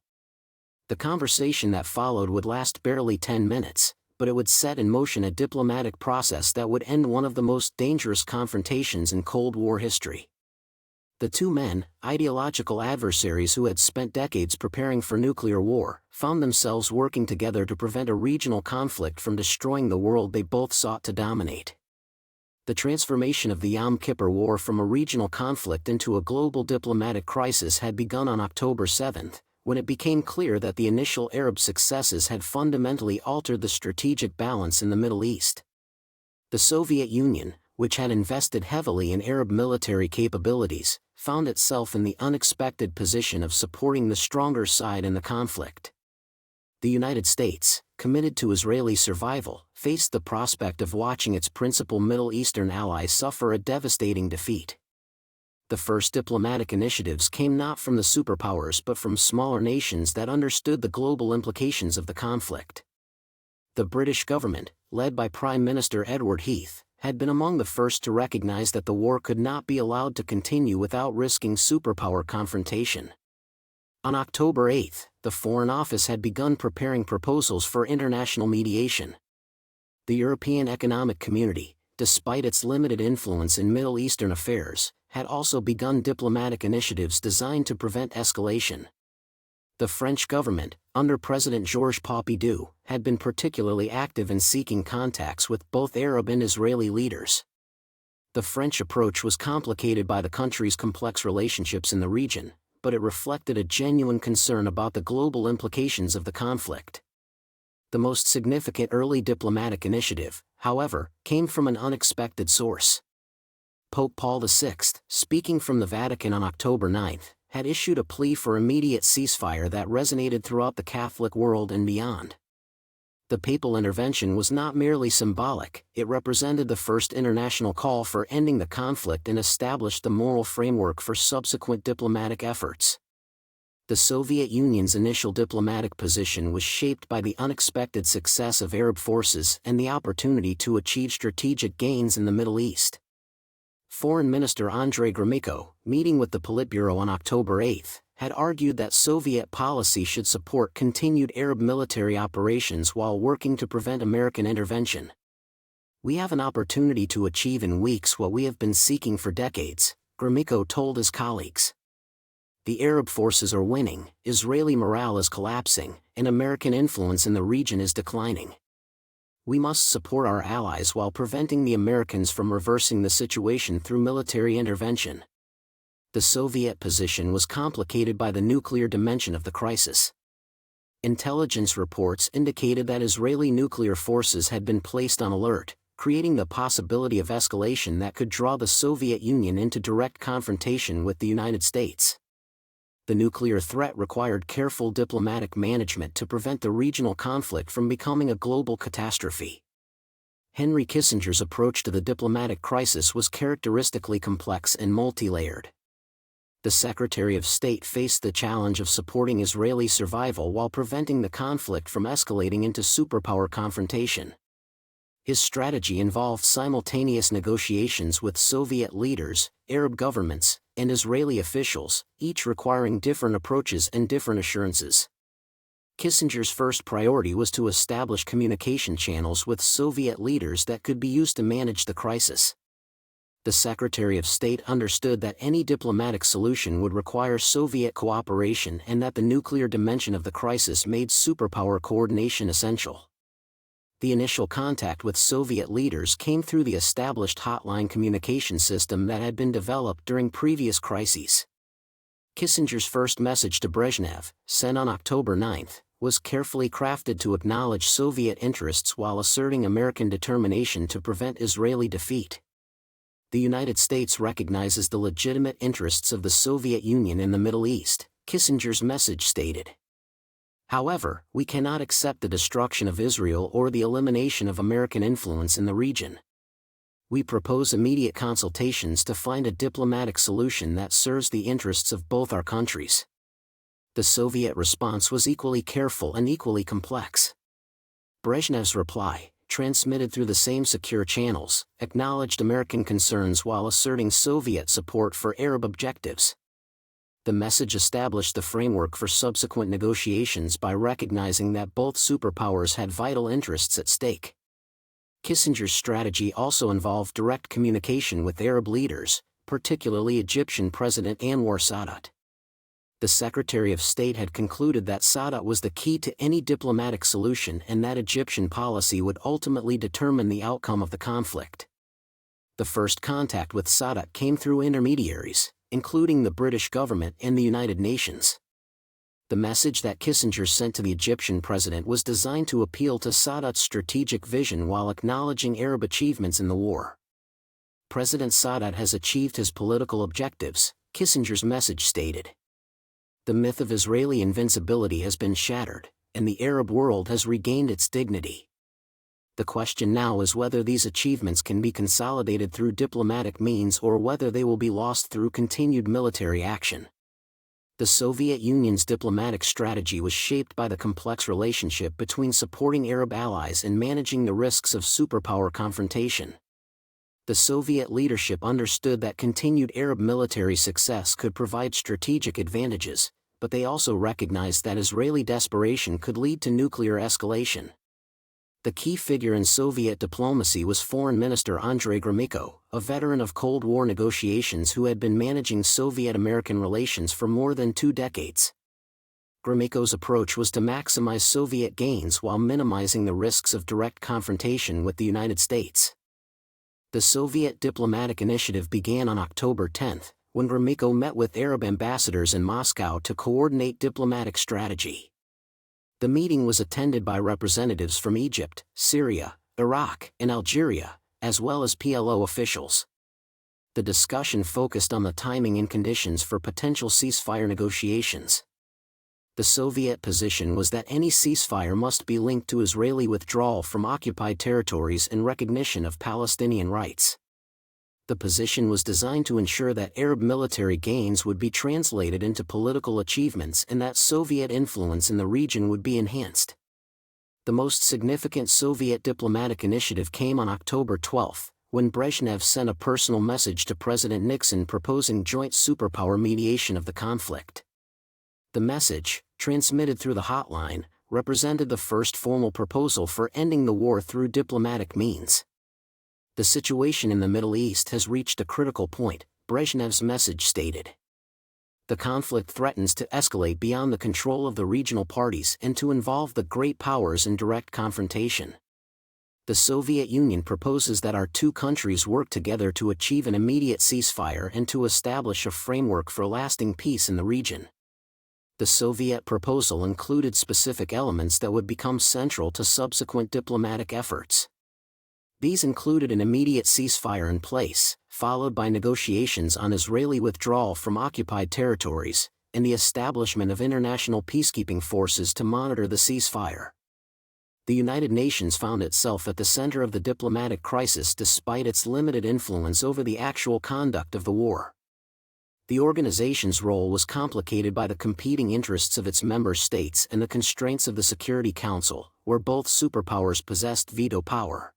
The conversation that followed would last barely 10 minutes, but it would set in motion a diplomatic process that would end one of the most dangerous confrontations in Cold War history. The two men, ideological adversaries who had spent decades preparing for nuclear war, found themselves working together to prevent a regional conflict from destroying the world they both sought to dominate. The transformation of the Yom Kippur War from a regional conflict into a global diplomatic crisis had begun on October 7, when it became clear that the initial Arab successes had fundamentally altered the strategic balance in the Middle East. The Soviet Union, which had invested heavily in Arab military capabilities, found itself in the unexpected position of supporting the stronger side in the conflict. The United States, committed to Israeli survival, faced the prospect of watching its principal Middle Eastern allies suffer a devastating defeat. The first diplomatic initiatives came not from the superpowers but from smaller nations that understood the global implications of the conflict. The British government, led by Prime Minister Edward Heath, had been among the first to recognize that the war could not be allowed to continue without risking superpower confrontation. On October 8, the Foreign Office had begun preparing proposals for international mediation. The European Economic Community, despite its limited influence in Middle Eastern affairs, had also begun diplomatic initiatives designed to prevent escalation. The French government, under President Georges Pompidou, had been particularly active in seeking contacts with both Arab and Israeli leaders. The French approach was complicated by the country's complex relationships in the region, but it reflected a genuine concern about the global implications of the conflict. The most significant early diplomatic initiative, however, came from an unexpected source. Pope Paul VI, speaking from the Vatican on October 9, had issued a plea for immediate ceasefire that resonated throughout the Catholic world and beyond. The papal intervention was not merely symbolic, it represented the first international call for ending the conflict and established the moral framework for subsequent diplomatic efforts. The Soviet Union's initial diplomatic position was shaped by the unexpected success of Arab forces and the opportunity to achieve strategic gains in the Middle East. Foreign Minister Andrei Gromyko, meeting with the Politburo on October 8, had argued that Soviet policy should support continued Arab military operations while working to prevent American intervention. "We have an opportunity to achieve in weeks what we have been seeking for decades," Gromyko told his colleagues. "The Arab forces are winning, Israeli morale is collapsing, and American influence in the region is declining. We must support our allies while preventing the Americans from reversing the situation through military intervention." The Soviet position was complicated by the nuclear dimension of the crisis. Intelligence reports indicated that Israeli nuclear forces had been placed on alert, creating the possibility of escalation that could draw the Soviet Union into direct confrontation with the United States. The nuclear threat required careful diplomatic management to prevent the regional conflict from becoming a global catastrophe. Henry Kissinger's approach to the diplomatic crisis was characteristically complex and multi-layered. The Secretary of State faced the challenge of supporting Israeli survival while preventing the conflict from escalating into superpower confrontation. His strategy involved simultaneous negotiations with Soviet leaders, Arab governments, and Israeli officials, each requiring different approaches and different assurances. Kissinger's first priority was to establish communication channels with Soviet leaders that could be used to manage the crisis. The Secretary of State understood that any diplomatic solution would require Soviet cooperation and that the nuclear dimension of the crisis made superpower coordination essential. The initial contact with Soviet leaders came through the established hotline communication system that had been developed during previous crises. Kissinger's first message to Brezhnev, sent on October 9, was carefully crafted to acknowledge Soviet interests while asserting American determination to prevent Israeli defeat. "The United States recognizes the legitimate interests of the Soviet Union in the Middle East," Kissinger's message stated. "However, we cannot accept the destruction of Israel or the elimination of American influence in the region. We propose immediate consultations to find a diplomatic solution that serves the interests of both our countries." The Soviet response was equally careful and equally complex. Brezhnev's reply, transmitted through the same secure channels, acknowledged American concerns while asserting Soviet support for Arab objectives. The message established the framework for subsequent negotiations by recognizing that both superpowers had vital interests at stake. Kissinger's strategy also involved direct communication with Arab leaders, particularly Egyptian President Anwar Sadat. The Secretary of State had concluded that Sadat was the key to any diplomatic solution and that Egyptian policy would ultimately determine the outcome of the conflict. The first contact with Sadat came through intermediaries, including the British government and the United Nations. The message that Kissinger sent to the Egyptian president was designed to appeal to Sadat's strategic vision while acknowledging Arab achievements in the war. "President Sadat has achieved his political objectives," Kissinger's message stated. "The myth of Israeli invincibility has been shattered, and the Arab world has regained its dignity." The question now is whether these achievements can be consolidated through diplomatic means or whether they will be lost through continued military action. The Soviet Union's diplomatic strategy was shaped by the complex relationship between supporting Arab allies and managing the risks of superpower confrontation. The Soviet leadership understood that continued Arab military success could provide strategic advantages, but they also recognized that Israeli desperation could lead to nuclear escalation. The key figure in Soviet diplomacy was Foreign Minister Andrei Gromyko, a veteran of Cold War negotiations who had been managing Soviet-American relations for more than 2 decades. Gromyko's approach was to maximize Soviet gains while minimizing the risks of direct confrontation with the United States. The Soviet diplomatic initiative began on October 10, when Gromyko met with Arab ambassadors in Moscow to coordinate diplomatic strategy. The meeting was attended by representatives from Egypt, Syria, Iraq, and Algeria, as well as PLO officials. The discussion focused on the timing and conditions for potential ceasefire negotiations. The Soviet position was that any ceasefire must be linked to Israeli withdrawal from occupied territories and recognition of Palestinian rights. The position was designed to ensure that Arab military gains would be translated into political achievements and that Soviet influence in the region would be enhanced. The most significant Soviet diplomatic initiative came on October 12, when Brezhnev sent a personal message to President Nixon proposing joint superpower mediation of the conflict. The message, transmitted through the hotline, represented the first formal proposal for ending the war through diplomatic means. The situation in the Middle East has reached a critical point, Brezhnev's message stated. The conflict threatens to escalate beyond the control of the regional parties and to involve the great powers in direct confrontation. The Soviet Union proposes that our 2 countries work together to achieve an immediate ceasefire and to establish a framework for lasting peace in the region. The Soviet proposal included specific elements that would become central to subsequent diplomatic efforts. These included an immediate ceasefire in place, followed by negotiations on Israeli withdrawal from occupied territories, and the establishment of international peacekeeping forces to monitor the ceasefire. The United Nations found itself at the center of the diplomatic crisis despite its limited influence over the actual conduct of the war. The organization's role was complicated by the competing interests of its member states and the constraints of the Security Council, where both superpowers possessed veto power.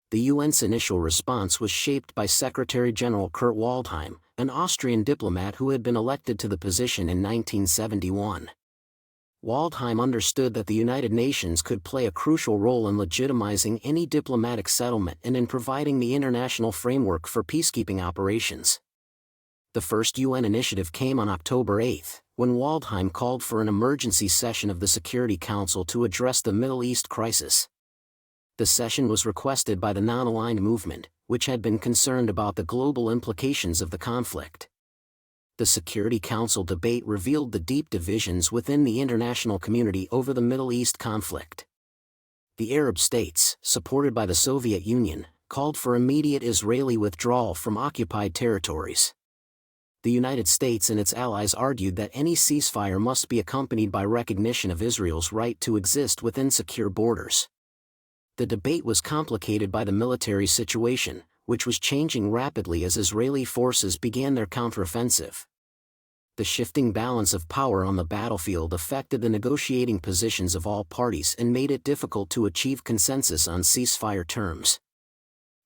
The UN's initial response was shaped by Secretary General Kurt Waldheim, an Austrian diplomat who had been elected to the position in 1971. Waldheim understood that the United Nations could play a crucial role in legitimizing any diplomatic settlement and in providing the international framework for peacekeeping operations. The first UN initiative came on October 8, when Waldheim called for an emergency session of the Security Council to address the Middle East crisis. The session was requested by the non-aligned movement, which had been concerned about the global implications of the conflict. The Security Council debate revealed the deep divisions within the international community over the Middle East conflict. The Arab states, supported by the Soviet Union, called for immediate Israeli withdrawal from occupied territories. The United States and its allies argued that any ceasefire must be accompanied by recognition of Israel's right to exist within secure borders. The debate was complicated by the military situation, which was changing rapidly as Israeli forces began their counteroffensive. The shifting balance of power on the battlefield affected the negotiating positions of all parties and made it difficult to achieve consensus on ceasefire terms.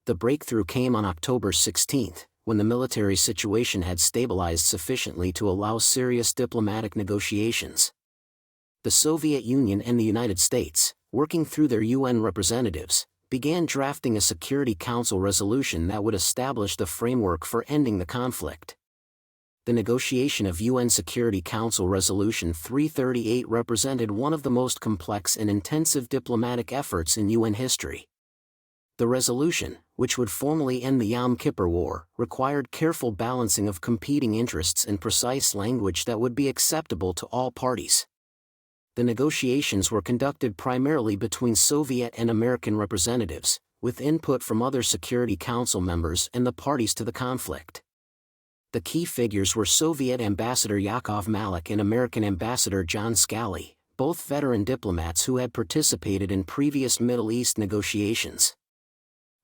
The breakthrough came on October 16, when the military situation had stabilized sufficiently to allow serious diplomatic negotiations. The Soviet Union and the United States, working through their UN representatives, began drafting a Security Council resolution that would establish the framework for ending the conflict. The negotiation of UN Security Council Resolution 338 represented one of the most complex and intensive diplomatic efforts in UN history. The resolution, which would formally end the Yom Kippur War, required careful balancing of competing interests and precise language that would be acceptable to all parties. The negotiations were conducted primarily between Soviet and American representatives, with input from other Security Council members and the parties to the conflict. The key figures were Soviet Ambassador Yakov Malik and American Ambassador John Scali, both veteran diplomats who had participated in previous Middle East negotiations.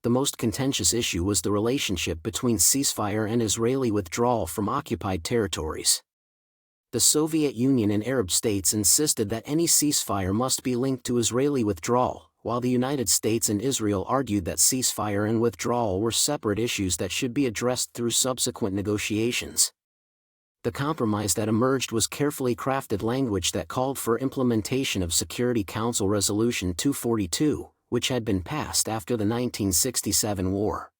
The most contentious issue was the relationship between ceasefire and Israeli withdrawal from occupied territories. The Soviet Union and Arab states insisted that any ceasefire must be linked to Israeli withdrawal, while the United States and Israel argued that ceasefire and withdrawal were separate issues that should be addressed through subsequent negotiations. The compromise that emerged was carefully crafted language that called for implementation of Security Council Resolution 242, which had been passed after the 1967 war.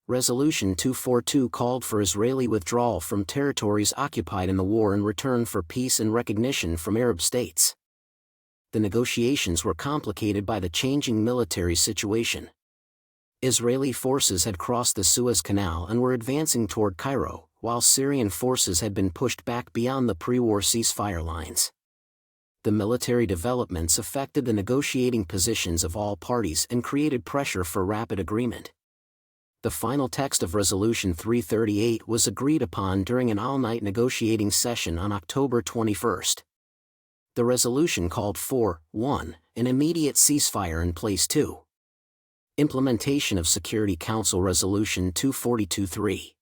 Resolution 242 called for Israeli withdrawal from territories occupied in the war in return for peace and recognition from Arab states. The negotiations were complicated by the changing military situation. Israeli forces had crossed the Suez Canal and were advancing toward Cairo, while Syrian forces had been pushed back beyond the pre-war ceasefire lines. The military developments affected the negotiating positions of all parties and created pressure for rapid agreement. The final text of Resolution 338 was agreed upon during an all-night negotiating session on October 21. The resolution called for 1. An immediate ceasefire in place. 2. Implementation of Security Council Resolution 242-3.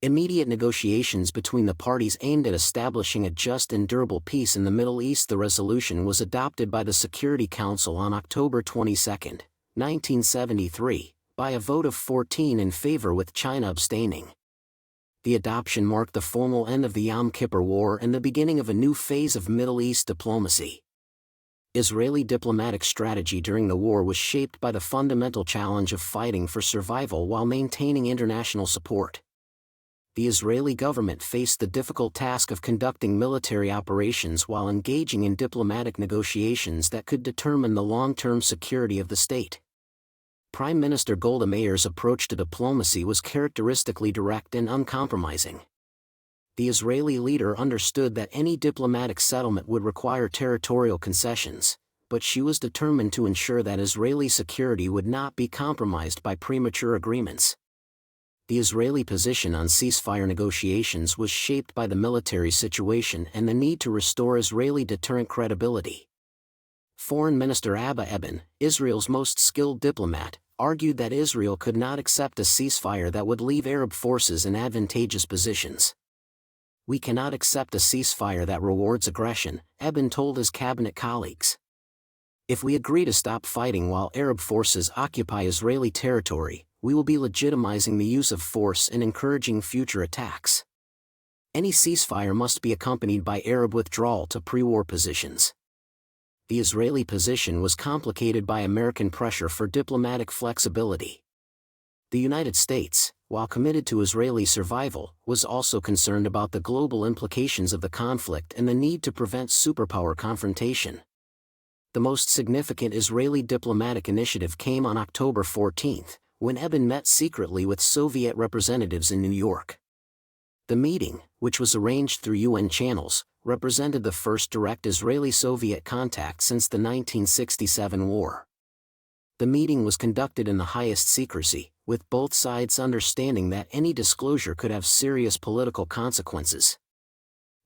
Immediate negotiations between the parties aimed at establishing a just and durable peace in the Middle East. The resolution was adopted by the Security Council on October 22, 1973, by a vote of 14 in favor with China abstaining. The adoption marked the formal end of the Yom Kippur War and the beginning of a new phase of Middle East diplomacy. Israeli diplomatic strategy during the war was shaped by the fundamental challenge of fighting for survival while maintaining international support. The Israeli government faced the difficult task of conducting military operations while engaging in diplomatic negotiations that could determine the long-term security of the state. Prime Minister Golda Meir's approach to diplomacy was characteristically direct and uncompromising. The Israeli leader understood that any diplomatic settlement would require territorial concessions, but she was determined to ensure that Israeli security would not be compromised by premature agreements. The Israeli position on ceasefire negotiations was shaped by the military situation and the need to restore Israeli deterrent credibility. Foreign Minister Abba Eban, Israel's most skilled diplomat, argued that Israel could not accept a ceasefire that would leave Arab forces in advantageous positions. "We cannot accept a ceasefire that rewards aggression," Eban told his cabinet colleagues. "If we agree to stop fighting while Arab forces occupy Israeli territory, we will be legitimizing the use of force and encouraging future attacks. Any ceasefire must be accompanied by Arab withdrawal to pre-war positions." The Israeli position was complicated by American pressure for diplomatic flexibility. The United States, while committed to Israeli survival, was also concerned about the global implications of the conflict and the need to prevent superpower confrontation. The most significant Israeli diplomatic initiative came on October 14, when Eban met secretly with Soviet representatives in New York. The meeting, which was arranged through UN channels, represented the first direct Israeli-Soviet contact since the 1967 war. The meeting was conducted in the highest secrecy, with both sides understanding that any disclosure could have serious political consequences.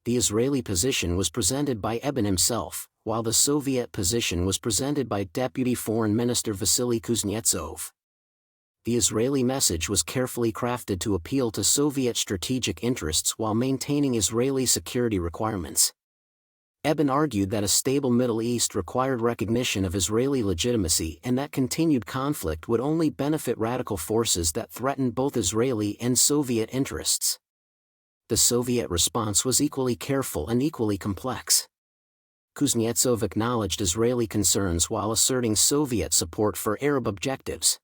The Israeli position was presented by Eban himself, while the Soviet position was presented by Deputy Foreign Minister Vasily Kuznetsov. The Israeli message was carefully crafted to appeal to Soviet strategic interests while maintaining Israeli security requirements. Eban argued that a stable Middle East required recognition of Israeli legitimacy and that continued conflict would only benefit radical forces that threatened both Israeli and Soviet interests. The Soviet response was equally careful and equally complex. Kuznetsov acknowledged Israeli concerns while asserting Soviet support for Arab objectives.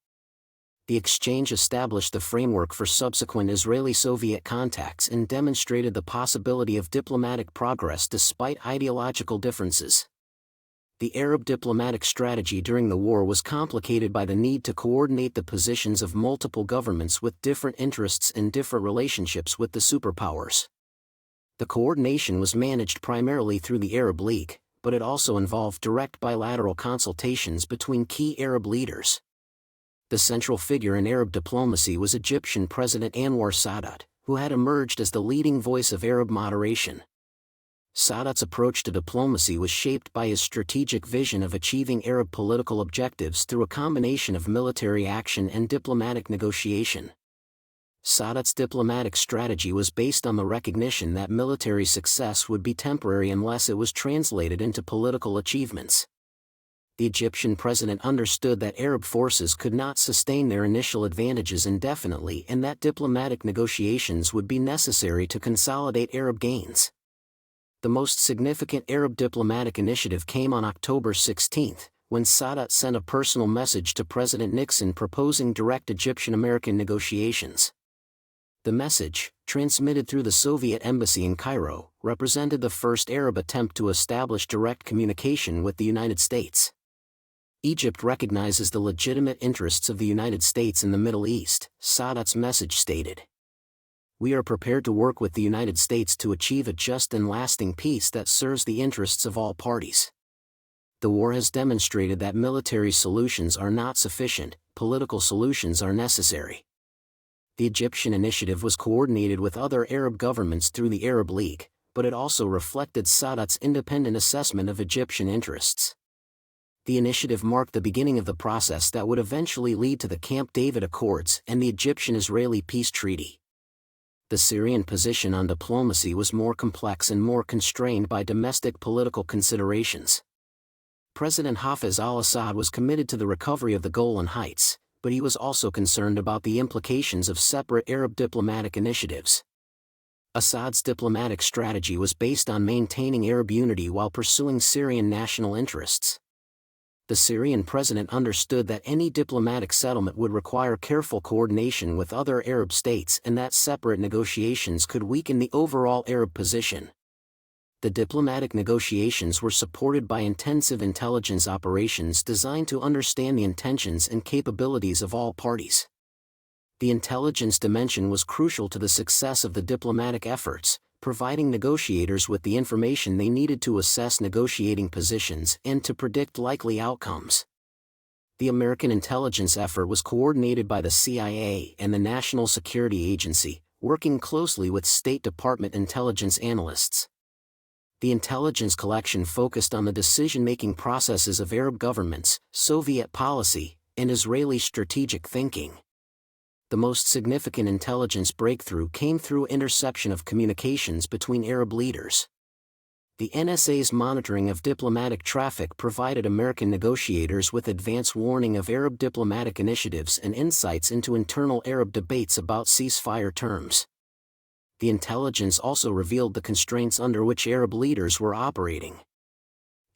The exchange established the framework for subsequent Israeli-Soviet contacts and demonstrated the possibility of diplomatic progress despite ideological differences. The Arab diplomatic strategy during the war was complicated by the need to coordinate the positions of multiple governments with different interests and different relationships with the superpowers. The coordination was managed primarily through the Arab League, but it also involved direct bilateral consultations between key Arab leaders. The central figure in Arab diplomacy was Egyptian President Anwar Sadat, who had emerged as the leading voice of Arab moderation. Sadat's approach to diplomacy was shaped by his strategic vision of achieving Arab political objectives through a combination of military action and diplomatic negotiation. Sadat's diplomatic strategy was based on the recognition that military success would be temporary unless it was translated into political achievements. The Egyptian president understood that Arab forces could not sustain their initial advantages indefinitely and that diplomatic negotiations would be necessary to consolidate Arab gains. The most significant Arab diplomatic initiative came on October 16, when Sadat sent a personal message to President Nixon proposing direct Egyptian-American negotiations. The message, transmitted through the Soviet embassy in Cairo, represented the first Arab attempt to establish direct communication with the United States. Egypt recognizes the legitimate interests of the United States in the Middle East, Sadat's message stated. We are prepared to work with the United States to achieve a just and lasting peace that serves the interests of all parties. The war has demonstrated that military solutions are not sufficient, political solutions are necessary. The Egyptian initiative was coordinated with other Arab governments through the Arab League, but it also reflected Sadat's independent assessment of Egyptian interests. The initiative marked the beginning of the process that would eventually lead to the Camp David Accords and the Egyptian-Israeli peace treaty. The Syrian position on diplomacy was more complex and more constrained by domestic political considerations. President Hafez al-Assad was committed to the recovery of the Golan Heights, but he was also concerned about the implications of separate Arab diplomatic initiatives. Assad's diplomatic strategy was based on maintaining Arab unity while pursuing Syrian national interests. The Syrian president understood that any diplomatic settlement would require careful coordination with other Arab states and that separate negotiations could weaken the overall Arab position. The diplomatic negotiations were supported by intensive intelligence operations designed to understand the intentions and capabilities of all parties. The intelligence dimension was crucial to the success of the diplomatic efforts, providing negotiators with the information they needed to assess negotiating positions and to predict likely outcomes. The American intelligence effort was coordinated by the CIA and the National Security Agency, working closely with State Department intelligence analysts. The intelligence collection focused on the decision-making processes of Arab governments, Soviet policy, and Israeli strategic thinking. The most significant intelligence breakthrough came through interception of communications between Arab leaders. The NSA's monitoring of diplomatic traffic provided American negotiators with advance warning of Arab diplomatic initiatives and insights into internal Arab debates about ceasefire terms. The intelligence also revealed the constraints under which Arab leaders were operating.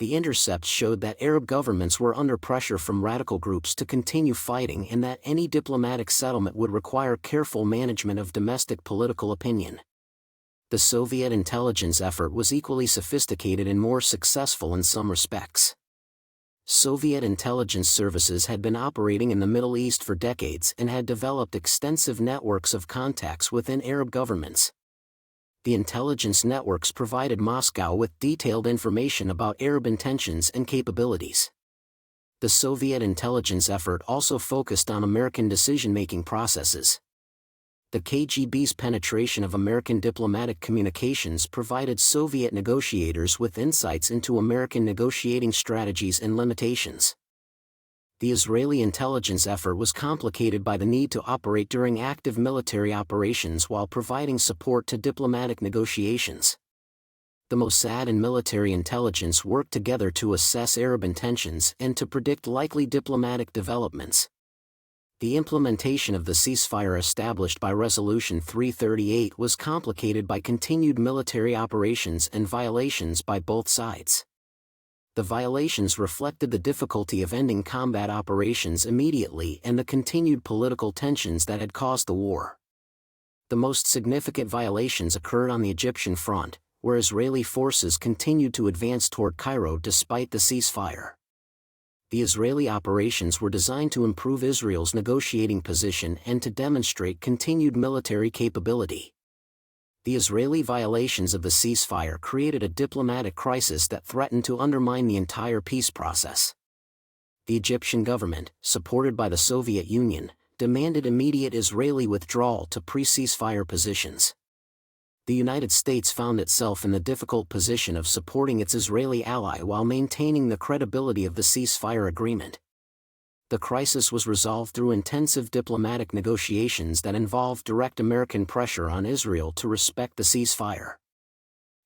The intercepts showed that Arab governments were under pressure from radical groups to continue fighting and that any diplomatic settlement would require careful management of domestic political opinion. The Soviet intelligence effort was equally sophisticated and more successful in some respects. Soviet intelligence services had been operating in the Middle East for decades and had developed extensive networks of contacts within Arab governments. The intelligence networks provided Moscow with detailed information about Arab intentions and capabilities. The Soviet intelligence effort also focused on American decision-making processes. The KGB's penetration of American diplomatic communications provided Soviet negotiators with insights into American negotiating strategies and limitations. The Israeli intelligence effort was complicated by the need to operate during active military operations while providing support to diplomatic negotiations. The Mossad and military intelligence worked together to assess Arab intentions and to predict likely diplomatic developments. The implementation of the ceasefire established by Resolution 338 was complicated by continued military operations and violations by both sides. The violations reflected the difficulty of ending combat operations immediately and the continued political tensions that had caused the war. The most significant violations occurred on the Egyptian front, where Israeli forces continued to advance toward Cairo despite the ceasefire. The Israeli operations were designed to improve Israel's negotiating position and to demonstrate continued military capability. The Israeli violations of the ceasefire created a diplomatic crisis that threatened to undermine the entire peace process. The Egyptian government, supported by the Soviet Union, demanded immediate Israeli withdrawal to pre-ceasefire positions. the United States found itself in the difficult position of supporting its Israeli ally while maintaining the credibility of the ceasefire agreement. The crisis was resolved through intensive diplomatic negotiations that involved direct American pressure on Israel to respect the ceasefire.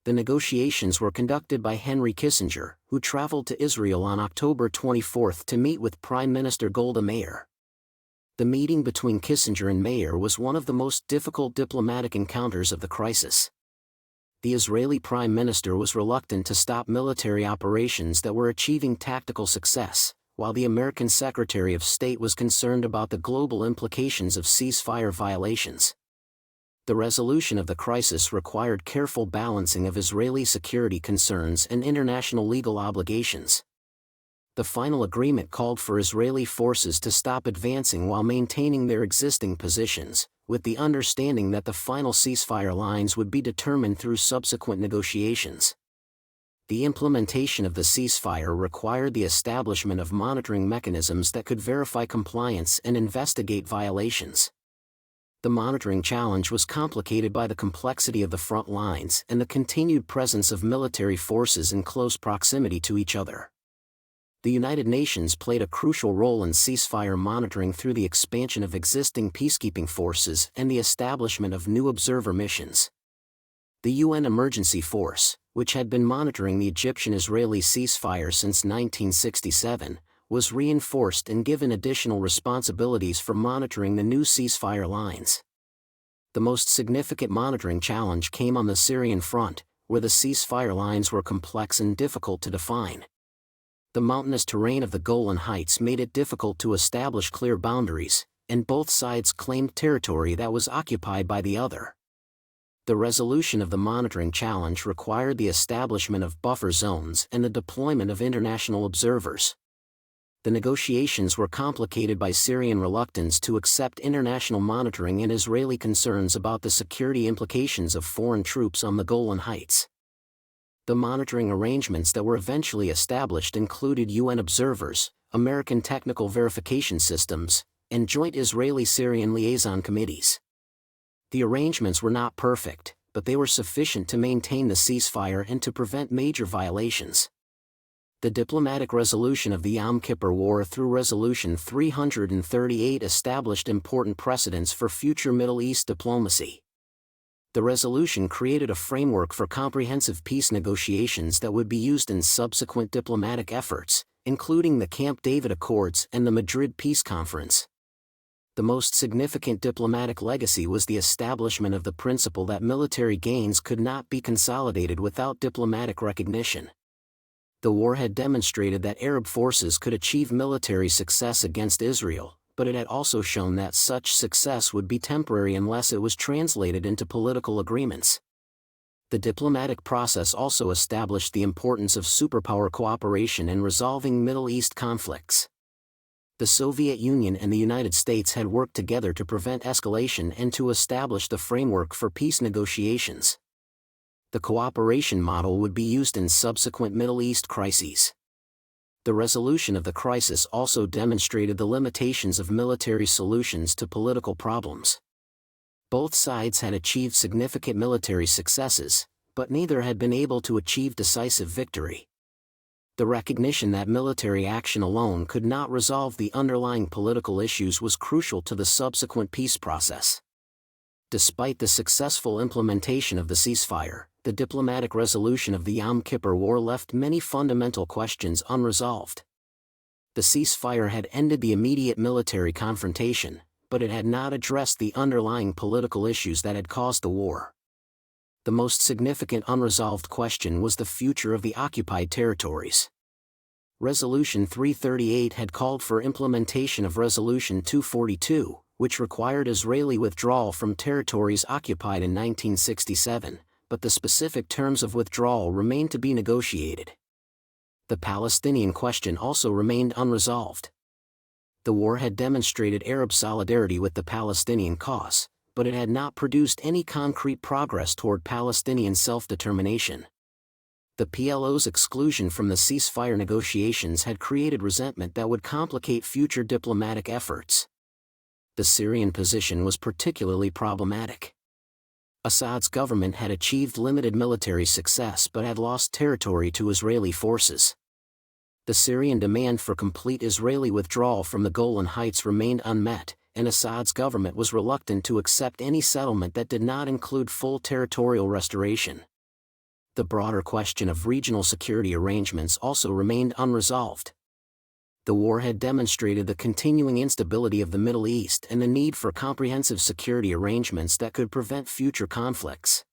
The negotiations were conducted by Henry Kissinger, who traveled to Israel on October 24 to meet with Prime Minister Golda Meir. The meeting between Kissinger and Meir was one of the most difficult diplomatic encounters of the crisis. The Israeli Prime Minister was reluctant to stop military operations that were achieving tactical success, while the American Secretary of State was concerned about the global implications of ceasefire violations. The resolution of the crisis required careful balancing of Israeli security concerns and international legal obligations. The final agreement called for Israeli forces to stop advancing while maintaining their existing positions, with the understanding that the final ceasefire lines would be determined through subsequent negotiations. The implementation of the ceasefire required the establishment of monitoring mechanisms that could verify compliance and investigate violations. The monitoring challenge was complicated by the complexity of the front lines and the continued presence of military forces in close proximity to each other. The United Nations played a crucial role in ceasefire monitoring through the expansion of existing peacekeeping forces and the establishment of new observer missions. The UN Emergency Force, which had been monitoring the Egyptian-Israeli ceasefire since 1967, was reinforced and given additional responsibilities for monitoring the new ceasefire lines. The most significant monitoring challenge came on the Syrian front, where the ceasefire lines were complex and difficult to define. The mountainous terrain of the Golan Heights made it difficult to establish clear boundaries, and both sides claimed territory that was occupied by the other. The resolution of the monitoring challenge required the establishment of buffer zones and the deployment of international observers. The negotiations were complicated by Syrian reluctance to accept international monitoring and Israeli concerns about the security implications of foreign troops on the Golan Heights. The monitoring arrangements that were eventually established included UN observers, American technical verification systems, and joint Israeli-Syrian liaison committees. The arrangements were not perfect, but they were sufficient to maintain the ceasefire and to prevent major violations. The diplomatic resolution of the Yom Kippur War through Resolution 338 established important precedents for future Middle East diplomacy. The resolution created a framework for comprehensive peace negotiations that would be used in subsequent diplomatic efforts, including the Camp David Accords and the Madrid Peace Conference. The most significant diplomatic legacy was the establishment of the principle that military gains could not be consolidated without diplomatic recognition. The war had demonstrated that Arab forces could achieve military success against Israel, but it had also shown that such success would be temporary unless it was translated into political agreements. The diplomatic process also established the importance of superpower cooperation in resolving Middle East conflicts. The Soviet Union and the United States had worked together to prevent escalation and to establish the framework for peace negotiations. The cooperation model would be used in subsequent Middle East crises. The resolution of the crisis also demonstrated the limitations of military solutions to political problems. Both sides had achieved significant military successes, but neither had been able to achieve decisive victory. The recognition that military action alone could not resolve the underlying political issues was crucial to the subsequent peace process. Despite the successful implementation of the ceasefire, the diplomatic resolution of the Yom Kippur War left many fundamental questions unresolved. The ceasefire had ended the immediate military confrontation, but it had not addressed the underlying political issues that had caused the war. The most significant unresolved question was the future of the occupied territories. Resolution 338 had called for implementation of Resolution 242, which required Israeli withdrawal from territories occupied in 1967, but the specific terms of withdrawal remained to be negotiated. The Palestinian question also remained unresolved. The war had demonstrated Arab solidarity with the Palestinian cause, but it had not produced any concrete progress toward Palestinian self-determination. The PLO's exclusion from the ceasefire negotiations had created resentment that would complicate future diplomatic efforts. The Syrian position was particularly problematic. Assad's government had achieved limited military success but had lost territory to Israeli forces. The Syrian demand for complete Israeli withdrawal from the Golan Heights remained unmet, and Assad's government was reluctant to accept any settlement that did not include full territorial restoration. The broader question of regional security arrangements also remained unresolved. The war had demonstrated the continuing instability of the Middle East and the need for comprehensive security arrangements that could prevent future conflicts.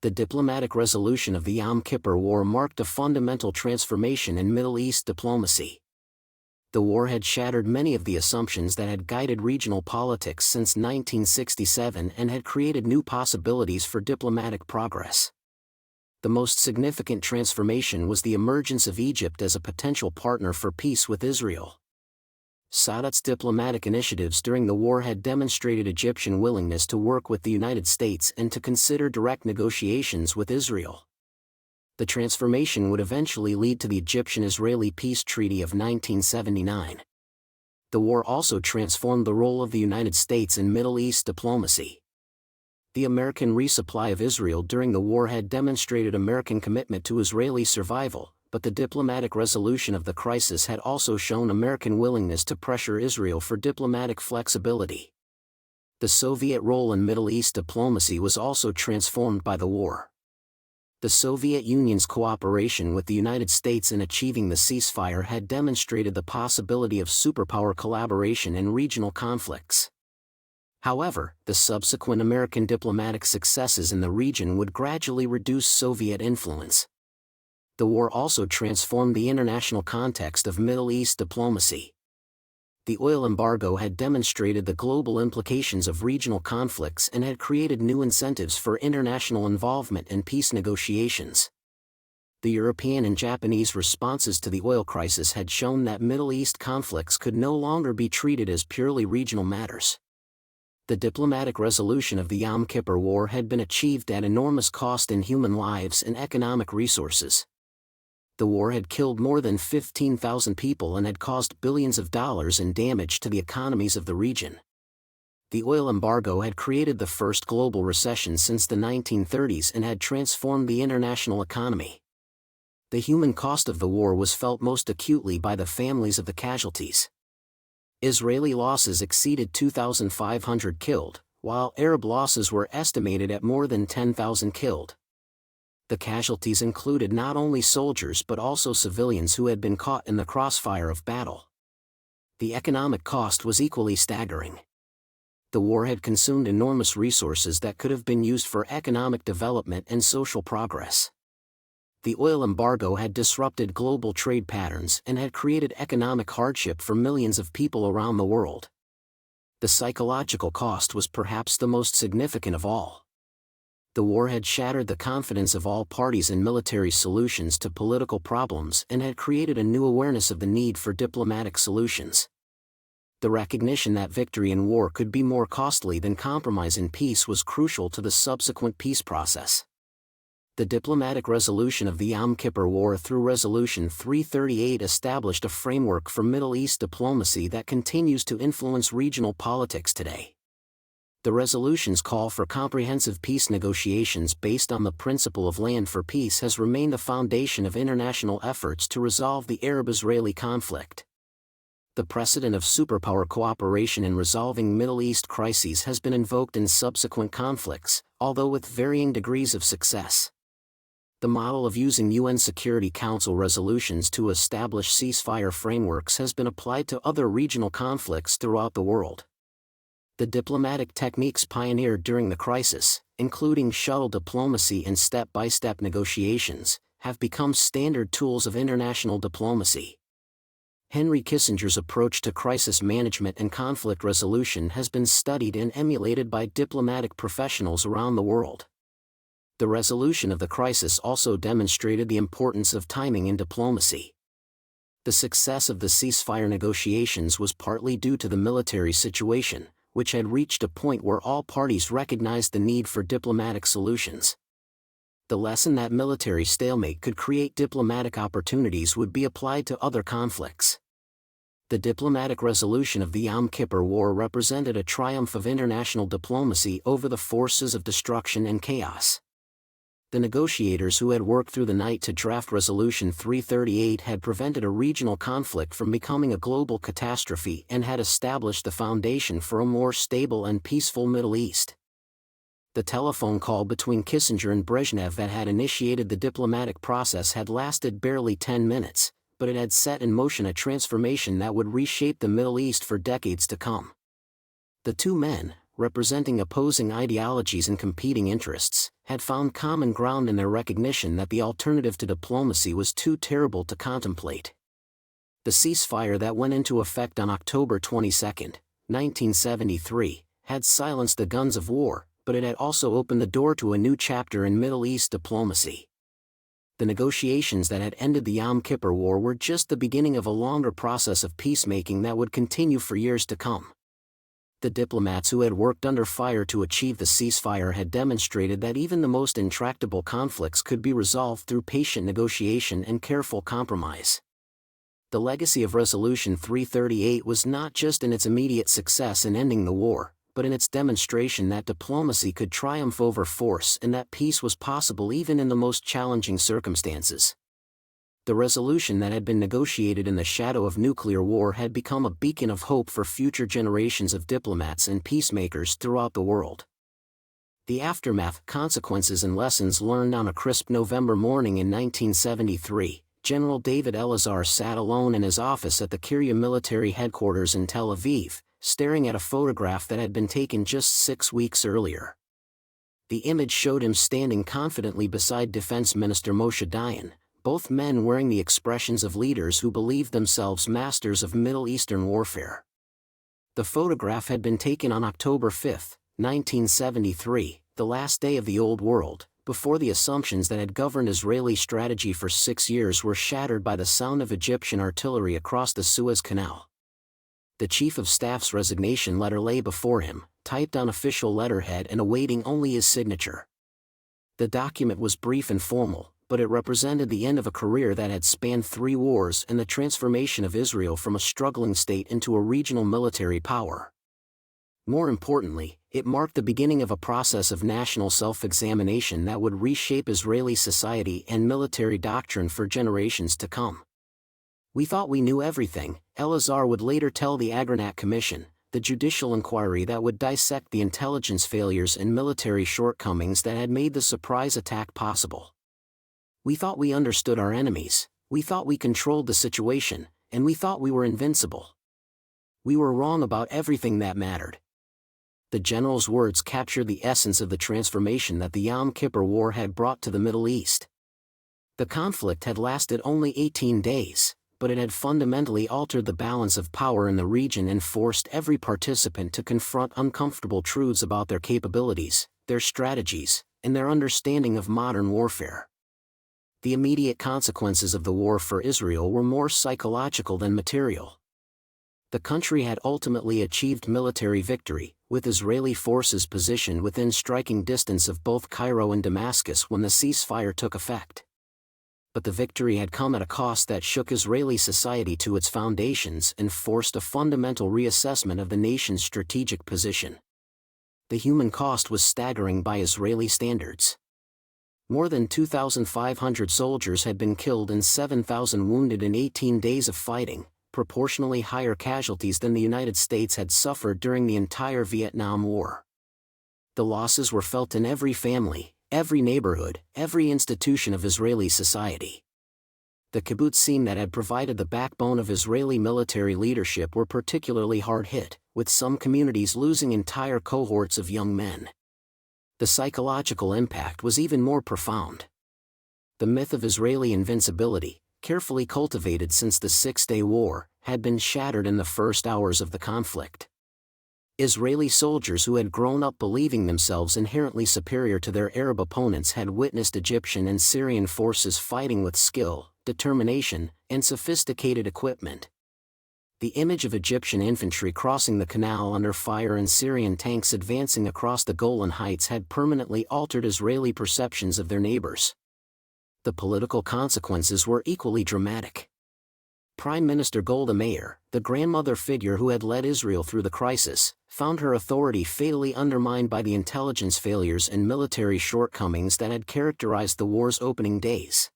The diplomatic resolution of the Yom Kippur War marked a fundamental transformation in Middle East diplomacy. The war had shattered many of the assumptions that had guided regional politics since 1967 and had created new possibilities for diplomatic progress. The most significant transformation was the emergence of Egypt as a potential partner for peace with Israel. Sadat's diplomatic initiatives during the war had demonstrated Egyptian willingness to work with the United States and to consider direct negotiations with Israel. The transformation would eventually lead to the Egyptian-Israeli Peace Treaty of 1979. The war also transformed the role of the United States in Middle East diplomacy. The American resupply of Israel during the war had demonstrated American commitment to Israeli survival, but the diplomatic resolution of the crisis had also shown American willingness to pressure Israel for diplomatic flexibility. The Soviet role in Middle East diplomacy was also transformed by the war. The Soviet Union's cooperation with the United States in achieving the ceasefire had demonstrated the possibility of superpower collaboration in regional conflicts. However, the subsequent American diplomatic successes in the region would gradually reduce Soviet influence. The war also transformed the international context of Middle East diplomacy. The oil embargo had demonstrated the global implications of regional conflicts and had created new incentives for international involvement in peace negotiations. The European and Japanese responses to the oil crisis had shown that Middle East conflicts could no longer be treated as purely regional matters. The diplomatic resolution of the Yom Kippur War had been achieved at enormous cost in human lives and economic resources. The war had killed more than 15,000 people and had caused billions of dollars in damage to the economies of the region. The oil embargo had created the first global recession since the 1930s and had transformed the international economy. The human cost of the war was felt most acutely by the families of the casualties. Israeli losses exceeded 2,500 killed, while Arab losses were estimated at more than 10,000 killed. The casualties included not only soldiers but also civilians who had been caught in the crossfire of battle. The economic cost was equally staggering. The war had consumed enormous resources that could have been used for economic development and social progress. The oil embargo had disrupted global trade patterns and had created economic hardship for millions of people around the world. The psychological cost was perhaps the most significant of all. The war had shattered the confidence of all parties in military solutions to political problems and had created a new awareness of the need for diplomatic solutions. The recognition that victory in war could be more costly than compromise in peace was crucial to the subsequent peace process. The diplomatic resolution of the Yom Kippur War through Resolution 338 established a framework for Middle East diplomacy that continues to influence regional politics today. The resolution's call for comprehensive peace negotiations based on the principle of land for peace has remained the foundation of international efforts to resolve the Arab-Israeli conflict. The precedent of superpower cooperation in resolving Middle East crises has been invoked in subsequent conflicts, although with varying degrees of success. The model of using UN Security Council resolutions to establish ceasefire frameworks has been applied to other regional conflicts throughout the world. The diplomatic techniques pioneered during the crisis, including shuttle diplomacy and step-by-step negotiations, have become standard tools of international diplomacy. Henry Kissinger's approach to crisis management and conflict resolution has been studied and emulated by diplomatic professionals around the world. The resolution of the crisis also demonstrated the importance of timing in diplomacy. The success of the ceasefire negotiations was partly due to the military situation, which had reached a point where all parties recognized the need for diplomatic solutions. The lesson that military stalemate could create diplomatic opportunities would be applied to other conflicts. The diplomatic resolution of the Yom Kippur War represented a triumph of international diplomacy over the forces of destruction and chaos. The negotiators who had worked through the night to draft Resolution 338 had prevented a regional conflict from becoming a global catastrophe and had established the foundation for a more stable and peaceful Middle East. The telephone call between Kissinger and Brezhnev that had initiated the diplomatic process had lasted barely 10 minutes, but it had set in motion a transformation that would reshape the Middle East for decades to come. The two men, representing opposing ideologies and competing interests, had found common ground in their recognition that the alternative to diplomacy was too terrible to contemplate. The ceasefire that went into effect on October 22, 1973, had silenced the guns of war, but it had also opened the door to a new chapter in Middle East diplomacy. The negotiations that had ended the Yom Kippur War were just the beginning of a longer process of peacemaking that would continue for years to come. The diplomats who had worked under fire to achieve the ceasefire had demonstrated that even the most intractable conflicts could be resolved through patient negotiation and careful compromise. The legacy of Resolution 338 was not just in its immediate success in ending the war, but in its demonstration that diplomacy could triumph over force and that peace was possible even in the most challenging circumstances. The resolution that had been negotiated in the shadow of nuclear war had become a beacon of hope for future generations of diplomats and peacemakers throughout the world. The aftermath, consequences and lessons learned. On a crisp November morning in 1973, General David Elazar sat alone in his office at the Kiryat military headquarters in Tel Aviv, staring at a photograph that had been taken just 6 weeks earlier. The image showed him standing confidently beside Defense Minister Moshe Dayan, both men wearing the expressions of leaders who believed themselves masters of Middle Eastern warfare. The photograph had been taken on October 5, 1973, the last day of the Old World, before the assumptions that had governed Israeli strategy for 6 years were shattered by the sound of Egyptian artillery across the Suez Canal. The Chief of Staff's resignation letter lay before him, typed on official letterhead and awaiting only his signature. The document was brief and formal, but it represented the end of a career that had spanned 3 wars and the transformation of Israel from a struggling state into a regional military power. More importantly, it marked the beginning of a process of national self-examination that would reshape Israeli society and military doctrine for generations to come. "We thought we knew everything," Elazar would later tell the Agranat Commission, the judicial inquiry that would dissect the intelligence failures and military shortcomings that had made the surprise attack possible. "We thought we understood our enemies, we thought we controlled the situation, and we thought we were invincible. We were wrong about everything that mattered." The general's words captured the essence of the transformation that the Yom Kippur War had brought to the Middle East. The conflict had lasted only 18 days, but it had fundamentally altered the balance of power in the region and forced every participant to confront uncomfortable truths about their capabilities, their strategies, and their understanding of modern warfare. The immediate consequences of the war for Israel were more psychological than material. The country had ultimately achieved military victory, with Israeli forces positioned within striking distance of both Cairo and Damascus when the ceasefire took effect. But the victory had come at a cost that shook Israeli society to its foundations and forced a fundamental reassessment of the nation's strategic position. The human cost was staggering by Israeli standards. More than 2,500 soldiers had been killed and 7,000 wounded in 18 days of fighting, proportionally higher casualties than the United States had suffered during the entire Vietnam War. The losses were felt in every family, every neighborhood, every institution of Israeli society. The kibbutzim that had provided the backbone of Israeli military leadership were particularly hard hit, with some communities losing entire cohorts of young men. The psychological impact was even more profound. The myth of Israeli invincibility, carefully cultivated since the Six-Day War, had been shattered in the first hours of the conflict. Israeli soldiers who had grown up believing themselves inherently superior to their Arab opponents had witnessed Egyptian and Syrian forces fighting with skill, determination, and sophisticated equipment. The image of Egyptian infantry crossing the canal under fire and Syrian tanks advancing across the Golan Heights had permanently altered Israeli perceptions of their neighbors. The political consequences were equally dramatic. Prime Minister Golda Meir, the grandmother figure who had led Israel through the crisis, found her authority fatally undermined by the intelligence failures and military shortcomings that had characterized the war's opening days.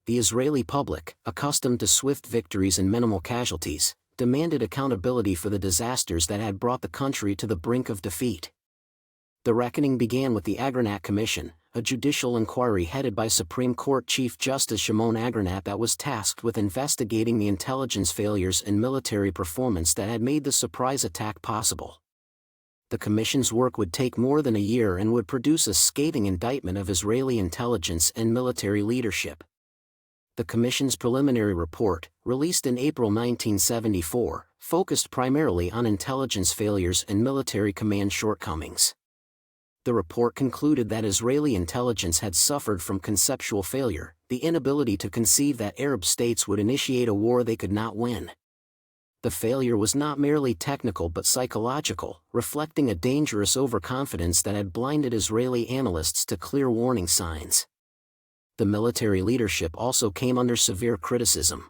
The Israeli public, accustomed to swift victories and minimal casualties, demanded accountability for the disasters that had brought the country to the brink of defeat. The reckoning began with the Agranat Commission, a judicial inquiry headed by Supreme Court Chief Justice Shimon Agranat that was tasked with investigating the intelligence failures and military performance that had made the surprise attack possible. The commission's work would take more than a year and would produce a scathing indictment of Israeli intelligence and military leadership. The commission's preliminary report, released in April 1974, focused primarily on intelligence failures and military command shortcomings. The report concluded that Israeli intelligence had suffered from conceptual failure, the inability to conceive that Arab states would initiate a war they could not win. The failure was not merely technical but psychological, reflecting a dangerous overconfidence that had blinded Israeli analysts to clear warning signs. The military leadership also came under severe criticism.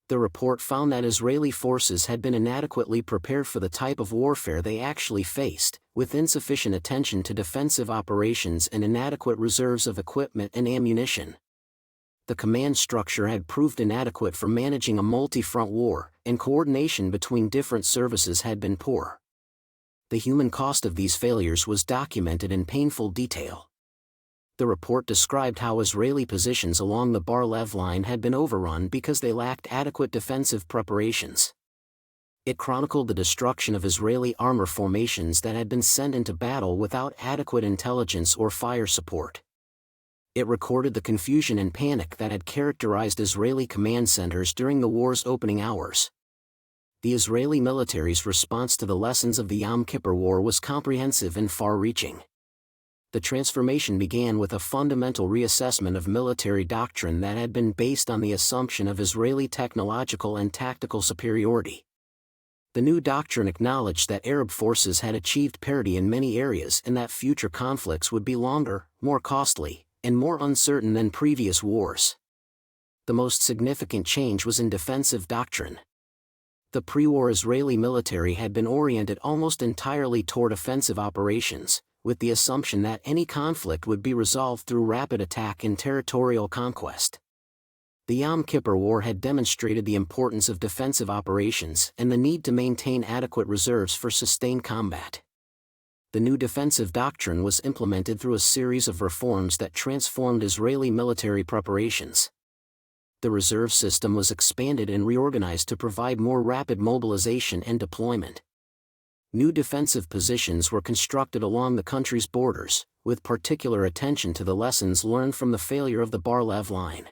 The report found that Israeli forces had been inadequately prepared for the type of warfare they actually faced, with insufficient attention to defensive operations and inadequate reserves of equipment and ammunition. The command structure had proved inadequate for managing a multi-front war, and coordination between different services had been poor. The human cost of these failures was documented in painful detail. The report described how Israeli positions along the Bar-Lev line had been overrun because they lacked adequate defensive preparations. It chronicled the destruction of Israeli armor formations that had been sent into battle without adequate intelligence or fire support. It recorded the confusion and panic that had characterized Israeli command centers during the war's opening hours. The Israeli military's response to the lessons of the Yom Kippur War was comprehensive and far-reaching. The transformation began with a fundamental reassessment of military doctrine that had been based on the assumption of Israeli technological and tactical superiority. The new doctrine acknowledged that Arab forces had achieved parity in many areas and that future conflicts would be longer, more costly, and more uncertain than previous wars. The most significant change was in defensive doctrine. The pre-war Israeli military had been oriented almost entirely toward offensive operations, with the assumption that any conflict would be resolved through rapid attack and territorial conquest. The Yom Kippur War had demonstrated the importance of defensive operations and the need to maintain adequate reserves for sustained combat. The new defensive doctrine was implemented through a series of reforms that transformed Israeli military preparations. The reserve system was expanded and reorganized to provide more rapid mobilization and deployment. New defensive positions were constructed along the country's borders, with particular attention to the lessons learned from the failure of the Bar-Lev line.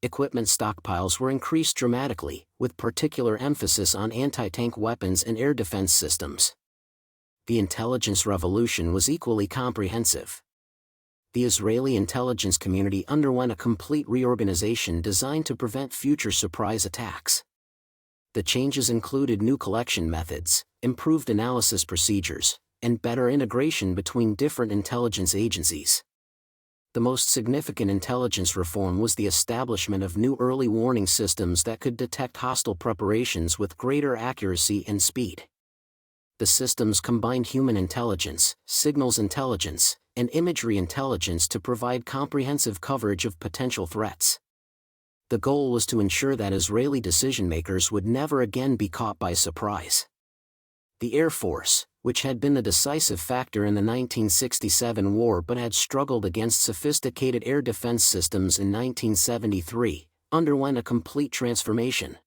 Equipment stockpiles were increased dramatically, with particular emphasis on anti-tank weapons and air defense systems. The intelligence revolution was equally comprehensive. The Israeli intelligence community underwent a complete reorganization designed to prevent future surprise attacks. The changes included new collection methods, improved analysis procedures, and better integration between different intelligence agencies. The most significant intelligence reform was the establishment of new early warning systems that could detect hostile preparations with greater accuracy and speed. The systems combined human intelligence, signals intelligence, and imagery intelligence to provide comprehensive coverage of potential threats. The goal was to ensure that Israeli decision-makers would never again be caught by surprise. The Air Force, which had been the decisive factor in the 1967 war but had struggled against sophisticated air defense systems in 1973, underwent a complete transformation.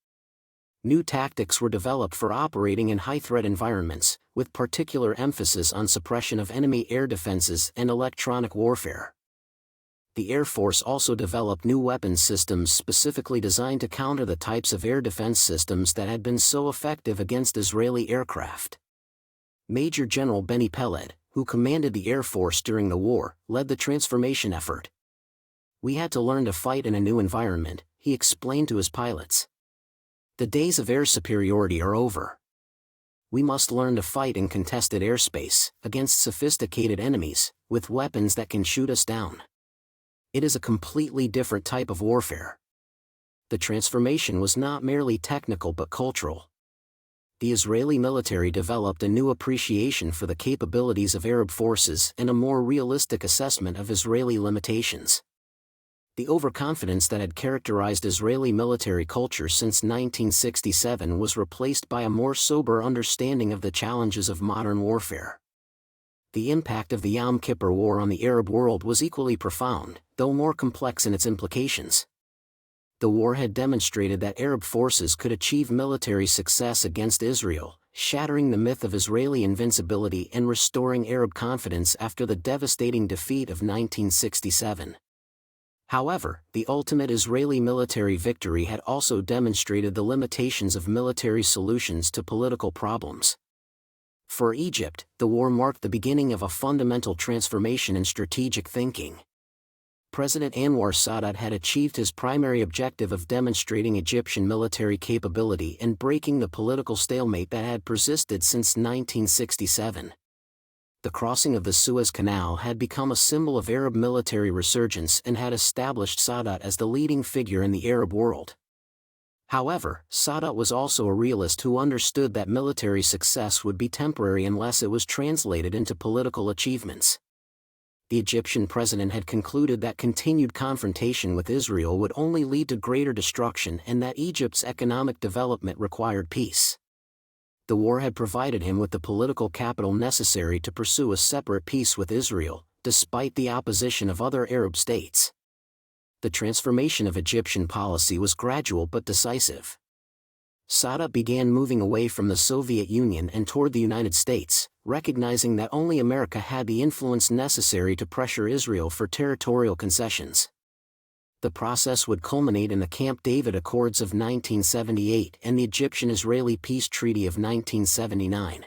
New tactics were developed for operating in high-threat environments, with particular emphasis on suppression of enemy air defenses and electronic warfare. The Air Force also developed new weapons systems specifically designed to counter the types of air defense systems that had been so effective against Israeli aircraft. Major General Benny Peled, who commanded the Air Force during the war, led the transformation effort. "We had to learn to fight in a new environment," he explained to his pilots. "The days of air superiority are over. We must learn to fight in contested airspace, against sophisticated enemies, with weapons that can shoot us down. It is a completely different type of warfare." The transformation was not merely technical but cultural. The Israeli military developed a new appreciation for the capabilities of Arab forces and a more realistic assessment of Israeli limitations. The overconfidence that had characterized Israeli military culture since 1967 was replaced by a more sober understanding of the challenges of modern warfare. The impact of the Yom Kippur War on the Arab world was equally profound, though more complex in its implications. The war had demonstrated that Arab forces could achieve military success against Israel, shattering the myth of Israeli invincibility and restoring Arab confidence after the devastating defeat of 1967. However, the ultimate Israeli military victory had also demonstrated the limitations of military solutions to political problems. For Egypt, the war marked the beginning of a fundamental transformation in strategic thinking. President Anwar Sadat had achieved his primary objective of demonstrating Egyptian military capability and breaking the political stalemate that had persisted since 1967. The crossing of the Suez Canal had become a symbol of Arab military resurgence and had established Sadat as the leading figure in the Arab world. However, Sadat was also a realist who understood that military success would be temporary unless it was translated into political achievements. The Egyptian president had concluded that continued confrontation with Israel would only lead to greater destruction and that Egypt's economic development required peace. The war had provided him with the political capital necessary to pursue a separate peace with Israel, despite the opposition of other Arab states. The transformation of Egyptian policy was gradual but decisive. Sadat began moving away from the Soviet Union and toward the United States, recognizing that only America had the influence necessary to pressure Israel for territorial concessions. The process would culminate in the Camp David Accords of 1978 and the Egyptian-Israeli Peace Treaty of 1979.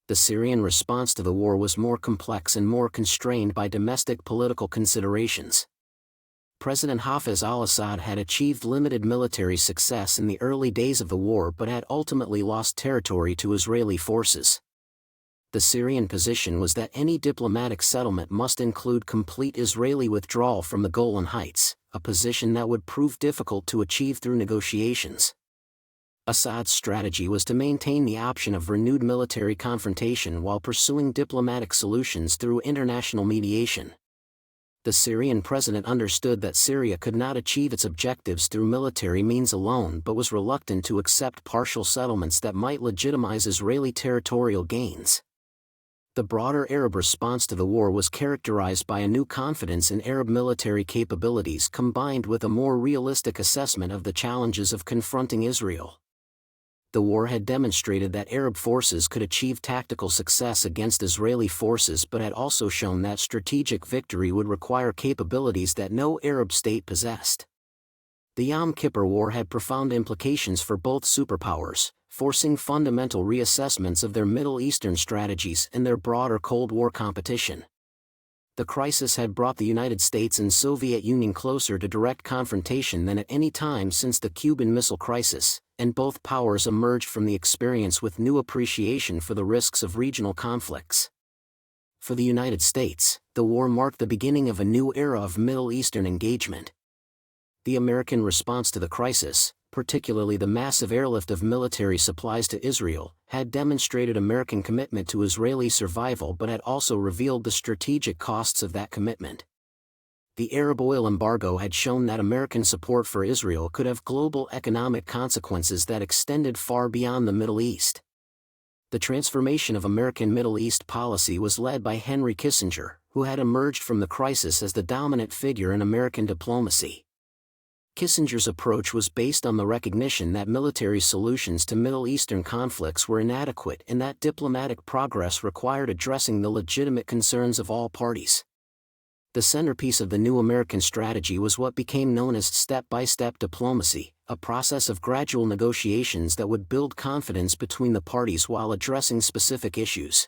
The Syrian response to the war was more complex and more constrained by domestic political considerations. President Hafez al-Assad had achieved limited military success in the early days of the war but had ultimately lost territory to Israeli forces. The Syrian position was that any diplomatic settlement must include complete Israeli withdrawal from the Golan Heights, a position that would prove difficult to achieve through negotiations. Assad's strategy was to maintain the option of renewed military confrontation while pursuing diplomatic solutions through international mediation. The Syrian president understood that Syria could not achieve its objectives through military means alone but was reluctant to accept partial settlements that might legitimize Israeli territorial gains. The broader Arab response to the war was characterized by a new confidence in Arab military capabilities combined with a more realistic assessment of the challenges of confronting Israel. The war had demonstrated that Arab forces could achieve tactical success against Israeli forces but had also shown that strategic victory would require capabilities that no Arab state possessed. The Yom Kippur War had profound implications for both superpowers, forcing fundamental reassessments of their Middle Eastern strategies and their broader Cold War competition. The crisis had brought the United States and Soviet Union closer to direct confrontation than at any time since the Cuban Missile Crisis, and both powers emerged from the experience with new appreciation for the risks of regional conflicts. For the United States, the war marked the beginning of a new era of Middle Eastern engagement. The American response to the crisis, particularly the massive airlift of military supplies to Israel, had demonstrated American commitment to Israeli survival but had also revealed the strategic costs of that commitment. The Arab oil embargo had shown that American support for Israel could have global economic consequences that extended far beyond the Middle East. The transformation of American Middle East policy was led by Henry Kissinger, who had emerged from the crisis as the dominant figure in American diplomacy. Kissinger's approach was based on the recognition that military solutions to Middle Eastern conflicts were inadequate and that diplomatic progress required addressing the legitimate concerns of all parties. The centerpiece of the new American strategy was what became known as step-by-step diplomacy, a process of gradual negotiations that would build confidence between the parties while addressing specific issues.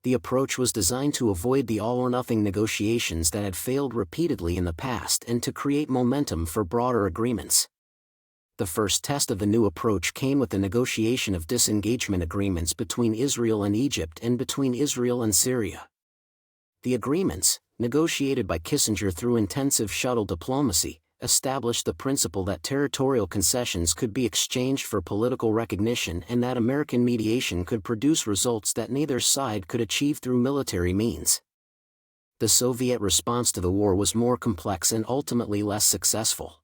The approach was designed to avoid the all-or-nothing negotiations that had failed repeatedly in the past and to create momentum for broader agreements. The first test of the new approach came with the negotiation of disengagement agreements between Israel and Egypt and between Israel and Syria. The agreements, negotiated by Kissinger through intensive shuttle diplomacy, established the principle that territorial concessions could be exchanged for political recognition and that American mediation could produce results that neither side could achieve through military means. The Soviet response to the war was more complex and ultimately less successful.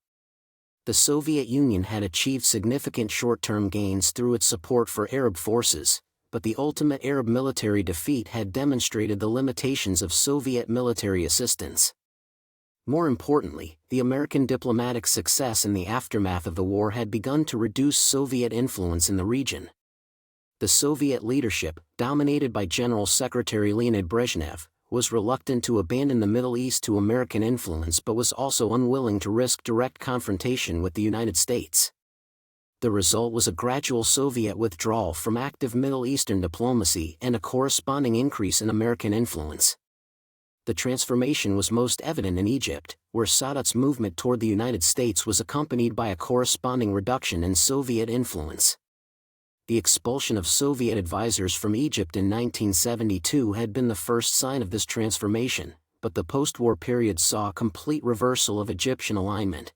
The Soviet Union had achieved significant short-term gains through its support for Arab forces, but the ultimate Arab military defeat had demonstrated the limitations of Soviet military assistance. More importantly, the American diplomatic success in the aftermath of the war had begun to reduce Soviet influence in the region. The Soviet leadership, dominated by General Secretary Leonid Brezhnev, was reluctant to abandon the Middle East to American influence but was also unwilling to risk direct confrontation with the United States. The result was a gradual Soviet withdrawal from active Middle Eastern diplomacy and a corresponding increase in American influence. The transformation was most evident in Egypt, where Sadat's movement toward the United States was accompanied by a corresponding reduction in Soviet influence. The expulsion of Soviet advisors from Egypt in 1972 had been the first sign of this transformation, but the post-war period saw a complete reversal of Egyptian alignment.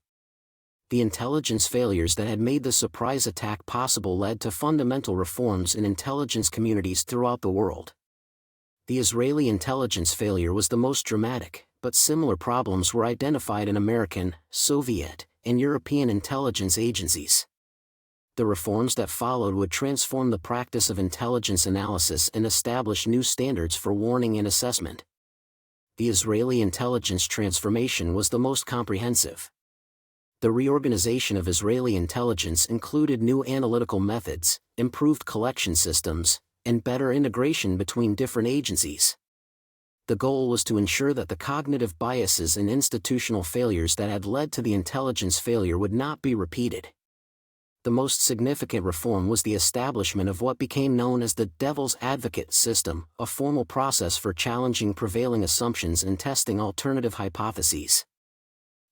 The intelligence failures that had made the surprise attack possible led to fundamental reforms in intelligence communities throughout the world. The Israeli intelligence failure was the most dramatic, but similar problems were identified in American, Soviet, and European intelligence agencies. The reforms that followed would transform the practice of intelligence analysis and establish new standards for warning and assessment. The Israeli intelligence transformation was the most comprehensive. The reorganization of Israeli intelligence included new analytical methods, improved collection systems, and better integration between different agencies. The goal was to ensure that the cognitive biases and institutional failures that had led to the intelligence failure would not be repeated. The most significant reform was the establishment of what became known as the Devil's Advocate system, a formal process for challenging prevailing assumptions and testing alternative hypotheses.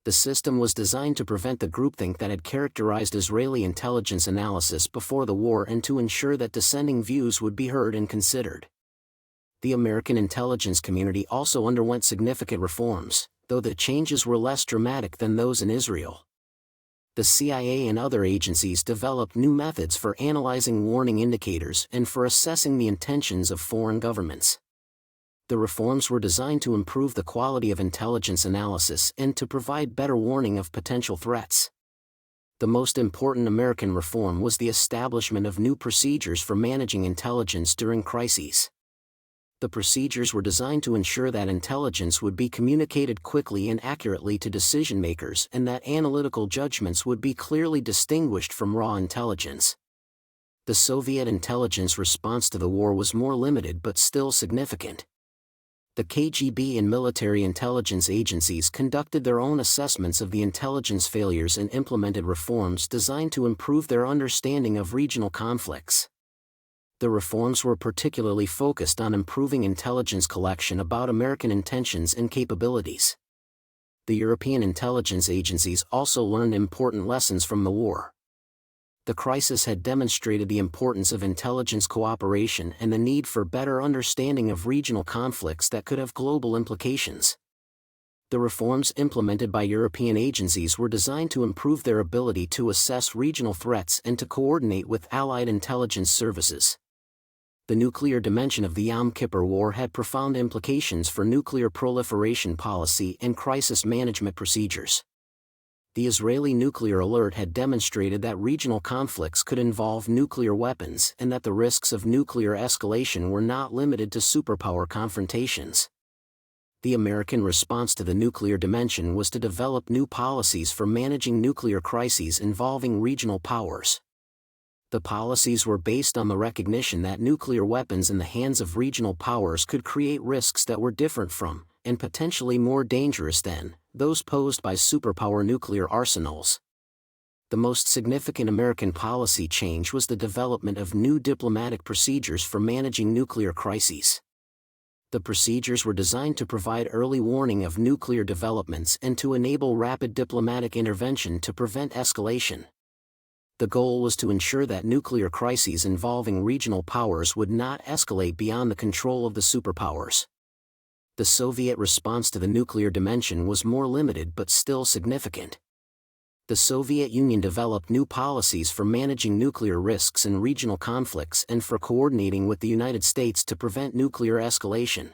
The system was designed to prevent the groupthink that had characterized Israeli intelligence analysis before the war and to ensure that dissenting views would be heard and considered. The American intelligence community also underwent significant reforms, though the changes were less dramatic than those in Israel. The CIA and other agencies developed new methods for analyzing warning indicators and for assessing the intentions of foreign governments. The reforms were designed to improve the quality of intelligence analysis and to provide better warning of potential threats. The most important American reform was the establishment of new procedures for managing intelligence during crises. The procedures were designed to ensure that intelligence would be communicated quickly and accurately to decision-makers and that analytical judgments would be clearly distinguished from raw intelligence. The Soviet intelligence response to the war was more limited but still significant. The KGB and military intelligence agencies conducted their own assessments of the intelligence failures and implemented reforms designed to improve their understanding of regional conflicts. The reforms were particularly focused on improving intelligence collection about American intentions and capabilities. The European intelligence agencies also learned important lessons from the war. The crisis had demonstrated the importance of intelligence cooperation and the need for better understanding of regional conflicts that could have global implications. The reforms implemented by European agencies were designed to improve their ability to assess regional threats and to coordinate with allied intelligence services. The nuclear dimension of the Yom Kippur War had profound implications for nuclear proliferation policy and crisis management procedures. The Israeli nuclear alert had demonstrated that regional conflicts could involve nuclear weapons and that the risks of nuclear escalation were not limited to superpower confrontations. The American response to the nuclear dimension was to develop new policies for managing nuclear crises involving regional powers. The policies were based on the recognition that nuclear weapons in the hands of regional powers could create risks that were different from, and potentially more dangerous than, those posed by superpower nuclear arsenals. The most significant American policy change was the development of new diplomatic procedures for managing nuclear crises. The procedures were designed to provide early warning of nuclear developments and to enable rapid diplomatic intervention to prevent escalation. The goal was to ensure that nuclear crises involving regional powers would not escalate beyond the control of the superpowers. The Soviet response to the nuclear dimension was more limited but still significant. The Soviet Union developed new policies for managing nuclear risks and regional conflicts and for coordinating with the United States to prevent nuclear escalation.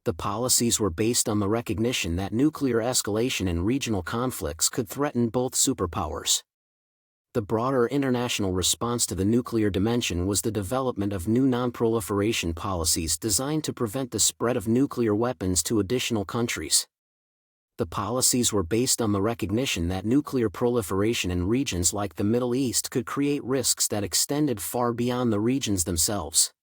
The policies were based on the recognition that nuclear escalation and regional conflicts could threaten both superpowers. The broader international response to the nuclear dimension was the development of new non-proliferation policies designed to prevent the spread of nuclear weapons to additional countries. The policies were based on the recognition that nuclear proliferation in regions like the Middle East could create risks that extended far beyond the regions themselves.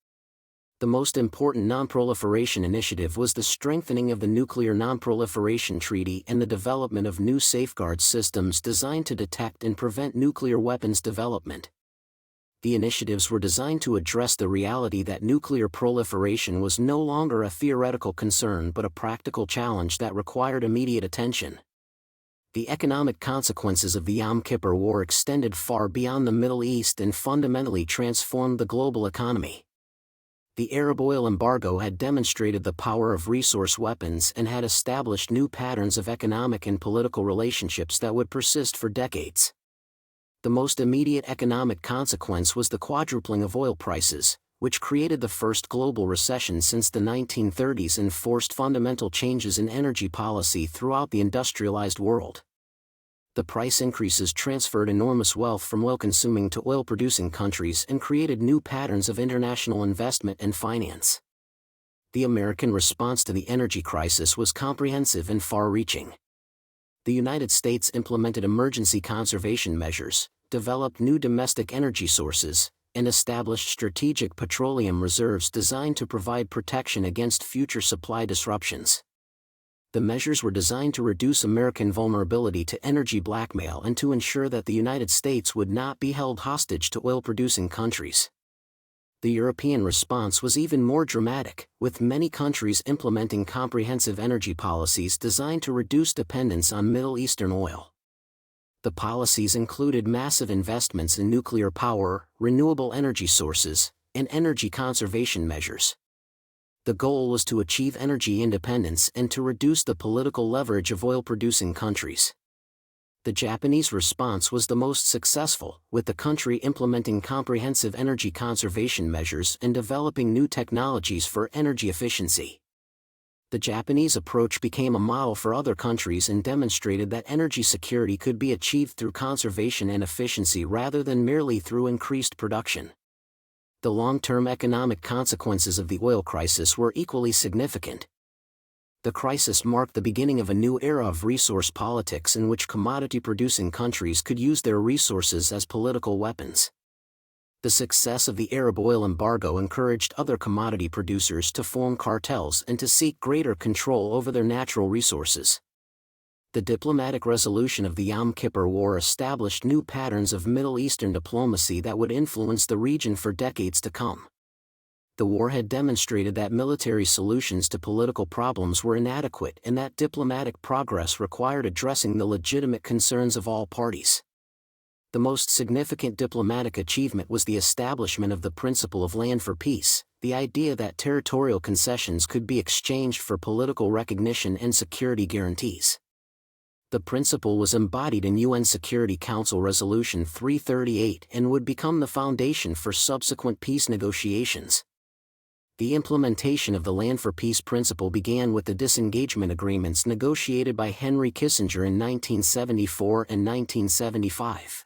The most important non-proliferation initiative was the strengthening of the Nuclear Non-Proliferation Treaty and the development of new safeguard systems designed to detect and prevent nuclear weapons development. The initiatives were designed to address the reality that nuclear proliferation was no longer a theoretical concern but a practical challenge that required immediate attention. The economic consequences of the Yom Kippur War extended far beyond the Middle East and fundamentally transformed the global economy. The Arab oil embargo had demonstrated the power of resource weapons and had established new patterns of economic and political relationships that would persist for decades. The most immediate economic consequence was the quadrupling of oil prices, which created the first global recession since the 1930s and forced fundamental changes in energy policy throughout the industrialized world. The price increases transferred enormous wealth from oil-consuming to oil-producing countries and created new patterns of international investment and finance. The American response to the energy crisis was comprehensive and far-reaching. The United States implemented emergency conservation measures, developed new domestic energy sources, and established strategic petroleum reserves designed to provide protection against future supply disruptions. The measures were designed to reduce American vulnerability to energy blackmail and to ensure that the United States would not be held hostage to oil-producing countries. The European response was even more dramatic, with many countries implementing comprehensive energy policies designed to reduce dependence on Middle Eastern oil. The policies included massive investments in nuclear power, renewable energy sources, and energy conservation measures. The goal was to achieve energy independence and to reduce the political leverage of oil-producing countries. The Japanese response was the most successful, with the country implementing comprehensive energy conservation measures and developing new technologies for energy efficiency. The Japanese approach became a model for other countries and demonstrated that energy security could be achieved through conservation and efficiency rather than merely through increased production. The long-term economic consequences of the oil crisis were equally significant. The crisis marked the beginning of a new era of resource politics in which commodity-producing countries could use their resources as political weapons. The success of the Arab oil embargo encouraged other commodity producers to form cartels and to seek greater control over their natural resources. The diplomatic resolution of the Yom Kippur War established new patterns of Middle Eastern diplomacy that would influence the region for decades to come. The war had demonstrated that military solutions to political problems were inadequate and that diplomatic progress required addressing the legitimate concerns of all parties. The most significant diplomatic achievement was the establishment of the principle of land for peace, the idea that territorial concessions could be exchanged for political recognition and security guarantees. The principle was embodied in UN Security Council Resolution 338 and would become the foundation for subsequent peace negotiations. The implementation of the Land for Peace principle began with the disengagement agreements negotiated by Henry Kissinger in 1974 and 1975.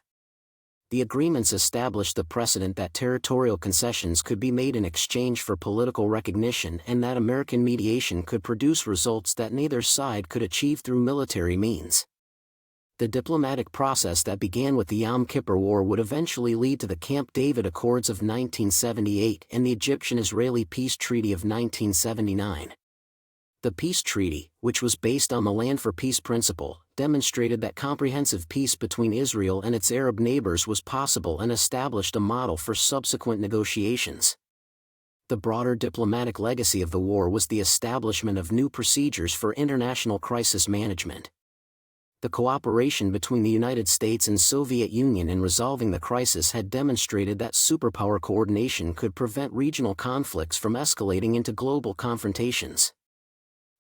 The agreements established the precedent that territorial concessions could be made in exchange for political recognition and that American mediation could produce results that neither side could achieve through military means. The diplomatic process that began with the Yom Kippur War would eventually lead to the Camp David Accords of 1978 and the Egyptian-Israeli Peace Treaty of 1979. The peace treaty, which was based on the Land for Peace principle, demonstrated that comprehensive peace between Israel and its Arab neighbors was possible and established a model for subsequent negotiations. The broader diplomatic legacy of the war was the establishment of new procedures for international crisis management. The cooperation between the United States and Soviet Union in resolving the crisis had demonstrated that superpower coordination could prevent regional conflicts from escalating into global confrontations.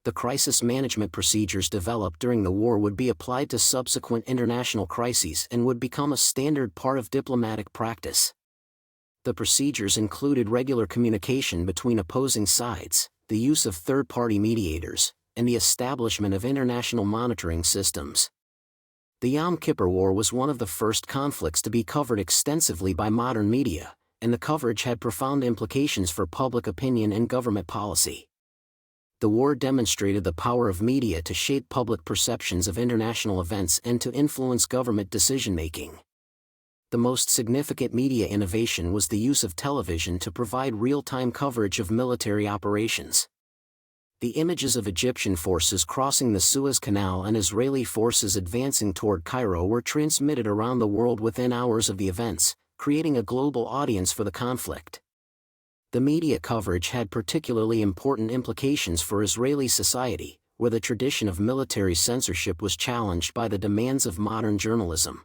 The crisis management procedures developed during the war would be applied to subsequent international crises and would become a standard part of diplomatic practice. The procedures included regular communication between opposing sides, the use of third-party mediators, and the establishment of international monitoring systems. The Yom Kippur War was one of the first conflicts to be covered extensively by modern media, and the coverage had profound implications for public opinion and government policy. The war demonstrated the power of media to shape public perceptions of international events and to influence government decision-making. The most significant media innovation was the use of television to provide real-time coverage of military operations. The images of Egyptian forces crossing the Suez Canal and Israeli forces advancing toward Cairo were transmitted around the world within hours of the events, creating a global audience for the conflict. The media coverage had particularly important implications for Israeli society, where the tradition of military censorship was challenged by the demands of modern journalism.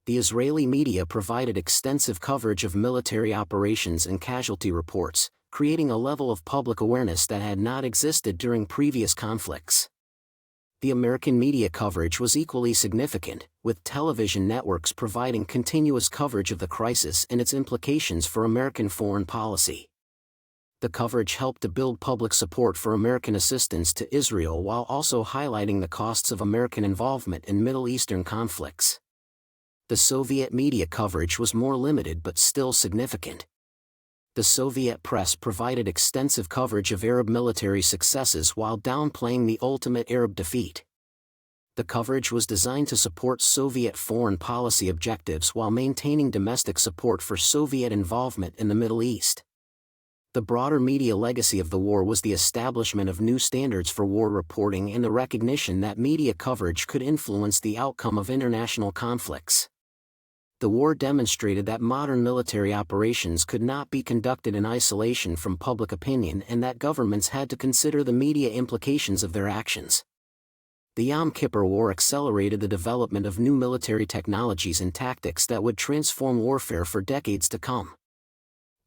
The Israeli media provided extensive coverage of military operations and casualty reports, creating a level of public awareness that had not existed during previous conflicts. The American media coverage was equally significant, with television networks providing continuous coverage of the crisis and its implications for American foreign policy. The coverage helped to build public support for American assistance to Israel while also highlighting the costs of American involvement in Middle Eastern conflicts. The Soviet media coverage was more limited but still significant. The Soviet press provided extensive coverage of Arab military successes while downplaying the ultimate Arab defeat. The coverage was designed to support Soviet foreign policy objectives while maintaining domestic support for Soviet involvement in the Middle East. The broader media legacy of the war was the establishment of new standards for war reporting and the recognition that media coverage could influence the outcome of international conflicts. The war demonstrated that modern military operations could not be conducted in isolation from public opinion and that governments had to consider the media implications of their actions. The Yom Kippur War accelerated the development of new military technologies and tactics that would transform warfare for decades to come.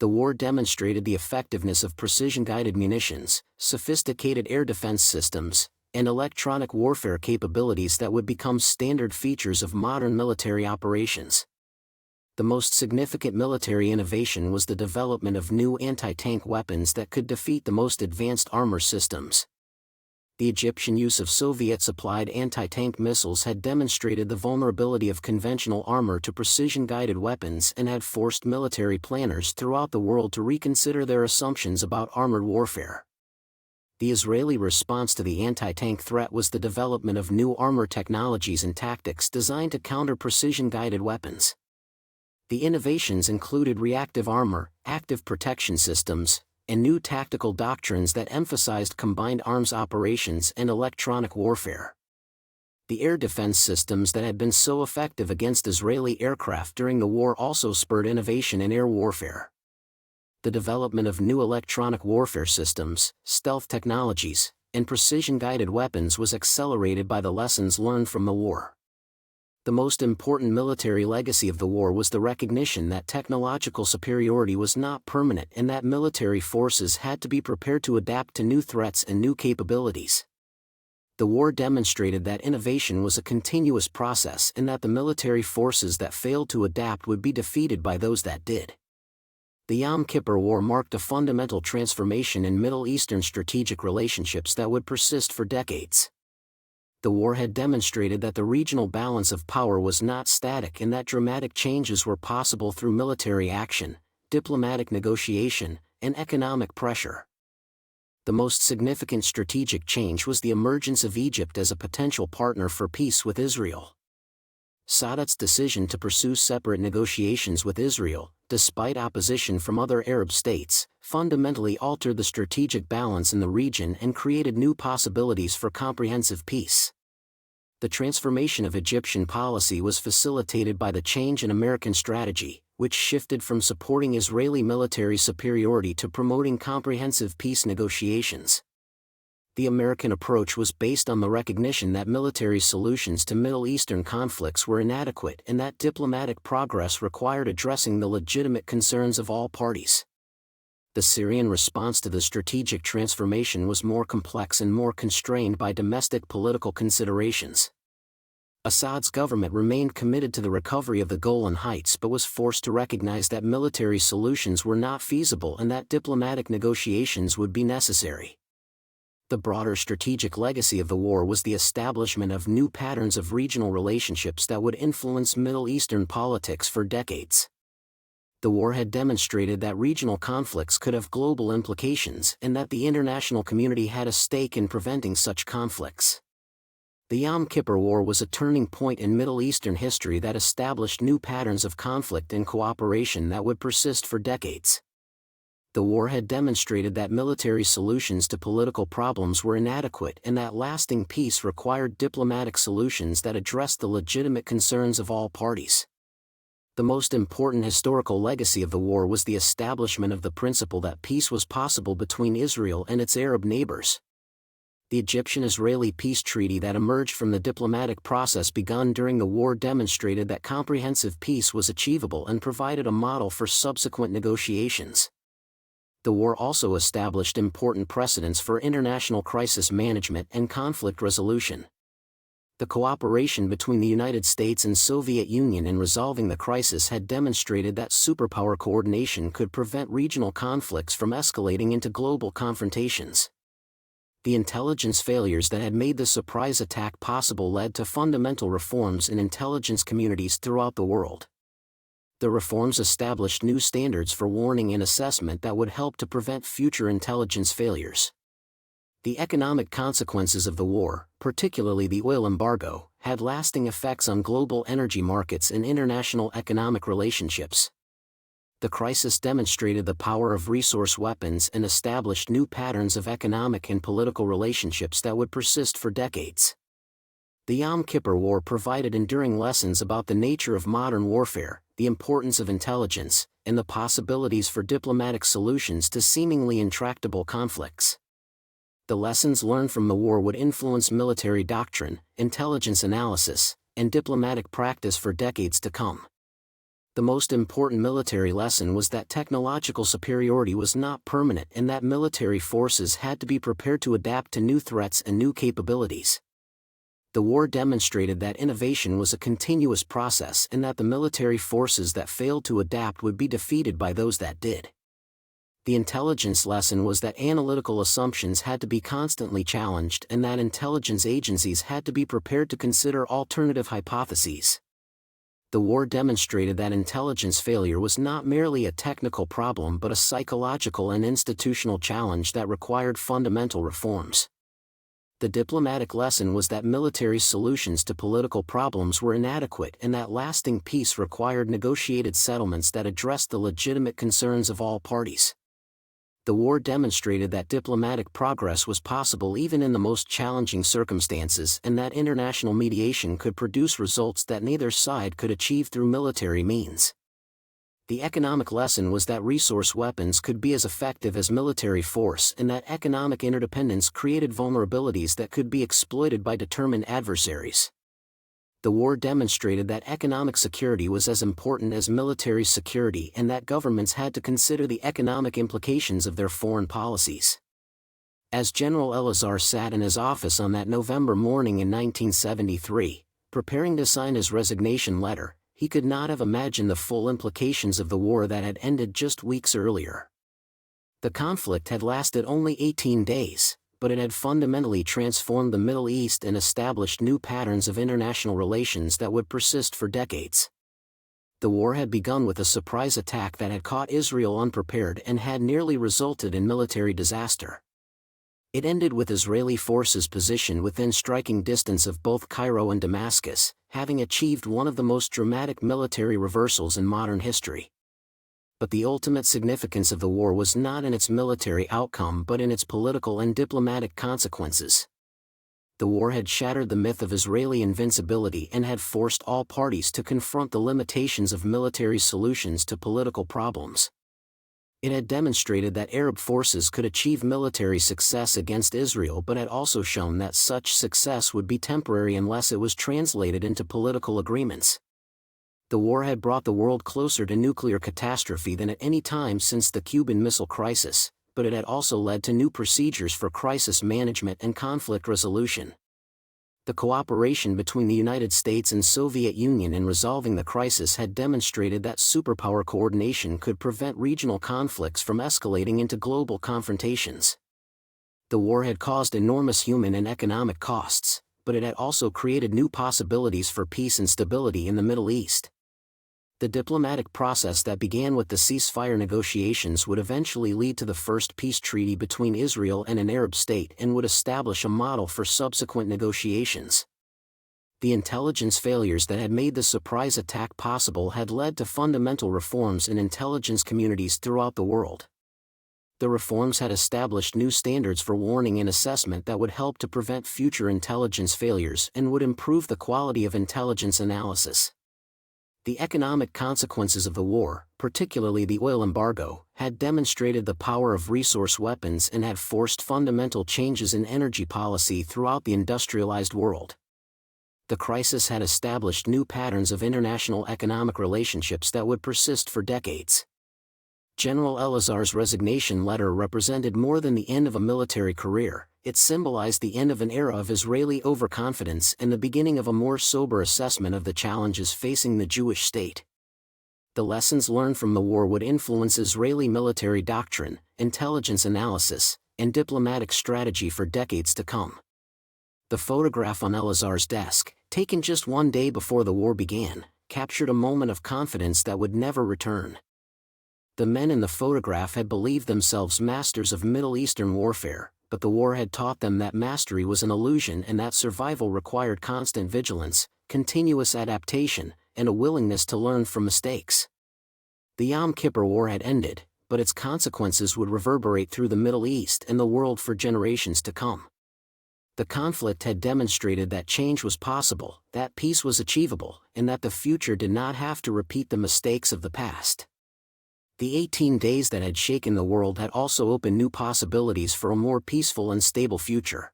The war demonstrated the effectiveness of precision-guided munitions, sophisticated air defense systems, and electronic warfare capabilities that would become standard features of modern military operations. The most significant military innovation was the development of new anti-tank weapons that could defeat the most advanced armor systems. The Egyptian use of Soviet-supplied anti-tank missiles had demonstrated the vulnerability of conventional armor to precision-guided weapons and had forced military planners throughout the world to reconsider their assumptions about armored warfare. The Israeli response to the anti-tank threat was the development of new armor technologies and tactics designed to counter precision-guided weapons. The innovations included reactive armor, active protection systems, and new tactical doctrines that emphasized combined arms operations and electronic warfare. The air defense systems that had been so effective against Israeli aircraft during the war also spurred innovation in air warfare. The development of new electronic warfare systems, stealth technologies, and precision-guided weapons was accelerated by the lessons learned from the war. The most important military legacy of the war was the recognition that technological superiority was not permanent and that military forces had to be prepared to adapt to new threats and new capabilities. The war demonstrated that innovation was a continuous process and that the military forces that failed to adapt would be defeated by those that did. The Yom Kippur War marked a fundamental transformation in Middle Eastern strategic relationships that would persist for decades. The war had demonstrated that the regional balance of power was not static and that dramatic changes were possible through military action, diplomatic negotiation, and economic pressure. The most significant strategic change was the emergence of Egypt as a potential partner for peace with Israel. Sadat's decision to pursue separate negotiations with Israel, despite opposition from other Arab states, fundamentally altered the strategic balance in the region and created new possibilities for comprehensive peace. The transformation of Egyptian policy was facilitated by the change in American strategy, which shifted from supporting Israeli military superiority to promoting comprehensive peace negotiations. The American approach was based on the recognition that military solutions to Middle Eastern conflicts were inadequate and that diplomatic progress required addressing the legitimate concerns of all parties. The Syrian response to the strategic transformation was more complex and more constrained by domestic political considerations. Assad's government remained committed to the recovery of the Golan Heights but was forced to recognize that military solutions were not feasible and that diplomatic negotiations would be necessary. The broader strategic legacy of the war was the establishment of new patterns of regional relationships that would influence Middle Eastern politics for decades. The war had demonstrated that regional conflicts could have global implications and that the international community had a stake in preventing such conflicts. The Yom Kippur War was a turning point in Middle Eastern history that established new patterns of conflict and cooperation that would persist for decades. The war had demonstrated that military solutions to political problems were inadequate and that lasting peace required diplomatic solutions that addressed the legitimate concerns of all parties. The most important historical legacy of the war was the establishment of the principle that peace was possible between Israel and its Arab neighbors. The Egyptian-Israeli peace treaty that emerged from the diplomatic process begun during the war demonstrated that comprehensive peace was achievable and provided a model for subsequent negotiations. The war also established important precedents for international crisis management and conflict resolution. The cooperation between the United States and Soviet Union in resolving the crisis had demonstrated that superpower coordination could prevent regional conflicts from escalating into global confrontations. The intelligence failures that had made the surprise attack possible led to fundamental reforms in intelligence communities throughout the world. The reforms established new standards for warning and assessment that would help to prevent future intelligence failures. The economic consequences of the war, particularly the oil embargo, had lasting effects on global energy markets and international economic relationships. The crisis demonstrated the power of resource weapons and established new patterns of economic and political relationships that would persist for decades. The Yom Kippur War provided enduring lessons about the nature of modern warfare, the importance of intelligence, and the possibilities for diplomatic solutions to seemingly intractable conflicts. The lessons learned from the war would influence military doctrine, intelligence analysis, and diplomatic practice for decades to come. The most important military lesson was that technological superiority was not permanent and that military forces had to be prepared to adapt to new threats and new capabilities. The war demonstrated that innovation was a continuous process and that the military forces that failed to adapt would be defeated by those that did. The intelligence lesson was that analytical assumptions had to be constantly challenged and that intelligence agencies had to be prepared to consider alternative hypotheses. The war demonstrated that intelligence failure was not merely a technical problem but a psychological and institutional challenge that required fundamental reforms. The diplomatic lesson was that military solutions to political problems were inadequate and that lasting peace required negotiated settlements that addressed the legitimate concerns of all parties. The war demonstrated that diplomatic progress was possible even in the most challenging circumstances and that international mediation could produce results that neither side could achieve through military means. The economic lesson was that resource weapons could be as effective as military force and that economic interdependence created vulnerabilities that could be exploited by determined adversaries. The war demonstrated that economic security was as important as military security and that governments had to consider the economic implications of their foreign policies. As General Elazar sat in his office on that November morning in 1973, preparing to sign his resignation letter, he could not have imagined the full implications of the war that had ended just weeks earlier. The conflict had lasted only 18 days. But it had fundamentally transformed the Middle East and established new patterns of international relations that would persist for decades. The war had begun with a surprise attack that had caught Israel unprepared and had nearly resulted in military disaster. It ended with Israeli forces positioned within striking distance of both Cairo and Damascus, having achieved one of the most dramatic military reversals in modern history. But the ultimate significance of the war was not in its military outcome but in its political and diplomatic consequences. The war had shattered the myth of Israeli invincibility and had forced all parties to confront the limitations of military solutions to political problems. It had demonstrated that Arab forces could achieve military success against Israel but had also shown that such success would be temporary unless it was translated into political agreements. The war had brought the world closer to nuclear catastrophe than at any time since the Cuban Missile Crisis, but it had also led to new procedures for crisis management and conflict resolution. The cooperation between the United States and Soviet Union in resolving the crisis had demonstrated that superpower coordination could prevent regional conflicts from escalating into global confrontations. The war had caused enormous human and economic costs, but it had also created new possibilities for peace and stability in the Middle East. The diplomatic process that began with the ceasefire negotiations would eventually lead to the first peace treaty between Israel and an Arab state and would establish a model for subsequent negotiations. The intelligence failures that had made the surprise attack possible had led to fundamental reforms in intelligence communities throughout the world. The reforms had established new standards for warning and assessment that would help to prevent future intelligence failures and would improve the quality of intelligence analysis. The economic consequences of the war, particularly the oil embargo, had demonstrated the power of resource weapons and had forced fundamental changes in energy policy throughout the industrialized world. The crisis had established new patterns of international economic relationships that would persist for decades. General Elazar's resignation letter represented more than the end of a military career. It symbolized the end of an era of Israeli overconfidence and the beginning of a more sober assessment of the challenges facing the Jewish state. The lessons learned from the war would influence Israeli military doctrine, intelligence analysis, and diplomatic strategy for decades to come. The photograph on Elazar's desk, taken just one day before the war began, captured a moment of confidence that would never return. The men in the photograph had believed themselves masters of Middle Eastern warfare, but the war had taught them that mastery was an illusion and that survival required constant vigilance, continuous adaptation, and a willingness to learn from mistakes. The Yom Kippur War had ended, but its consequences would reverberate through the Middle East and the world for generations to come. The conflict had demonstrated that change was possible, that peace was achievable, and that the future did not have to repeat the mistakes of the past. The 18 days that had shaken the world had also opened new possibilities for a more peaceful and stable future.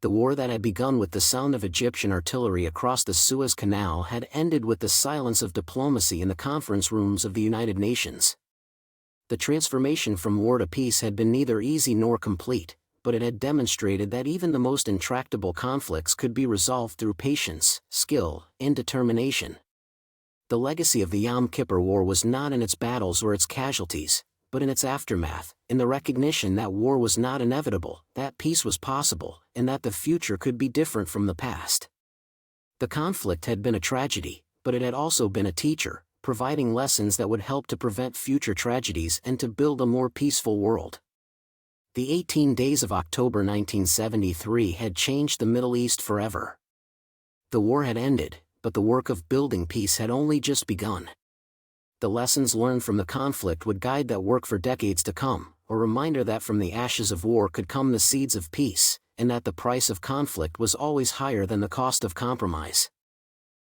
The war that had begun with the sound of Egyptian artillery across the Suez Canal had ended with the silence of diplomacy in the conference rooms of the United Nations. The transformation from war to peace had been neither easy nor complete, but it had demonstrated that even the most intractable conflicts could be resolved through patience, skill, and determination. The legacy of the Yom Kippur War was not in its battles or its casualties, but in its aftermath, in the recognition that war was not inevitable, that peace was possible, and that the future could be different from the past. The conflict had been a tragedy, but it had also been a teacher, providing lessons that would help to prevent future tragedies and to build a more peaceful world. The 18 days of October 1973 had changed the Middle East forever. The war had ended, but the work of building peace had only just begun. The lessons learned from the conflict would guide that work for decades to come, a reminder that from the ashes of war could come the seeds of peace, and that the price of conflict was always higher than the cost of compromise.